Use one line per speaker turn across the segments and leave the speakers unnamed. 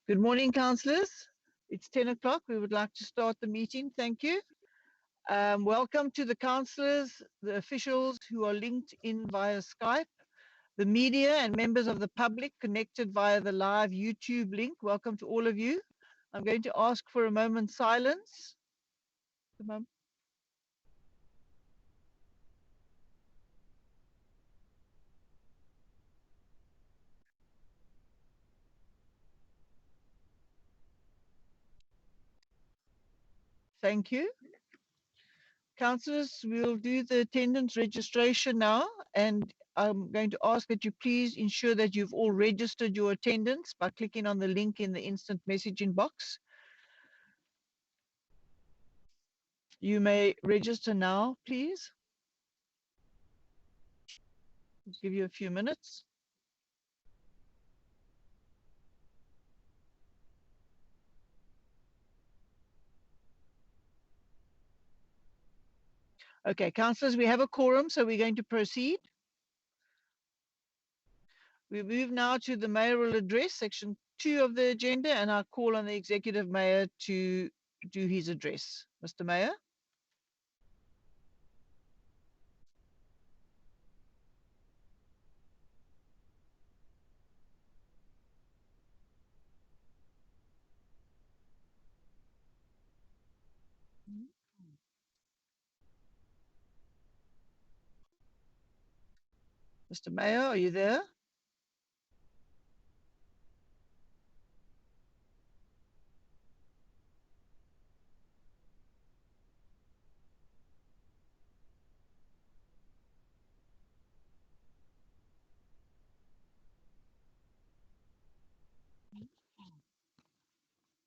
Good morning, councillors. It's 10 o'clock. We would like to start the meeting. Thank you. Welcome to the councillors, the officials who are linked in via Skype, the media and members of the public connected via the live YouTube link. Welcome to all of you. I'm going to ask for a moment's silence. Thank you. Councillors, we'll do the attendance registration now, and I'm going to ask that you please ensure that you've all registered your attendance by clicking on the link in the instant messaging box. You may register now, please. I'll give you a few minutes. Okay, councillors, we have a quorum, so we're going to proceed. We move now to the mayoral address, section 2 of the agenda, and I call on the executive mayor to do his address. Mr. Mayor. Mr. Mayor, are you there?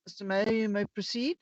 Mr. Mayor, you may proceed.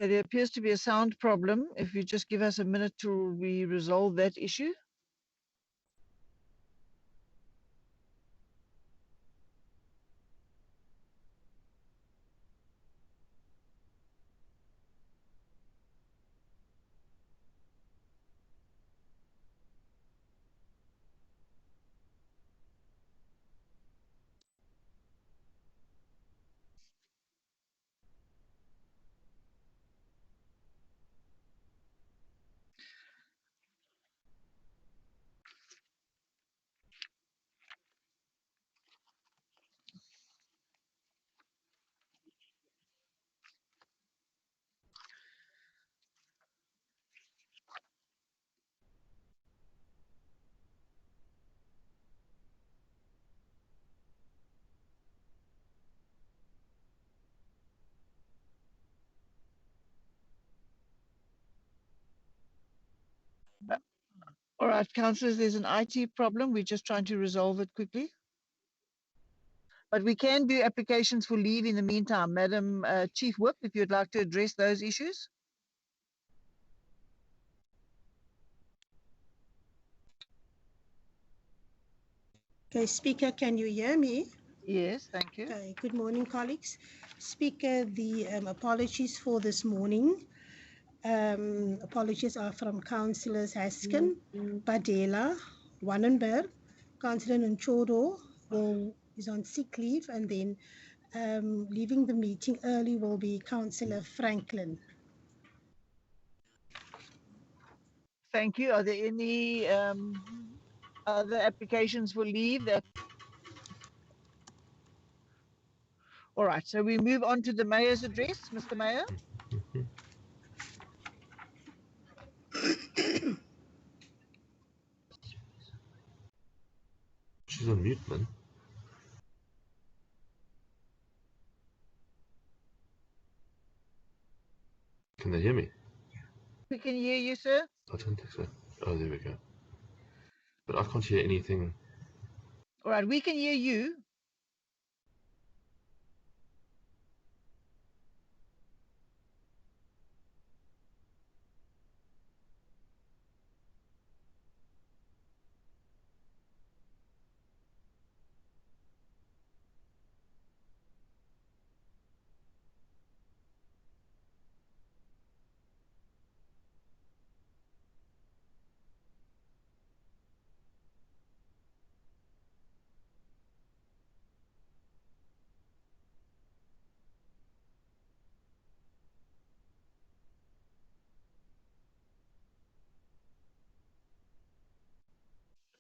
There appears to be a sound problem. If you just give us a minute to resolve that issue. All right, councillors, there's an IT problem. We're just trying to resolve it quickly. But we can do applications for leave in the meantime. Madam Chief Whip, if you'd like to address those issues.
Okay, Speaker, can you hear me?
Yes, thank you.
Okay, good morning, colleagues. Speaker, the apologies for this morning. Apologies are from Councillors Haskin, Badela, Wannenberg, Councillor Nchodo is on sick leave, and then leaving the meeting early will be Councillor Franklin.
Thank you. Are there any other applications for leave? All right, so we move on to the Mayor's address. Mr. Mayor.
She's on mute, man. Can they hear me?
We can hear you, sir.
I don't think so. Oh, there we go. But I can't hear anything
All right, we can hear you.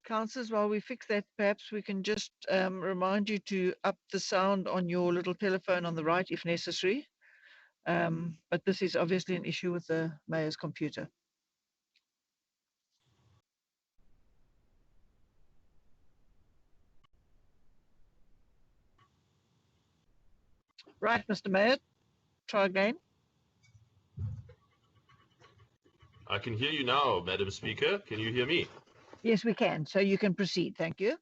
Councillors, while we fix that, perhaps we can just remind you to up the sound on your little telephone on the right if necessary. But this is obviously an issue with the mayor's computer. Right, Mr. Mayor, try again.
I can hear you now, Madam Speaker. Can you hear me?
Yes, we can. So you can proceed. Thank you.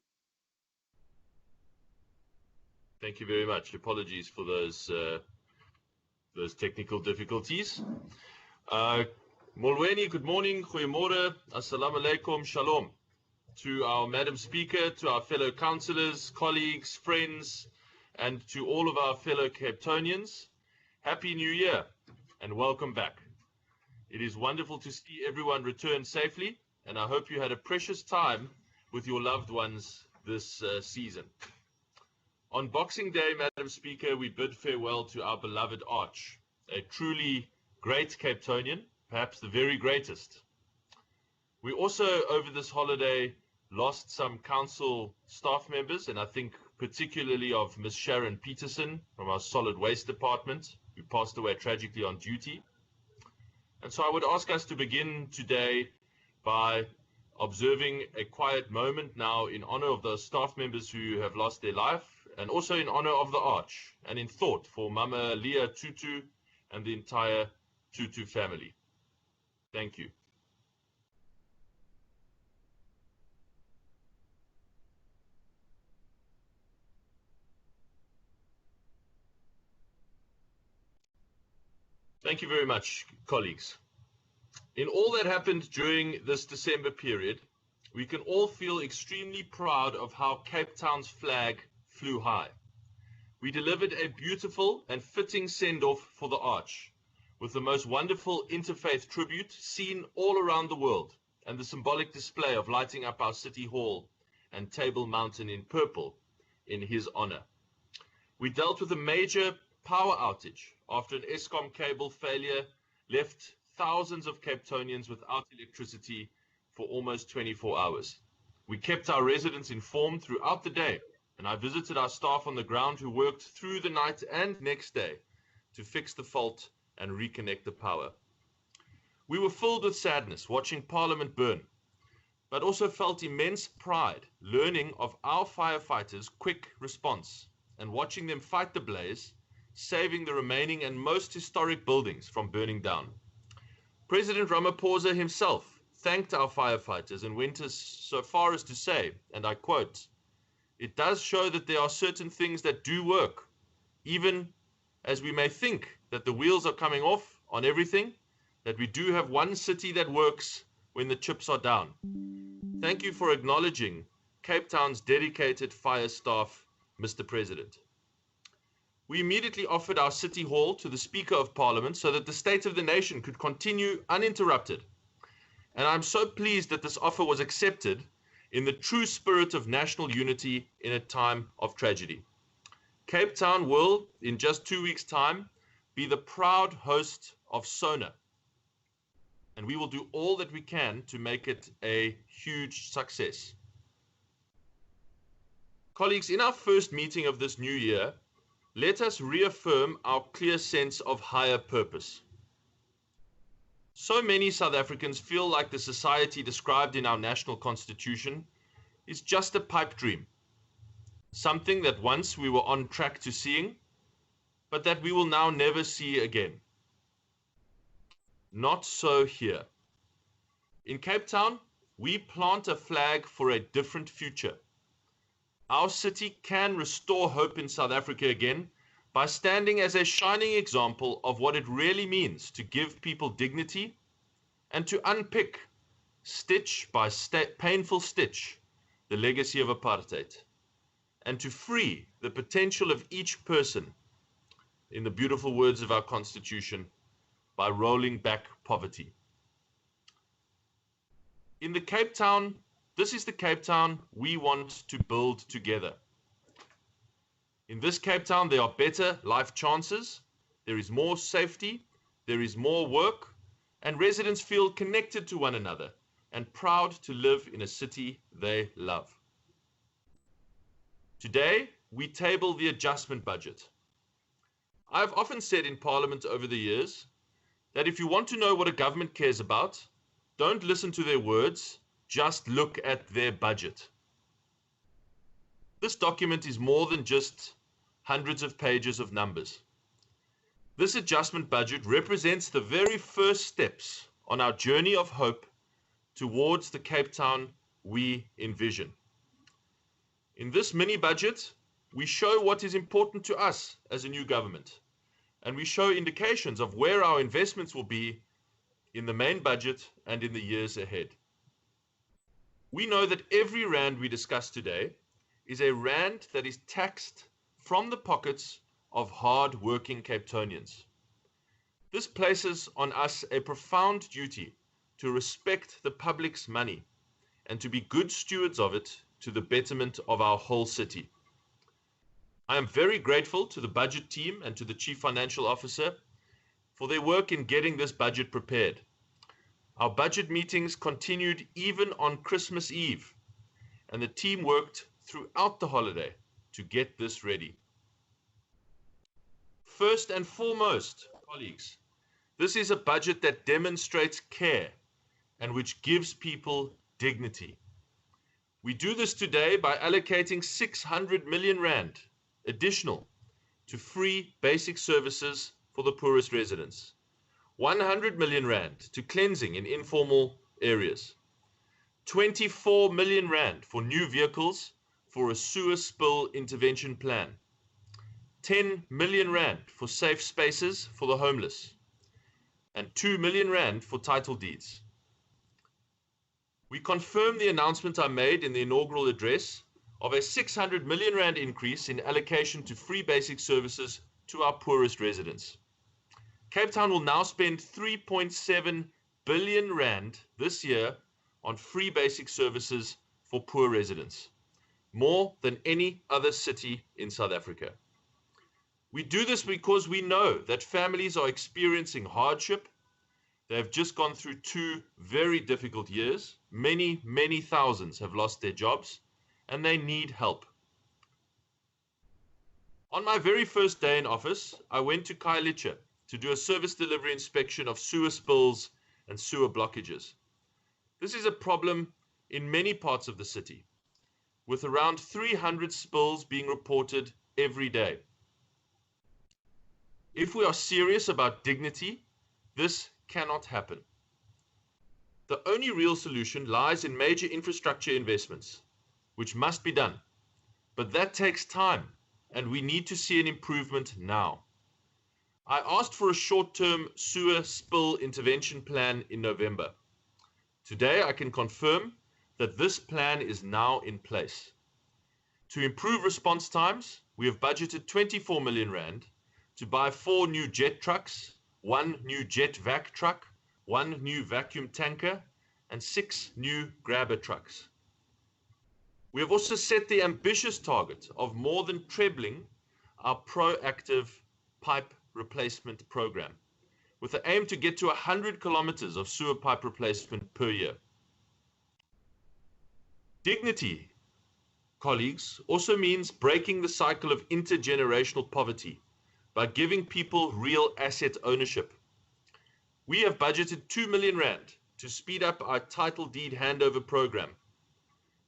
Thank you very much. Apologies for those technical difficulties. Molweni, good morning, goeiemorgen, assalamu alaikum, shalom. To our Madam Speaker, to our fellow councillors, colleagues, friends, and to all of our fellow Capetonians, Happy New Year and welcome back. It is wonderful to see everyone return safely, and I hope you had a precious time with your loved ones this season. On Boxing Day, Madam Speaker, we bid farewell to our beloved Arch, a truly great Capetonian, perhaps the very greatest. We also, over this holiday, lost some council staff members, and I think particularly of Ms. Sharon Peterson from our Solid Waste Department, who passed away tragically on duty. And so I would ask us to begin today by observing a quiet moment now in honor of those staff members who have lost their life, and also in honor of the Arch, and in thought for Mama Leah Tutu and the entire Tutu family. Thank you. Thank you very much, colleagues. In all that happened during this December period, we can all feel extremely proud of how Cape Town's flag flew high. We delivered a beautiful and fitting send-off for the Arch, with the most wonderful interfaith tribute seen all around the world, and the symbolic display of lighting up our City Hall and Table Mountain in purple in his honor. We dealt with a major power outage after an Eskom cable failure left thousands of Capetonians without electricity for almost 24 hours. We kept our residents informed throughout the day, and I visited our staff on the ground who worked through the night and next day to fix the fault and reconnect the power. We were filled with sadness watching Parliament burn, but also felt immense pride learning of our firefighters' quick response and watching them fight the blaze, saving the remaining and most historic buildings from burning down. President Ramaphosa himself thanked our firefighters and went so far as to say, and I quote, "It does show that there are certain things that do work, even as we may think that the wheels are coming off on everything, that we do have one city that works when the chips are down. Thank you for acknowledging Cape Town's dedicated fire staff, Mr. President." We immediately offered our City Hall to the Speaker of Parliament so that the State of the Nation could continue uninterrupted. And I'm so pleased that this offer was accepted in the true spirit of national unity in a time of tragedy. Cape Town will, in just 2 weeks' time, be the proud host of SONA. And we will do all that we can to make it a huge success. Colleagues, in our first meeting of this new year, let us reaffirm our clear sense of higher purpose. So many South Africans feel like the society described in our national constitution is just a pipe dream, something that once we were on track to seeing, but that we will now never see again. Not so here. In Cape Town, we plant a flag for a different future. our city can restore hope in South Africa again by standing as a shining example of what it really means to give people dignity and to unpick, stitch by painful stitch, the legacy of apartheid, and to free the potential of each person, in the beautiful words of our Constitution, by rolling back poverty. In the Cape Town, this is the Cape Town we want to build together. In this Cape Town, there are better life chances, there is more safety, there is more work, and residents feel connected to one another and proud to live in a city they love. Today, we table the adjustment budget. I've often said in Parliament over the years that if you want to know what a government cares about, don't listen to their words, just look at their budget. This document is more than just hundreds of pages of numbers. This adjustment budget represents the very first steps on our journey of hope towards the Cape Town we envision. In this mini budget, we show what is important to us as a new government, and we show indications of where our investments will be in the main budget and in the years ahead. We know that every rand we discuss today is a rand that is taxed from the pockets of hard-working Cape Townians. This places on us a profound duty to respect the public's money and to be good stewards of it to the betterment of our whole city. I am very grateful to the budget team and to the Chief Financial Officer for their work in getting this budget prepared. Our budget meetings continued even on Christmas Eve, and the team worked throughout the holiday to get this ready. First and foremost, colleagues, this is a budget that demonstrates care and which gives people dignity. We do this today by allocating 600 million rand additional to free basic services for the poorest residents, 100 million rand to cleansing in informal areas, 24 million rand for new vehicles for a sewer spill intervention plan, 10 million rand for safe spaces for the homeless, and 2 million rand for title deeds. We confirm the announcement I made in the inaugural address of a 600 million rand increase in allocation to free basic services to our poorest residents. Cape Town will now spend 3.7 billion rand this year on free basic services for poor residents, more than any other city in South Africa. We do this because we know that families are experiencing hardship. They have just gone through 2 very difficult years. Many, many thousands have lost their jobs, and they need help. On my very first day in office, I went to Khayelitsha to do a service delivery inspection of sewer spills and sewer blockages. This is a problem in many parts of the city, with around 300 spills being reported every day. If we are serious about dignity, this cannot happen. The only real solution lies in major infrastructure investments, which must be done. But that takes time, and we need to see an improvement now. I asked for a short-term sewer spill intervention plan in November. Today, I can confirm that this plan is now in place. To improve response times, we have budgeted 24 million rand to buy 4 new jet trucks, 1 new jet vac truck, 1 new vacuum tanker, and 6 new grabber trucks. We have also set the ambitious target of more than trebling our proactive pipe replacement program, with the aim to get to 100 kilometers of sewer pipe replacement per year. Dignity, colleagues, also means breaking the cycle of intergenerational poverty by giving people real asset ownership. We have budgeted 2 million rand to speed up our title deed handover program,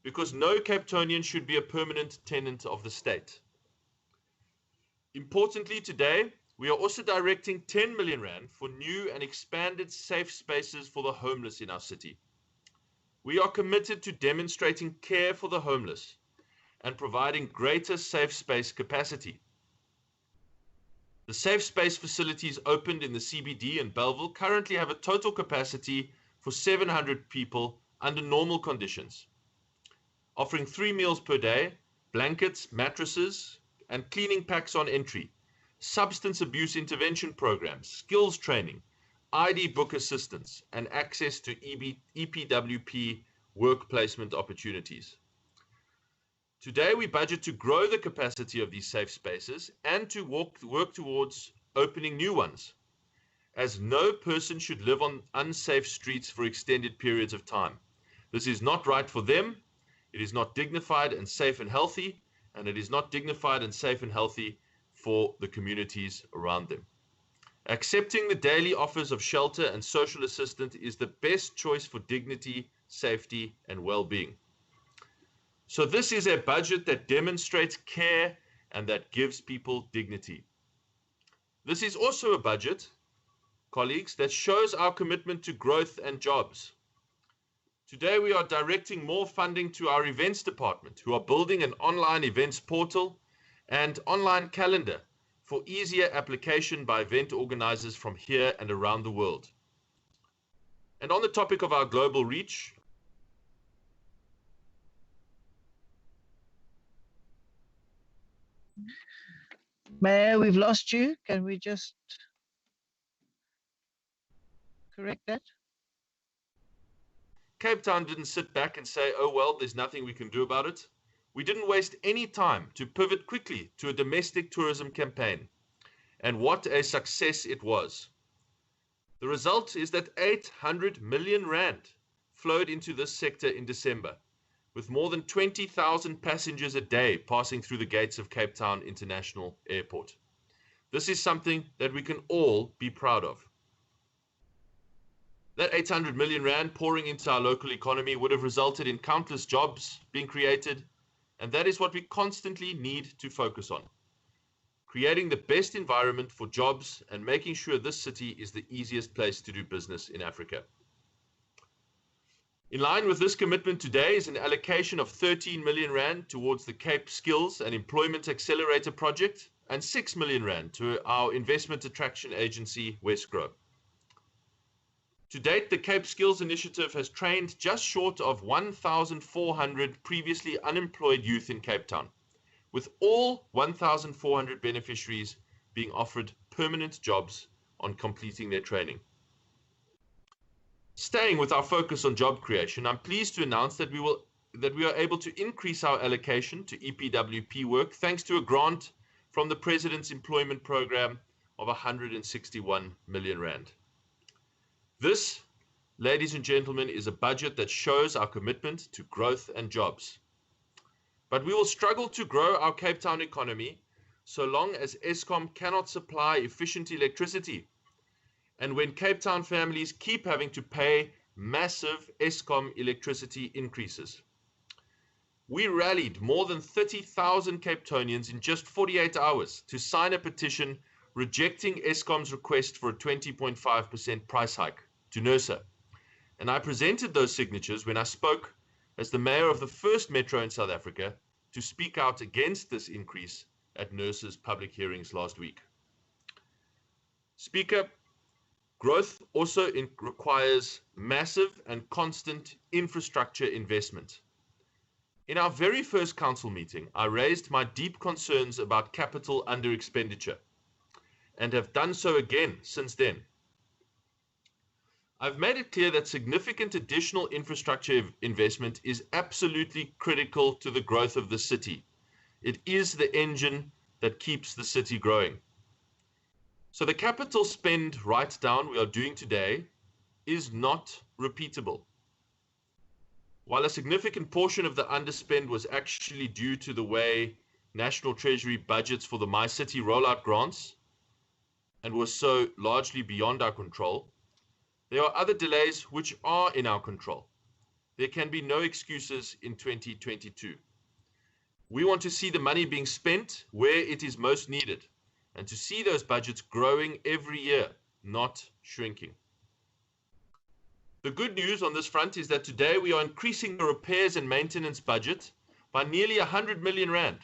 because no Cape Townian should be a permanent tenant of the state. Importantly, today, we are also directing 10 million rand for new and expanded safe spaces for the homeless in our city. We are committed to demonstrating care for the homeless and providing greater safe space capacity. The safe space facilities opened in the CBD and Belleville currently have a total capacity for 700 people under normal conditions, offering 3 meals per day, blankets, mattresses, and cleaning packs on entry, substance abuse intervention programs, skills training, ID book assistance, and access to EPWP work placement opportunities. Today, we budget to grow the capacity of these safe spaces and to work towards opening new ones, as no person should live on unsafe streets for extended periods of time. This is not right for them, it is not dignified and safe and healthy, and it is not dignified and safe and healthy for the communities around them. Accepting the daily offers of shelter and social assistance is the best choice for dignity, safety, and well-being. So this is a budget that demonstrates care and that gives people dignity. This is also a budget, colleagues, that shows our commitment to growth and jobs. Today we are directing more funding to our events department, who are building an online events portal and online calendar for easier application by event organizers from here and around the world. And on the topic of our global reach,
Mayor, we've lost you. Can we just correct that?
Cape Town didn't sit back and say, oh well, there's nothing we can do about it. We didn't waste any time to pivot quickly to a domestic tourism campaign. And what a success it was. The result is that 800 million rand flowed into this sector in December, with more than 20,000 passengers a day passing through the gates of Cape Town International Airport. This is something that we can all be proud of. That 800 million rand pouring into our local economy would have resulted in countless jobs being created, and that is what we constantly need to focus on. Creating the best environment for jobs and making sure this city is the easiest place to do business in Africa. In line with this commitment today is an allocation of 13 million rand towards the Cape Skills and Employment Accelerator project and 6 million rand to our investment attraction agency, Westgrow. To date, the Cape Skills Initiative has trained just short of 1,400 previously unemployed youth in Cape Town, with all 1,400 beneficiaries being offered permanent jobs on completing their training. Staying with our focus on job creation, I'm pleased to announce that we are able to increase our allocation to EPWP work thanks to a grant from the President's Employment Program of 161 million rand. This, ladies and gentlemen, is a budget that shows our commitment to growth and jobs. But we will struggle to grow our Cape Town economy so long as Eskom cannot supply efficient electricity, and when Cape Town families keep having to pay massive Eskom electricity increases. We rallied more than 30,000 Cape Townians in just 48 hours to sign a petition rejecting Eskom's request for a 20.5% price hike to NERSA. And I presented those signatures when I spoke as the mayor of the first metro in South Africa to speak out against this increase at NERSA's public hearings last week. Speaker, growth also requires massive and constant infrastructure investment. In our very first council meeting, I raised my deep concerns about capital under expenditure and have done so again since then. I've made it clear that significant additional infrastructure investment is absolutely critical to the growth of the city. It is the engine that keeps the city growing. So the capital spend write-down we are doing today is not repeatable. While a significant portion of the underspend was actually due to the way National Treasury budgets for the My City rollout grants and was so largely beyond our control, there are other delays which are in our control. There can be no excuses in 2022. We want to see the money being spent where it is most needed and to see those budgets growing every year, not shrinking. The good news on this front is that today we are increasing the repairs and maintenance budget by nearly 100 million rand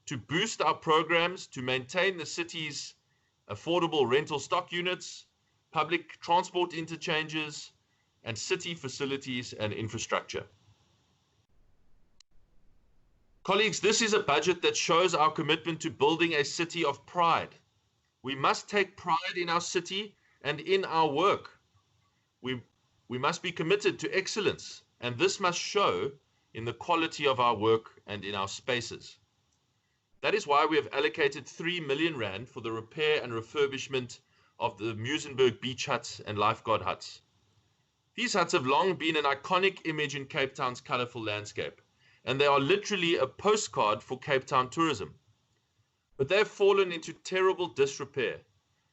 to boost our programs to maintain the city's affordable rental stock units, public transport interchanges, and city facilities and infrastructure. Colleagues, this is a budget that shows our commitment to building a city of pride. We must take pride in our city and in our work. We must be committed to excellence, and this must show in the quality of our work and in our spaces. That is why we have allocated 3 million rand for the repair and refurbishment of the Muizenberg beach huts and lifeguard huts. These huts have long been an iconic image in Cape Town's colourful landscape, and they are literally a postcard for Cape Town tourism. But they have fallen into terrible disrepair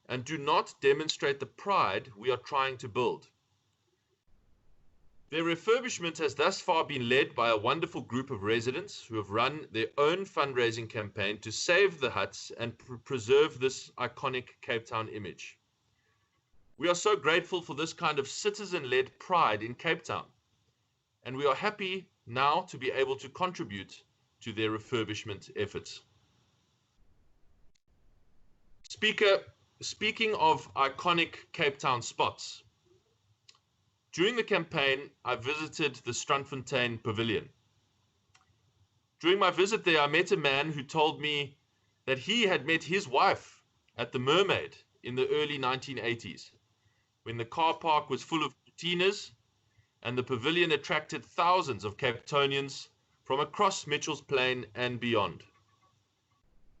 and do not demonstrate the pride we are trying to build. Their refurbishment has thus far been led by a wonderful group of residents who have run their own fundraising campaign to save the huts and preserve this iconic Cape Town image. We are so grateful for this kind of citizen-led pride in Cape Town, and we are happy now to be able to contribute to their refurbishment efforts. Speaking of iconic Cape Town spots, during the campaign, I visited the Strandfontein Pavilion. During my visit there, I met a man who told me that he had met his wife at the Mermaid in the early 1980s, when the car park was full of routiners and the pavilion attracted thousands of Cape Townians from across Mitchell's Plain and beyond.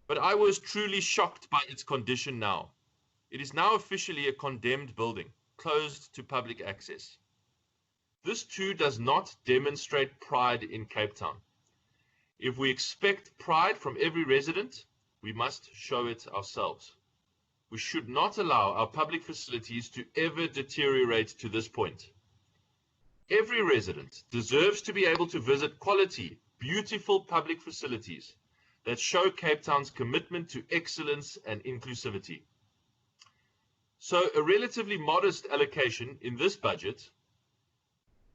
But I was truly shocked by its condition now. It is now officially a condemned building, closed to public access. This too does not demonstrate pride in Cape Town. If we expect pride from every resident, we must show it ourselves. We should not allow our public facilities to ever deteriorate to this point. Every resident deserves to be able to visit quality, beautiful public facilities that show Cape Town's commitment to excellence and inclusivity. So a relatively modest allocation in this budget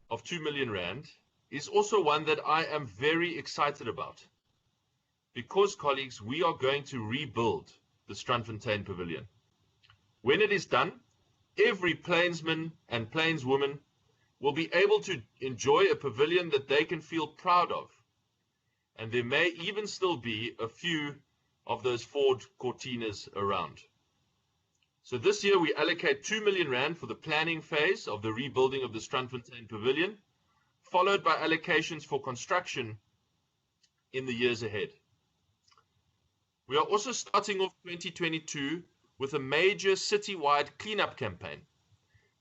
of 2 million rand is also one that I am very excited about. Because, colleagues, we are going to rebuild the Strandfontein Pavilion. When it is done, every plainsman and plainswoman will be able to enjoy a pavilion that they can feel proud of. And there may even still be a few of those Ford Cortinas around. So this year we allocate 2 million rand for the planning phase of the rebuilding of the Strandfontein Pavilion, followed by allocations for construction in the years ahead. We are also starting off 2022 with a major citywide cleanup campaign.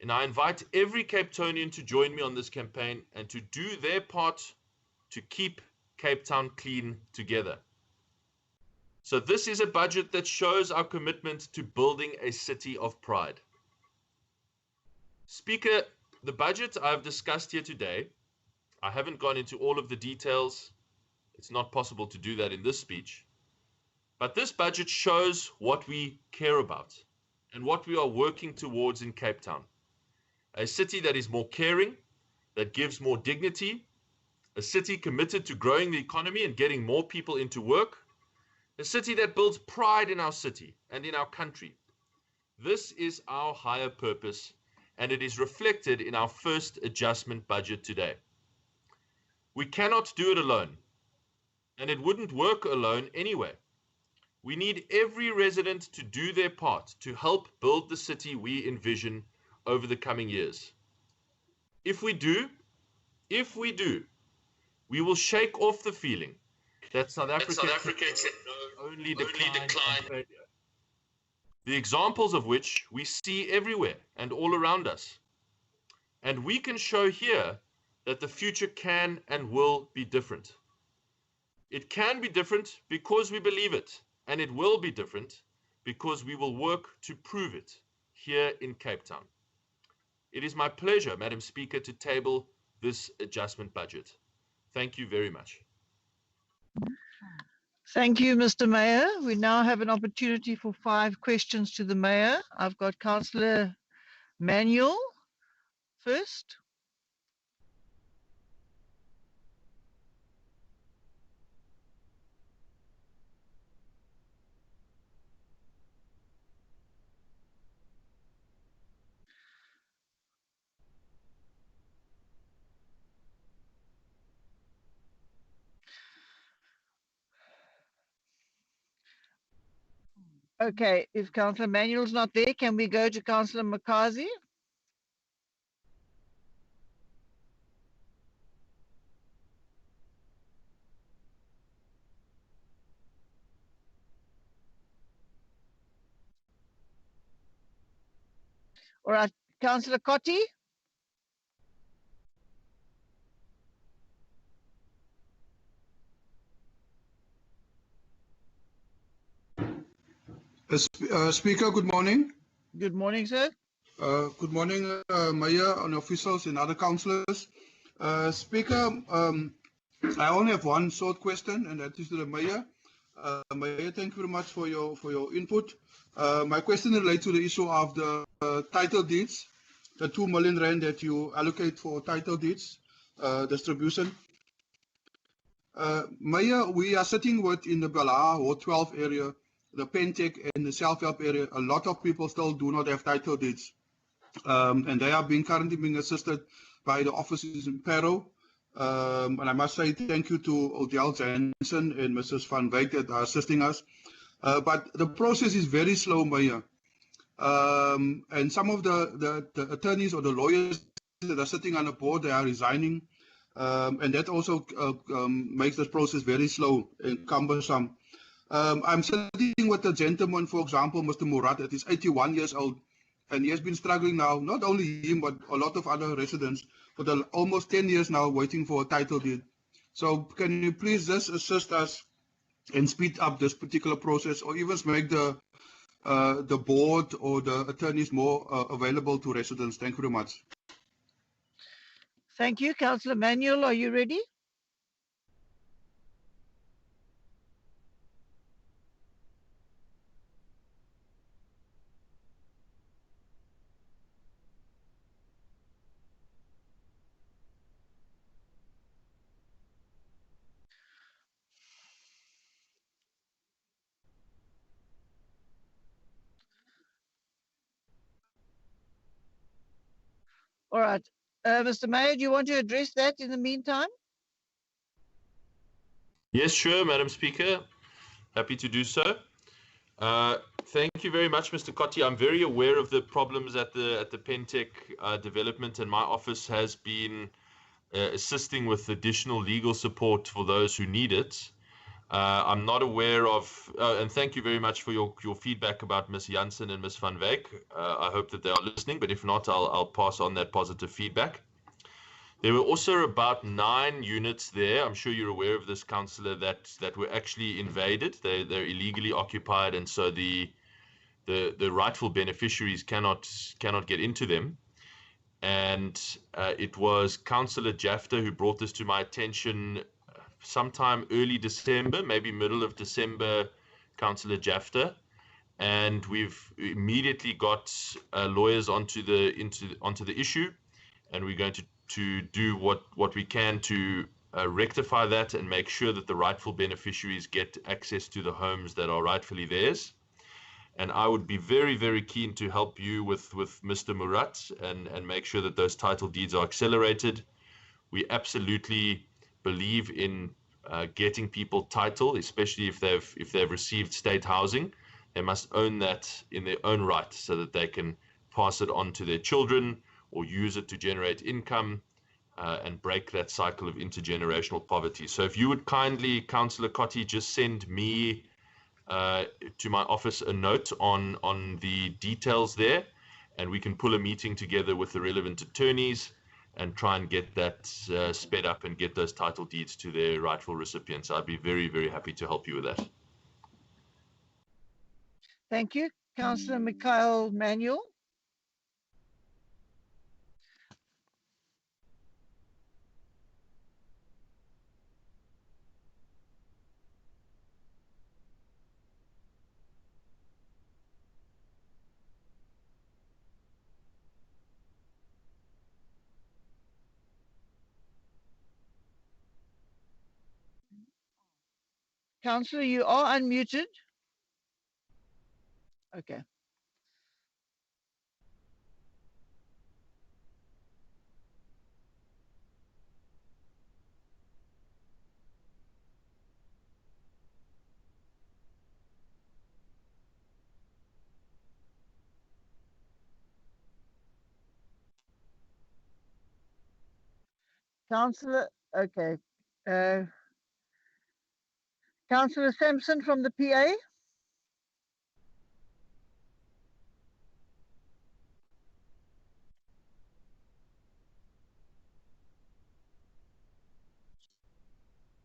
And I invite every Cape Townian to join me on this campaign and to do their part to keep Cape Town clean together. So this is a budget that shows our commitment to building a city of pride. Speaker, the budget I've discussed here today, I haven't gone into all of the details. It's not possible to do that in this speech. But this budget shows what we care about and what we are working towards in Cape Town. A city that is more caring, that gives more dignity, a city committed to growing the economy and getting more people into work, a city that builds pride in our city and in our country. This is our higher purpose, and it is reflected in our first adjustment budget today. We cannot do it alone, and it wouldn't work alone anyway. We need every resident to do their part to help build the city we envision over the coming years. If we do, we will shake off the feeling that South Africa only decline. The examples of which we see everywhere and all around us. And we can show here that the future can and will be different. It can be different because we believe it, and it will be different because we will work to prove it here in Cape Town. It is my pleasure, Madam Speaker, to table this adjustment budget. Thank you very much.
Thank you, Mr. Mayor. We now have an opportunity for 5 questions to the Mayor. I've got Councillor Manuel first. Okay, if Councillor Manuel's not there, can we go to Councillor Makazi? All right, Councillor Cotti?
Speaker, good morning.
Good morning, sir.
Good morning, Mayor and officials and other councillors. Speaker, I only have one short question, and that is to the Mayor. Mayor, thank you very much for your input. My question relates to the issue of the title deeds, the 2 million rand that you allocate for title deeds distribution. Mayor, we are sitting with in the Bala or 12 area, the Pentec and the self-help area. A lot of people still do not have title deeds, and they are currently being assisted by the offices in Pero. And I must say thank you to Odell Jansen and Mrs. Van Wyk that are assisting us. But the process is very slow, Mayor. And some of the attorneys or the lawyers that are sitting on the board, they are resigning. And that also makes this process very slow and cumbersome. I'm sitting with a gentleman, for example, Mr. Murat, that is 81 years old, and he has been struggling now, not only him, but a lot of other residents, for almost 10 years now, waiting for a title deed. So can you please just assist us and speed up this particular process, or even make the board or the attorneys more available to residents? Thank you very much.
Thank you. Councillor Manuel, are you ready? All right. Mr. Mayor, do you want to address that in the meantime?
Yes, sure, Madam Speaker. Happy to do so. Thank you very much, Mr. Cotti. I'm very aware of the problems at the Pentec development, and my office has been assisting with additional legal support for those who need it. I'm not aware of, and thank you very much for your feedback about Ms. Jansen and Ms. Van Wyk. I hope that they are listening, but if not, I'll pass on that positive feedback. There were also about 9 units there. I'm sure you're aware of this, Councillor, that were actually invaded. They're illegally occupied, and so the rightful beneficiaries cannot get into them. And it was Councillor Jafta who brought this to my attention sometime early December, maybe middle of December, Councillor Jafta, and we've immediately got lawyers onto the issue, and we're going to do what we can to rectify that and make sure that the rightful beneficiaries get access to the homes that are rightfully theirs. And I would be very, very keen to help you with Mr. Murat and make sure that those title deeds are accelerated. We absolutely believe in getting people title, especially if they've received state housing. They must own that in their own right so that they can pass it on to their children or use it to generate income and break that cycle of intergenerational poverty. So if you would kindly, Councillor Cotti, just send me to my office a note on the details there, and we can pull a meeting together with the relevant attorneys and try and get that sped up and get those title deeds to their rightful recipients. I'd be very, very happy to help you with that.
Thank you. Councillor Mikhail Manuel. Councillor, you are unmuted. Okay. Councillor, okay. Councillor Sampson from the PA.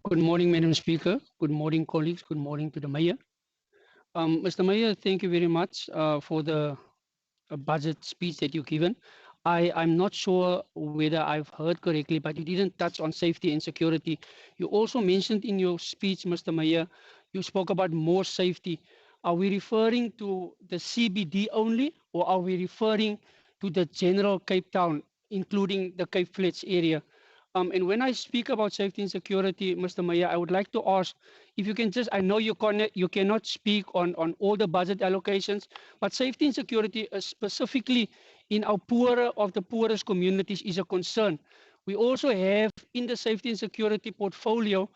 Good morning, Madam Speaker. Good morning, colleagues. Good morning to the Mayor. Mr. Mayor, thank you very much for the budget speech that you've given. I'm not sure whether I've heard correctly, but you didn't touch on safety and security. You also mentioned in your speech, Mr. Mayor, you spoke about more safety. Are we referring to the CBD only, or are we referring to the general Cape Town, including the Cape Flats area? And when I speak about safety and security, Mr. Mayor, I would like to ask if you can just, I know you cannot speak on all the budget allocations, but safety and security specifically in our poorer of the poorest communities is a concern. We also have in the safety and security portfolio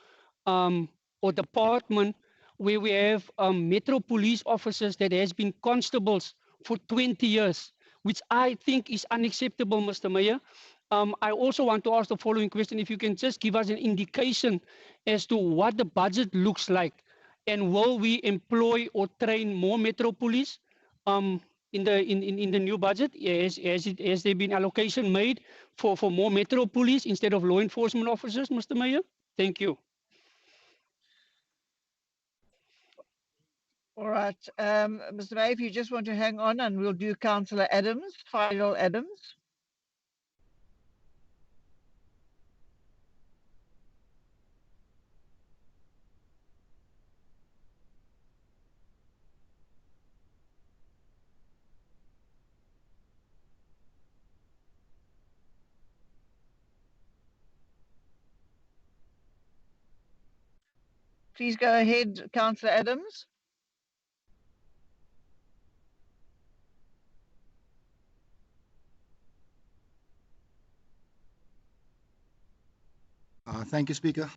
or department where we have metro police officers that has been constables for 20 years, which I think is unacceptable, Mr. Mayor. I also want to ask the following question. If you can just give us an indication as to what the budget looks like, and will we employ or train more metro police in the new budget? Has there been allocation made for more metro police instead of law enforcement officers, Mr. Mayor? Thank you.
All right. Mr. Mayor, if you just want to hang on and we'll do Councillor Adams, Fidel Adams. Please go ahead, Councillor Adams.
Thank you, Speaker.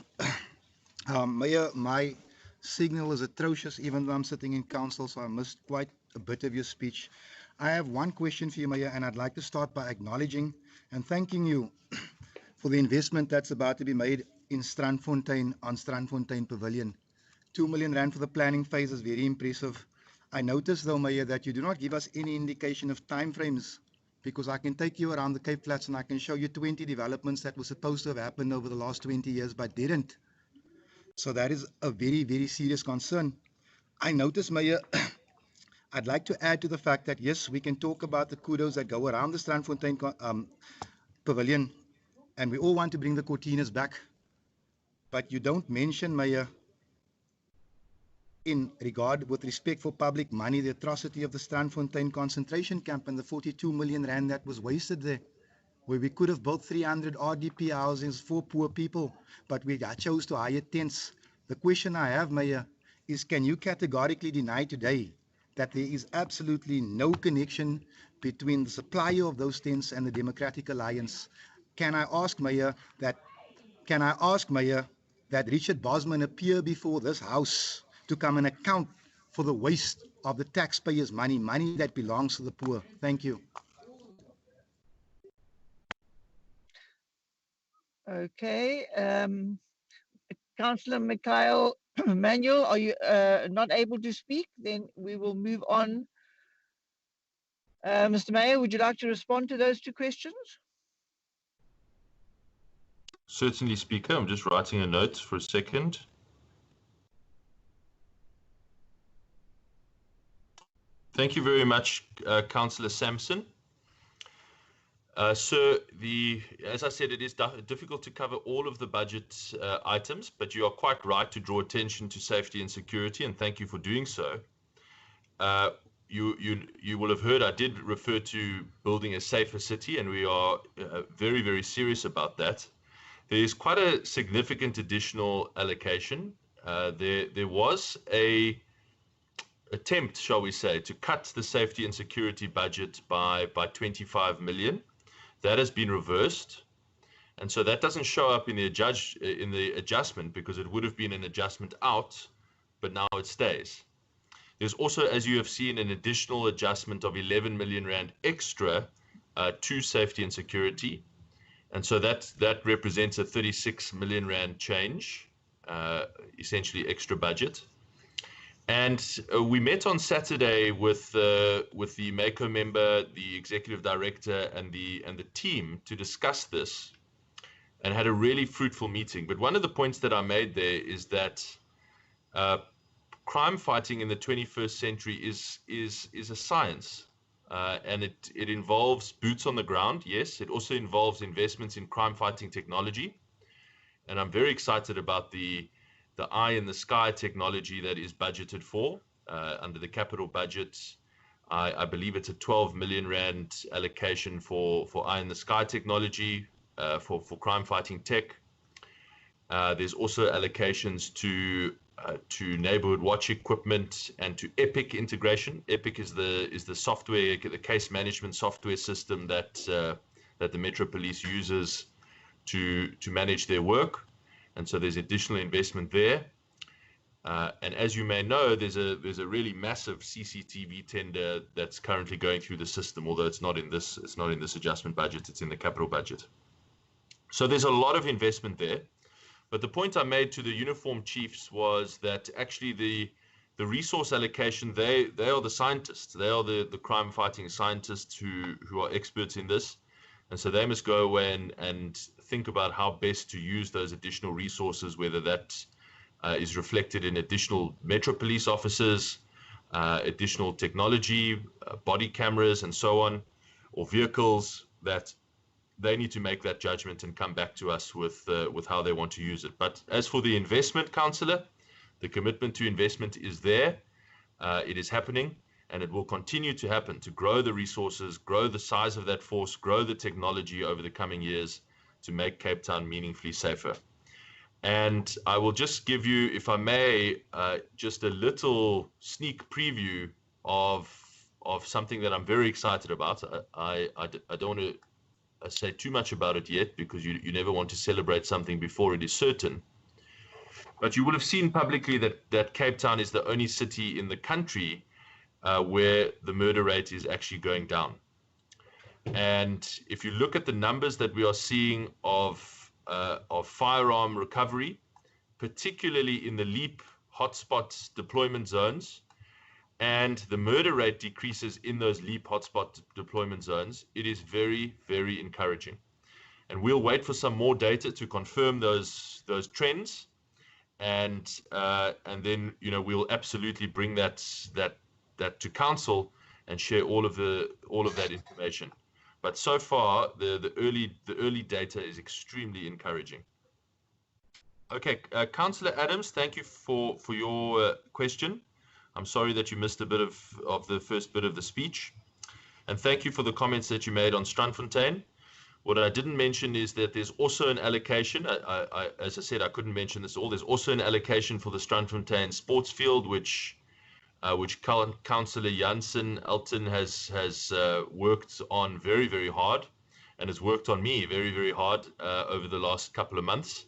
Mayor, my signal is atrocious, even though I'm sitting in council, so I missed quite a bit of your speech. I have one question for you, Mayor, and I'd like to start by acknowledging and thanking you for the investment that's about to be made in Strandfontein on Strandfontein Pavilion. 2 million rand for the planning phase is very impressive. I noticed, though, Mayor, that you do not give us any indication of timeframes, because I can take you around the Cape Flats and I can show you 20 developments that were supposed to have happened over the last 20 years but didn't. So that is a very, very serious concern. I noticed, Mayor, I'd like to add to the fact that, yes, we can talk about the kudos that go around the Strandfontein Pavilion, and we all want to bring the Cortinas back. But you don't mention, Mayor, in regard with respect for public money, the atrocity of the Strandfontein concentration camp and the 42 million rand that was wasted there, where we could have built 300 RDP housings for poor people, but we chose to hire tents. The question I have, Mayor, is can you categorically deny today that there is absolutely no connection between the supplier of those tents and the Democratic Alliance? Can I ask, Mayor, that Richard Bosman appear before this House to come and account for the waste of the taxpayers' money, money that belongs to the poor? Thank you.
Okay. Councillor Mikhail Manuel, are you not able to speak? Then we will move on. Mr. Mayor, would you like to respond to those two questions?
Certainly, Speaker. I'm just writing a note for a second. Thank you very much, Councillor Sampson. Sir, as I said, it is difficult to cover all of the budget items, but you are quite right to draw attention to safety and security, and thank you for doing so. You will have heard I did refer to building a safer city, and we are very, very serious about that. There is quite a significant additional allocation. There was a attempt, shall we say, to cut the safety and security budget by 25 million. That has been reversed, and so that doesn't show up in the adjustment, because it would have been an adjustment out, but now it stays. There's also, as you have seen, an additional adjustment of 11 million rand extra to safety and security, And so that represents a 36 million rand change, essentially extra budget. And we met on Saturday with the MACO member, the executive director, and the team to discuss this, and had a really fruitful meeting. But one of the points that I made there is that crime fighting in the 21st century is a science, and it involves boots on the ground. Yes, it also involves investments in crime fighting technology, and I'm very excited about the eye in the sky technology that is budgeted for under the capital budget. I believe it's a 12 million rand allocation for eye in the sky technology for crime fighting tech. There's also allocations to neighborhood watch equipment and to Epic integration. Epic is the software, the case management software system that the Metro Police uses to manage their work. And so there's additional investment there. And as you may know, there's a really massive CCTV tender that's currently going through the system, although it's not in this adjustment budget, it's in the capital budget. So there's a lot of investment there. But the point I made to the uniformed chiefs was that actually the resource allocation, they are the scientists. They are the crime fighting scientists who are experts in this. And so they must go away and think about how best to use those additional resources, whether that is reflected in additional Metro Police officers, additional technology, body cameras, and so on, or vehicles, that they need to make that judgment and come back to us with how they want to use it. But as for the investment, Councillor, the commitment to investment is there. It is happening, and it will continue to happen, to grow the resources, grow the size of that force, grow the technology over the coming years to make Cape Town meaningfully safer. And I will just give you, if I may, just a little sneak preview of something that I'm very excited about. I don't want to say too much about it yet, because you never want to celebrate something before it is certain. But you will have seen publicly that Cape Town is the only city in the country where the murder rate is actually going down. And if you look at the numbers that we are seeing of firearm recovery, particularly in the LEAP hotspot deployment zones, and the murder rate decreases in those LEAP hotspot deployment zones, it is very, very encouraging. And we'll wait for some more data to confirm those trends, and then we'll absolutely bring that to council and share all of that information. But so far, the early data is extremely encouraging. Okay, Councillor Adams, thank you for your question. I'm sorry that you missed a bit of the first bit of the speech. And thank you for the comments that you made on Strandfontein. What I didn't mention is that there's also an allocation. As I said, I couldn't mention this all. There's also an allocation for the Strandfontein sports field, which Councillor Jansen Elton has worked on very, very hard, and has worked on me very, very hard over the last couple of months.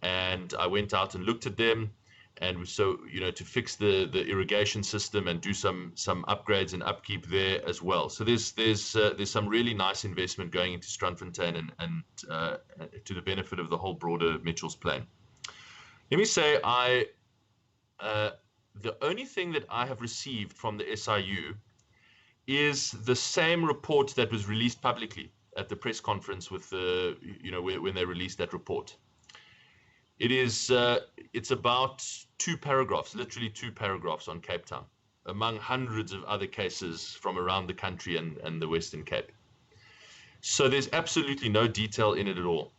And I went out and looked at them, and so to fix the irrigation system and do some upgrades and upkeep there as well. So there's some really nice investment going into Strandfontein and to the benefit of the whole broader Mitchell's plan. Let me say the only thing that I have received from the SIU is the same report that was released publicly at the press conference with when they released that report. It's about 2 paragraphs, literally 2 paragraphs on Cape Town, among hundreds of other cases from around the country and the Western Cape. So there's absolutely no detail in it at all.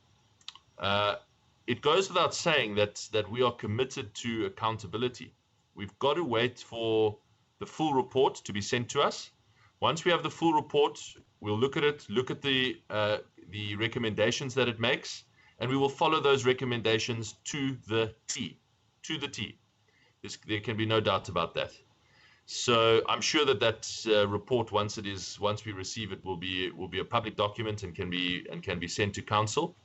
It goes without saying that we are committed to accountability. We've got to wait for the full report to be sent to us. Once we have the full report, we'll look at it, look at the recommendations that it makes, and we will follow those recommendations to the T. There can be no doubt about that. So I'm sure that report, once we receive it, will be a public document and can be sent to council.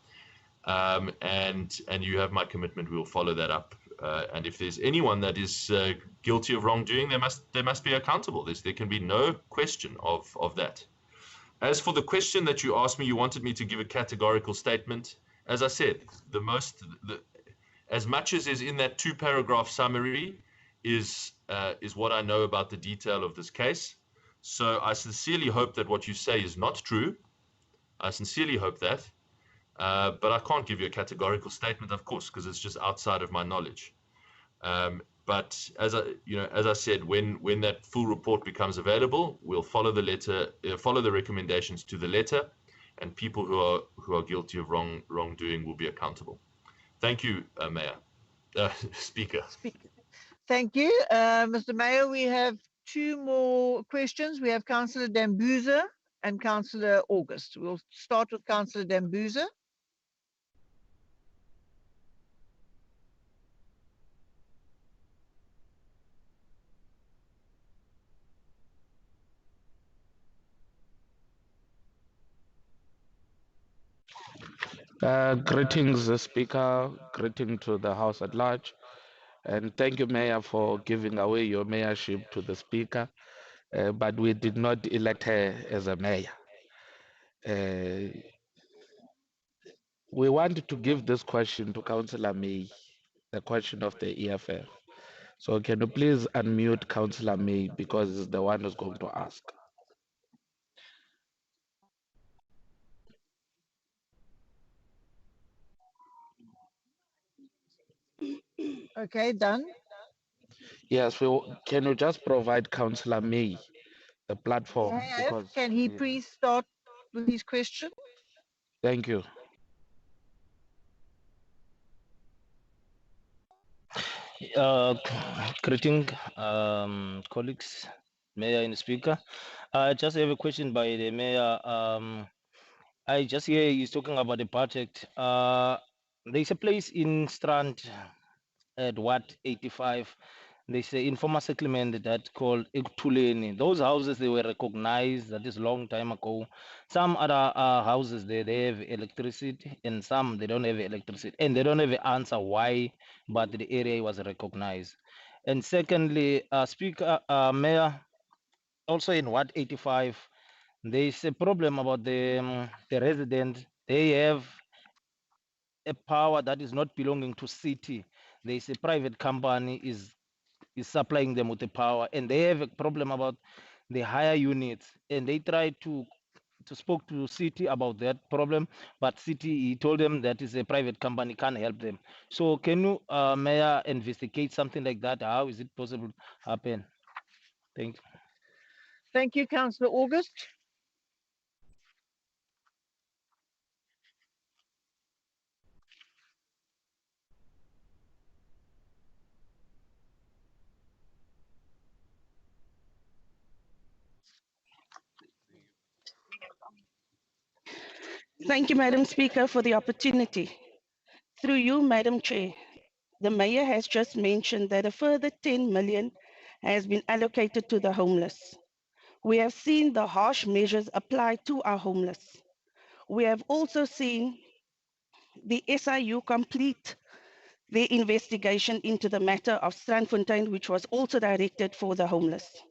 And you have my commitment. We will follow that up. And if there's anyone that is guilty of wrongdoing, they must be accountable. There can be no question of that. As for the question that you asked me, you wanted me to give a categorical statement. As I said, as much as is in that 2-paragraph summary is what I know about the detail of this case. So I sincerely hope that what you say is not true. I sincerely hope that. But I can't give you a categorical statement, of course, because it's just outside of my knowledge. But as I said, when that full report becomes available, we'll follow the letter, follow the recommendations to the letter, and people who are guilty of wrongdoing will be accountable. Thank you, Mayor, Speaker.
Thank you, Mr. Mayor. We have 2 more questions. We have Councillor Dambuza and Councillor August. We'll start with Councillor Dambuza.
Greetings, Speaker. Greeting to the House at large. And thank you, Mayor, for giving away your mayorship to the Speaker. But we did not elect her as a mayor. We wanted to give this question to Councillor May, the question of the EFF. So can you please unmute Councillor May, because it's the one who's going to ask.
Okay, done.
Yes, can you just provide Councillor May the platform? Because,
can he please start with his question?
Thank you.
Greeting, colleagues, Mayor and Speaker. I just have a question by the Mayor. I just hear he's talking about the project. There's a place in Strand at Watt 85. There's an informal settlement that called Ektuleni. Those houses, they were recognized, that is long time ago. Some other houses there, they have electricity, and some they don't have electricity. And they don't have an answer why, but the area was recognized. And secondly, Speaker, Mayor, also in Watt 85, there's a problem about the residents. They have a power that is not belonging to city. There's a private company is supplying them with the power, and they have a problem about the higher units, and they try to spoke to city about that problem, but city, he told them that is a private company, can't help them. So can you, Mayor, investigate something like that? How is it possible to happen? Thank you.
Thank you, Councillor August.
Thank you, Madam Speaker, for the opportunity. Through you, Madam Chair, the Mayor has just mentioned that a further 10 million has been allocated to the homeless. We have seen the harsh measures applied to our homeless. We have also seen the SIU complete their investigation into the matter of Strandfontein, which was also directed for the homeless.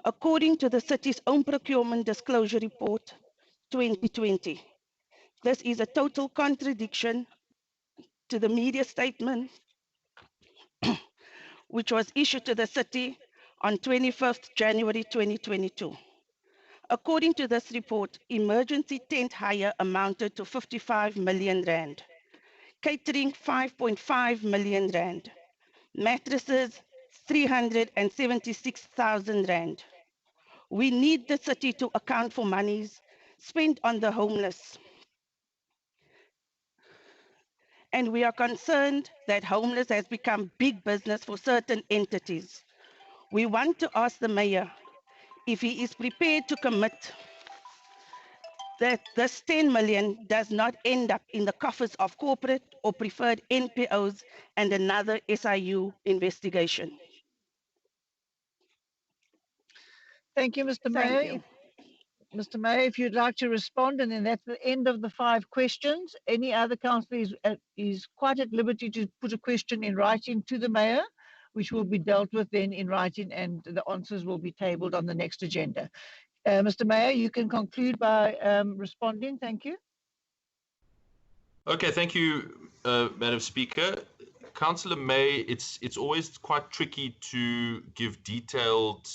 According to the city's own procurement disclosure report 2020, this is a total contradiction to the media statement which was issued to the city on 25th January 2022. According to this report, emergency tent hire amounted to 55 million rand, catering 5.5 million rand, mattresses 376,000 rand. We need the city to account for monies spent on the homeless. And we are concerned that homeless has become big business for certain entities. We want to ask the Mayor if he is prepared to commit that this 10 million does not end up in the coffers of corporate or preferred NPOs and another SIU investigation.
Thank you, Mr. Mayor.
Thank you.
Mr. Mayor, if you'd like to respond, and then that's the end of the 5 questions. Any other councillor is quite at liberty to put a question in writing to the Mayor, which will be dealt with then in writing, and the answers will be tabled on the next agenda. Mr. Mayor, you can conclude by responding. Thank you.
Okay, thank you, Madam Speaker. Councillor May, it's always quite tricky to give detailed,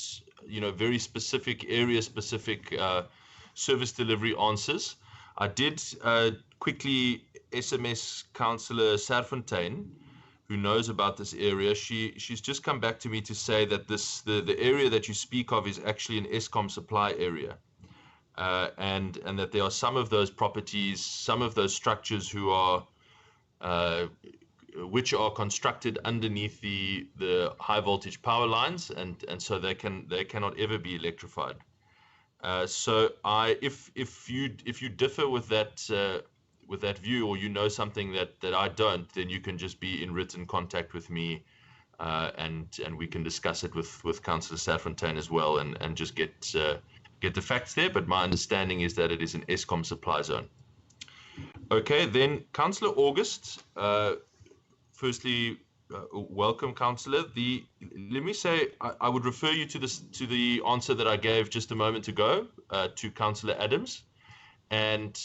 very specific, area-specific service delivery answers. I did quickly SMS Councillor Serfontein, who knows about this area. She's just come back to me to say that the area that you speak of is actually an ESCOM supply area. And that there are some of those properties, some of those structures which are constructed underneath the high voltage power lines, and so they cannot ever be electrified. So if you differ with that view, or you know something that I don't, then you can just be in written contact with me, and we can discuss it with Councillor Serfontein as well, and just get the facts there. But my understanding is that it is an ESCOM supply zone. Okay, then Councillor August. Firstly, welcome, Councillor. Let me say, I would refer you to the answer that I gave just a moment ago to Councillor Adams, and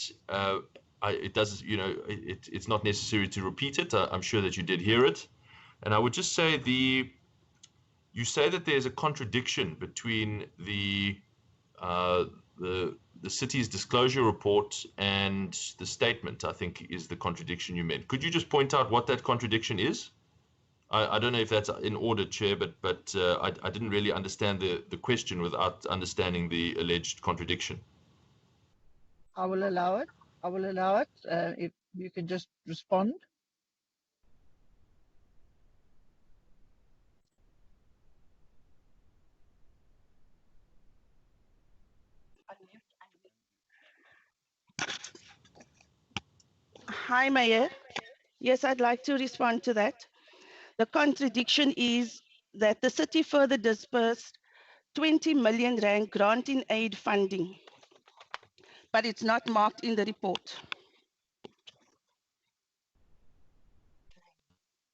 it's not necessary to repeat it. I'm sure that you did hear it, and I would just say you say that there's a contradiction between the city's disclosure report and the statement, I think, is the contradiction you meant. Could you just point out what that contradiction is? I don't know if that's in order, Chair, but I didn't really understand the question without understanding the alleged contradiction.
I will allow it. If you can just respond.
Hi, Mayor. Yes, I'd like to respond to that. The contradiction is that the city further dispersed 20 million rand grant in aid funding, but it's not marked in the report.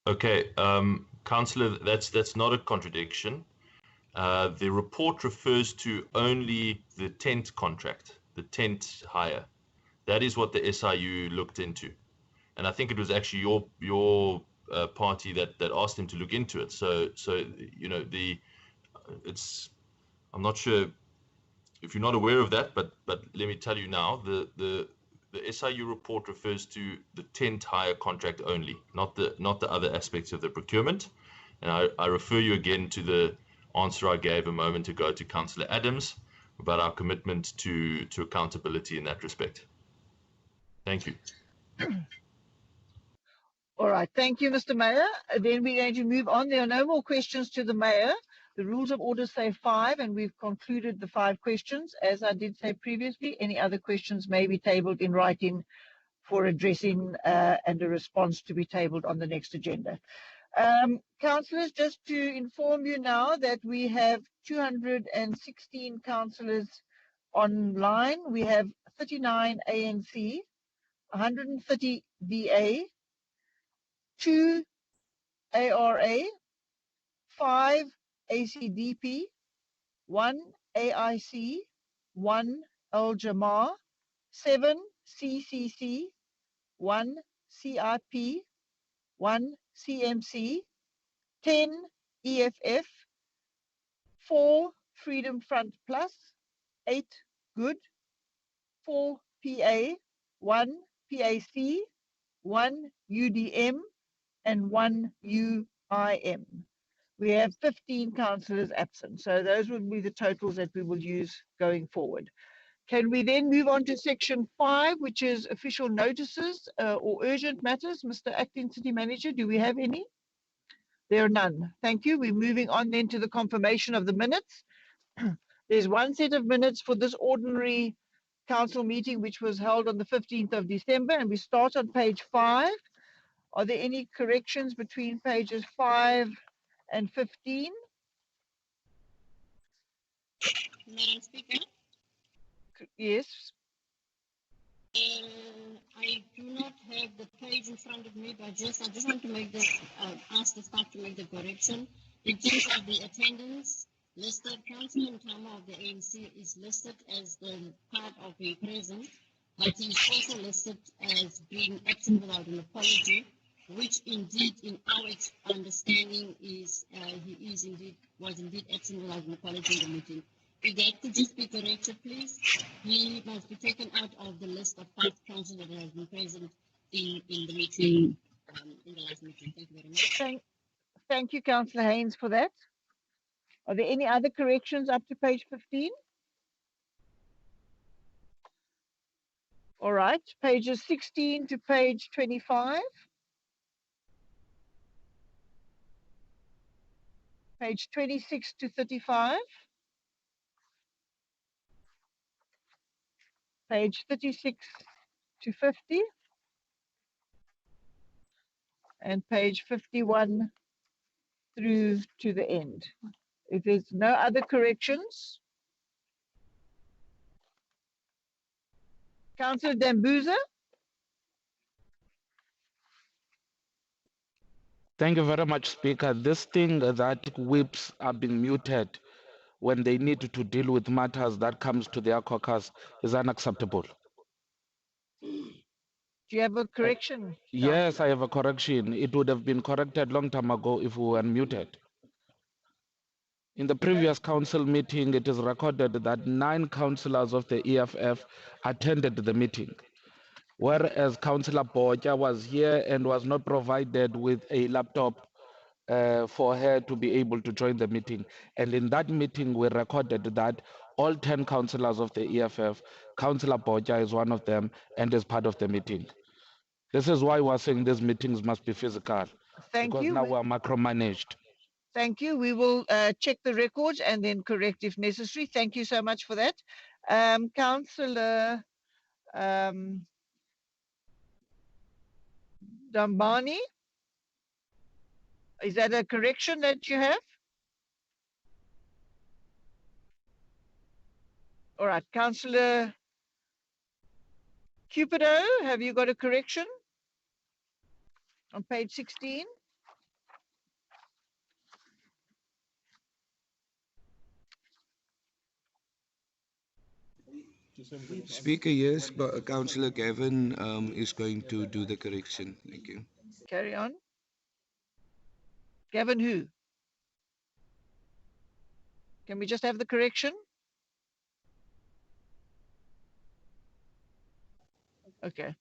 Okay, Councillor, that's not a contradiction. The report refers to only the tent contract, the tent hire. That is what the SIU looked into, and I think it was actually your party that asked him to look into it. So I'm not sure if you're not aware of that, but let me tell you now, the SIU report refers to the tent hire contract only, not the other aspects of the procurement. And I refer you again to the answer I gave a moment ago to Councillor Adams about our commitment to accountability in that respect. Thank you.
All right. Thank you, Mr. Mayor. Then we're going to move on. There are no more questions to the Mayor. The rules of order say 5, and we've concluded the 5 questions. As I did say previously, any other questions may be tabled in writing for addressing and a response to be tabled on the next agenda. Councillors, just to inform you now that we have 216 councillors online. We have 39 ANC, 130 DA, 2 ARA, 5 ACDP, 1 AIC, 1 Al Jamar, 7 CCC, 1 CIP, 1 CMC, 10 EFF, 4 Freedom Front Plus, 8 Good, 4 PA, 1 PAC, 1 UDM, and 1 UIM. We have 15 councillors absent, so those would be the totals that we will use going forward. Can we then move on to section 5, which is official notices or urgent matters? Mr. Acting City Manager, do we have any? There are none. Thank you. We're moving on then to the confirmation of the minutes. There's one set of minutes for this ordinary council meeting, which was held on the 15th of December, and we start on page 5. Are there any corrections between pages 5 and 15?
Madam Speaker?
Yes.
I do not have the page in front of me, but I just want to make ask the staff to make the correction in terms of the attendance. listed, Councillor Ntama of the ANC is listed as the part of a present, but he's also listed as being absent without an apology, which indeed, in our understanding, is was indeed absent without an apology in the meeting. If that could just be corrected, please. He must be taken out of the list of 5 councillors that have been present in the meeting, in the last meeting. Thank you very much.
Thank you, Councillor Haynes, for that. Are there any other corrections up to page 15? All right, pages 16 to page 25. Page 26 to 35. Page 36 to 50. And page 51 through to the end. If there's no other corrections, Councillor Dambuza.
Thank you very much, Speaker. This thing that whips are being muted when they need to deal with matters that comes to their caucus is unacceptable.
Do you have a correction?
Yes, I have a correction. It would have been corrected long time ago if we were muted. In the previous council meeting, it is recorded that 9 councillors of the EFF attended the meeting, whereas Councillor Boja was here and was not provided with a laptop for her to be able to join the meeting. And in that meeting, we recorded that all 10 councillors of the EFF, Councillor Boja is one of them and is part of the meeting. This is why we're saying these meetings must be physical.
Thank
because
you.
now we're micromanaged.
Thank you. We will check the records and then correct if necessary. Thank you so much for that. Councillor Dambani, is that a correction that you have? All right, Councillor Cupido, have you got a correction on page 16?
Speaker, yes, but Councillor Gavin is going to do the correction. Thank you.
Carry on. Gavin who? Can we just have the correction? Okay.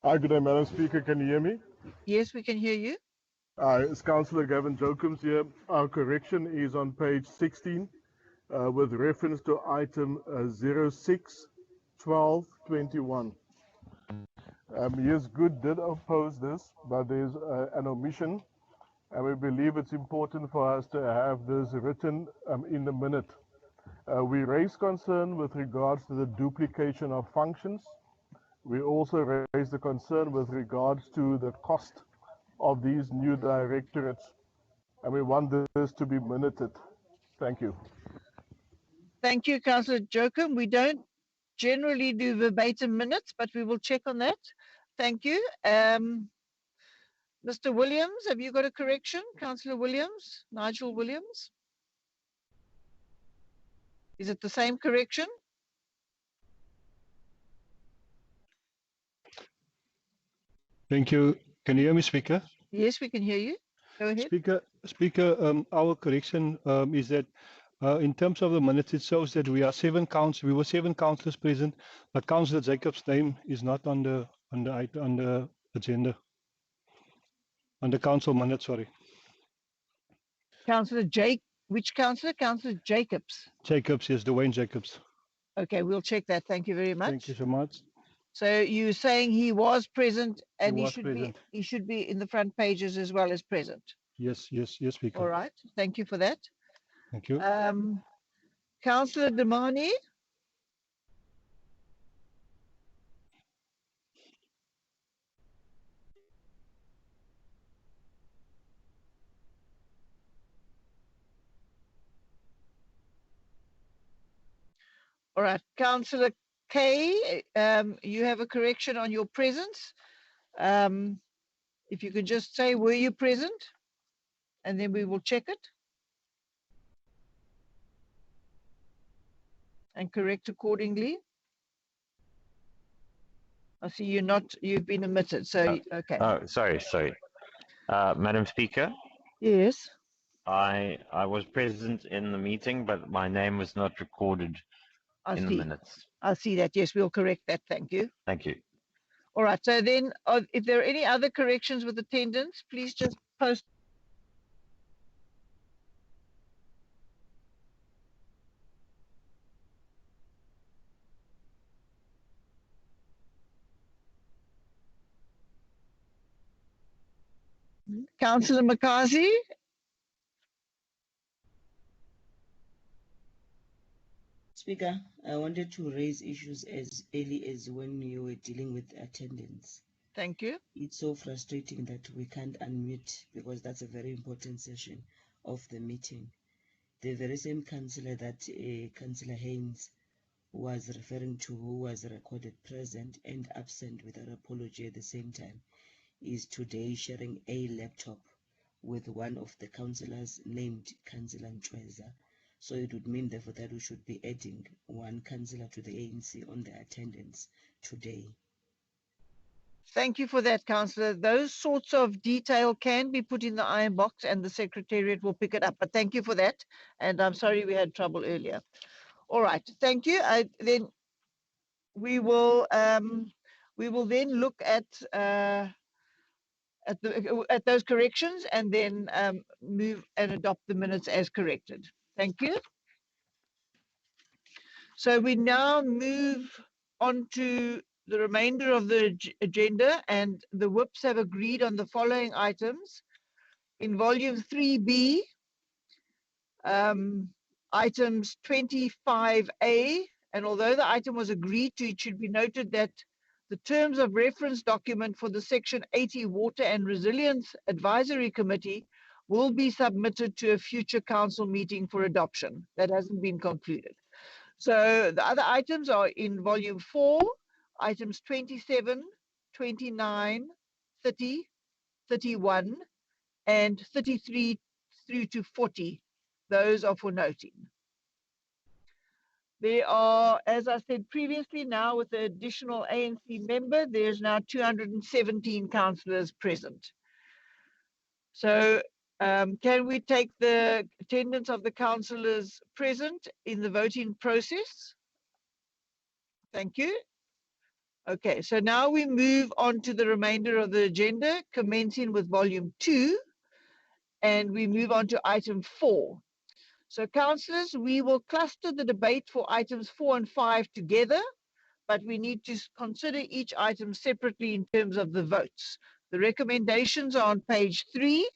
Hi, good day, Madam Speaker. Can you hear me?
Yes, we can hear you.
It's Councillor Gavin Jokums here. Our correction is on page 16 with reference to item 06-12-21. Yes, Good did oppose this, but there's an omission, and we believe it's important for us to have this written in the minute. We raise concern with regards to the duplication of functions. We also raise the concern with regards to the cost of these new directorates, and we want this to be minuted. Thank you.
Thank you, Councillor Jokum. We don't generally do verbatim minutes, but we will check on that. Thank you. Mr. Williams, have you got a correction? Councillor Williams, Nigel Williams? Is it the same correction?
Thank you. Can you hear me, Speaker?
Yes, we can hear you. Go ahead.
Speaker, our correction is that in terms of the minutes, it shows that we were 7 councillors present, but Councillor Jacob's name is not on the agenda. On the council minutes, sorry.
Councillor which councillor? Councillor Jacobs.
Jacobs, yes, Dwayne Jacobs.
Okay, we'll check that. Thank you very much.
Thank you so much.
So you're saying he was present and
He
should be in the front pages as well as present.
Yes, Speaker.
All right. Thank you for that.
Thank you.
Councillor Damani. All right, Councillor K, you have a correction on your presence. If you could just say, were you present? And then we will check it. and correct accordingly. I see you've been omitted, so okay.
Oh, sorry. Madam Speaker,
Yes,
I was present in the meeting, but my name was not recorded
I
in the
see.
minutes.
I see that. Yes, we'll correct that. Thank you.
Thank you.
All right. So then, if there are any other corrections with attendance, please just post. Councillor McCarthy.
Speaker, I wanted to raise issues as early as when you were dealing with attendance.
Thank you.
It's so frustrating that we can't unmute because that's a very important session of the meeting. The very same councillor that Councillor Haynes was referring to, who was recorded present and absent without apology at the same time, is today sharing a laptop with one of the councillors named Councillor Ntweza. So it would mean therefore that we should be adding one councillor to the ANC on the attendance today.
Thank you for that, Councillor. Those sorts of detail can be put in the iron box and the Secretariat will pick it up. But thank you for that. And I'm sorry we had trouble earlier. All right. Thank you. Then we will then look at those corrections and then move and adopt the minutes as corrected. Thank you. So we now move on to the remainder of the agenda, and the whips have agreed on the following items. In volume 3B, items 25A, and although the item was agreed to, it should be noted that the terms of reference document for the Section 80 Water and Resilience Advisory Committee will be submitted to a future council meeting for adoption. That hasn't been concluded. So the other items are in volume 4, items 27, 29, 30, 31, and 33 through to 40. Those are for noting. There are, as I said previously, now with the additional ANC member, there's now 217 councillors present. So can we take the attendance of the councillors present in the voting process? Thank you. Okay, so now we move on to the remainder of the agenda, commencing with volume 2, and we move on to item 4. So councillors, we will cluster the debate for items 4 and 5 together, but we need to consider each item separately in terms of the votes. The recommendations are on page 3,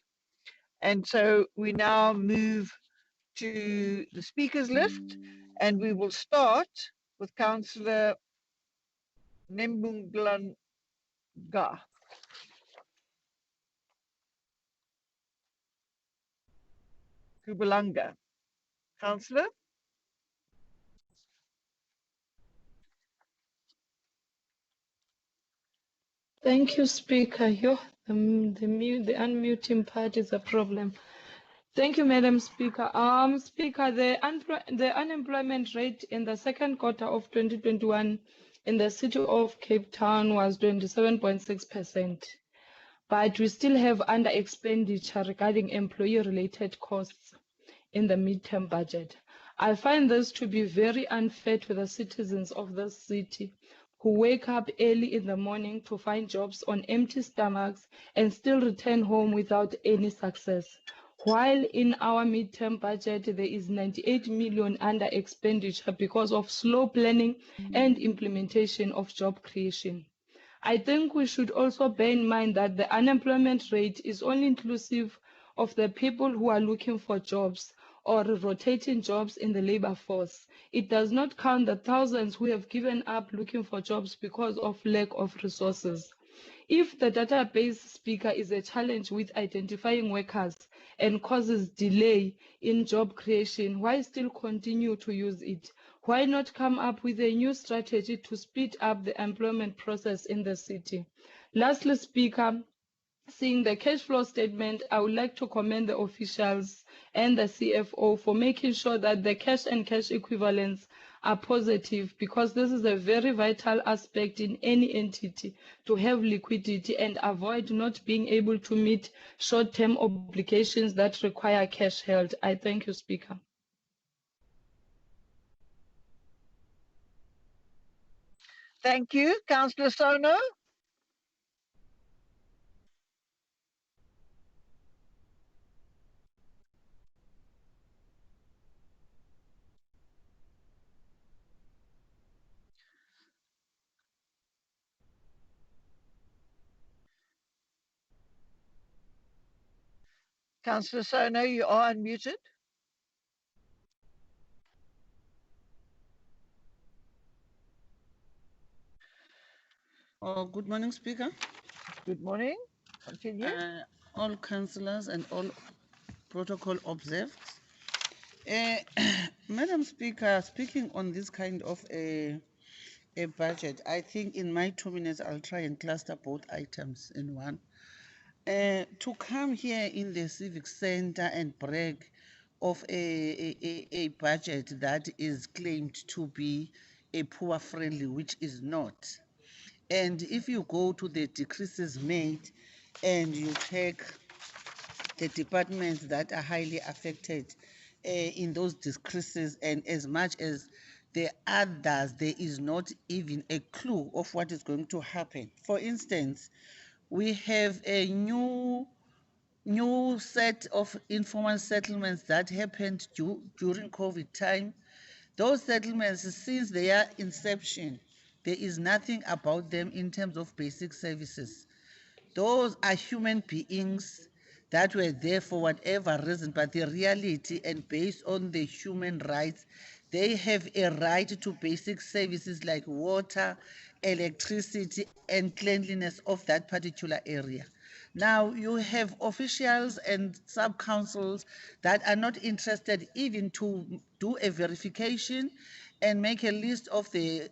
and so we now move to the speakers list, and we will start with Councillor Nembunglanga. Kubalanga. Councillor?
Thank you, Speaker. The unmuting part is a problem. Thank you, Madam Speaker. Speaker, the unemployment rate in the second quarter of 2021 in the city of Cape Town was 27.6%. But we still have under expenditure regarding employee-related costs in the midterm budget. I find this to be very unfair to the citizens of this city who wake up early in the morning to find jobs on empty stomachs and still return home without any success. While in our midterm budget, there is 98 million under expenditure because of slow planning and implementation of job creation. I think we should also bear in mind that the unemployment rate is only inclusive of the people who are looking for jobs or rotating jobs in the labor force. It does not count the thousands who have given up looking for jobs because of lack of resources. If the database, Speaker, is a challenge with identifying workers and causes delay in job creation, why still continue to use it? Why not come up with a new strategy to speed up the employment process in the city? Lastly, Speaker, seeing the cash flow statement, I would like to commend the officials and the CFO for making sure that the cash and cash equivalents are positive, because this is a very vital aspect in any entity to have liquidity and avoid not being able to meet short-term obligations that require cash held. I thank you, Speaker.
Thank you. Councillor Sono. Councillor Sono, you are unmuted.
Oh, good morning, Speaker.
Good morning. Continue.
All councillors and all protocol observed. Madam Speaker, speaking on this kind of a budget, I think in my 2 minutes I'll try and cluster both items in one. To come here in the civic center and brag of a budget that is claimed to be a poor friendly, which is not. And if you go to the decreases made and you check the departments that are highly affected in those decreases, and as much as the others, there is not even a clue of what is going to happen. For instance, we have a new set of informal settlements that happened during COVID time. Those settlements, since their inception, there is nothing about them in terms of basic services. Those are human beings that were there for whatever reason, but the reality and based on the human rights, they have a right to basic services like water, electricity, and cleanliness of that particular area. Now, you have officials and sub-councils that are not interested even to do a verification and make a list of the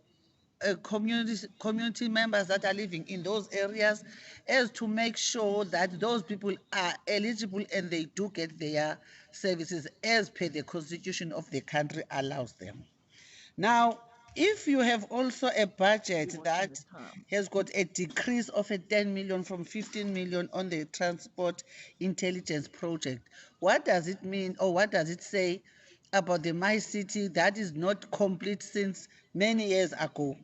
community members that are living in those areas, as to make sure that those people are eligible and they do get their services as per the constitution of the country allows them. Now, if you have also a budget that has got a decrease of a 10 million from 15 million on the transport intelligence project, what does it mean, or what does it say about the My City that is not complete since many years ago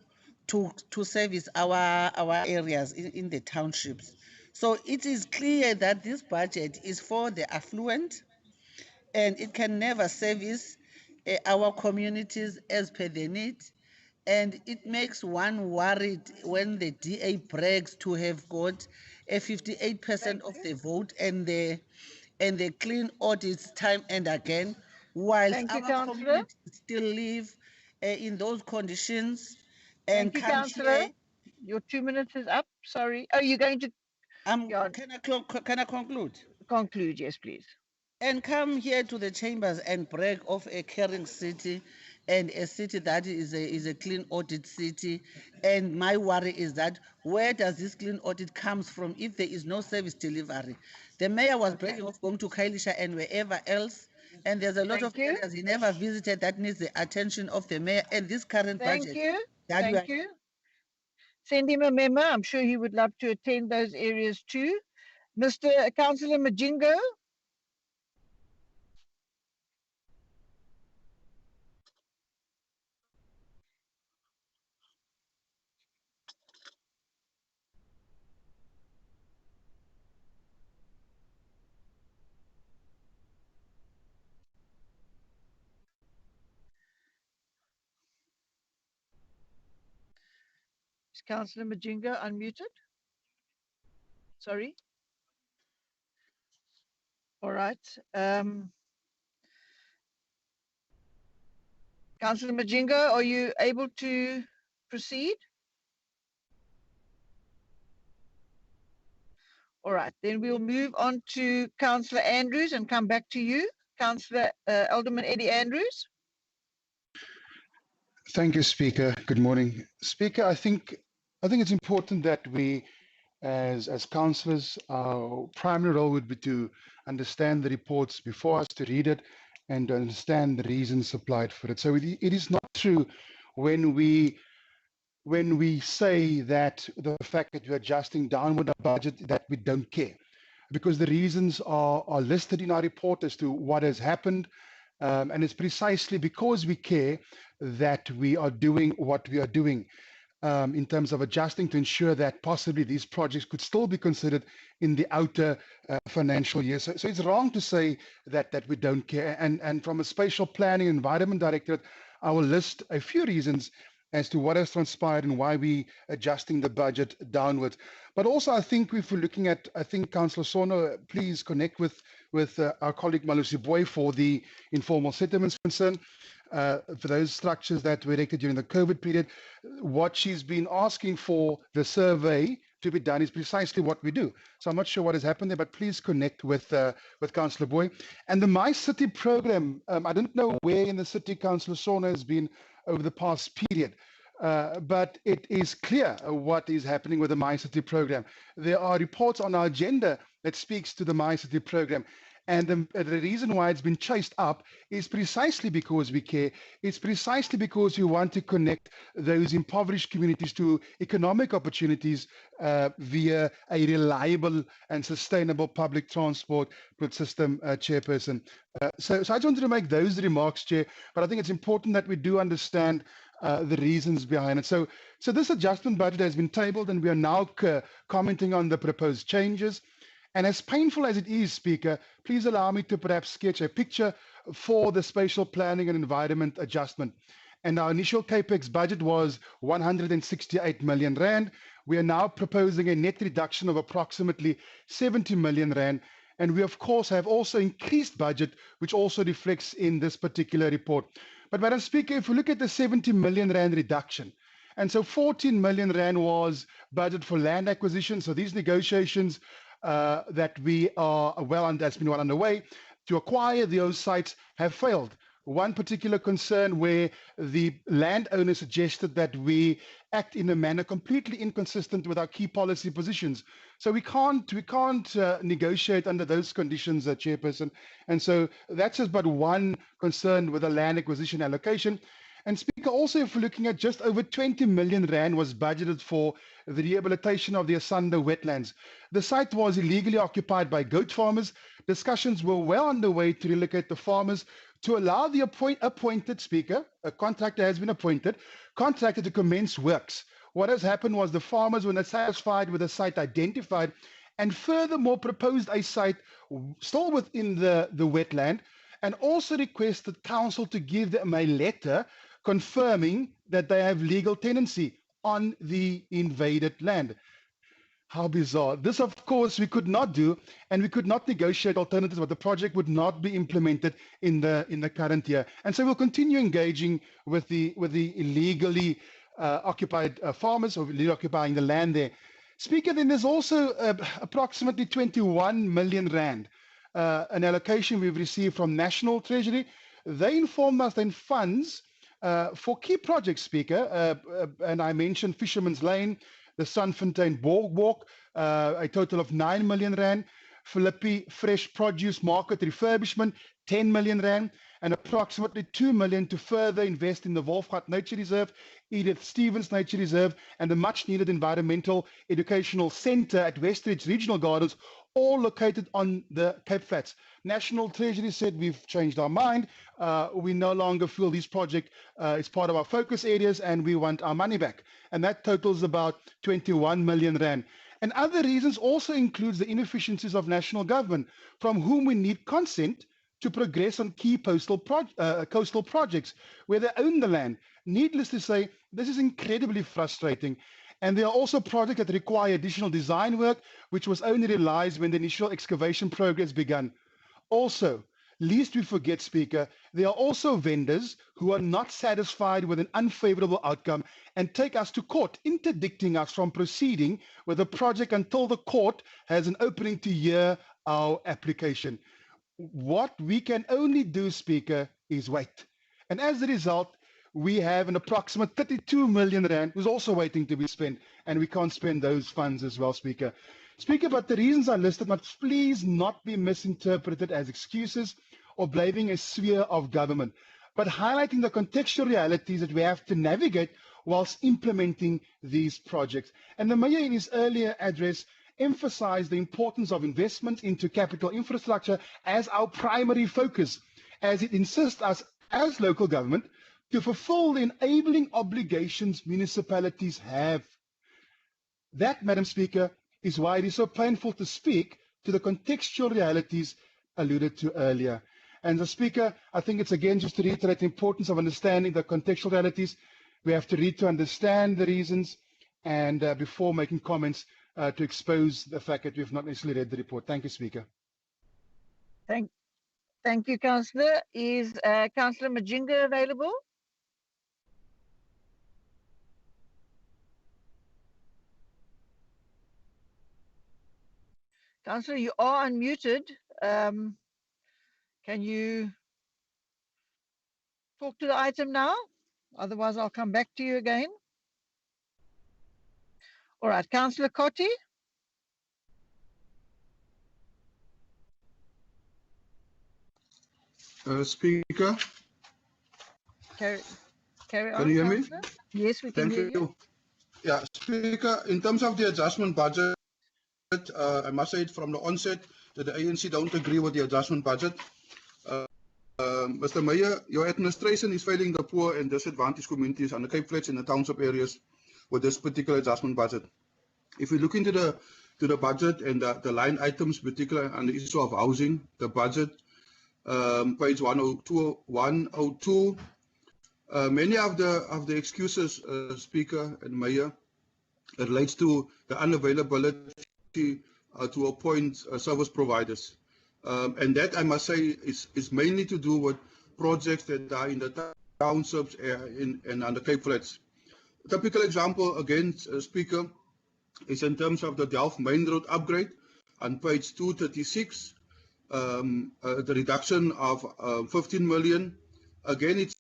to service our areas in the townships? So it is clear that this budget is for the affluent, and it can never service our communities as per the need. And it makes one worried when the DA brags to have got a 58% of the vote and the clean audits time and again, whilst
Thank you,
our
Councillor.
communities still live in those conditions. And
Thank you,
come
Councillor.
here.
Your 2 minutes is up. Sorry. Oh, you're going to
Can I conclude?
Conclude, yes, please.
And come here to the chambers and brag of a caring city and a city that is a clean audit city. And my worry is that where does this clean audit comes from if there is no service delivery? The mayor was bragging of going to Kailisha and wherever else, and there's a lot of areas he never visited that needs the attention of the mayor. And this current budget that we are
Thank you. Send him a memo. I'm sure he would love to attend those areas too. Mr. Councillor Majingo. Is Councillor Majingo unmuted? Sorry. All right. Councillor Majingo, are you able to proceed? All right, then we'll move on to Councillor Andrews and come back to you. Councillor Alderman Eddie Andrews.
Thank you, Speaker. Good morning. Speaker, I think it's important that we, as councillors, our primary role would be to understand the reports before us, to read it, and to understand the reasons supplied for it. So it is not true when we say that the fact that we're adjusting downward our budget, that we don't care, because the reasons are listed in our report as to what has happened. And it's precisely because we care that we are doing what we are doing in terms of adjusting to ensure that possibly these projects could still be considered in the outer financial year. So it's wrong to say that we don't care. And from a spatial planning environment directorate, I will list a few reasons as to what has transpired and why we adjusting the budget downwards. But also, I think if we're looking at, I think Councillor Sono, please connect with our colleague Malusi Boy for the informal settlements concern. For those structures that were erected during the COVID period, what she's been asking for the survey to be done is precisely what we do. So I'm not sure what has happened there, but please connect with Councillor Boy. And the My City program, I don't know where in the city Councillor Sona has been over the past period, but it is clear what is happening with the My City program. There are reports on our agenda that speaks to the My City program. And the reason why it's been chased up is precisely because we care. It's precisely because we want to connect those impoverished communities to economic opportunities via a reliable and sustainable public transport system, Chairperson. So I just wanted to make those remarks, Chair, but I think it's important that we do understand the reasons behind it. So this adjustment budget has been tabled and we are now commenting on the proposed changes. And as painful as it is, Speaker, please allow me to perhaps sketch a picture for the spatial planning and environment adjustment. And our initial CAPEX budget was 168 million Rand. We are now proposing a net reduction of approximately 70 million Rand. And we, of course, have also increased budget, which also reflects in this particular report. But, Madam Speaker, if we look at the 70 million Rand reduction, and so 14 million Rand was budget for land acquisition. So these negotiations that we are that's been well underway to acquire those sites have failed. One particular concern where the landowner suggested that we act in a manner completely inconsistent with our key policy positions. So we can't negotiate under those conditions, Chairperson. And so that's just but one concern with the land acquisition allocation. And Speaker, also if we're looking at just over 20 million Rand was budgeted for the rehabilitation of the Asanda wetlands. The site was illegally occupied by goat farmers. Discussions were well underway to relocate the farmers to allow the appointed Speaker, a contractor has been appointed, contractor to commence works. What has happened was the farmers were not satisfied with the site identified and furthermore proposed a site still within the wetland and also requested council to give them a letter confirming that they have legal tenancy on the invaded land. How bizarre. This, of course, we could not do, and we could not negotiate alternatives, but the project would not be implemented in the current year. And so we'll continue engaging with the illegally occupied farmers or illegally occupying the land there. Speaker, then there's also approximately 21 million Rand, an allocation we've received from National Treasury. They informed us then funds for key projects, Speaker, and I mentioned Fisherman's Lane, the Sunfontein Boardwalk, a total of 9 million Rand, Philippi Fresh Produce Market refurbishment, 10 million Rand, and approximately 2 million to further invest in the Wolfgat Nature Reserve, Edith Stevens Nature Reserve, and the much-needed environmental educational centre at Westridge Regional Gardens, all located on the Cape Flats. National Treasury said we've changed our mind. We no longer feel this project is part of our focus areas and we want our money back. And that totals about 21 million Rand. And other reasons also includes the inefficiencies of national government, from whom we need consent to progress on key coastal projects where they own the land. Needless to say, this is incredibly frustrating. And there are also projects that require additional design work, which was only realized when the initial excavation progress began. Also, lest we forget, Speaker, there are also vendors who are not satisfied with an unfavorable outcome and take us to court, interdicting us from proceeding with the project until the court has an opening to hear our application. What we can only do, Speaker, is wait. And as a result, we have an approximate 32 million Rand who's also waiting to be spent, and we can't spend those funds as well, Speaker. Speaker, but the reasons are listed must please not be misinterpreted as excuses or blaming a sphere of government. but highlighting the contextual realities that we have to navigate whilst implementing these projects. And the Mayor in his earlier address emphasized the importance of investment into capital infrastructure as our primary focus, as it insists us as local government to fulfill the enabling obligations municipalities have. That, Madam Speaker, is why it is so painful to speak to the contextual realities alluded to earlier. And the Speaker, I think it's again just to reiterate the importance of understanding the contextual realities. We have to read to understand the reasons and before making comments to expose the fact that we've not necessarily read the report. Thank you, Speaker.
Thank you, Councillor. Is Councillor Majinga available? Councillor, you are unmuted. Can you talk to the item now? Otherwise, I'll come back to you again. All right, Councillor Cotti.
Speaker.
Carry on.
Can you hear me?
Councillor? Yes, we can hear you.
Yeah, Speaker, in terms of the adjustment budget, I must say it from the onset that the ANC don't agree with the adjustment budget. Mr. Mayor, your administration is failing the poor and disadvantaged communities on the Cape Flats and the township areas with this particular adjustment budget. If we look into the budget and the line items, particularly on the issue of housing, the budget, page 102, many of the excuses, Speaker and Mayor, relates to the unavailability to appoint service providers. And that, I must say, is mainly to do with projects that are in the townships and on the Cape Flats. A typical example, again, Speaker, is in terms of the Delft Main Road upgrade on page 236, the reduction of 15 million. Again, it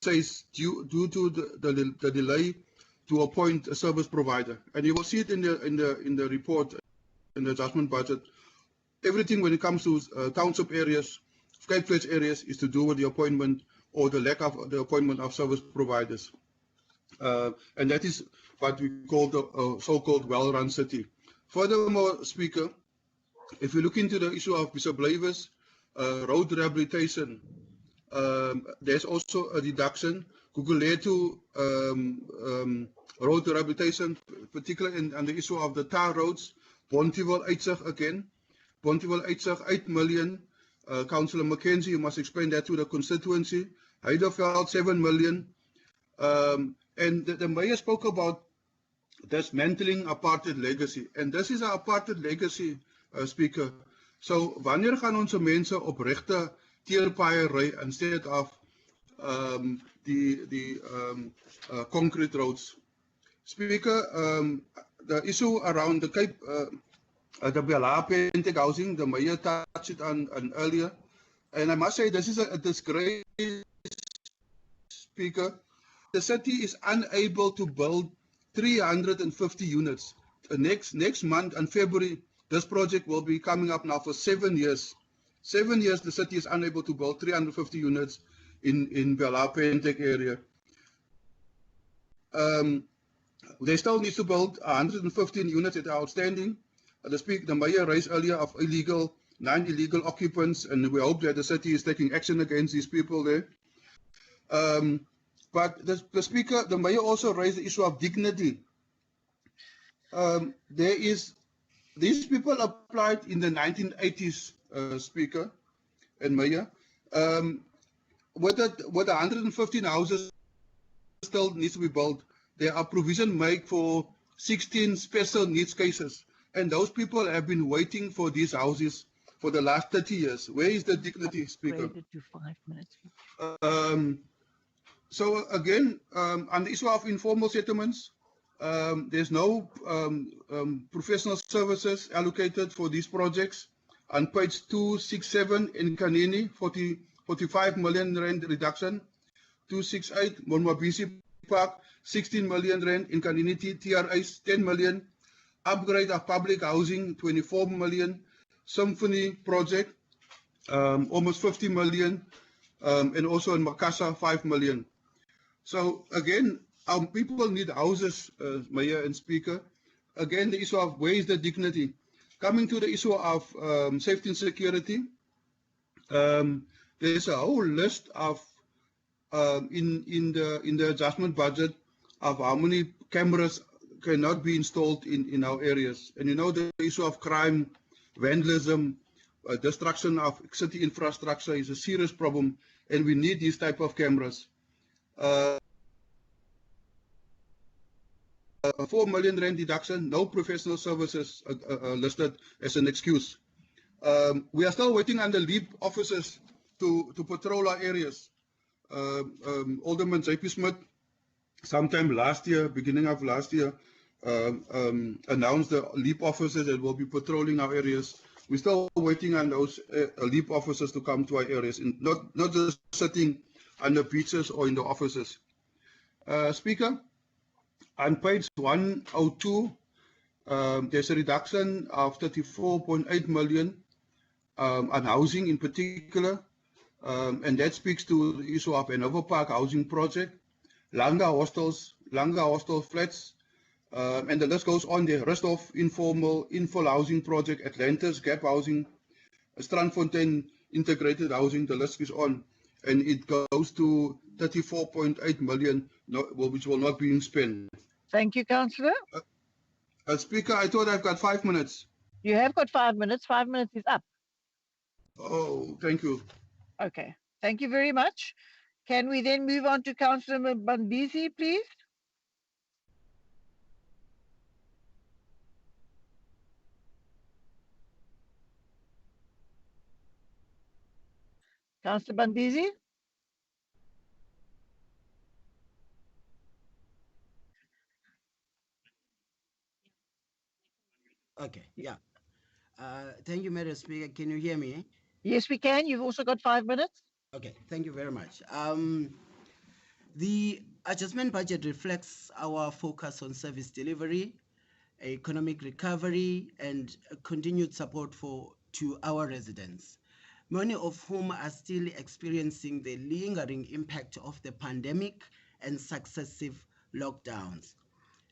says due to the delay to appoint a service provider, and you will see it in the report, in the adjustment budget. Everything when it comes to township areas, Cape Flats areas, is to do with the appointment or the lack of the appointment of service providers, and that is what we call the so-called well-run city. Furthermore, Speaker, if you look into the issue of Bishop Blyvers, road rehabilitation, there's also a deduction. Guguletu road rehabilitation, particularly on the issue of the tar roads. Bontival Uitzig again. Bontival Uitzig, 8 million. Councillor Mackenzie, you must explain that to the constituency. Heideveld, 7 million. And the Mayor spoke about dismantling apartheid legacy. And this is an apartheid legacy, Speaker. So, wanneer gaan onze mense op regte teerpaaie ry instead of the concrete roads? Speaker, the issue around the Cape, the bylaws housing, the Mayor touched it on earlier. And I must say, this is a disgrace, Speaker. The city is unable to build 350 units. Next month, in February, this project will be coming up now for 7 years. 7 years, the city is unable to build 350 units in Bela Pentek area. They still need to build 115 units that are outstanding. The Mayor raised earlier of 9 illegal occupants, and we hope that the city is taking action against these people there. But the Speaker, the Mayor also raised the issue of dignity. These people applied in the 1980s, Speaker and Mayor. With the 115 houses still needs to be built, there are provision made for 16 special needs cases. And those people have been waiting for these houses for the last 30 years. Where is the dignity, Speaker?
To 5 minutes.
So again, on the issue of informal settlements, there's no professional services allocated for these projects. On page 267 in Kanini, 45 million rand reduction. 268 Monmabisi Park, 16 million rand. In Kanini TRAs, 10 million. Upgrade of public housing, 24 million. Symphony project, almost 50 million. and also in Makassar, 5 million. So again, our people need houses, Mayor and Speaker. Again, the issue of where is the dignity? Coming to the issue of safety and security, there's a whole list of in the adjustment budget of how many cameras cannot be installed in our areas. And you know the issue of crime, vandalism, destruction of city infrastructure is a serious problem, and we need these type of cameras. A 4 million rand deduction, no professional services listed as an excuse. We are still waiting on the LEAP officers to patrol our areas. Alderman JP Smith, sometime last year, beginning of last year, announced the LEAP officers that will be patrolling our areas. We're still waiting on those LEAP officers to come to our areas, and not just sitting on the beaches or in the offices. Speaker, on page 102, there's a reduction of 34.8 million on housing in particular, and that speaks to the issue of an Overpark housing project, Langa hostel flats, and the list goes on there. Rest of informal housing project, Atlantis gap housing, Strandfontein integrated housing, the list is on, and it goes to 34.8 million, which will not be spent.
Thank you, Councillor.
Speaker, I thought I've got 5 minutes.
You have got 5 minutes. 5 minutes is up.
Oh, thank you.
Okay. Thank you very much. Can we then move on to Councillor Mbambizi, please? Councillor Mbambizi?
Okay, yeah. Thank you, Madam Speaker. Can you hear me?
Yes, we can. You've also got 5 minutes.
Okay, thank you very much. The adjustment budget reflects our focus on service delivery, economic recovery, and continued support to our residents, many of whom are still experiencing the lingering impact of the pandemic and successive lockdowns.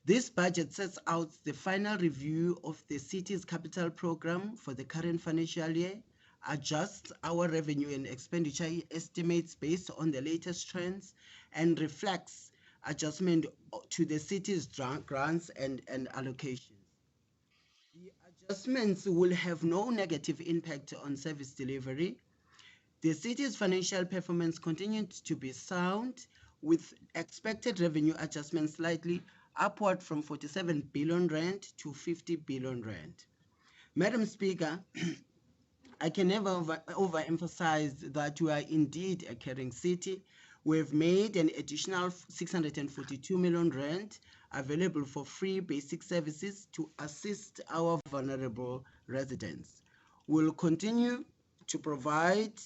This budget sets out the final review of the city's capital program for the current financial year, adjusts our revenue and expenditure estimates based on the latest trends, and reflects adjustment to the city's grants and allocations. The adjustments will have no negative impact on service delivery. The city's financial performance continued to be sound, with expected revenue adjustments slightly upward from 47 billion rand to 50 billion rand. Madam Speaker, I can never overemphasize that we are indeed a caring city. We've made an additional 642 million rand available for free basic services to assist our vulnerable residents. We'll continue to provide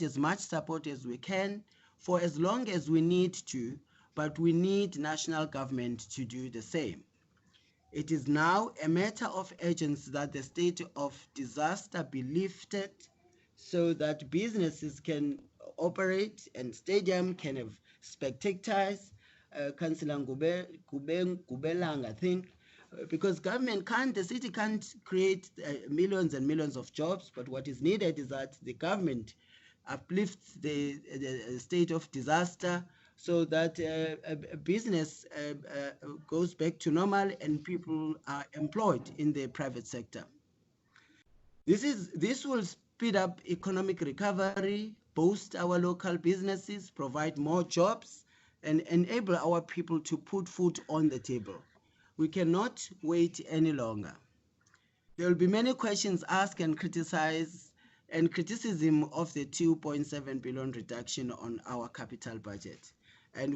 as much support as we can for as long as we need to, but we need national government to do the same. It is now a matter of urgency that the state of disaster be lifted so that businesses can operate and stadium can have spectators. Councillor Gubelang, I think, because the city can't create millions and millions of jobs, but what is needed is that the government uplifts the state of disaster so that business goes back to normal and people are employed in the private sector. This will speed up economic recovery, boost our local businesses, provide more jobs, and enable our people to put food on the table. We cannot wait any longer. There will be many questions asked and criticism of the 2.7 billion reduction on our capital budget. And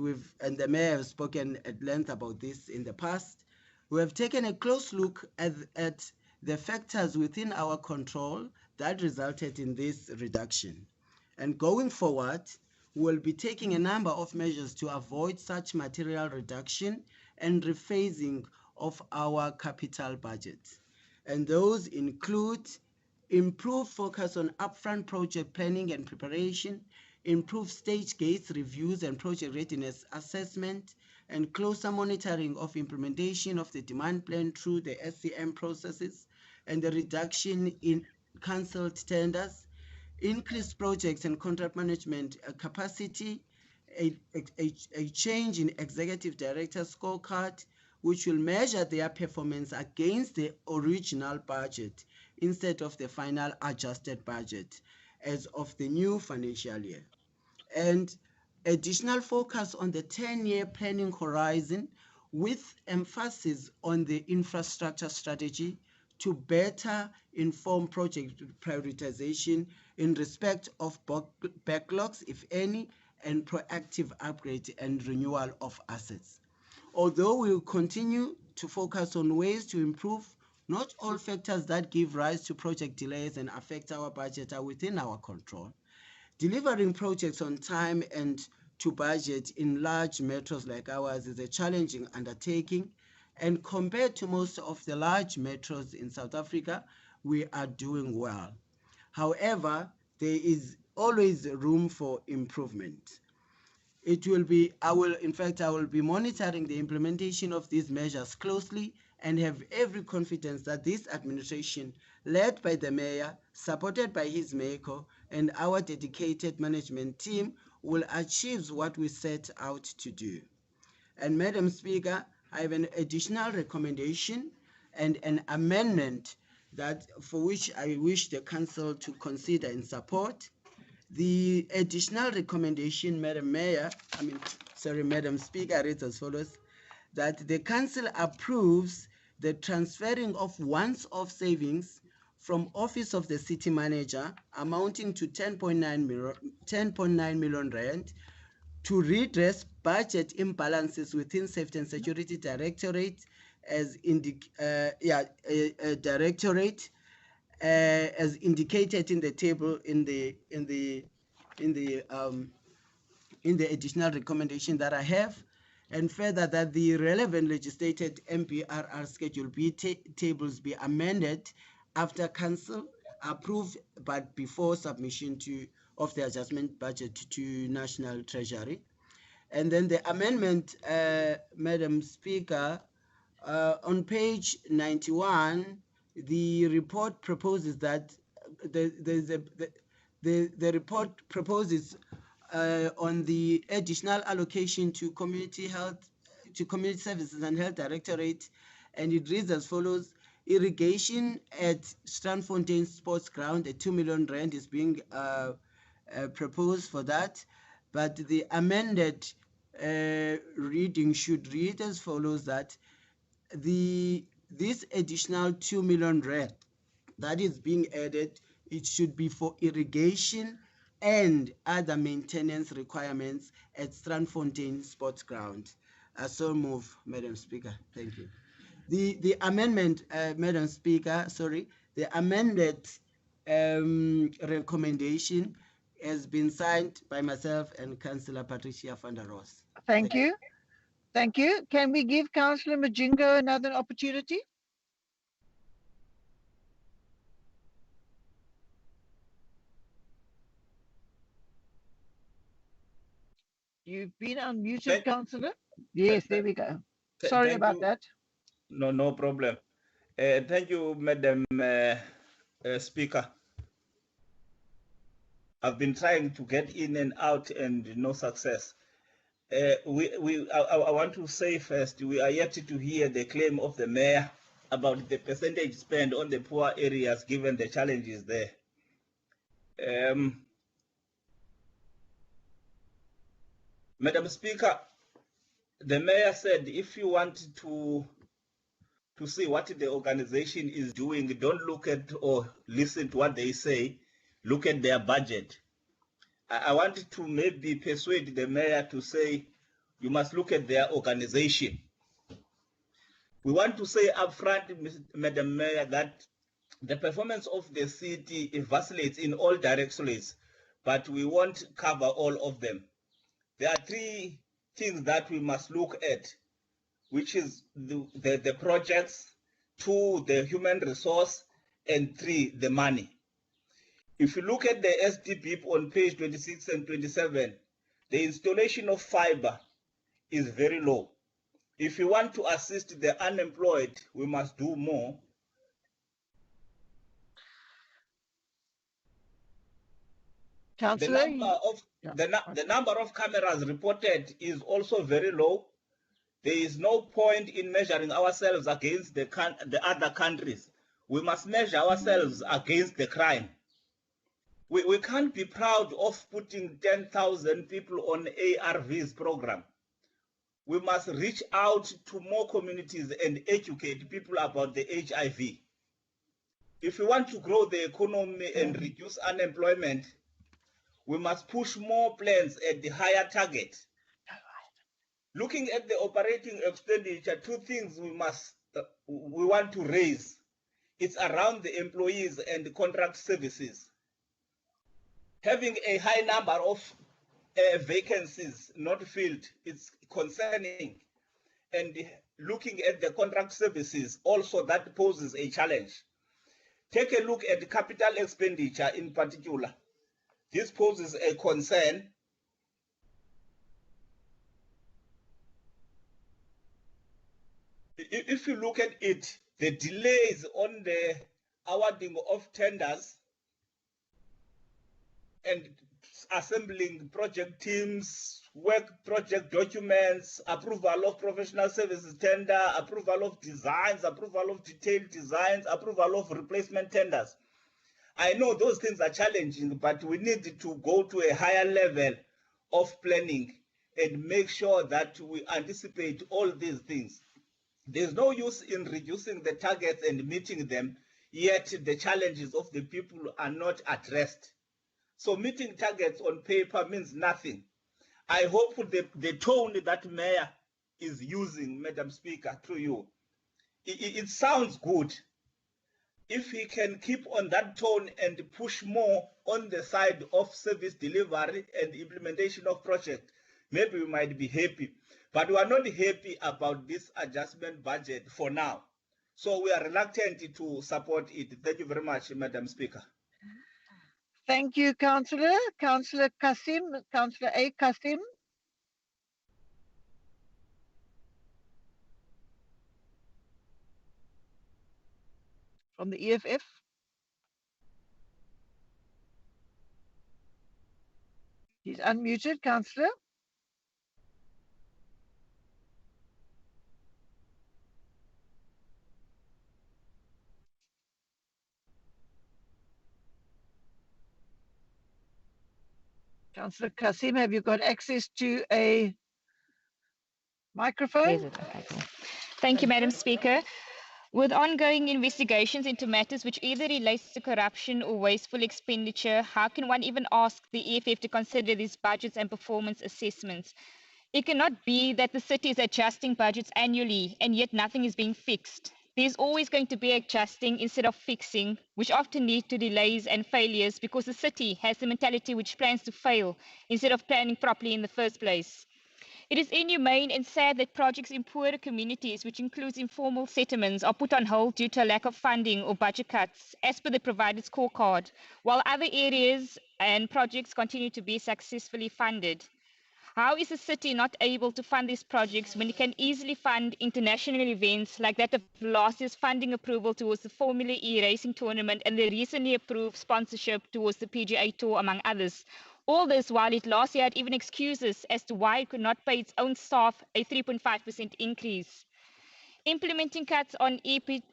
the mayor has spoken at length about this in the past. We have taken a close look at the factors within our control that resulted in this reduction. And going forward, we'll be taking a number of measures to avoid such material reduction and rephasing of our capital budget. And those include improved focus on upfront project planning and preparation, improved stage gates reviews and project readiness assessment, and closer monitoring of implementation of the demand plan through the SCM processes, and the reduction in cancelled tenders, increased projects and contract management capacity, a change in executive director scorecard, which will measure their performance against the original budget instead of the final adjusted budget as of the new financial year. And additional focus on the 10-year planning horizon with emphasis on the infrastructure strategy to better inform project prioritization in respect of backlogs, if any, and proactive upgrade and renewal of assets. Although we will continue to focus on ways to improve, not all factors that give rise to project delays and affect our budget are within our control. Delivering projects on time and to budget in large metros like ours is a challenging undertaking, and compared to most of the large metros in South Africa, we are doing well. However, there is always room for improvement. I will be monitoring the implementation of these measures closely and have every confidence that this administration, led by the mayor, supported by his MECO, and our dedicated management team, will achieve what we set out to do. And Madam Speaker, I have an additional recommendation and an amendment for which I wish the Council to consider and support. The additional recommendation, Madam Speaker, reads as follows: that the Council approves the transferring of once-off savings from Office of the City Manager amounting to 10.9 million rand to redress budget imbalances within Safety and Security Directorate as as indicated in the table in the additional recommendation that I have, and further that the relevant legislated MPRR Schedule B tables be amended after Council approved but before submission of the adjustment budget to National Treasury. And then the amendment, Madam Speaker, on page 91, the report proposes that the report proposes on the additional allocation to community services and health directorate, and it reads as follows: irrigation at Strandfontein Sports Ground, a 2 million rand is being proposed for that, but the amended reading should read as follows: that this additional 2 million rand that is being added, it should be for irrigation and other maintenance requirements at Strandfontein Sports Ground. So move, Madam Speaker. Thank you. The amendment, Madam Speaker, the amended recommendation has been signed by myself and Councillor Patricia van der Roos.
Thank you. Thank you. Can we give Councillor Majingo another opportunity? You've been unmuted, Councillor. Yes, there we go. Sorry about that.
No problem. Thank you, Madam Speaker. I've been trying to get in and out and no success. I want to say first, we are yet to hear the claim of the mayor about the percentage spent on the poor areas given the challenges there. Madam Speaker, the mayor said if you want to see what the organization is doing, don't look at or listen to what they say, look at their budget. I want to maybe persuade the mayor to say you must look at their organization. We want to say upfront, Madam Mayor, that the performance of the city vacillates in all directions, but we won't cover all of them. There are three things that we must look at, which is the projects, 2, the human resource, and 3, the money. If you look at the SDBIP on page 26 and 27, the installation of fiber is very low. If we want to assist the unemployed, we must do more.
Councillor,
The number of cameras reported is also very low. There is no point in measuring ourselves against the other countries. We must measure ourselves against the crime. We can't be proud of putting 10,000 people on ARVs program. We must reach out to more communities and educate people about the HIV. If we want to grow the economy and reduce unemployment, we must push more plans at the higher target. Looking at the operating expenditure, two things we want to raise. It's around the employees and the contract services. Having a high number of vacancies not filled, it's concerning. And looking at the contract services, also that poses a challenge. Take a look at the capital expenditure in particular. This poses a concern. If you look at it, the delays on the awarding of tenders and assembling project teams, work project documents, approval of professional services tender, approval of designs, approval of detailed designs, approval of replacement tenders. I know those things are challenging, but we need to go to a higher level of planning and make sure that we anticipate all these things. There's no use in reducing the targets and meeting them, yet the challenges of the people are not addressed. So meeting targets on paper means nothing. I hope the tone that Mayor is using, Madam Speaker, through you, it sounds good. If he can keep on that tone and push more on the side of service delivery and implementation of project, maybe we might be happy. But we are not happy about this adjustment budget for now. So we are reluctant to support it. Thank you very much, Madam Speaker.
thank you, Councillor. Councillor Kasim, Councillor A. Kasim. From the EFF. He's unmuted, Councillor. Councillor Kasim, have you got access to a microphone?
Thank you, Madam Speaker. With ongoing investigations into matters which either relates to corruption or wasteful expenditure, how can one even ask the EFF to consider these budgets and performance assessments? It cannot be that the city is adjusting budgets annually and yet nothing is being fixed. There's always going to be adjusting instead of fixing, which often lead to delays and failures because the city has the mentality which plans to fail instead of planning properly in the first place. It is inhumane and sad that projects in poorer communities, which includes informal settlements, are put on hold due to a lack of funding or budget cuts, as per the provided scorecard, while other areas and projects continue to be successfully funded. How is the city not able to fund these projects when it can easily fund international events like that of last year's funding approval towards the Formula E racing tournament and the recently approved sponsorship towards the PGA Tour, among others? All this while it last year had even excuses as to why it could not pay its own staff a 3.5% increase.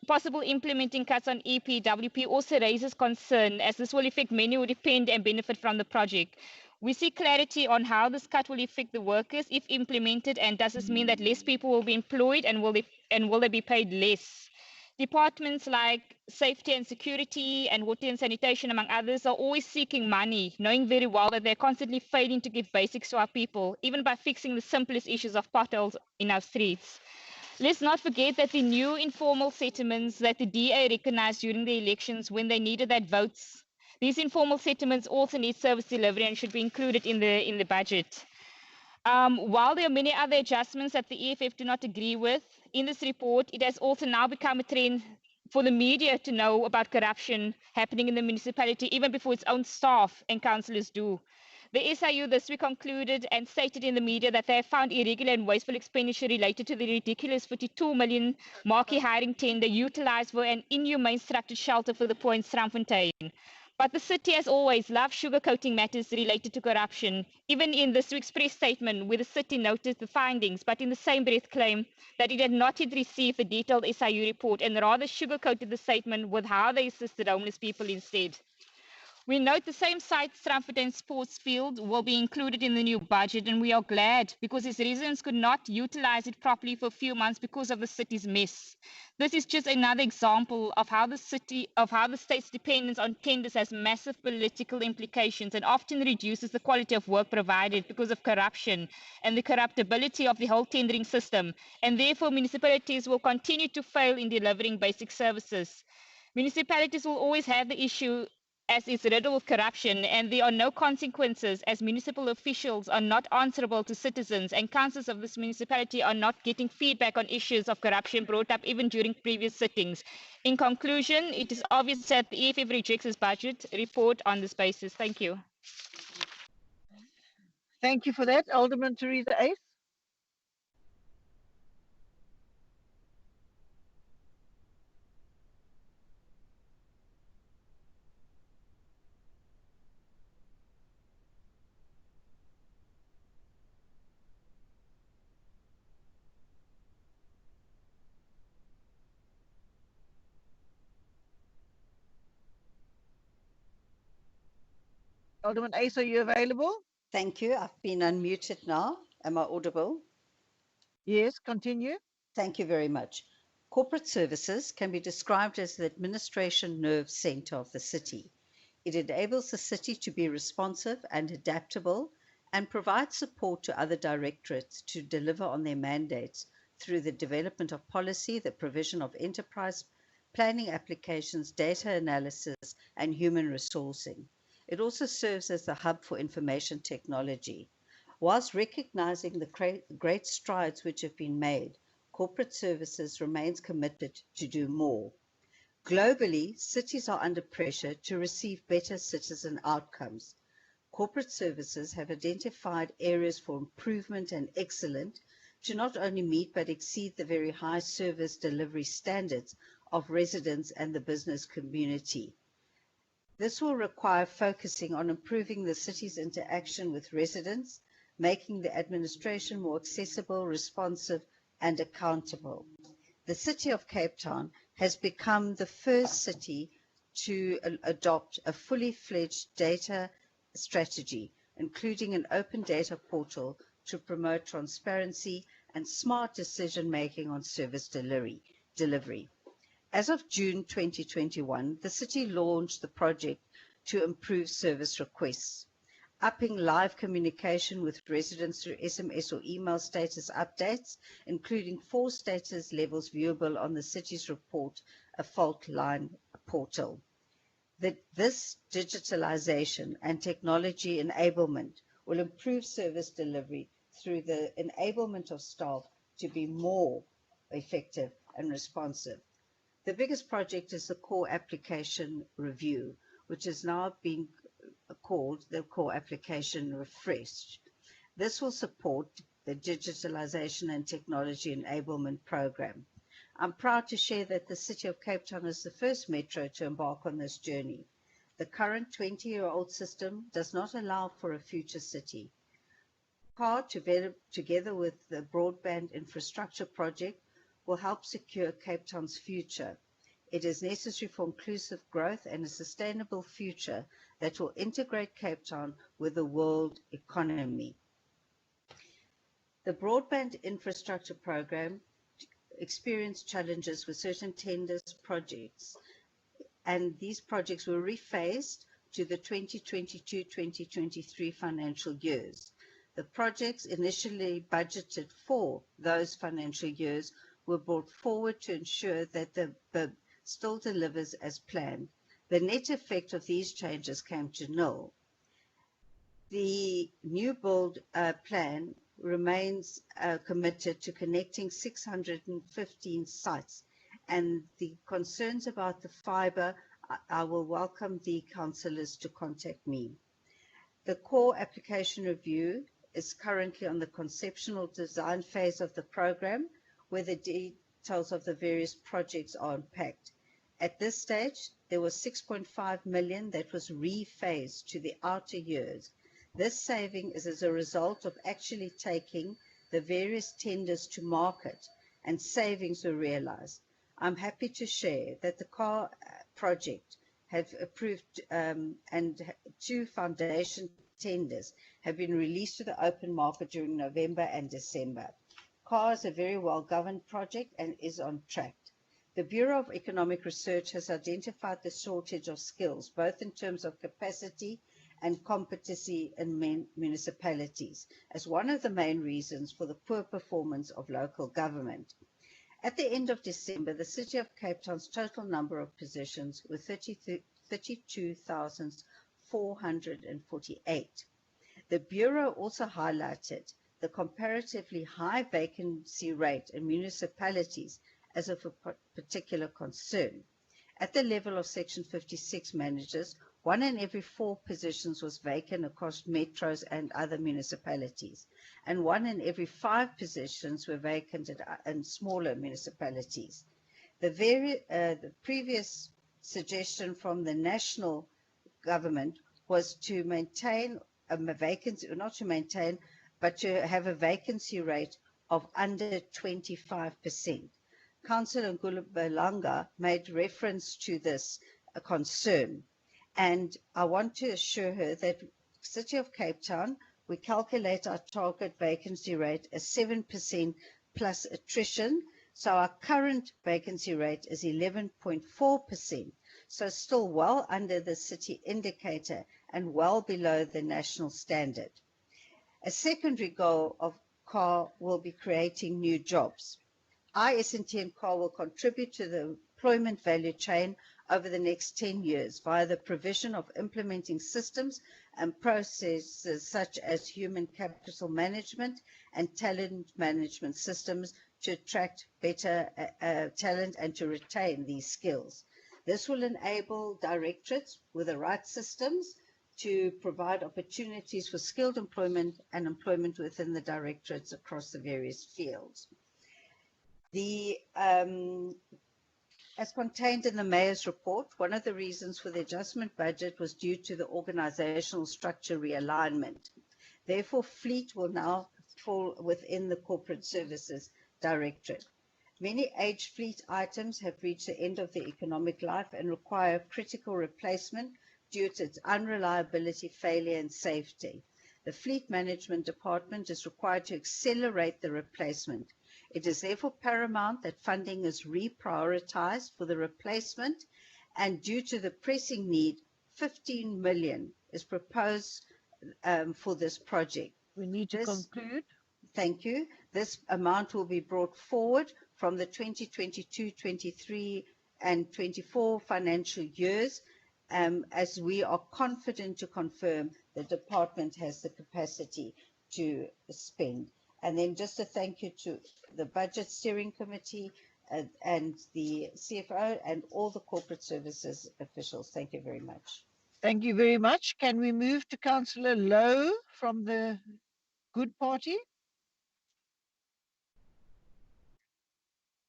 Possible implementing cuts on EPWP also raises concern, as this will affect many who depend and benefit from the project. We see clarity on how this cut will affect the workers if implemented, and does this mean that less people will be employed and will they be paid less? Departments like safety and security and water and sanitation, among others, are always seeking money, knowing very well that they're constantly failing to give basics to our people, even by fixing the simplest issues of potholes in our streets. Let's not forget that the new informal settlements that the DA recognized during the elections when they needed that votes, these informal settlements also need service delivery and should be included in the budget. While there are many other adjustments that the EFF do not agree with, in this report, it has also now become a trend for the media to know about corruption happening in the municipality even before its own staff and councillors do. The SIU this week concluded and stated in the media that they have found irregular and wasteful expenditure related to the ridiculous 42 million marquee hiring tender utilised for an inhumane structured shelter for the poor in Strandfontein. But the city, as always, loves sugarcoating matters related to corruption, even in this week's press statement, where the city noted the findings, but in the same breath claimed that it had not yet received a detailed SIU report and rather sugarcoated the statement with how they assisted homeless people instead. We note the same site, Strandfontein Sports Field, will be included in the new budget, and we are glad because its residents could not utilize it properly for a few months because of the city's mess. This is just another example of how the state's dependence on tenders has massive political implications and often reduces the quality of work provided because of corruption and the corruptibility of the whole tendering system, and therefore municipalities will continue to fail in delivering basic services. Municipalities will always have the issue as it's riddled with corruption, and there are no consequences as municipal officials are not answerable to citizens, and councillors of this municipality are not getting feedback on issues of corruption brought up even during previous sittings. In conclusion, it is obvious that the EFF rejects its budget report on this basis. Thank you.
Thank you for that, Alderman Teresa Ace. Alderman Ace, are you available?
Thank you. I've been unmuted now. Am I audible?
Yes, continue.
Thank you very much. Corporate services can be described as the administration nerve center of the city. It enables the city to be responsive and adaptable and provides support to other directorates to deliver on their mandates through the development of policy, the provision of enterprise planning applications, data analysis, and human resourcing. It also serves as the hub for information technology. Whilst recognizing the great strides which have been made, corporate services remains committed to do more. Globally, cities are under pressure to receive better citizen outcomes. Corporate services have identified areas for improvement and excellence to not only meet but exceed the very high service delivery standards of residents and the business community. This will require focusing on improving the city's interaction with residents, making the administration more accessible, responsive, and accountable. The City of Cape Town has become the first city to adopt a fully fledged data strategy, including an open data portal to promote transparency and smart decision-making on service delivery. As of June 2021, the city launched the project to improve service requests, upping live communication with residents through SMS or email status updates, including 4 status levels viewable on the city's report, a fault line portal. This digitalization and technology enablement will improve service delivery through the enablement of staff to be more effective and responsive. The biggest project is the core application review, which is now being called the core application refresh. This will support the digitalization and technology enablement program. I'm proud to share that the City of Cape Town is the first metro to embark on this journey. The current 20-year-old system does not allow for a future city. CAR, together with the broadband infrastructure project, will help secure Cape Town's future. It is necessary for inclusive growth and a sustainable future that will integrate Cape Town with the world economy. The broadband infrastructure program experienced challenges with certain tenders projects, and these projects were rephased to the 2022-2023 financial years. The projects initially budgeted for those financial years were brought forward to ensure that the BIB still delivers as planned. The net effect of these changes came to nil. The new build plan remains committed to connecting 615 sites And the concerns about the fibre, I will welcome the councillors to contact me. The core application review is currently on the conceptual design phase of the program, where the details of the various projects are unpacked. At this stage, there was 6.5 million that was rephased to the outer years. This saving is as a result of actually taking the various tenders to market, and savings were realized. I'm happy to share that the car project have approved and 2 foundation tenders have been released to the open market during November and December. CAR is a very well-governed project and is on track. The Bureau of Economic Research has identified the shortage of skills, both in terms of capacity and competency in municipalities, as one of the main reasons for the poor performance of local government. At the end of December, the City of Cape Town's total number of positions were 32,448. The Bureau also highlighted the comparatively high vacancy rate in municipalities as of a particular concern. At the level of Section 56 managers, 1 in every 4 positions was vacant across metros and other municipalities, and 1 in every 5 positions were vacant in smaller municipalities. The previous suggestion from the national government was to maintain a vacancy, not to maintain, but to have a vacancy rate of under 25%. Councillor Ngulubelanga made reference to this concern, and I want to assure her that City of Cape Town, we calculate our target vacancy rate as 7% plus attrition, so our current vacancy rate is 11.4%, so still well under the city indicator and well below the national standard. A secondary goal of CAR will be creating new jobs. IS&T and CAR will contribute to the employment value chain over the next 10 years via the provision of implementing systems and processes such as human capital management and talent management systems to attract better talent and to retain these skills. This will enable directorates with the right systems to provide opportunities for skilled employment and employment within the directorates across the various fields. As contained in the Mayor's report, one of the reasons for the adjustment budget was due to the organizational structure realignment. Therefore, fleet will now fall within the Corporate Services Directorate. Many aged fleet items have reached the end of their economic life and require critical replacement due to its unreliability, failure, and safety. The Fleet Management Department is required to accelerate the replacement. It is therefore paramount that funding is reprioritized for the replacement, and due to the pressing need, 15 million is proposed for this project.
We need to conclude.
Thank you. This amount will be brought forward from the 2022, 23 and 24 financial years, as we are confident to confirm the department has the capacity to spend. And then just a thank you to the Budget Steering Committee and the CFO and all the corporate services officials. Thank you very much.
Thank you very much. Can we move to Councillor Lowe from the Good Party?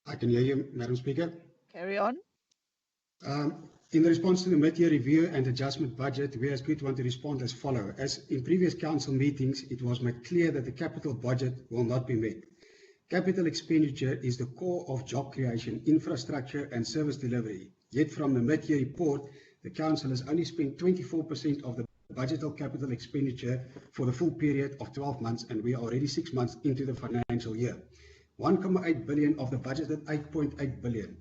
I can hear you, Madam Speaker.
Carry on.
In response to the mid-year review and adjustment budget, we as Good want to respond as follows. As in previous council meetings, it was made clear that the capital budget will not be met. Capital expenditure is the core of job creation, infrastructure and service delivery. Yet from the mid-year report, the council has only spent 24% of the budgeted capital expenditure for the full period of 12 months, and we are already 6 months into the financial year. 1.8 billion of the budgeted 8.8 billion.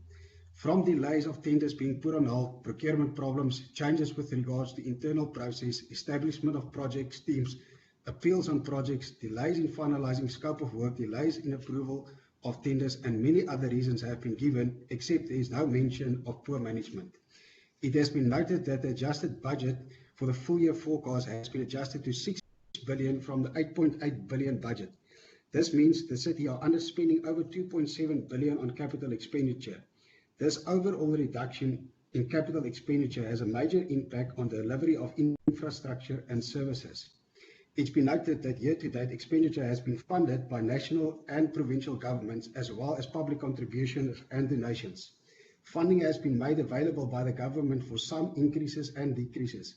From delays of tenders being put on hold, procurement problems, changes with regards to internal process, establishment of projects teams, appeals on projects, delays in finalizing scope of work, delays in approval of tenders, and many other reasons have been given, except there is no mention of poor management. It has been noted that the adjusted budget for the full year forecast has been adjusted to 6 billion from the 8.8 billion budget. This means the city are underspending over 2.7 billion on capital expenditure. This overall reduction in capital expenditure has a major impact on the delivery of infrastructure and services. It's been noted that year-to-date expenditure has been funded by national and provincial governments as well as public contributions and donations. Funding has been made available by the government for some increases and decreases.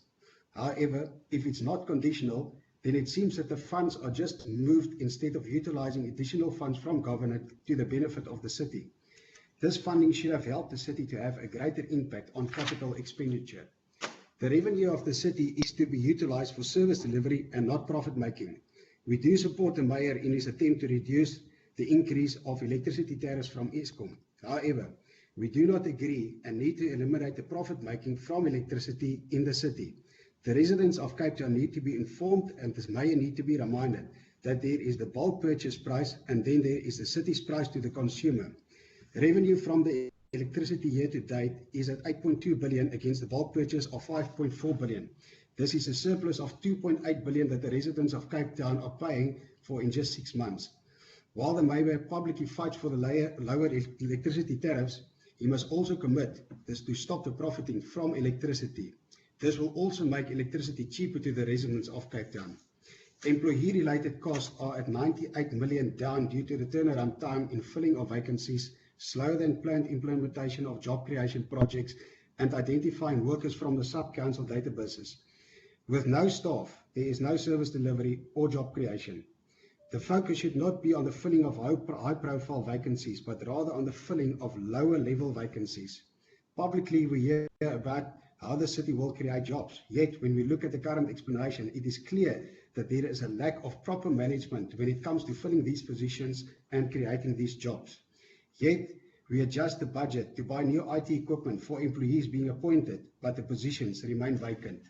However, if it's not conditional, then it seems that the funds are just moved instead of utilizing additional funds from government to the benefit of the city. This funding should have helped the city to have a greater impact on capital expenditure. The revenue of the city is to be utilized for service delivery and not profit making. We do support the mayor in his attempt to reduce the increase of electricity tariffs from Eskom. However, we do not agree and need to eliminate the profit making from electricity in the city. The residents of Cape Town need to be informed and the mayor need to be reminded that there is the bulk purchase price and then there is the city's price to the consumer. Revenue from the electricity year to date is at 8.2 billion against the bulk purchase of 5.4 billion. This is a surplus of 2.8 billion that the residents of Cape Town are paying for in just 6 months. While the mayor publicly fights for the lower electricity tariffs, he must also commit this to stop the profiting from electricity. This will also make electricity cheaper to the residents of Cape Town. Employee-related costs are at 98 million down due to the turnaround time in filling of vacancies, slower than planned implementation of job creation projects, and identifying workers from the sub-council databases. With no staff, there is no service delivery or job creation. The focus should not be on the filling of high-profile vacancies, but rather on the filling of lower-level vacancies. Publicly, we hear about how the city will create jobs. Yet, when we look at the current explanation, it is clear that there is a lack of proper management when it comes to filling these positions and creating these jobs. Yet, we adjust the budget to buy new IT equipment for employees being appointed, but the positions remain vacant.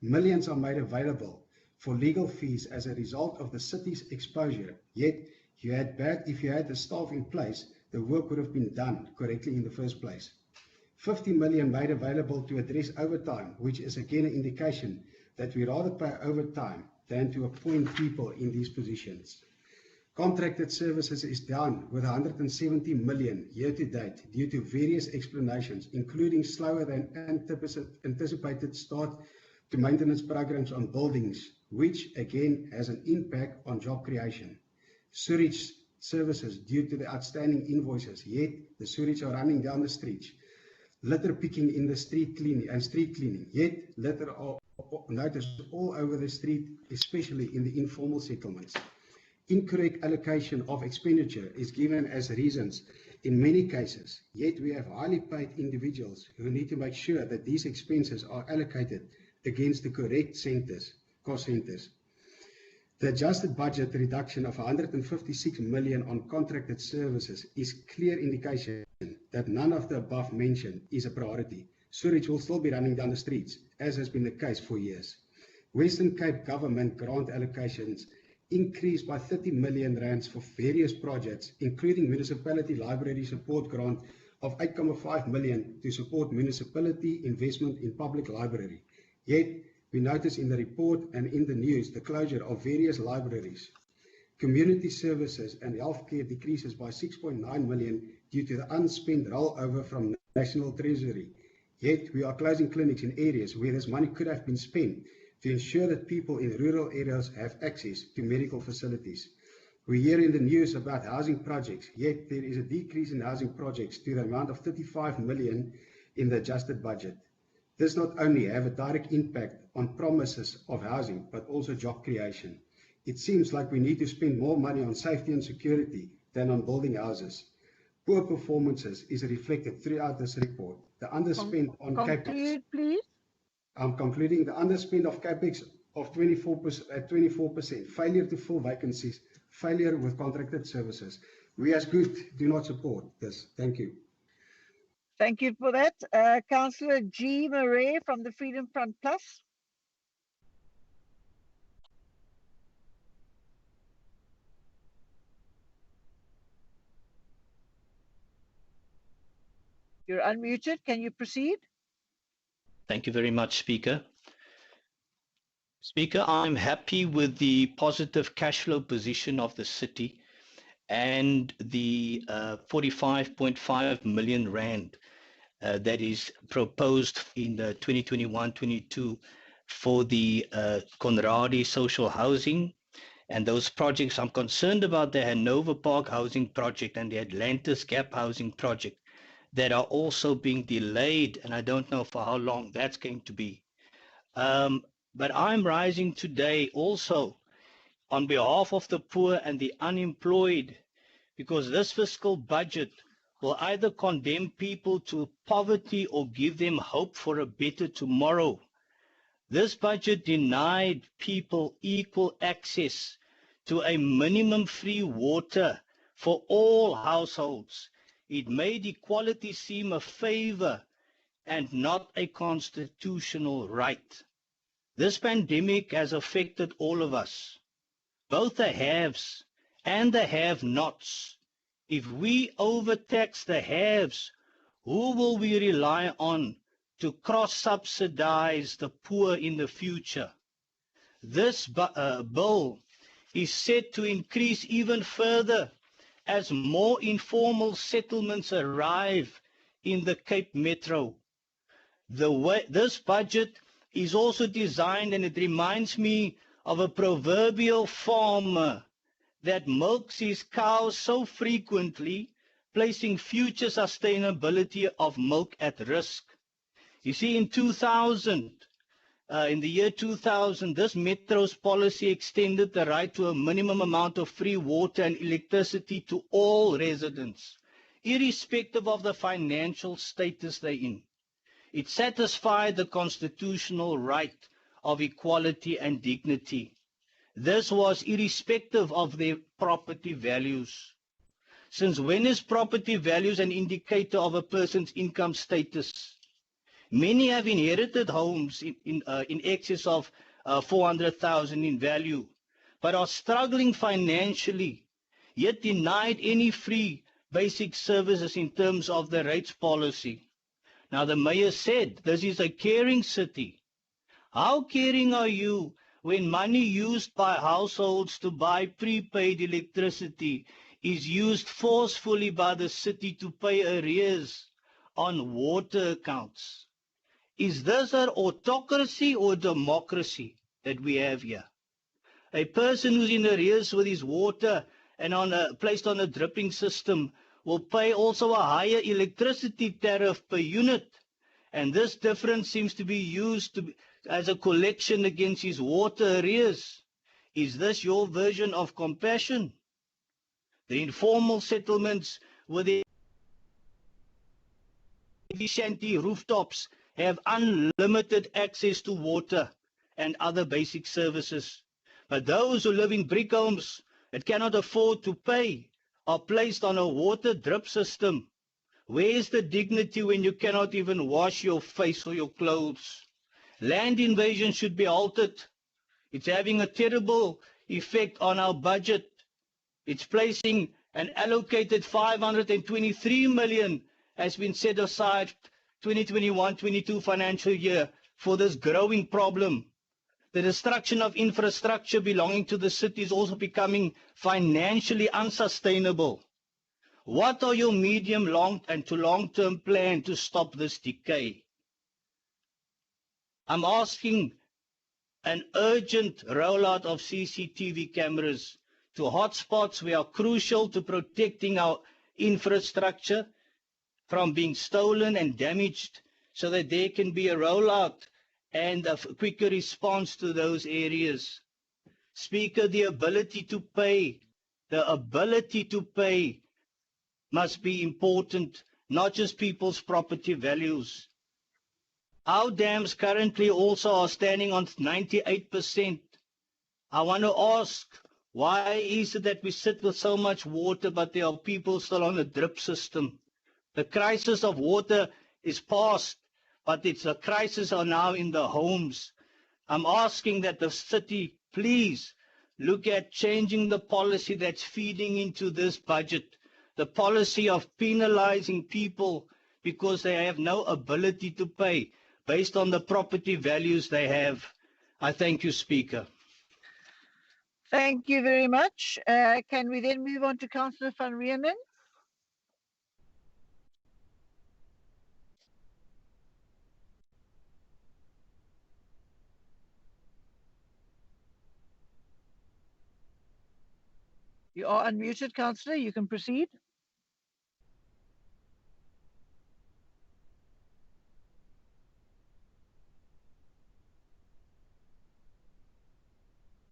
Millions are made available for legal fees as a result of the city's exposure. Yet, if you had the staff in place, the work would have been done correctly in the first place. 50 million made available to address overtime, which is again an indication that we rather pay overtime than to appoint people in these positions. Contracted services is down with 170 million year to date due to various explanations, including slower than anticipated start to maintenance programs on buildings, which again has an impact on job creation. Sewage services due to the outstanding invoices, yet the sewage are running down the streets. Litter picking in the street cleaning, yet litter are noticed all over the street, especially in the informal settlements. Incorrect allocation of expenditure is given as reasons in many cases, yet we have highly paid individuals who need to make sure that these expenses are allocated against the correct cost centers. The adjusted budget reduction of 156 million on contracted services is clear indication that none of the above mentioned is a priority. Sewage will still be running down the streets, as has been the case for years. Western Cape government grant allocations increased by 30 million rands for various projects, including municipality library support grant of 8.5 million to support municipality investment in public library. Yet, we notice in the report and in the news the closure of various libraries. Community services and healthcare decreases by 6.9 million due to the unspent rollover from National Treasury. Yet, we are closing clinics in areas where this money could have been spent to ensure that people in rural areas have access to medical facilities. We hear in the news about housing projects, yet there is a decrease in housing projects to the amount of 35 million in the adjusted budget. This not only have a direct impact on promises of housing, but also job creation. It seems like we need to spend more money on safety and security than on building houses. Poor performances is reflected throughout this report. The underspend on CapEx.
Please.
I'm concluding. The underspend of CapEx of 24%, failure to fill vacancies, failure with contracted services. We as Good do not support this. Thank you.
Thank you for that. Councillor G. Murray from the Freedom Front Plus. You're unmuted. Can you proceed?
Thank you very much, Speaker. Speaker, I'm happy with the positive cash flow position of the city and the 45.5 million rand that is proposed in the 2021-22 for the Conradi social housing. And those projects, I'm concerned about the Hanover Park housing project and the Atlantis Gap housing project that are also being delayed, and I don't know for how long that's going to be. But I'm rising today also on behalf of the poor and the unemployed, because this fiscal budget will either condemn people to poverty or give them hope for a better tomorrow. This budget denied people equal access to a minimum free water for all households. It made equality seem a favor and not a constitutional right. This pandemic has affected all of us, both the haves and the have-nots. If we overtax the haves, who will we rely on to cross-subsidize the poor in the future? This bill is set to increase even further as more informal settlements arrive in the Cape Metro. This budget is also designed, and it reminds me of a proverbial farmer that milks his cows so frequently, placing future sustainability of milk at risk. You see, in the year 2000, this Metro's policy extended the right to a minimum amount of free water and electricity to all residents, irrespective of the financial status they're in. It satisfied the constitutional right of equality and dignity. This was irrespective of their property values. Since when is property values an indicator of a person's income status? Many have inherited homes in excess of 400,000 in value, but are struggling financially, yet denied any free basic services in terms of the rates policy. Now, the mayor said this is a caring city. How caring are you when money used by households to buy prepaid electricity is used forcefully by the city to pay arrears on water accounts? Is this an autocracy or democracy that we have here? A person who's in arrears with his water and placed on a dripping system will pay also a higher electricity tariff per unit. And this difference seems to be used as a collection against his water arrears. Is this your version of compassion? The informal settlements with the shanty rooftops have unlimited access to water and other basic services. But those who live in brick homes that cannot afford to pay are placed on a water drip system. Where is the dignity when you cannot even wash your face or your clothes? Land invasion should be halted. It's having a terrible effect on our budget. It's placing an allocated 523 million has been set aside 2021-22 financial year for this growing problem. The destruction of infrastructure belonging to the city is also becoming financially unsustainable. What are your medium, long, and to long-term plan to stop this decay? I'm asking an urgent rollout of CCTV cameras to hotspots which are crucial to protecting our infrastructure from being stolen and damaged, so that there can be a rollout and a quicker response to those areas. Speaker, the ability to pay must be important, not just people's property values. Our dams currently also are standing on 98%. I want to ask, why is it that we sit with so much water, but there are people still on a drip system? The crisis of water is past, but it's a crisis now in the homes. I'm asking that the city, please, look at changing the policy that's feeding into this budget, the policy of penalizing people because they have no ability to pay based on the property values they have. I thank you, Speaker.
Thank you very much. Can we then move on to Councillor van Riemen? You are unmuted, Councillor. You can proceed.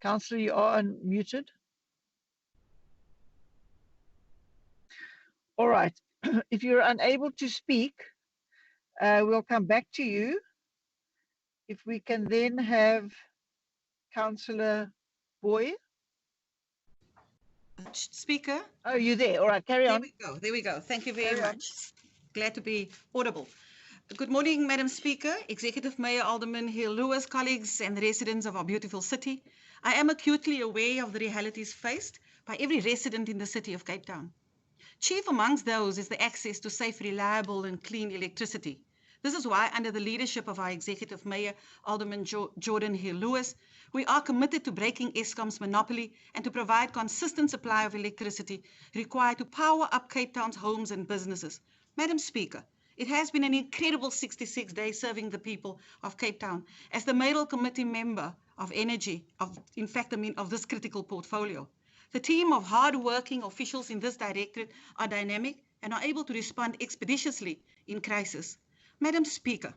Councillor, you are unmuted. All right. If you're unable to speak, we'll come back to you. If we can then have Councillor Boy.
Speaker.
Oh, you're there. All right, carry on.
There we go. There we go. Thank you very
Carry on.
much. Glad to be audible. Good morning, Madam Speaker, Executive Mayor Alderman Hill Lewis, colleagues and residents of our beautiful city. I am acutely aware of the realities faced by every resident in the city of Cape Town. Chief amongst those is the access to safe, reliable and clean electricity. This is why, under the leadership of our Executive Mayor, Alderman Jordan Hill Lewis, we are committed to breaking Eskom's monopoly and to provide consistent supply of electricity required to power up Cape Town's homes and businesses. Madam Speaker, it has been an incredible 66 days serving the people of Cape Town as the Mayoral Committee member of energy, of this critical portfolio. The team of hard-working officials in this directorate are dynamic and are able to respond expeditiously in crisis. Madam Speaker,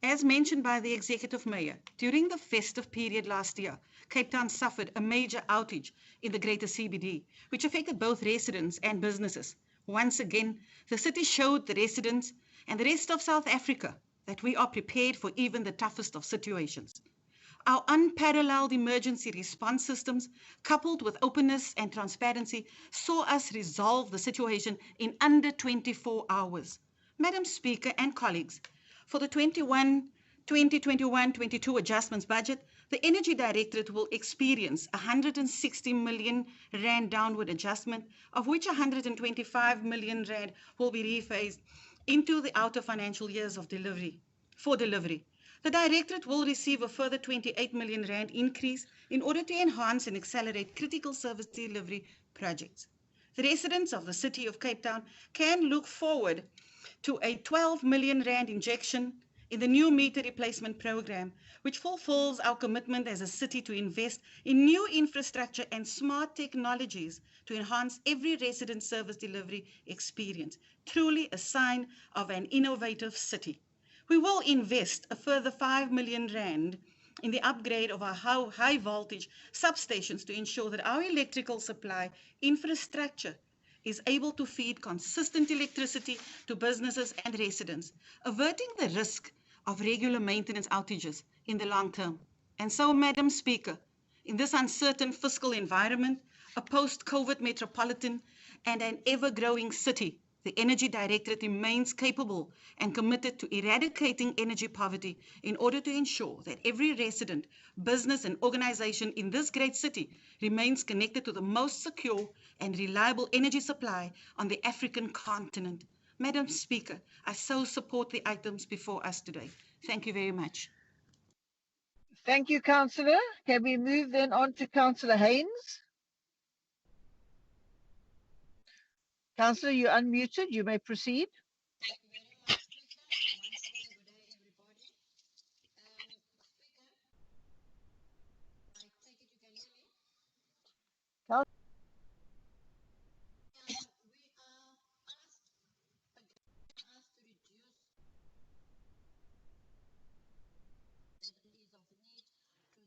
as mentioned by the Executive Mayor, during the festive period last year, Cape Town suffered a major outage in the greater CBD, which affected both residents and businesses. Once again, the city showed the residents and the rest of South Africa that we are prepared for even the toughest of situations. Our unparalleled emergency response systems, coupled with openness and transparency, saw us resolve the situation in under 24 hours. Madam Speaker and colleagues, for the 2021-22 adjustments budget, the Energy Directorate will experience 160 million rand downward adjustment, of which 125 million rand will be rephased into the outer financial years of delivery. The Directorate will receive a further 28 million rand increase in order to enhance and accelerate critical service delivery projects. The residents of the City of Cape Town can look forward to a 12 million rand injection in the new meter replacement program, which fulfills our commitment as a city to invest in new infrastructure and smart technologies to enhance every resident service delivery experience, truly a sign of an innovative city. We will invest a further 5 million rand in the upgrade of our high voltage substations to ensure that our electrical supply infrastructure is able to feed consistent electricity to businesses and residents, averting the risk of regular maintenance outages in the long term. And so, Madam Speaker, in this uncertain fiscal environment, a post-COVID metropolitan and an ever-growing city, the Energy Directorate remains capable and committed to eradicating energy poverty in order to ensure that every resident, business and organization in this great city remains connected to the most secure and reliable energy supply on the African continent. Madam Speaker, I so support the items before us today. Thank you very much.
Thank you, Councillor. Can we move then on to Councillor Haynes? Councillor, you're unmuted. You may proceed.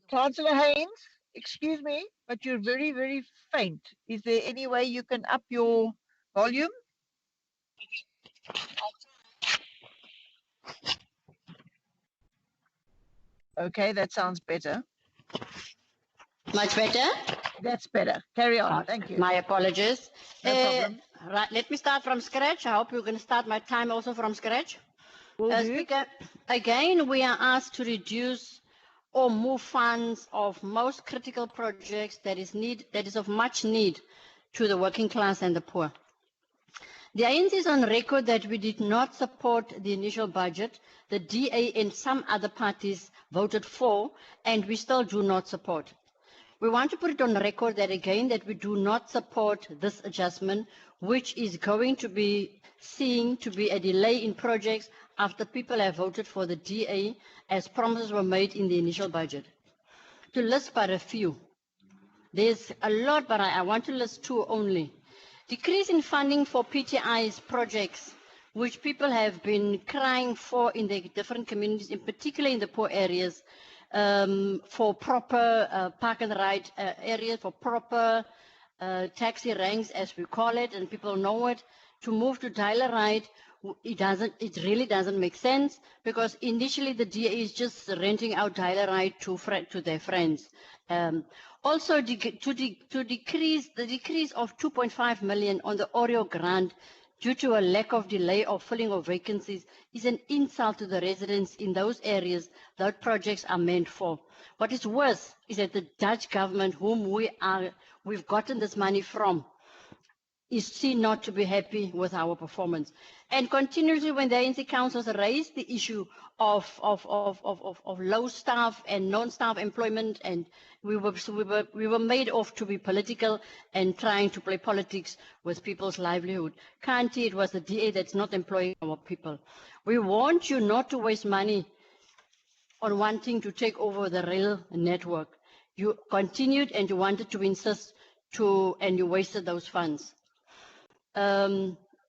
Councillor Haynes, excuse me, but you're very, very faint. Is there any way you can up your volume? Okay, that sounds better.
Much better?
That's better. Carry on. Thank you.
My apologies.
No problem.
Right, let me start from scratch. I hope you're going to start my time also from scratch.
Will do.
Speaker, again, we are asked to reduce or move funds of most critical projects that is of much need to the working class and the poor. The ANC is on record that we did not support the initial budget. The DA and some other parties voted for, and we still do not support. We want to put it on record that again that we do not support this adjustment, which is going to be seen to be a delay in projects after people have voted for the DA as promises were made in the initial budget. To list but a few, there's a lot, but I want to list two only. Decrease in funding for PTI's projects, which people have been crying for in the different communities, in particular in the poor areas, for proper park and ride areas, for proper taxi ranks, as we call it, and people know it. To move to dial ride, it really doesn't make sense, because initially the DA is just renting out dial ride to their friends. Also, to decrease the decrease of 2.5 million on the Oreo grant due to a lack of delay of filling of vacancies is an insult to the residents in those areas that projects are meant for. What is worse is that the Dutch government, whom we've gotten this money from, is seen not to be happy with our performance. And continuously, when the ANC councils raised the issue of low staff and non-staff employment, and we were made off to be political and trying to play politics with people's livelihood. Kanti, it was the DA that's not employing our people. We want you not to waste money on wanting to take over the rail network. You continued and you wanted to insist and you wasted those funds.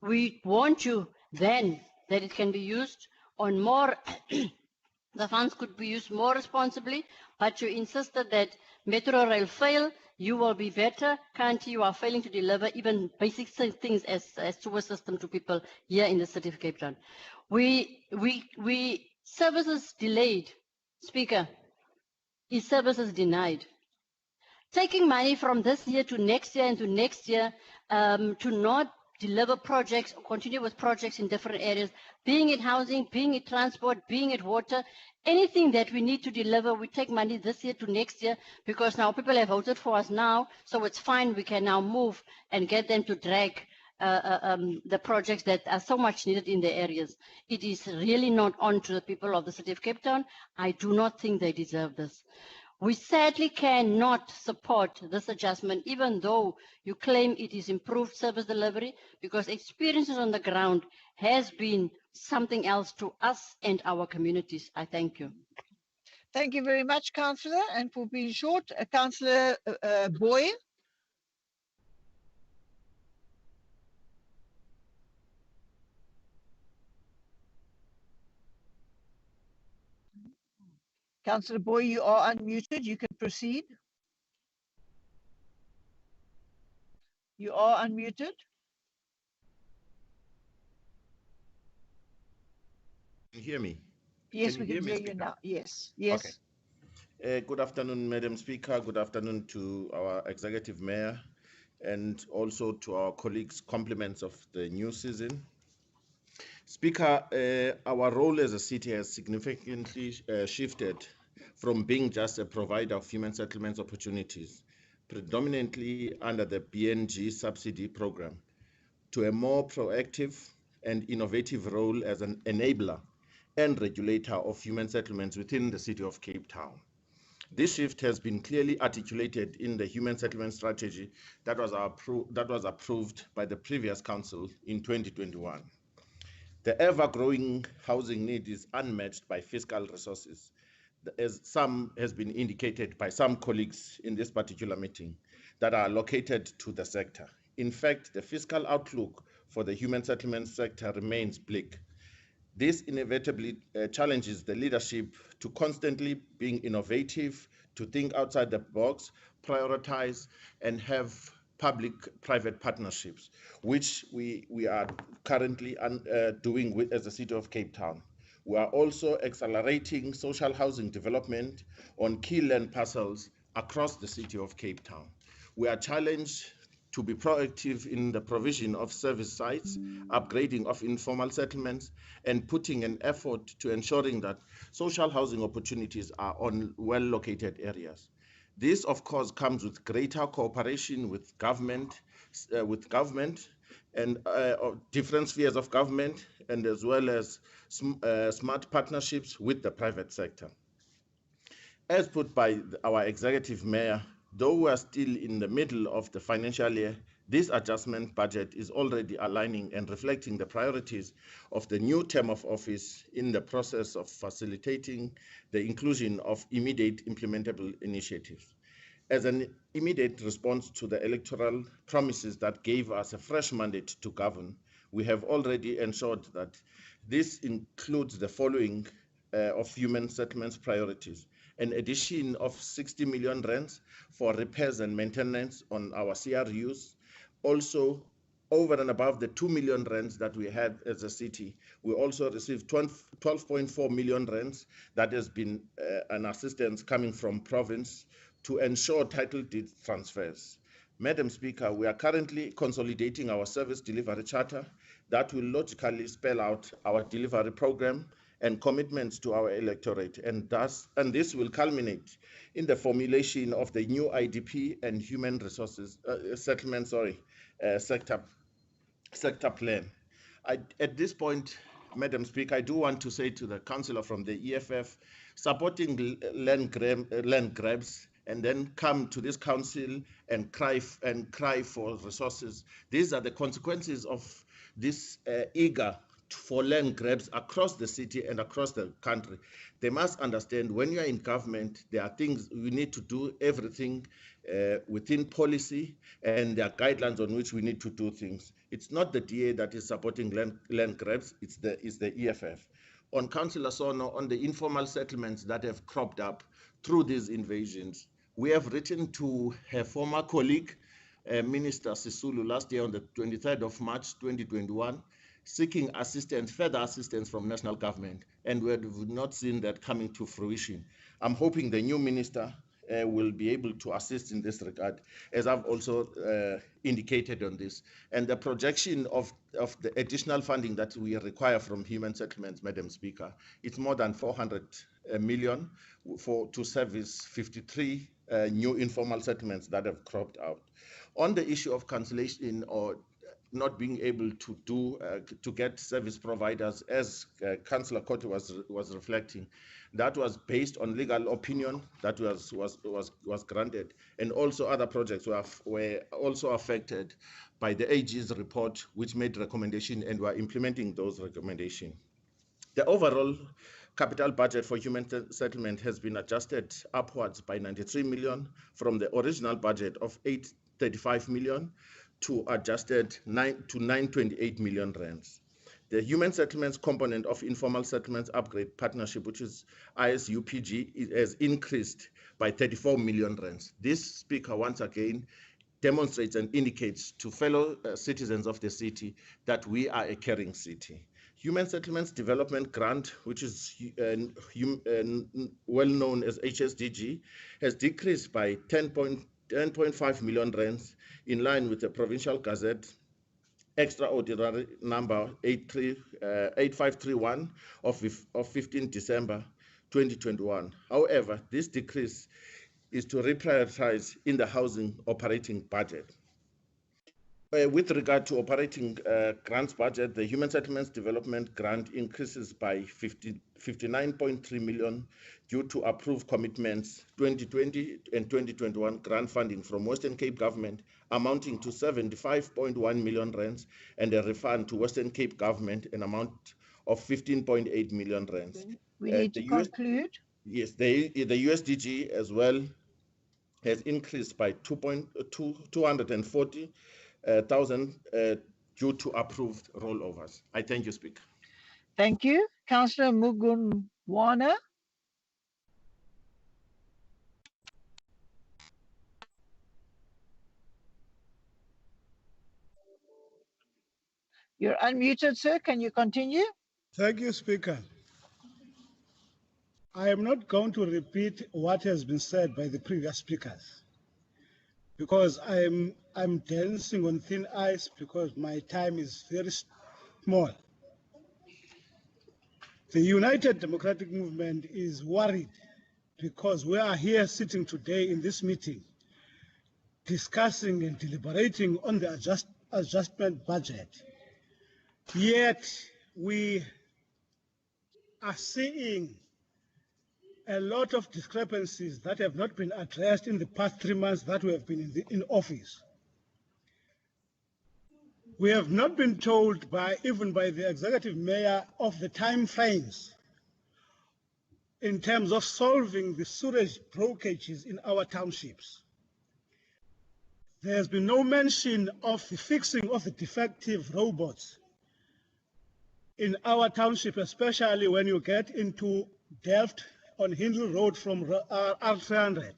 We want you then that it can be used on more, the funds could be used more responsibly, but you insisted that Metro Rail fail, you will be better. Can't you are failing to deliver even basic things as sewer system to people here in the city of Cape Town. Services delayed, Speaker, is services denied. Taking money from this year to next year and to next year to not deliver projects or continue with projects in different areas, being it housing, being it transport, being it water, anything that we need to deliver, we take money this year to next year because now people have voted for us now, so it's fine, we can now move and get them to drag the projects that are so much needed in the areas. It is really not on to the people of the city of Cape Town. I do not think they deserve this. We sadly cannot support this adjustment, even though you claim it is improved service delivery, because experiences on the ground has been something else to us and our communities. I thank you.
Thank you very much, Councillor, and for being short. Councillor Boy. Councillor Boy, you are unmuted. You can proceed. You are unmuted.
Can you hear me?
Yes, we can hear you now. Yes, yes.
Okay. Good afternoon, Madam Speaker. Good afternoon to our Executive Mayor and also to our colleagues. Compliments of the new season. Speaker, our role as a city has significantly shifted from being just a provider of human settlements opportunities, predominantly under the BNG subsidy program, to a more proactive and innovative role as an enabler and regulator of human settlements within the city of Cape Town. This shift has been clearly articulated in the human settlement strategy that was approved by the previous council in 2021. The ever-growing housing need is unmatched by fiscal resources, as some has been indicated by some colleagues in this particular meeting, that are allocated to the sector. In fact, the fiscal outlook for the human settlement sector remains bleak. This inevitably challenges the leadership to constantly being innovative, to think outside the box, prioritize, and have public-private partnerships, which we are currently doing as the City of Cape Town. We are also accelerating social housing development on key land parcels across the City of Cape Town. We are challenged to be proactive in the provision of service sites, upgrading of informal settlements, and putting an effort to ensuring that social housing opportunities are on well-located areas. This, of course, comes with greater cooperation with government and different spheres of government, and as well as smart partnerships with the private sector. As put by our Executive Mayor, Though we are still in the middle of the financial year, this adjustment budget is already aligning and reflecting the priorities of the new term of office in the process of facilitating the inclusion of immediate implementable initiatives. As an immediate response to the electoral promises that gave us a fresh mandate to govern, we have already ensured that this includes the following of human settlements priorities: an addition of 60 million rands for repairs and maintenance on our CRUs. Also, over and above the 2 million rands that we had as a city, we also received 12.4 million rands that has been an assistance coming from province to ensure title deed transfers. Madam Speaker, we are currently consolidating our service delivery charter that will logically spell out our delivery program and commitments to our electorate, and this will culminate in the formulation of the new IDP and human resources settlement sector plan. At this point, Madam Speaker, I do want to say to the councillor from the EFF, supporting land grabs and then come to this council and cry for resources. These are the consequences of this eager for land grabs across the city and across the country. They must understand when you are in government, there are things we need to do everything within policy, and there are guidelines on which we need to do things. It's not the DA that is supporting land grabs, it's the EFF. On Councillor Sono, on the informal settlements that have cropped up through these invasions, we have written to her former colleague, Minister Sisulu, last year on the 23rd of March 2021, seeking assistance, further assistance from national government, and we have not seen that coming to fruition. I'm hoping the new minister will be able to assist in this regard, as I've also indicated on this. And the projection of the additional funding that we require from human settlements, Madam Speaker, it's more than 400 million to service 53 new informal settlements that have cropped out. On the issue of cancellation or not being able to to get service providers, as Councillor Kotti was reflecting, that was based on legal opinion that was granted, and also other projects were also affected by the AG's report, which made recommendation, and we're implementing those recommendations. The overall capital budget for human settlement has been adjusted upwards by 93 million from the original budget of 835 million to adjusted to 928 million rands. The human settlements component of informal settlements upgrade partnership, which is ISUPG, has increased by 34 million rands. This, Speaker, once again demonstrates and indicates to fellow citizens of the city that we are a caring city. Human Settlements Development Grant, which is well known as HSDG, has decreased by 10.5 million rands in line with the Provincial Gazette Extraordinary number 8531 of 15 December 2021. However, this decrease is to reprioritize in the housing operating budget. With regard to operating grants budget, the Human Settlements Development Grant increases by 59.3 million due to approved commitments 2020 and 2021 grant funding from Western Cape Government amounting to 75.1 million rands, and a refund to Western Cape Government an amount of 15.8 million rands.
We need to conclude.
Yes, the USDG as well has increased by 240,000 due to approved rollovers. I thank you, Speaker.
Thank you. Councillor Mugunwana. You're unmuted, sir. Can you continue?
Thank you, Speaker. I am not going to repeat what has been said by the previous speakers, because I'm dancing on thin ice because my time is very small. The United Democratic Movement is worried because we are here sitting today in this meeting discussing and deliberating on the adjustment budget. Yet we are seeing a lot of discrepancies that have not been addressed in the past 3 months that we have been in office. We have not been told even by the executive mayor of the time frames in terms of solving the sewage blockages in our townships. There has been no mention of the fixing of the defective robots in our township, especially when you get into Delft on Hindle Road from R300.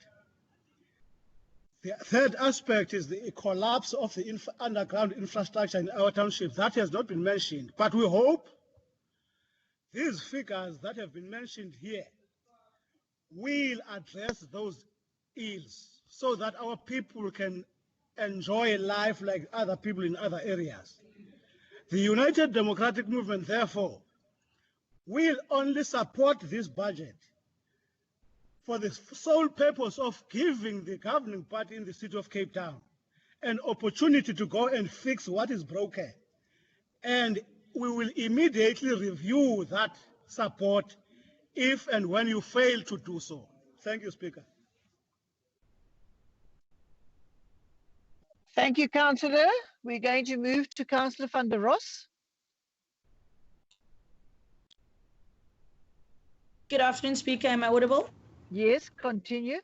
The third aspect is the collapse of the underground infrastructure in our township. That has not been mentioned, but we hope these figures that have been mentioned here will address those ills so that our people can enjoy life like other people in other areas. The United Democratic Movement, therefore, will only support this budget for the sole purpose of giving the governing party in the city of Cape Town an opportunity to go and fix what is broken. And we will immediately review that support if and when you fail to do so. Thank you, Speaker.
Thank you, Councillor. We're going to move to Councillor van der Ross.
Good afternoon, Speaker. Am I audible?
Yes, continue.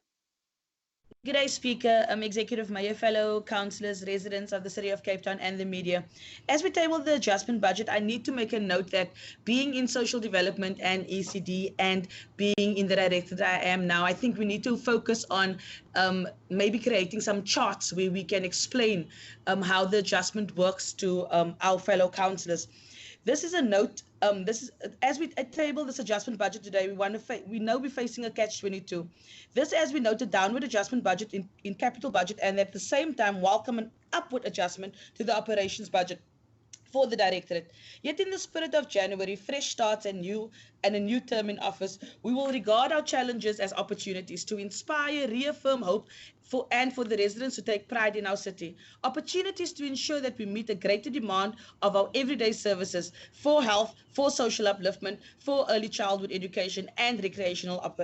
Good day, Speaker, Executive Mayor, fellow councillors, residents of the City of Cape Town and the media. As we table the adjustment budget, I need to make a note that being in social development and ECD and being in the directorate I am now, I think we need to focus on maybe creating some charts where we can explain how the adjustment works to our fellow councillors. This is a note. As we table this adjustment budget today, we know we're facing a catch-22. This, as we noted, downward adjustment budget in capital budget, and at the same time welcome an upward adjustment to the operations budget for the directorate. Yet in the spirit of January, fresh starts and a new term in office, we will regard our challenges as opportunities to inspire, reaffirm hope for the residents to take pride in our city. Opportunities to ensure that we meet a greater demand of our everyday services for health, for social upliftment, for early childhood education and recreational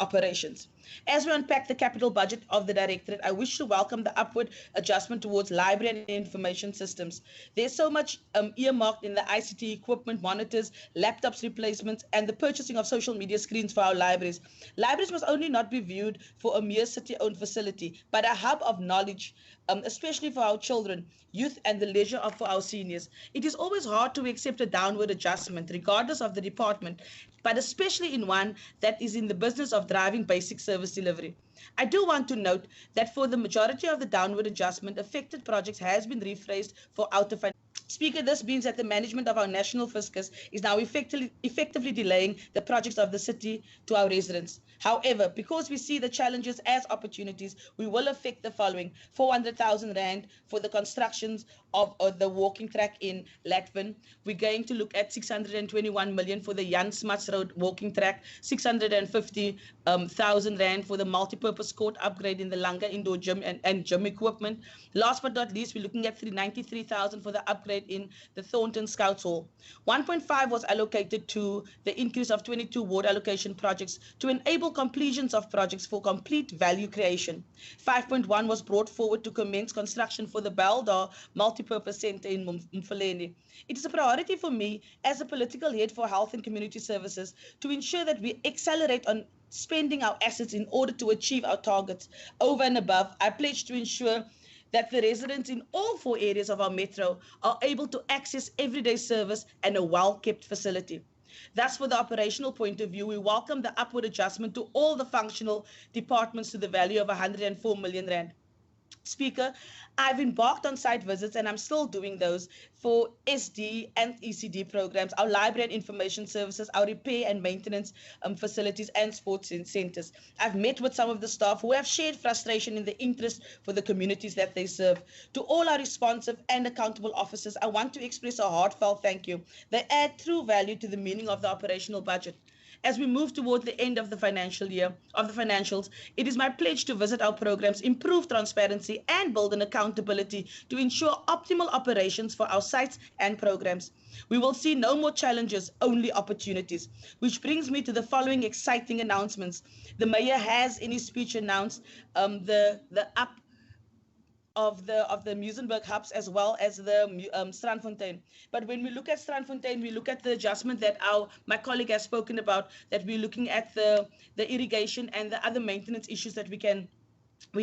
operations. As we unpack the capital budget of the directorate, I wish to welcome the upward adjustment towards library and information systems. There's so much earmarked in the ICT equipment, monitors, laptops replacements, and the purchasing of social media screens for our libraries. Libraries must only not be viewed for a mere city-owned facility, but a hub of knowledge, especially for our children, youth, and the leisure for our seniors. It is always hard to accept a downward adjustment, regardless of the department, but especially in one that is in the business of driving basic service delivery. I do want to note that for the majority of the downward adjustment, affected projects has been rephrased for out of. Speaker, this means that the management of our national fiscus is now effectively delaying the projects of the city to our residents. However, because we see the challenges as opportunities, we will affect the following: 400,000 Rand for the constructions of the walking track in Latвin. We're going to look at 621 million for the Jan Smuts Road walking track, 650,000 Rand for the multi-purpose court upgrade in the Langa indoor gym and gym equipment. Last but not least, we're looking at 393,000 for the upgrade in the Thornton Scouts Hall. 1.5 was allocated to the increase of 22 ward allocation projects to enable completions of projects for complete value creation. 5.1 was brought forward to commence construction for the Baldar Multipurpose Center in Mfuleni. It is a priority for me as a political head for health and community services to ensure that we accelerate on spending our assets in order to achieve our targets. Over and above, I pledge to ensure that the residents in all 4 areas of our metro are able to access everyday service and a well-kept facility. Thus, for the operational point of view, we welcome the upward adjustment to all the functional departments to the value of 104 million Rand. Speaker, I've embarked on site visits, and I'm still doing those for SD and ECD programs, our library and information services, our repair and maintenance facilities, and sports centers. I've met with some of the staff who have shared frustration in the interest for the communities that they serve. To all our responsive and accountable officers, I want to express a heartfelt thank you. They add true value to the meaning of the operational budget. As we move toward the end of the financial year, of the financials, it is my pledge to visit our programs, improve transparency, and build an accountability to ensure optimal operations for our sites and programs. We will see no more challenges, only opportunities. Which brings me to the following exciting announcements. The Mayor has in his speech announced the up of the Muizenberg hubs as well as the Strandfontein. But when we look at Strandfontein, we look at the adjustment that my colleague has spoken about, that we're looking at the irrigation and the other maintenance issues that we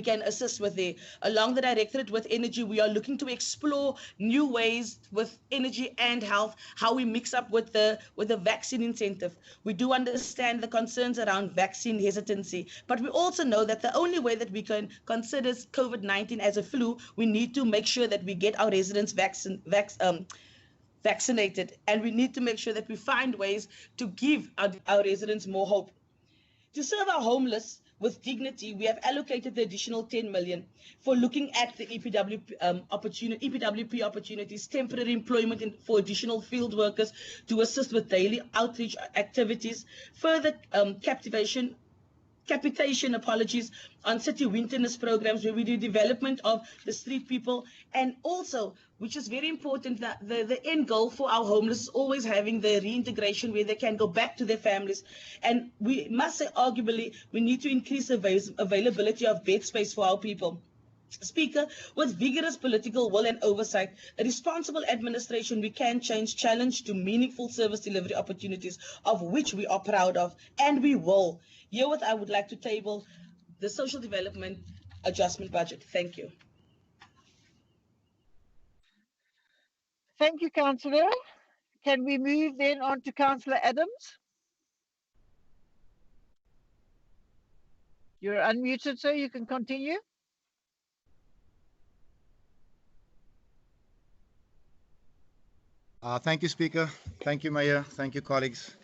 can assist with there. Along the directorate with energy, we are looking to explore new ways with energy and health, how we mix up with the vaccine incentive. We do understand the concerns around vaccine hesitancy, but we also know that the only way that we can consider COVID-19 as a flu, we need to make sure that we get our residents vaccinated, and we need to make sure that we find ways to give our residents more hope. To serve our homeless with dignity, we have allocated the additional 10 million for looking at the EPWP opportunities, temporary employment for additional field workers to assist with daily outreach activities, further capitation on city winterness programs where we do development of the street people, and also, which is very important, that the end goal for our homeless is always having the reintegration where they can go back to their families. And we must say, arguably, we need to increase availability of bed space for our people. Speaker, with vigorous political will and oversight, a responsible administration, we can change challenge to meaningful service delivery opportunities, of which we are proud of, and we will. Herewith, I would like to table the social development adjustment budget. Thank you.
Thank you, Councillor. Can we move then on to Councillor Adams? You're unmuted, sir. You can continue.
Thank you, Speaker. Thank you, Mayor. Thank you, colleagues.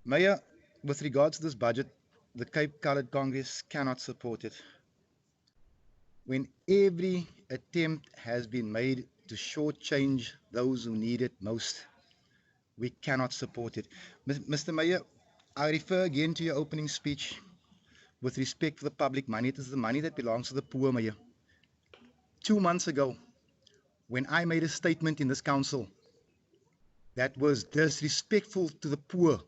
Mayor, with regards to this budget, the Cape Coloured Congress cannot support it. When every attempt has been made to shortchange those who need it most, we cannot support it. Mr. Mayor, I refer again to your opening speech with respect for the public money. It is the money that belongs to the poor, Mayor. 2 months ago, when I made a statement in this council that was disrespectful to the poor,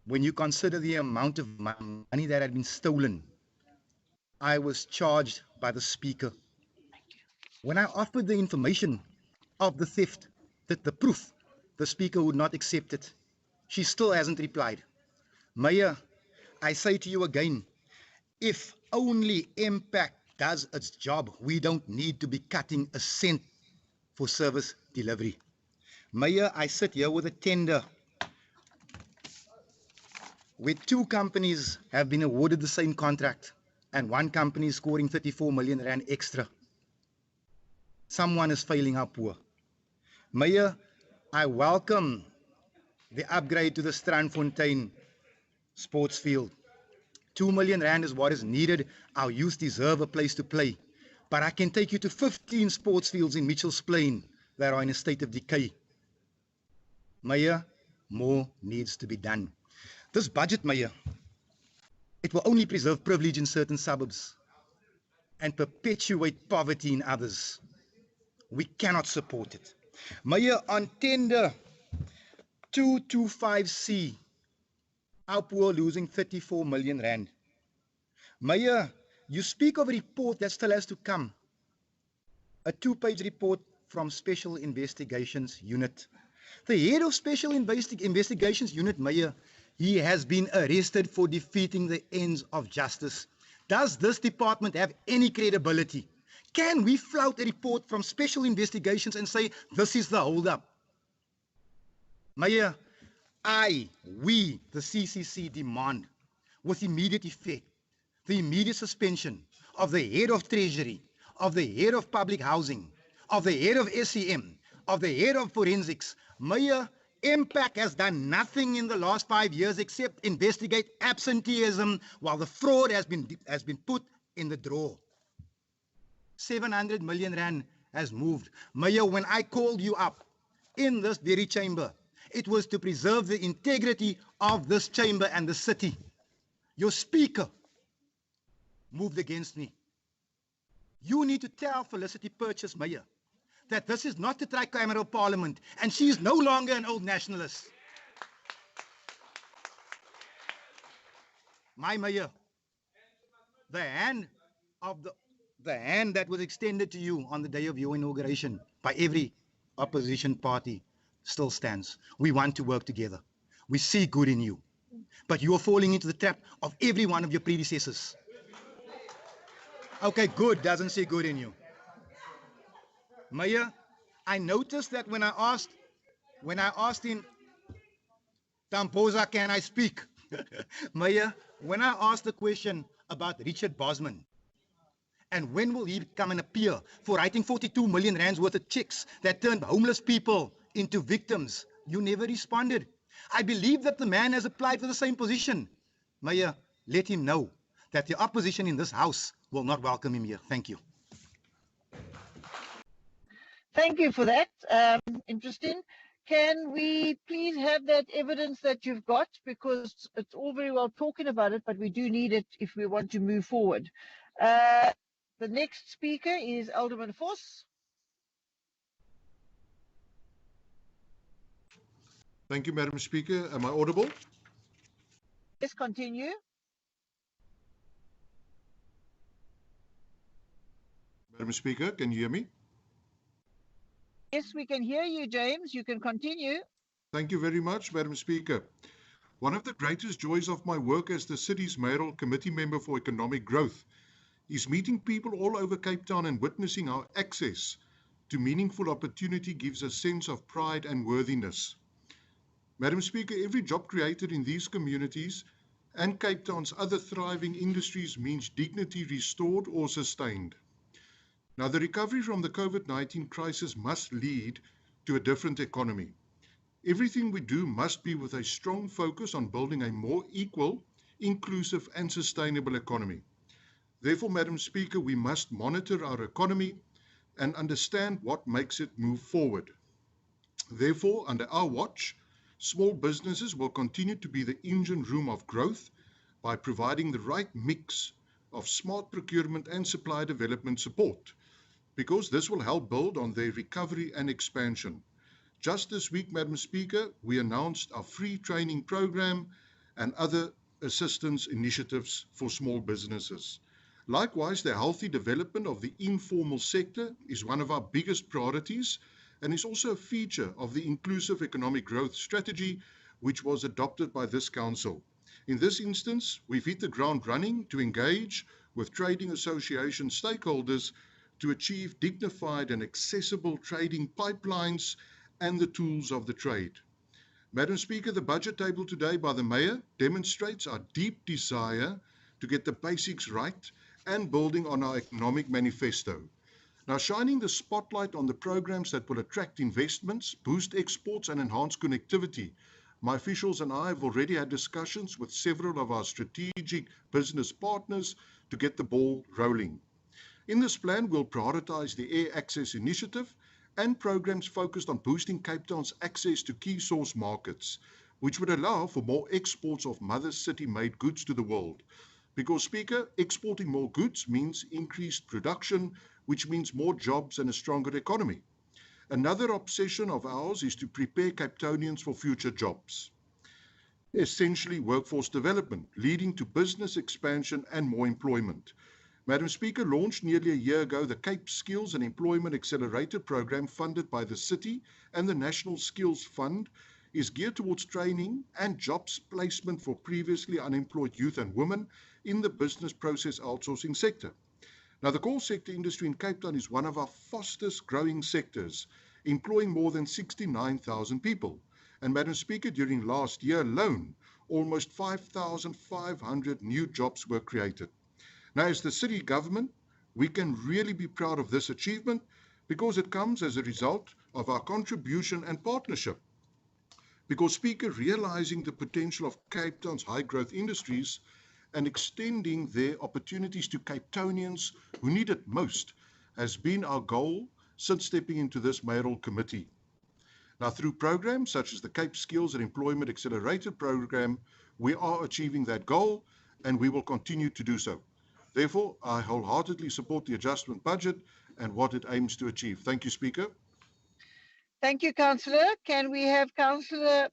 when you consider the amount of money that had been stolen, I was charged by the Speaker. When I offered the information of the theft, that the proof, the Speaker would not accept it. She still hasn't replied. Mayor, I say to you again, if only MPAC does its job, we don't need to be cutting a cent for service delivery. Mayor, I sit here with a tender where 2 companies have been awarded the same contract and 1 company is scoring 34 million rand extra. Someone is failing our poor. Mayor, I welcome the upgrade to the Strandfontein sports field. 2 million rand is what is needed. Our youth deserve a place to play. But I can take you to 15 sports fields in Mitchell's Plain that are in a state of decay. Mayor, more needs to be done. This budget, Mayor, it will only preserve privilege in certain suburbs and perpetuate poverty in others. We cannot support it. Mayor, on tender 225C, our poor losing 34 million rand. Mayor, you speak of a report that still has to come. A 2-page report from Special Investigations Unit. The head of Special Investigations Unit, Mayor, he has been arrested for defeating the ends of justice. Does this department have any credibility? Can we flout a report from Special Investigations and say, this is the hold-up? Mayor, we, the CCC, demand with immediate effect the immediate suspension of the head of Treasury, of the head of Public Housing, of the head of SEM, of the head of Forensics. Mayor, MPAC has done nothing in the last 5 years except investigate absenteeism while the fraud has been put in the drawer. 700 million rand has moved. Mayor, when I called you up in this very chamber It was to preserve the integrity of this chamber and the city. Your speaker moved against me. You need to tell Felicity Purchase Mayor that this is not the tricameral parliament and she is no longer an old nationalist. My mayor, the hand that was extended to you on the day of your inauguration by every opposition party still stands. We want to work together. We see good in you, but you are falling into the trap of every one of your predecessors. Okay, good doesn't see good in you. Mayor, I noticed that when I asked him, Tamposa, can I speak? Mayor, when I asked the question about Richard Bosman, and when will he come and appear for writing 42 million rands worth of checks that turned homeless people into victims, you never responded. I believe that the man has applied for the same position. Mayor, let him know that the opposition in this house will not welcome him here. Thank you.
Thank you for that. Interesting. Can we please have that evidence that you've got? Because it's all very well talking about it, but we do need it if we want to move forward. The next speaker is Alderman Vos.
Thank you, Madam Speaker. Am I audible?
Yes, continue.
Madam Speaker, can you hear me?
Yes, we can hear you, James. You can continue.
Thank you very much, Madam Speaker. One of the greatest joys of my work as the city's mayoral committee member for economic growth is meeting people all over Cape Town and witnessing how access to meaningful opportunity gives a sense of pride and worthiness. Madam Speaker, every job created in these communities and Cape Town's other thriving industries means dignity restored or sustained. Now, the recovery from the COVID-19 crisis must lead to a different economy. Everything we do must be with a strong focus on building a more equal, inclusive and sustainable economy. Therefore, Madam Speaker, we must monitor our economy and understand what makes it move forward. Therefore, under our watch, small businesses will continue to be the engine room of growth by providing the right mix of smart procurement and supply development support, because this will help build on their recovery and expansion. Just this week, Madam Speaker, we announced our free training program and other assistance initiatives for small businesses. Likewise, the healthy development of the informal sector is one of our biggest priorities and is also a feature of the Inclusive Economic Growth Strategy, which was adopted by this Council. In this instance, we've hit the ground running to engage with trading association stakeholders to achieve dignified and accessible trading pipelines and the tools of the trade. Madam Speaker, the budget tabled today by the Mayor demonstrates our deep desire to get the basics right and building on our economic manifesto. Now, shining the spotlight on the programs that will attract investments, boost exports and enhance connectivity, my officials and I have already had discussions with several of our strategic business partners to get the ball rolling. In this plan, we'll prioritize the Air Access Initiative and programs focused on boosting Cape Town's access to key source markets, which would allow for more exports of mother city-made goods to the world. Because, Speaker, exporting more goods means increased production, which means more jobs and a stronger economy. Another obsession of ours is to prepare Cape Townians for future jobs, essentially workforce development, leading to business expansion and more employment. Madam Speaker, launched nearly a year ago, the Cape Skills and Employment Accelerator Program funded by the City and the National Skills Fund is geared towards training and jobs placement for previously unemployed youth and women in the business process outsourcing sector. Now, the call sector industry in Cape Town is one of our fastest growing sectors, employing more than 69,000 people. And Madam Speaker, during last year alone, almost 5,500 new jobs were created. Now, as the city government, we can really be proud of this achievement because it comes as a result of our contribution and partnership. Because, Speaker, realizing the potential of Cape Town's high-growth industries and extending their opportunities to Cape Townians who need it most has been our goal since stepping into this mayoral committee. Now, through programs such as the Cape Skills and Employment Accelerator Program, we are achieving that goal, and we will continue to do so. Therefore, I wholeheartedly support the adjustment budget and what it aims to achieve. Thank you, Speaker.
Thank you, Councillor. Can we have Councillor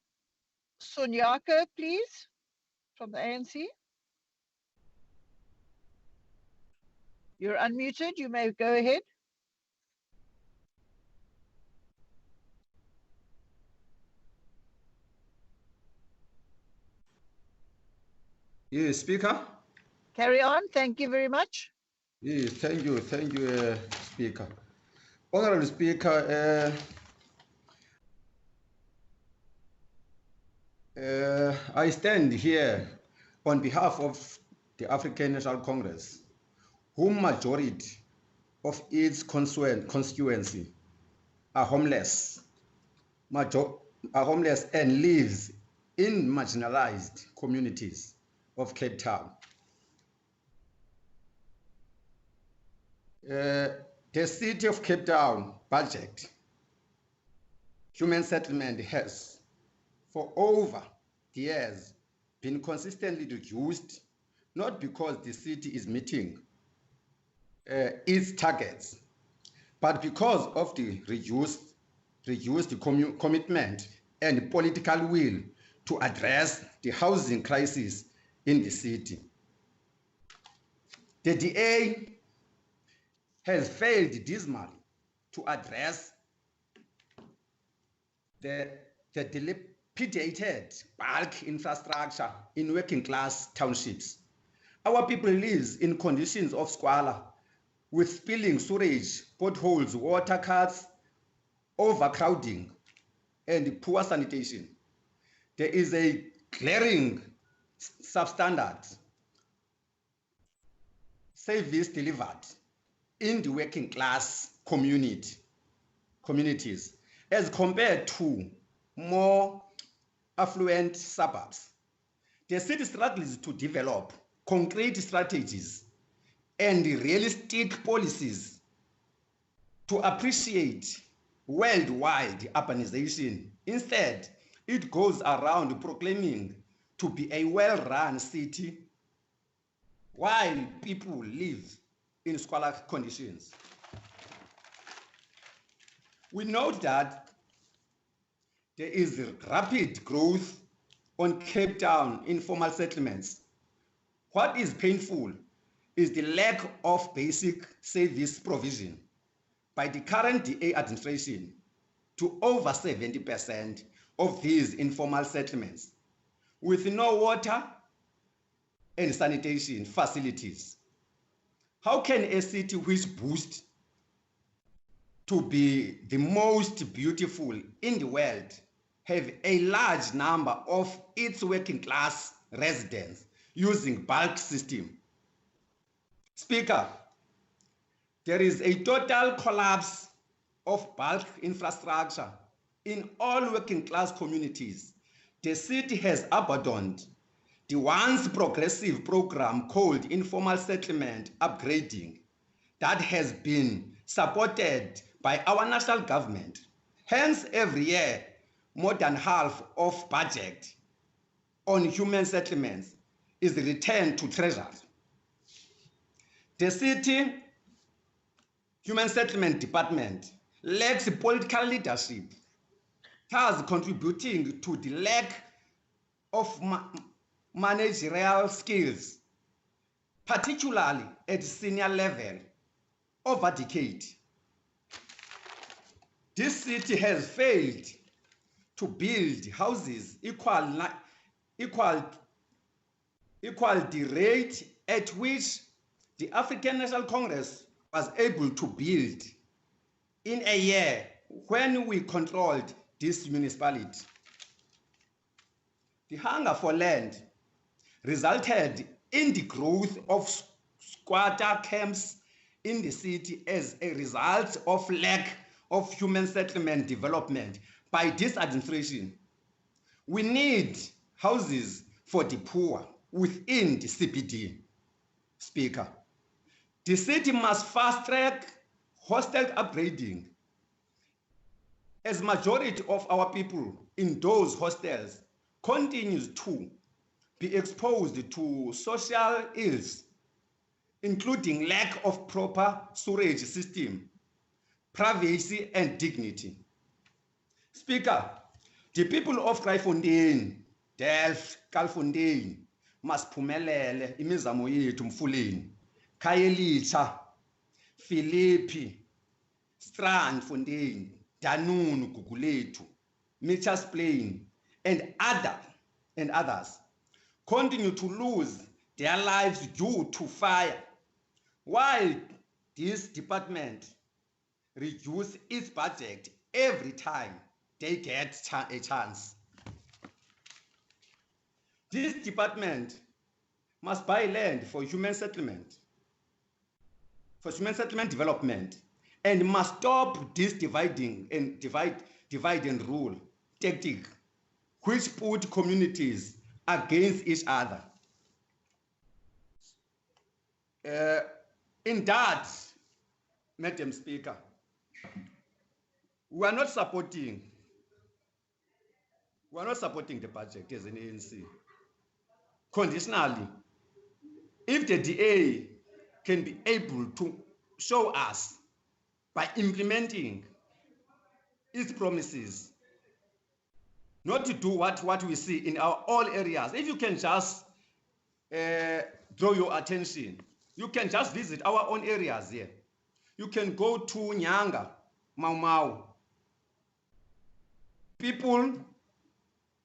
Sonyaka, please, from the ANC? You're unmuted. You may go ahead.
Yes, Speaker.
Carry on. Thank you very much.
Yes, thank you, Speaker. Honorable Speaker, I stand here on behalf of the African National Congress, whom majority of its constituency are homeless, and lives in marginalized communities of Cape Town. The City of Cape Town budget human settlement has, for over the years, been consistently reduced, not because the city is meeting its targets, but because of the reduced commitment and political will to address the housing crisis in the city. The DA has failed dismally to address the dilapidated bulk infrastructure in working class townships. Our people live in conditions of squalor, with spilling sewage, potholes, water cuts, overcrowding, and poor sanitation. There is a glaring substandard service delivered in the working class communities as compared to more affluent suburbs. The city struggles to develop concrete strategies and realistic policies to appreciate worldwide urbanization. Instead, it goes around proclaiming to be a well-run city while people live in squalor conditions. We note that there is rapid growth on Cape Town informal settlements. What is painful is the lack of basic service provision by the current DA administration to over 70% of these informal settlements, with no water and sanitation facilities. How can a city which boasts to be the most beautiful in the world have a large number of its working class residents using bulk system? Speaker, there is a total collapse of bulk infrastructure in all working class communities. The city has abandoned the once progressive program called informal settlement upgrading that has been supported by our national government. Hence, every year, more than half of budget on human settlements is returned to treasury. The city Human Settlement Department lacks political leadership, thus contributing to the lack of managerial skills, particularly at senior level, over decades. This city has failed to build houses equal the rate at which the African National Congress was able to build in a year when we controlled this municipality. The hunger for land resulted in the growth of squatter camps in the city as a result of lack of human settlement development by this administration. We need houses for the poor within the CBD. Speaker, the city must fast-track hostel upgrading as majority of our people in those hostels continues to be exposed to social ills, including lack of proper storage system, privacy and dignity. Speaker, the people of Kraaifontein, Delft, Kalfontein, masiphumelele imizamo yethu Mfuleni, Khayelitsha, Philippi, Strandfontein, Danunu, Gugulethu, Mitchell's Plain, and others continue to lose their lives due to fire, while this department reduces its budget every time they get a chance. This department must buy land for human settlement development, and must stop this divide and rule tactic, which put communities against each other. In that, Madam Speaker, we are not supporting the budget as an ANC. Conditionally, if the DA can be able to show us by implementing its promises, not to do what we see in our all areas. If you can just draw your attention, you can just visit our own areas here. You can go to Nyanga, Mau Mau. People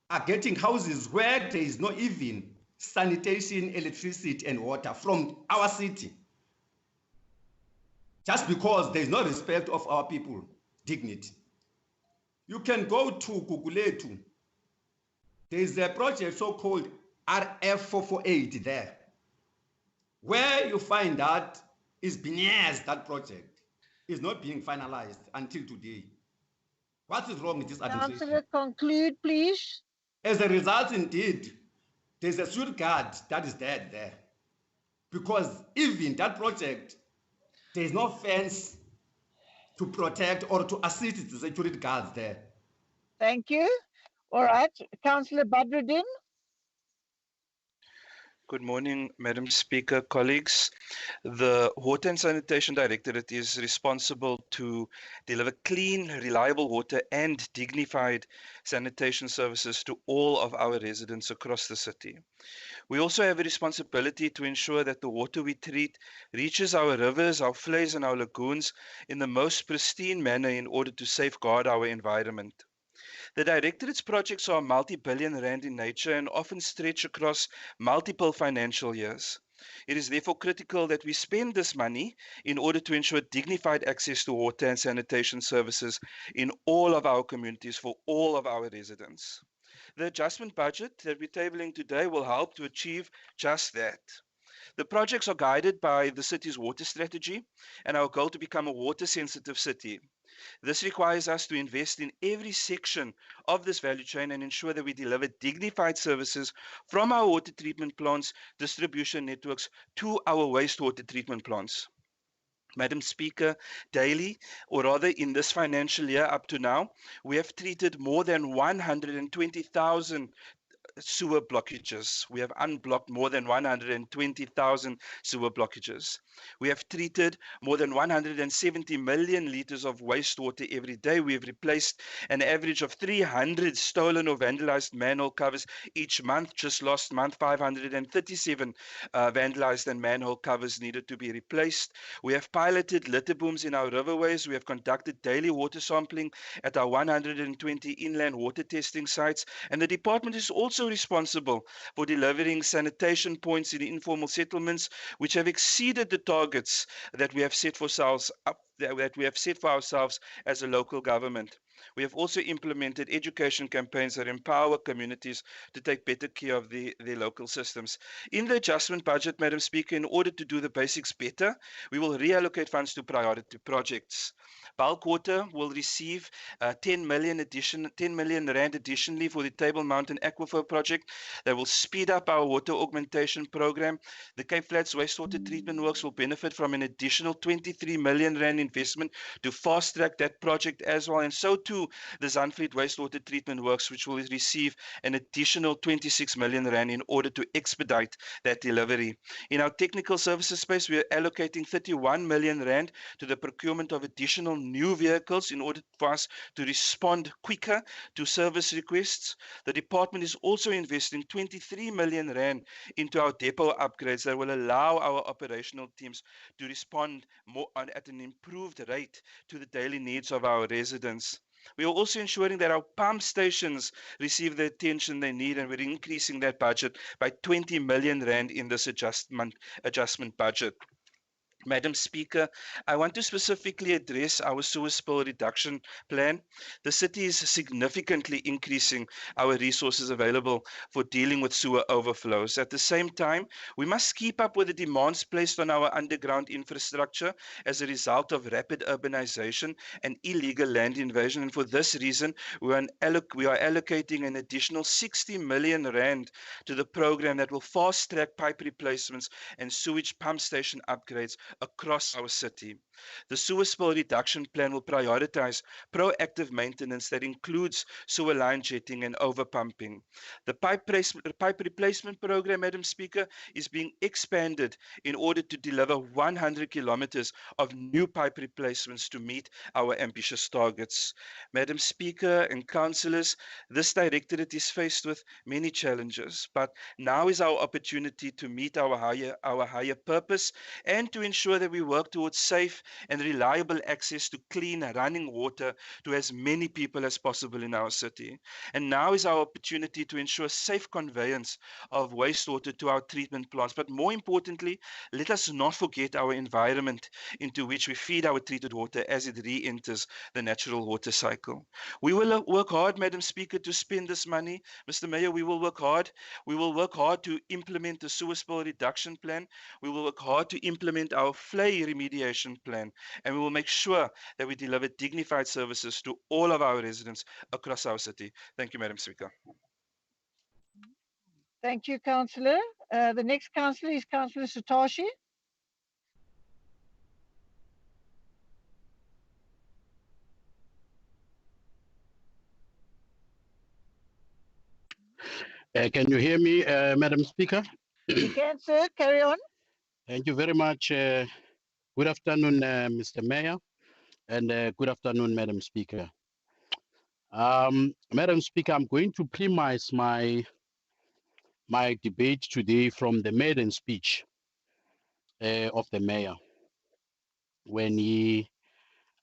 are getting houses where there is not even sanitation, electricity, and water from our city, just because there is no respect of our people, dignity. You can go to Gugulethu. There is a project so-called RF448 there, where you find that is beneath that project is not being finalized until today. What is wrong with this administration?
Councillor, conclude, please.
As a result, indeed, there's a street guard that is dead there, because even that project, there is no fence to protect or to assist the security guards there.
Thank you. All right, Councillor Badruddin.
Good morning, Madam Speaker, colleagues. The Water and Sanitation Directorate is responsible to deliver clean, reliable water and dignified sanitation services to all of our residents across the city. We also have a responsibility to ensure that the water we treat reaches our rivers, our flays and our lagoons in the most pristine manner in order to safeguard our environment. The Directorate's projects are multi-billion rand in nature and often stretch across multiple financial years. It is therefore critical that we spend this money in order to ensure dignified access to water and sanitation services in all of our communities for all of our residents. The adjustment budget that we're tabling today will help to achieve just that. The projects are guided by the city's water strategy and our goal to become a water-sensitive city. This requires us to invest in every section of this value chain and ensure that we deliver dignified services from our water treatment plants, distribution networks to our wastewater treatment plants. Madam Speaker, daily, or rather in this financial year up to now, we have treated more than 120,000 sewer blockages. We have unblocked more than 120,000 sewer blockages. We have treated more than 170 million liters of wastewater every day. We have replaced an average of 300 stolen or vandalized manhole covers each month. Just last month, 537 vandalized and manhole covers needed to be replaced. We have piloted litter booms in our riverways. We have conducted daily water sampling at our 120 inland water testing sites. And the department is also responsible for delivering sanitation points in informal settlements, which have exceeded the targets that we have set for ourselves as a local government. We have also implemented education campaigns that empower communities to take better care of their local systems. In the adjustment budget, Madam Speaker, in order to do the basics better, we will reallocate funds to priority projects. Bulk Water will receive 10 million rand additionally for the Table Mountain Aquifer project that will speed up our water augmentation program. The Cape Flats Wastewater Treatment Works will benefit from an additional 23 million rand in investment to fast track that project as well. And so too, the Zandvliet Wastewater Treatment Works, which will receive an additional 26 million rand in order to expedite that delivery. In our technical services space, we are allocating 31 million rand to the procurement of additional new vehicles in order for us to respond quicker to service requests. The department is also investing 23 million rand into our depot upgrades that will allow our operational teams to respond more at an improved rate to the daily needs of our residents. We are also ensuring that our pump stations receive the attention they need, and we're increasing that budget by 20 million rand in this adjustment budget. Madam Speaker, I want to specifically address our sewer spill reduction plan. The city is significantly increasing our resources available for dealing with sewer overflows. At the same time, we must keep up with the demands placed on our underground infrastructure as a result of rapid urbanization and illegal land invasion. And for this reason, we are allocating an additional 60 million rand to the program that will fast track pipe replacements and sewage pump station upgrades across our city. The sewer spill reduction plan will prioritize proactive maintenance that includes sewer line jetting and overpumping. The pipe replacement program, Madam Speaker, is being expanded in order to deliver 100 kilometers of new pipe replacements to meet our ambitious targets. Madam Speaker and councillors, this directorate is faced with many challenges, but now is our opportunity to meet our higher purpose and to ensure that we work towards safe and reliable access to clean running water to as many people as possible in our city. And now is our opportunity to ensure safe conveyance of wastewater to our treatment plants. But more importantly, let us not forget our environment into which we feed our treated water as it re-enters the natural water cycle. We will work hard, Madam Speaker, to spend this money. Mr. Mayor, we will work hard. We will work hard to implement the sewer spill reduction plan. We will work hard to implement our flay remediation plan, and we will make sure that we deliver dignified services to all of our residents across our city. Thank you, Madam Speaker.
Thank you, Councillor. The next councillor is Councillor Satoshi.
Can you hear me, Madam Speaker?
You can, sir. Carry on.
Thank you very much. Good afternoon, Mr. Mayor, and good afternoon, Madam Speaker. Madam Speaker, I'm going to premise my debate today from the maiden speech of the mayor when he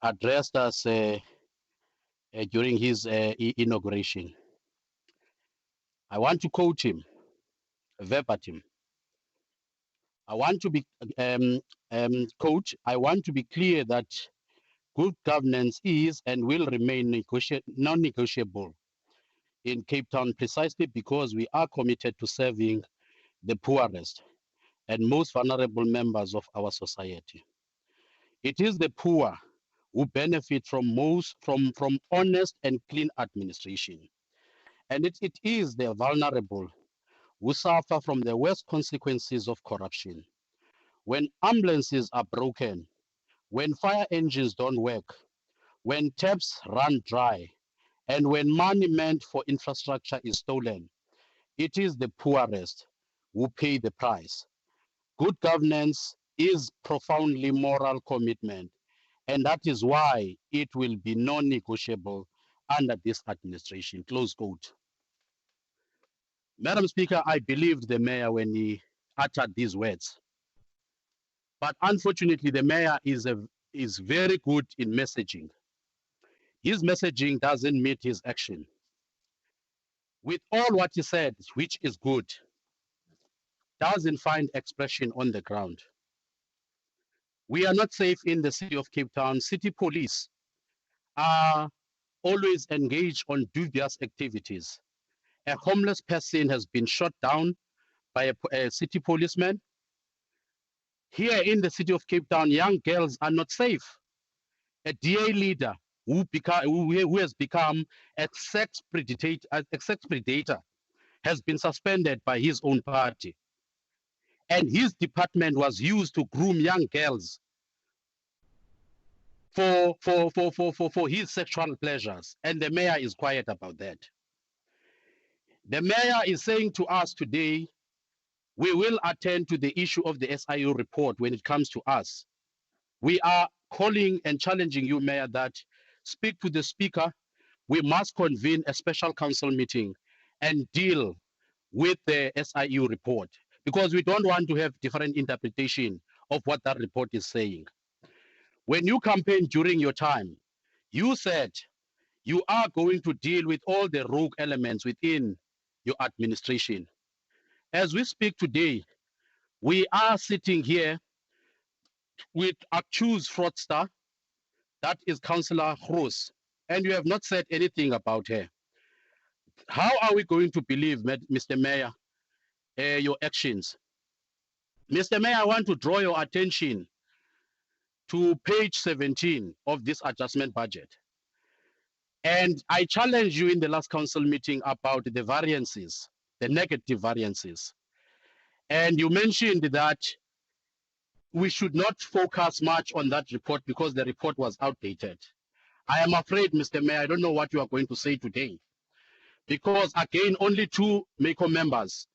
addressed us during his inauguration. I want to quote him verbatim. I want to be quote, I want to be clear that good governance is and will remain non-negotiable in Cape Town precisely because we are committed to serving the poorest and most vulnerable members of our society. It is the poor who benefit from honest and clean administration. And it is the vulnerable who suffer from the worst consequences of corruption. When ambulances are broken, when fire engines don't work, when taps run dry, and when money meant for infrastructure is stolen, it is the poorest who pay the price. Good governance is profoundly moral commitment, and that is why it will be non-negotiable under this administration. Close quote. Madam Speaker, I believed the mayor when he uttered these words. But unfortunately, the mayor is very good in messaging. His messaging doesn't meet his action. With all what he said, which is good, doesn't find expression on the ground. We are not safe in the city of Cape Town. City police are always engaged on dubious activities. A homeless person has been shot down by a city policeman. Here in the city of Cape Town, young girls are not safe. A DA leader who has become a sex predator has been suspended by his own party. And his department was used to groom young girls for his sexual pleasures, and the mayor is quiet about that. The mayor is saying to us today, we will attend to the issue of the SIU report when it comes to us. We are calling and challenging you, Mayor, that speak to the Speaker. We must convene a special council meeting and deal with the SIU report, because we don't want to have different interpretation of what that report is saying. When you campaigned during your time, you said you are going to deal with all the rogue elements within your administration. As we speak today, we are sitting here with accused fraudster, that is Councillor Groos, and you have not said anything about her. How are we going to believe, Mr. Mayor, your actions? Mr. Mayor, I want to draw your attention to page 17 of this adjustment budget. And I challenged you in the last council meeting about the variances, the negative variances. And you mentioned that we should not focus much on that report because the report was outdated. I am afraid, Mr. Mayor, I don't know what you are going to say today, because again, only two MECO members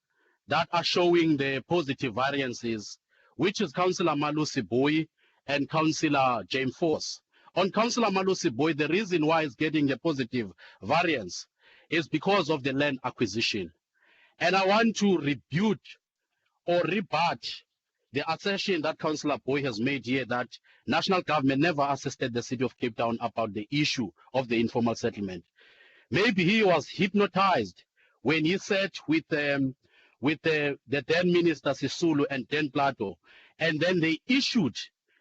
that are showing the positive variances, which is Councillor Malusi Boy and Councillor James Force. On Councillor Malusi Boy, the reason why it's getting the positive variance is because of the land acquisition. And I want to rebut or rebut the assertion that Councillor Boy has made here that national government never assisted the city of Cape Town about the issue of the informal settlement. Maybe he was hypnotized when he sat with the then Minister Sisulu and then Plato, and then they issued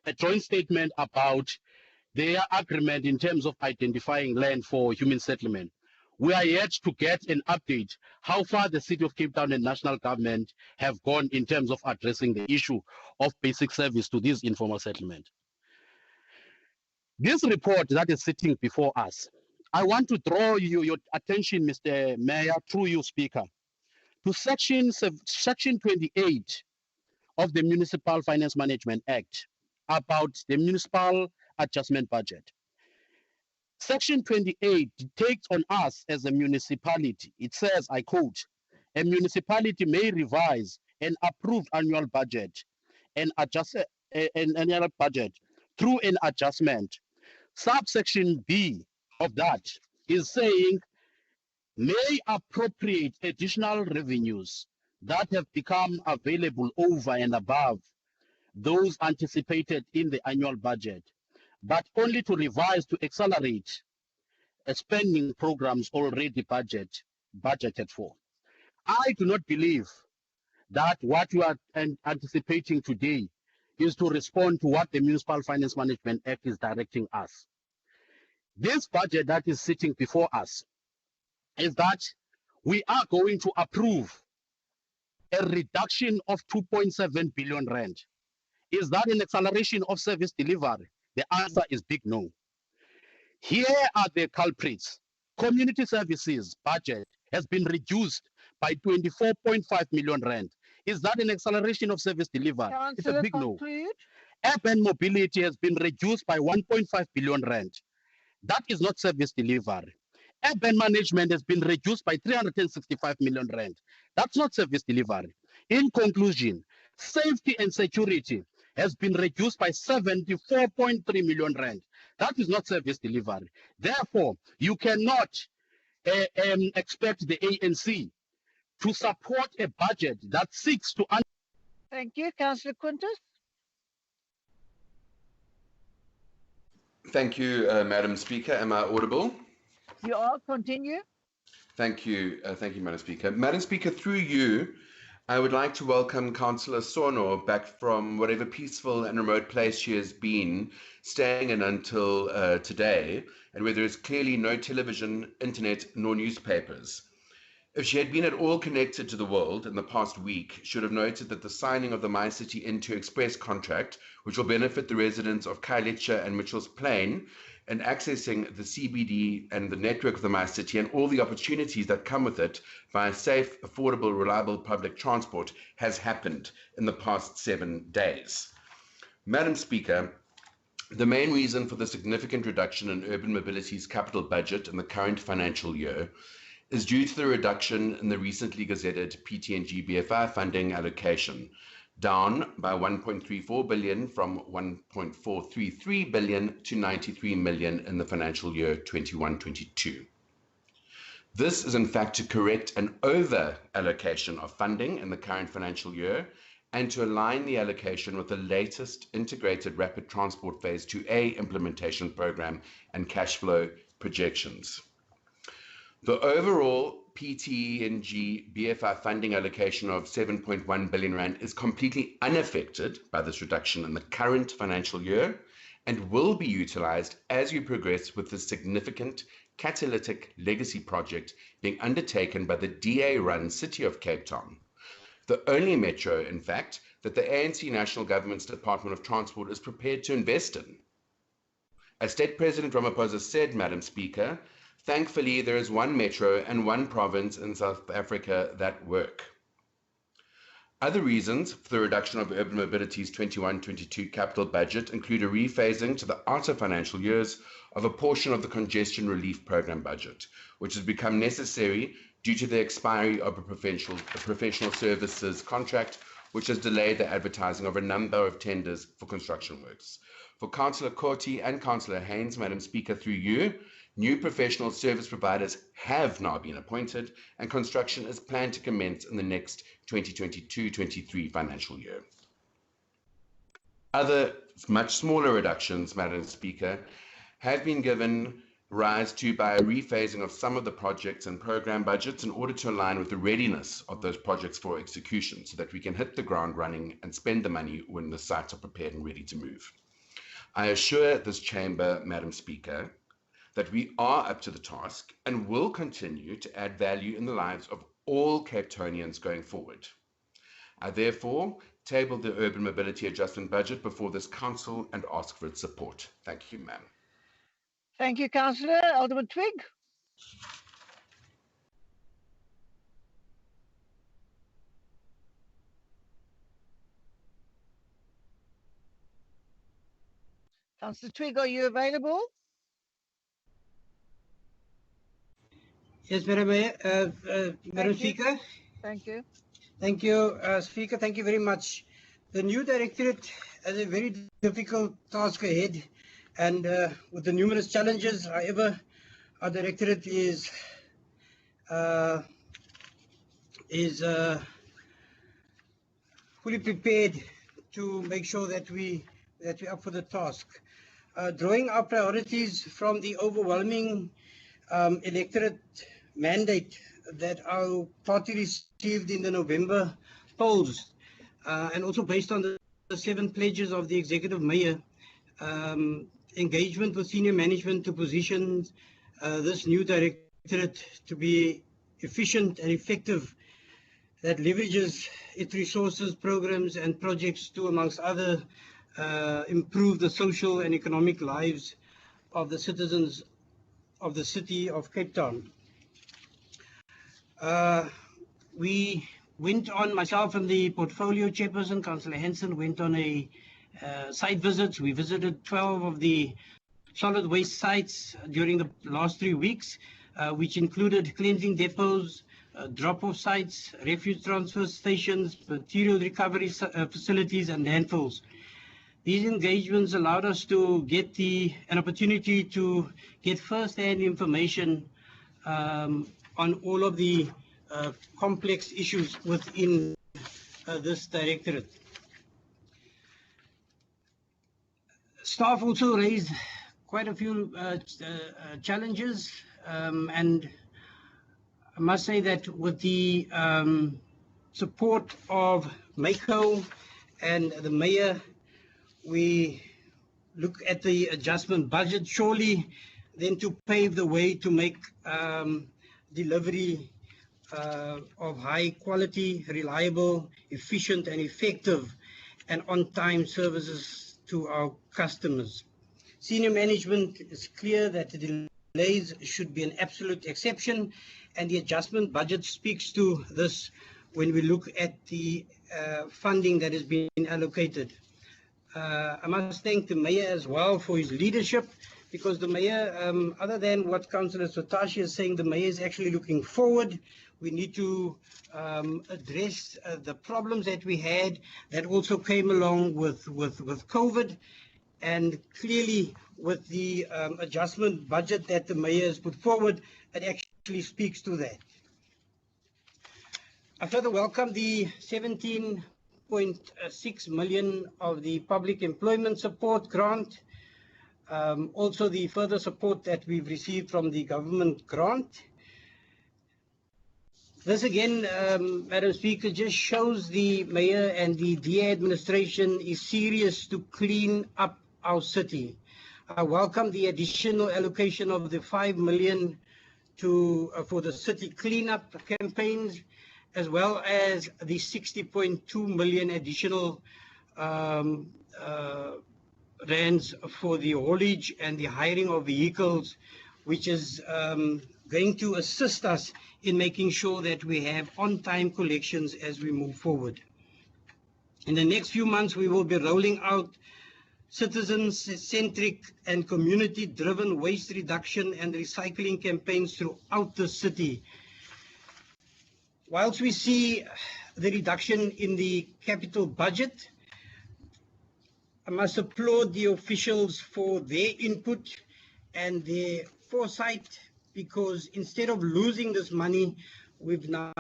a joint statement about their agreement in terms of identifying land for human settlement. We are yet to get an update how far the city of Cape Town and national government have gone in terms of addressing the issue of basic service to this informal settlement. This report that is sitting before us, I want to draw your attention, Mr. Mayor, through you, Speaker, to section 28 of the Municipal Finance Management Act about the municipal adjustment budget. Section 28 takes on us as a municipality. It says, I quote, a municipality may revise an approved annual budget and adjust an annual budget through an adjustment. Subsection B of that is saying may appropriate additional revenues that have become available over and above those anticipated in the annual budget, but only to revise to accelerate spending programs already budgeted for. I do not believe that what you are anticipating today is to respond to what the Municipal Finance Management Act is directing us. This budget that is sitting before us is that we are going to approve a reduction of 2.7 billion rand. Is that an acceleration of service delivery? The answer is big no. Here are the culprits. Community services budget has been reduced by 24.5 million rand. Is that an acceleration of service delivery? It's a big no. Urban mobility has been reduced by 1.5 billion rand. That is not service delivery. Urban management has been reduced by 365 million rand. That's not service delivery. In conclusion, safety and security has been reduced by 74.3 million rand. That is not service delivery. Therefore, you cannot expect the ANC to support a budget that seeks to...
Thank you. Councillor Quintus.
Thank you, Madam Speaker. Am I audible?
You are. Continue.
Thank you, Madam Speaker. Madam Speaker, through you, I would like to welcome Councillor Sono back from whatever peaceful and remote place she has been staying in until today, and where there is clearly no television, internet, nor newspapers. If she had been at all connected to the world in the past week, she would have noted that the signing of the My City Into Express contract, which will benefit the residents of Khayelitsha and Mitchell's Plain, and accessing the CBD and the network of the My City and all the opportunities that come with it via safe, affordable, reliable public transport has happened in the past 7 days. Madam Speaker, The main reason for the significant reduction in urban mobility's capital budget in the current financial year is due to the reduction in the recently gazetted PTNG BFI funding allocation, down by 1.34 billion from 1.433 billion to 93 million in the financial year 21-22. This is in fact to correct an over allocation of funding in the current financial year and to align the allocation with the latest integrated rapid transport phase 2A implementation program and cash flow projections. The overall PTNG BFI funding allocation of 7.1 billion rand is completely unaffected by this reduction in the current financial year and will be utilized as we progress with the significant catalytic legacy project being undertaken by the DA-run City of Cape Town. The only metro, in fact, that the ANC National Government's Department of Transport is prepared to invest in. As State President Ramaphosa said, Madam Speaker, thankfully there is one metro and one province in South Africa that work. Other reasons for the reduction of urban mobility's 21-22 capital budget include a rephasing to the outer financial years of a portion of the congestion relief program budget, which has become necessary due to the expiry of a professional services contract, which has delayed the advertising of a number of tenders for construction works. For Councillor Korti and Councillor Haynes, Madam Speaker, through you, new professional service providers have now been appointed and construction is planned to commence in the next 2022-23 financial year. Other much smaller reductions, Madam Speaker, have been given rise to by a rephasing of some of the projects and program budgets in order to align with the readiness of those projects for execution so that we can hit the ground running and spend the money when the sites are prepared and ready to move. I assure this chamber, Madam Speaker, that we are up to the task and will continue to add value in the lives of all Cape Townians going forward. I therefore table the Urban Mobility Adjustment Budget before this Council and ask for its support. Thank you, ma'am.
Thank you, Councillor. Alderman Twig. Councillor Twig, are you available?
Yes, Madam Mayor, Madam Speaker.
Thank you.
Thank you, Speaker. Thank you very much. The new directorate has a very difficult task ahead, and with the numerous challenges, however, our directorate is fully prepared to make sure that we're up for the task. Drawing our priorities from the overwhelming electorate mandate that our party received in the November polls, and also based on the 7 pledges of the executive mayor, engagement with senior management to position this new directorate to be efficient and effective, that leverages its resources, programs and projects to, amongst other, improve the social and economic lives of the citizens of the city of Cape Town. We went on, myself and the portfolio chairperson, Councillor Hanson, went on a site visits. We visited 12 of the solid waste sites during the last 3 weeks, which included cleansing depots, drop-off sites, refuge transfer stations, material recovery facilities and landfills. These engagements allowed us to get an opportunity to get first-hand information on all of the complex issues within this directorate. Staff also raised quite a few challenges, and I must say that with the support of MACO and the mayor, we look at the adjustment budget surely then to pave the way to make delivery of high quality, reliable, efficient and effective and on-time services to our customers. Senior management is clear that the delays should be an absolute exception, and the adjustment budget speaks to this when we look at the funding that is being allocated. I must thank the Mayor as well for his leadership, because the Mayor, other than what Councillor Sotashi is saying, the Mayor is actually looking forward. We need to address the problems that we had that also came along with COVID, and clearly with the adjustment budget that the Mayor has put forward, it actually speaks to that. I further welcome the 17.6 million of the public employment support grant. Also the further support that we've received from the government grant. This again, Madam Speaker, just shows the Mayor and the DA administration is serious to clean up our city. I welcome the additional allocation of the 5 million for the city cleanup campaigns, as well as the 60.2 million additional rands for the haulage and the hiring of vehicles, which is going to assist us in making sure that we have on-time collections as we move forward. In the next few months, we will be rolling out citizen-centric and community-driven waste reduction and recycling campaigns throughout the city. Whilst we see the reduction in the capital budget, I must applaud the officials for their input and their foresight, because instead of losing this money, we've now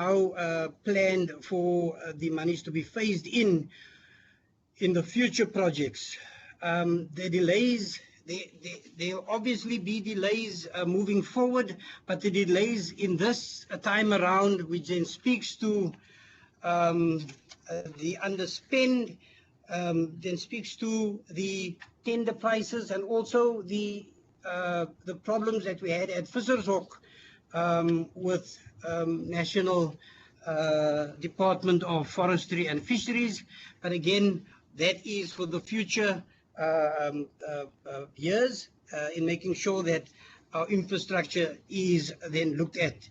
planned for the monies to be phased in the future projects. The delays, there'll obviously be delays moving forward, but the delays in this time around, which then speaks to the underspend, then speaks to the tender prices, and also the problems that we had at Vissershoek with National Department of Forestry and Fisheries. But again, that is for the future years, in making sure that our infrastructure is then looked at,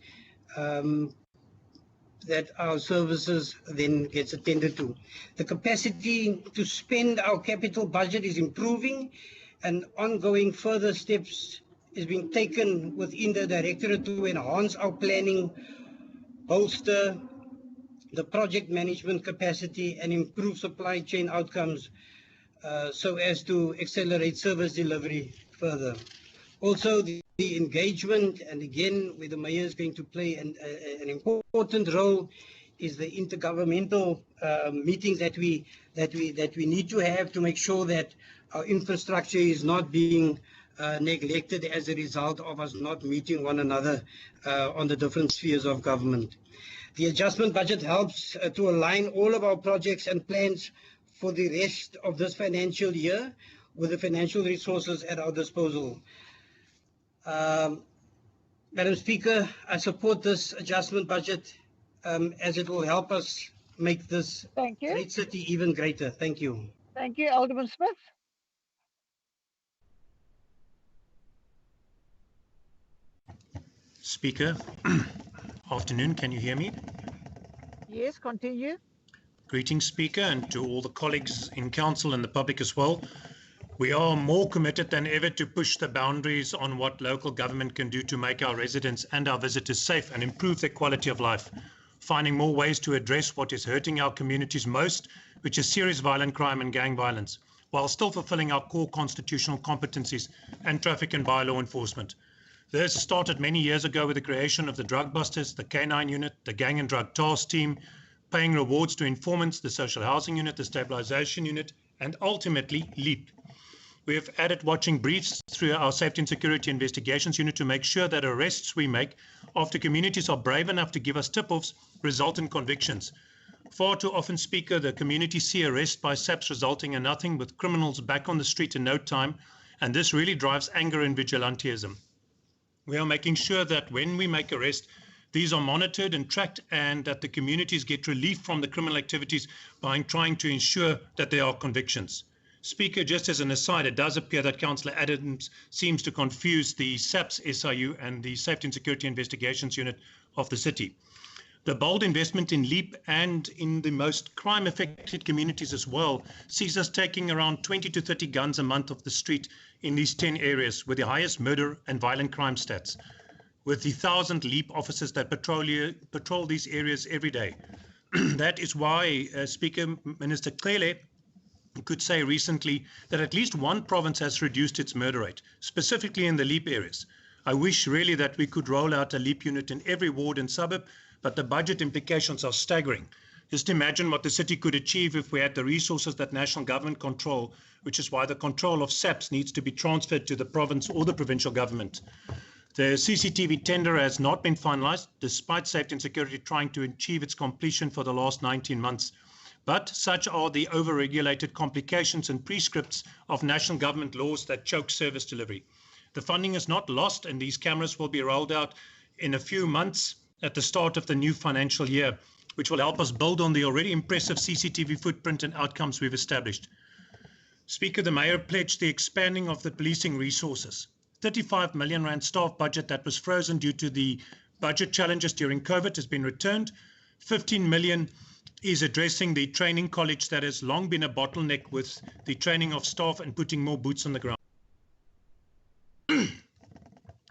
that our services then gets attended to. The capacity to spend our capital budget is improving, and ongoing further steps is being taken within the Directorate to enhance our planning, bolster the project management capacity, and improve supply chain outcomes so as to accelerate service delivery further. Also, the engagement, and again, where the Mayor is going to play an important role, is the intergovernmental meetings that we need to have to make sure that our infrastructure is not being neglected as a result of us not meeting one another on the different spheres of government. The adjustment budget helps to align all of our projects and plans for the rest of this financial year with the financial resources at our disposal. Madam Speaker, I support this adjustment budget as it will help us make this great city even greater. Thank you.
Thank you, Alderman Smith.
Speaker, afternoon, can you hear me?
Yes, continue.
Greetings, Speaker, and to all the colleagues in Council and the public as well. We are more committed than ever to push the boundaries on what local government can do to make our residents and our visitors safe and improve their quality of life, finding more ways to address what is hurting our communities most, which is serious violent crime and gang violence, while still fulfilling our core constitutional competencies and traffic and bylaw enforcement. This started many years ago with the creation of the Drug Busters, the K9 Unit, the Gang and Drug Task Team, paying rewards to informants, the Social Housing Unit, the Stabilization Unit, and ultimately LEAP. We have added watching briefs through our Safety and Security Investigations Unit to make sure that arrests we make after communities are brave enough to give us tip-offs result in convictions. Far too often, Speaker, the community see arrests by SAPs resulting in nothing, with criminals back on the street in no time, and this really drives anger and vigilantism. We are making sure that when we make arrests, these are monitored and tracked, and that the communities get relief from the criminal activities by trying to ensure that there are convictions. Speaker, just as an aside, it does appear that Councillor Adams seems to confuse the SAPS SIU and the Safety and Security Investigations Unit of the city. The bold investment in LEAP and in the most crime-affected communities as well sees us taking around 20 to 30 guns a month off the street in these 10 areas with the highest murder and violent crime stats, with the 1,000 LEAP officers that patrol these areas every day. That is why Speaker Minister Cele could say recently that at least one province has reduced its murder rate, specifically in the LEAP areas. I wish really that we could roll out a LEAP unit in every ward and suburb, but the budget implications are staggering. Just imagine what the city could achieve if we had the resources that national government control, which is why the control of SAPS needs to be transferred to the province or the provincial government. The CCTV tender has not been finalized, despite Safety and Security trying to achieve its completion for the last 19 months. But such are the over-regulated complications and prescripts of national government laws that choke service delivery. The funding is not lost, and these cameras will be rolled out in a few months at the start of the new financial year, which will help us build on the already impressive CCTV footprint and outcomes we've established. Speaker, the Mayor pledged the expanding of the policing resources. 35 million rand staff budget that was frozen due to the budget challenges during COVID has been returned. 15 million is addressing the training college that has long been a bottleneck with the training of staff and putting more boots on the ground.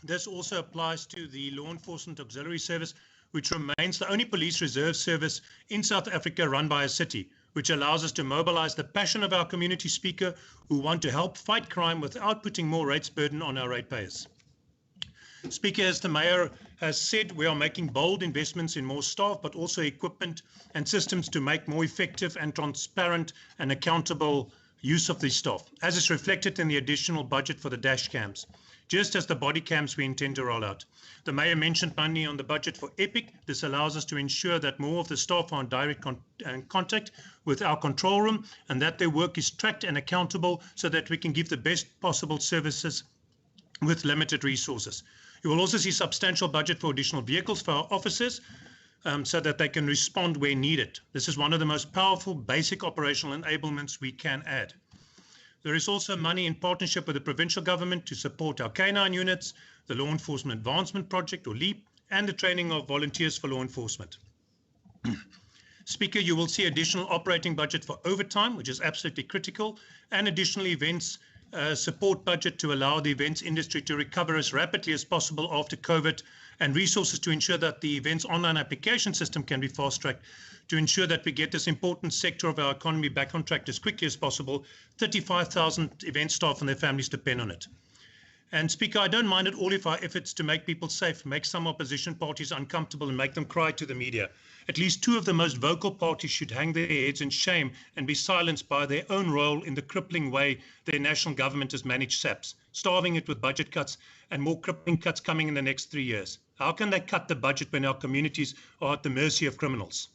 This also applies to the Law Enforcement Auxiliary Service, which remains the only police reserve service in South Africa run by a city, which allows us to mobilize the passion of our community, Speaker, who want to help fight crime without putting more rates burden on our ratepayers. Speaker, as the Mayor has said, we are making bold investments in more staff, but also equipment and systems to make more effective and transparent and accountable use of these staff, as is reflected in the additional budget for the dash cams, just as the body cams we intend to roll out. The Mayor mentioned money on the budget for EPIC. This allows us to ensure that more of the staff are in direct contact with our control room and that their work is tracked and accountable so that we can give the best possible services with limited resources. You will also see substantial budget for additional vehicles for our officers so that they can respond where needed. This is one of the most powerful basic operational enablements we can add. There is also money in partnership with the provincial government to support our K9 units, the Law Enforcement Advancement Project, or LEAP, and the training of volunteers for law enforcement. Speaker, you will see additional operating budget for overtime, which is absolutely critical, and additional events support budget to allow the events industry to recover as rapidly as possible after COVID, and resources to ensure that the events online application system can be fast-tracked to ensure that we get this important sector of our economy back on track as quickly as possible. 35,000 event staff and their families depend on it. And Speaker, I don't mind at all if our efforts to make people safe make some opposition parties uncomfortable and make them cry to the media. At least two of the most vocal parties should hang their heads in shame and be silenced by their own role in the crippling way their national government has managed SAPS, starving it with budget cuts and more crippling cuts coming in the next 3 years. How can they cut the budget when our communities are at the mercy of criminals?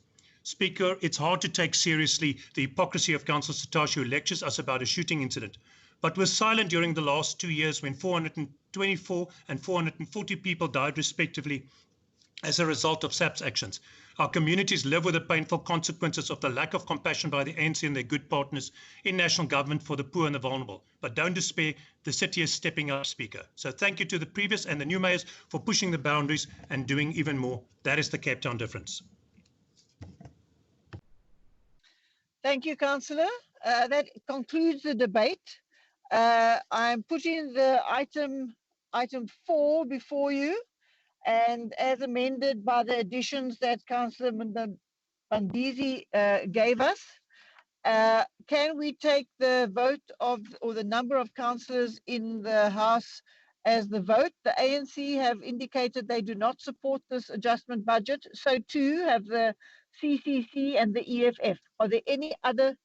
Speaker, it's hard to take seriously the hypocrisy of Councillor Satashi, who lectures us about a shooting incident, but was silent during the last 2 years when 424 and 440 people died respectively as a result of SAPS actions. Our communities live with the painful consequences of the lack of compassion by the ANC and their good partners in national government for the poor and the vulnerable. But don't despair, the city is stepping up, Speaker. So thank you to the previous and the new mayors for pushing the boundaries and doing even more. That is the Cape Town difference.
Thank you, Councillor. That concludes the debate. I'm putting the item 4 before you, and as amended by the additions that Councillor Bandizi gave us. Can we take the vote of, or the number of councillors in the House as the vote? The ANC have indicated they do not support this adjustment budget. So too have the CCC and the EFF. Are there any other?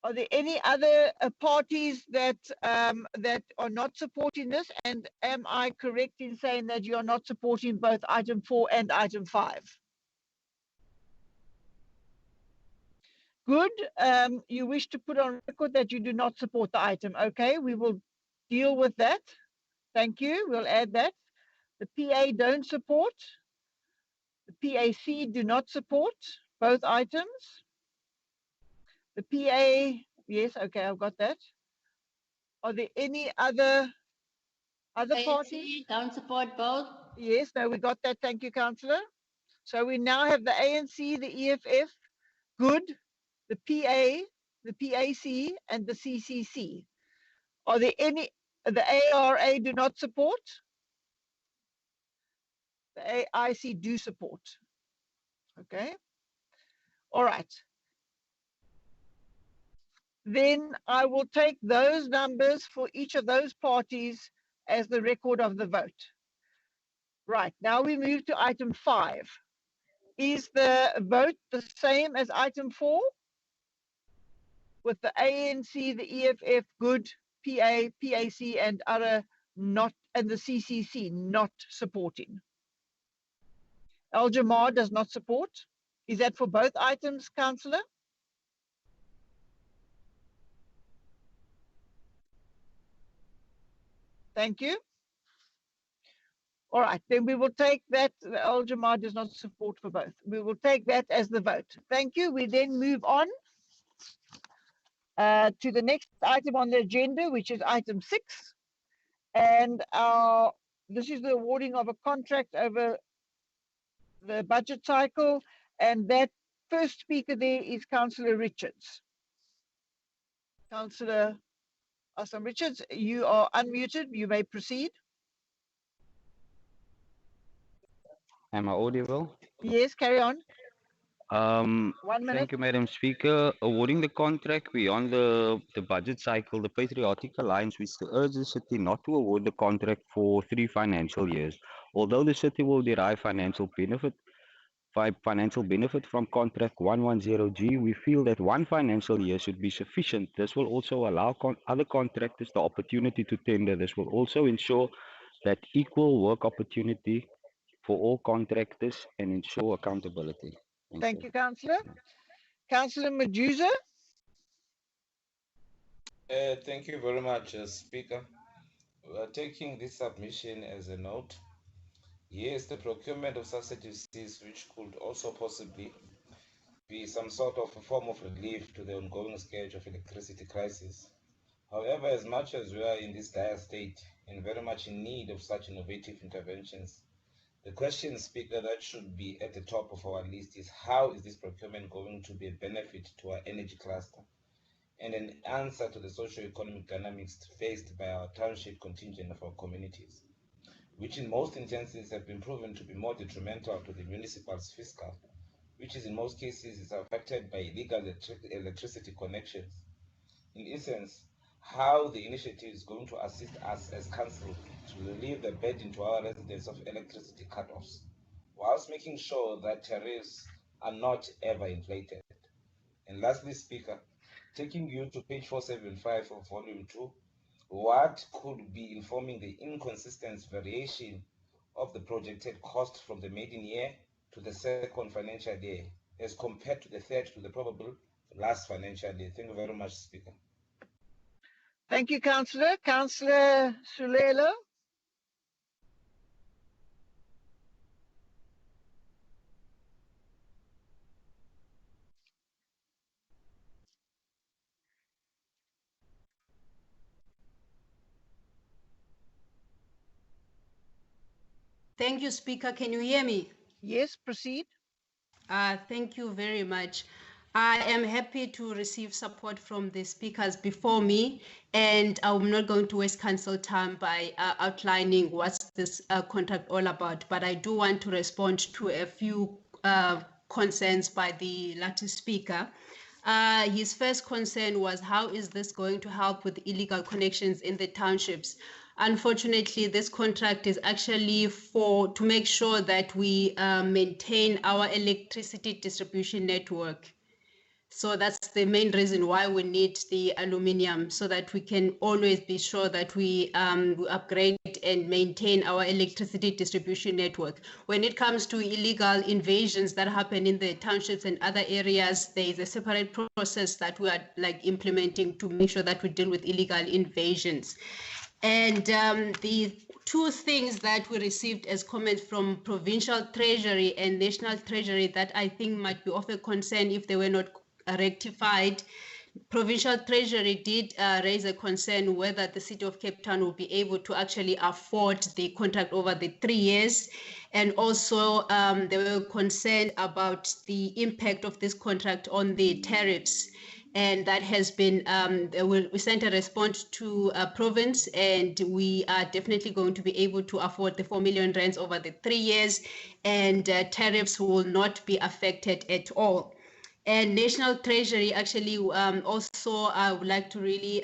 Are there any other parties that that are not supporting this? And am I correct in saying that you are not supporting both item 4 and item 5? Good. You wish to put on record that you do not support the item. Okay, we will deal with that. Thank you. We'll add that. The PA don't support. The PAC do not support both items. The PA, yes, okay, I've got that. Are there any other Other parties?
Don't support both.
Yes, no, we got that. Thank you, Councillor. So we now have the ANC, the EFF, good, the PA, the PAC, and the CCC. Are there any, the ARA do not support? The AIC do support. Okay. All right. Then I will take those numbers for each of those parties as the record of the vote. Right, now we move to item 5. Is the vote the same as item 4? With the ANC, the EFF, good, PA, PAC, and other not, and the CCC not supporting. Al Jamar does not support. Is that for both items, Councillor? Thank you. All right, then we will take that. Al Jamar does not support for both. We will take that as the vote. Thank you. We then move on to the next item on the agenda, which is item 6. And this is the awarding of a contract over the budget cycle. And that first speaker there is Councillor Richards. Councillor Assam Richards, you are unmuted. You may proceed.
Am I audible?
Yes, carry on. 1 minute.
Thank you, Madam Speaker. Awarding the contract beyond the budget cycle, the Patriotic Alliance, we still urge the city not to award the contract for 3 financial years. Although the city will derive financial benefit from contract 110G, we feel that 1 financial year should be sufficient. This will also allow other contractors the opportunity to tender. This will also ensure that equal work opportunity for all contractors and ensure accountability.
Thank you, Councillor. Councillor Majuza.
Thank you very much, Speaker. We are taking this submission as a note. Yes, the procurement of subsidies, which could also possibly be some sort of a form of relief to the ongoing scourge of electricity crisis. However, as much as we are in this dire state and very much in need of such innovative interventions, the question, Speaker, that should be at the top of our list is how is this procurement going to be a benefit to our energy cluster and an answer to the socio-economic dynamics faced by our township contingent of our communities, which in most instances have been proven to be more detrimental to the municipal's fiscal, which is in most cases is affected by illegal electricity connections. In essence, how the initiative is going to assist us as council to relieve the burden to our residents of electricity cutoffs, whilst making sure that tariffs are not ever inflated. And lastly, Speaker, taking you to page 475 of volume 2, what could be informing the inconsistent variation of the projected cost from the maiden year to the second financial year as compared to the third to the probable last financial year? Thank you very much, Speaker.
Thank you, Councillor. Councillor Sulelo.
Thank you, Speaker. Can you hear me?
Yes, proceed.
Thank you very much. I am happy to receive support from the speakers before me, and I'm not going to waste council time by outlining what's this contract all about, but I do want to respond to a few concerns by the latter speaker. His first concern was how is this going to help with illegal connections in the townships? Unfortunately, this contract is actually to make sure that we maintain our electricity distribution network. So that's the main reason why we need the aluminium, so that we can always be sure that we upgrade and maintain our electricity distribution network. When it comes to illegal invasions that happen in the townships and other areas, there is a separate process that we are implementing to make sure that we deal with illegal invasions. And the two things that we received as comments from Provincial Treasury and National Treasury that I think might be of a concern if they were not rectified Provincial Treasury did raise a concern whether the City of Cape Town will be able to actually afford the contract over the 3 years. And also they were concerned about the impact of this contract on the tariffs. And that has been, we sent a response to province, and we are definitely going to be able to afford the 4 million rands over the 3 years, and tariffs will not be affected at all. And National Treasury actually also, I would like to really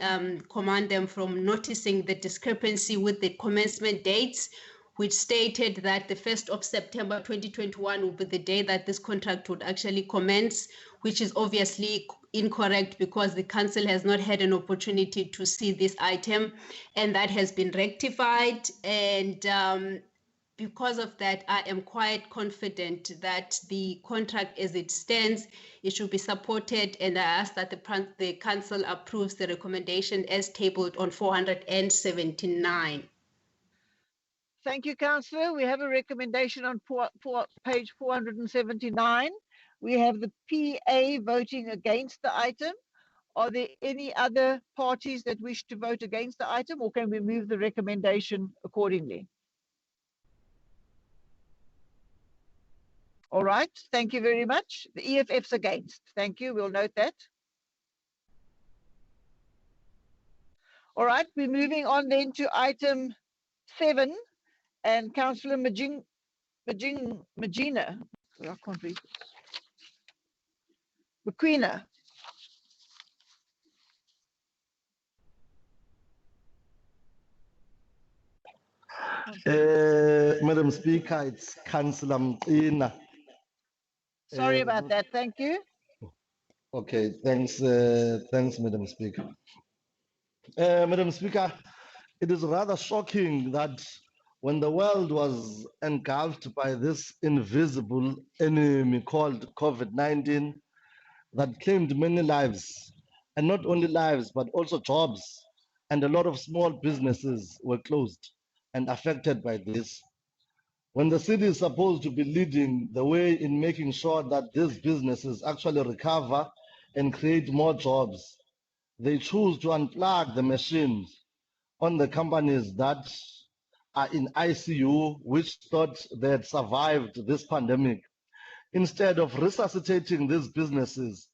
commend them from noticing the discrepancy with the commencement dates, which stated that the 1st of September 2021 will be the day that this contract would actually commence, which is obviously incorrect because the council has not had an opportunity to see this item, and that has been rectified. And because of that, I am quite confident that the contract as it stands, it should be supported, and I ask that the council approves the recommendation as tabled on 479.
Thank you, Councillor. We have a recommendation on page 479. We have the PA voting against the item. Are there any other parties that wish to vote against the item, or can we move the recommendation accordingly? All right, thank you very much. The EFF's against. Thank you, we'll note that. All right, we're moving on then to item 7, and Councillor Magina. I can't read. Maquina.
Madam Speaker, it's Councillor Mqina.
Sorry about that. Thank you.
Okay, thanks, Madam Speaker. Madam Speaker, it is rather shocking that when the world was engulfed by this invisible enemy called COVID-19 that claimed many lives, and not only lives, but also jobs, and a lot of small businesses were closed and affected by this. When the city is supposed to be leading the way in making sure that these businesses actually recover and create more jobs, they choose to unplug the machines on the companies that are in ICU, which thought they had survived this pandemic. Instead of resuscitating these businesses,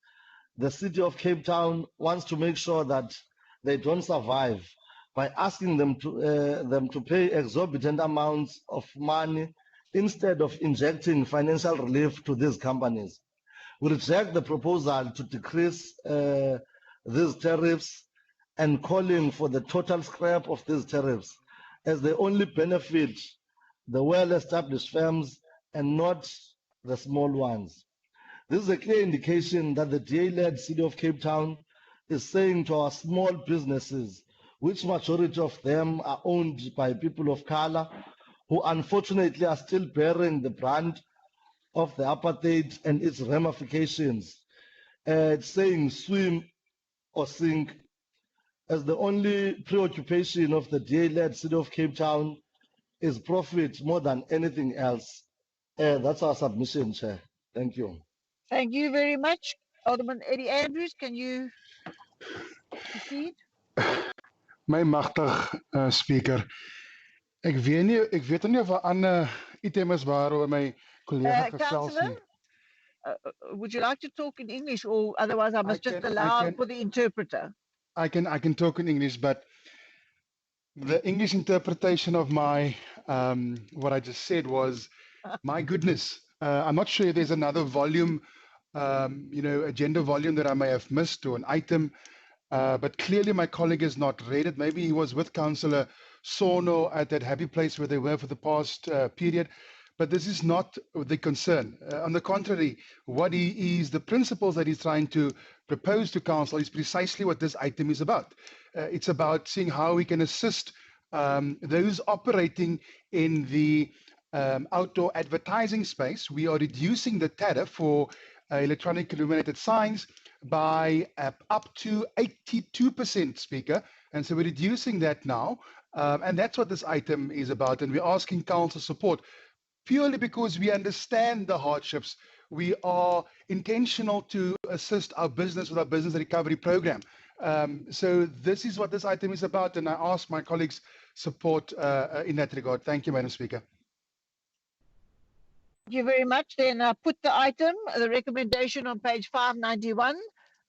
the city of Cape Town wants to make sure that they don't survive by asking them to pay exorbitant amounts of money instead of injecting financial relief to these companies. We reject the proposal to decrease these tariffs and calling for the total scrap of these tariffs, as they only benefit the well-established firms and not the small ones. This is a clear indication that the DA-led City of Cape Town is saying to our small businesses, which majority of them are owned by people of color, who unfortunately are still bearing the brunt of the apartheid and its ramifications. It's saying swim or sink, as the only preoccupation of the DA-led City of Cape Town is profit more than anything else. That's our submission, Chair. Thank you.
Thank you very much. Alderman Eddie Andrews, can you proceed?
My magtig speaker. Ek weet nie of 'n ander item is waaroor my kollega gesels nie.
Would you like to talk in English, or otherwise I must just allow for the interpreter?
I can talk in English, but the English interpretation of my what I just said was, my goodness. I'm not sure if there's another volume, agenda volume that I may have missed, or an item, but clearly my colleague has not read it. Maybe he was with Councillor Sono at that happy place where they were for the past period. But this is not the concern. On the contrary, what he is, the principles that he's trying to propose to council is precisely what this item is about. It's about seeing how we can assist those operating in the outdoor advertising space. We are reducing the tariff for electronic illuminated signs by up to 82%, Speaker. And so we're reducing that now. And that's what this item is about. And we're asking council support purely because we understand the hardships we are intentional to assist our business with our business recovery program. So this is what this item is about, and I ask my colleagues' support in that regard. Thank you, Madam Speaker.
Thank you very much. Then put the item, the recommendation on page 591.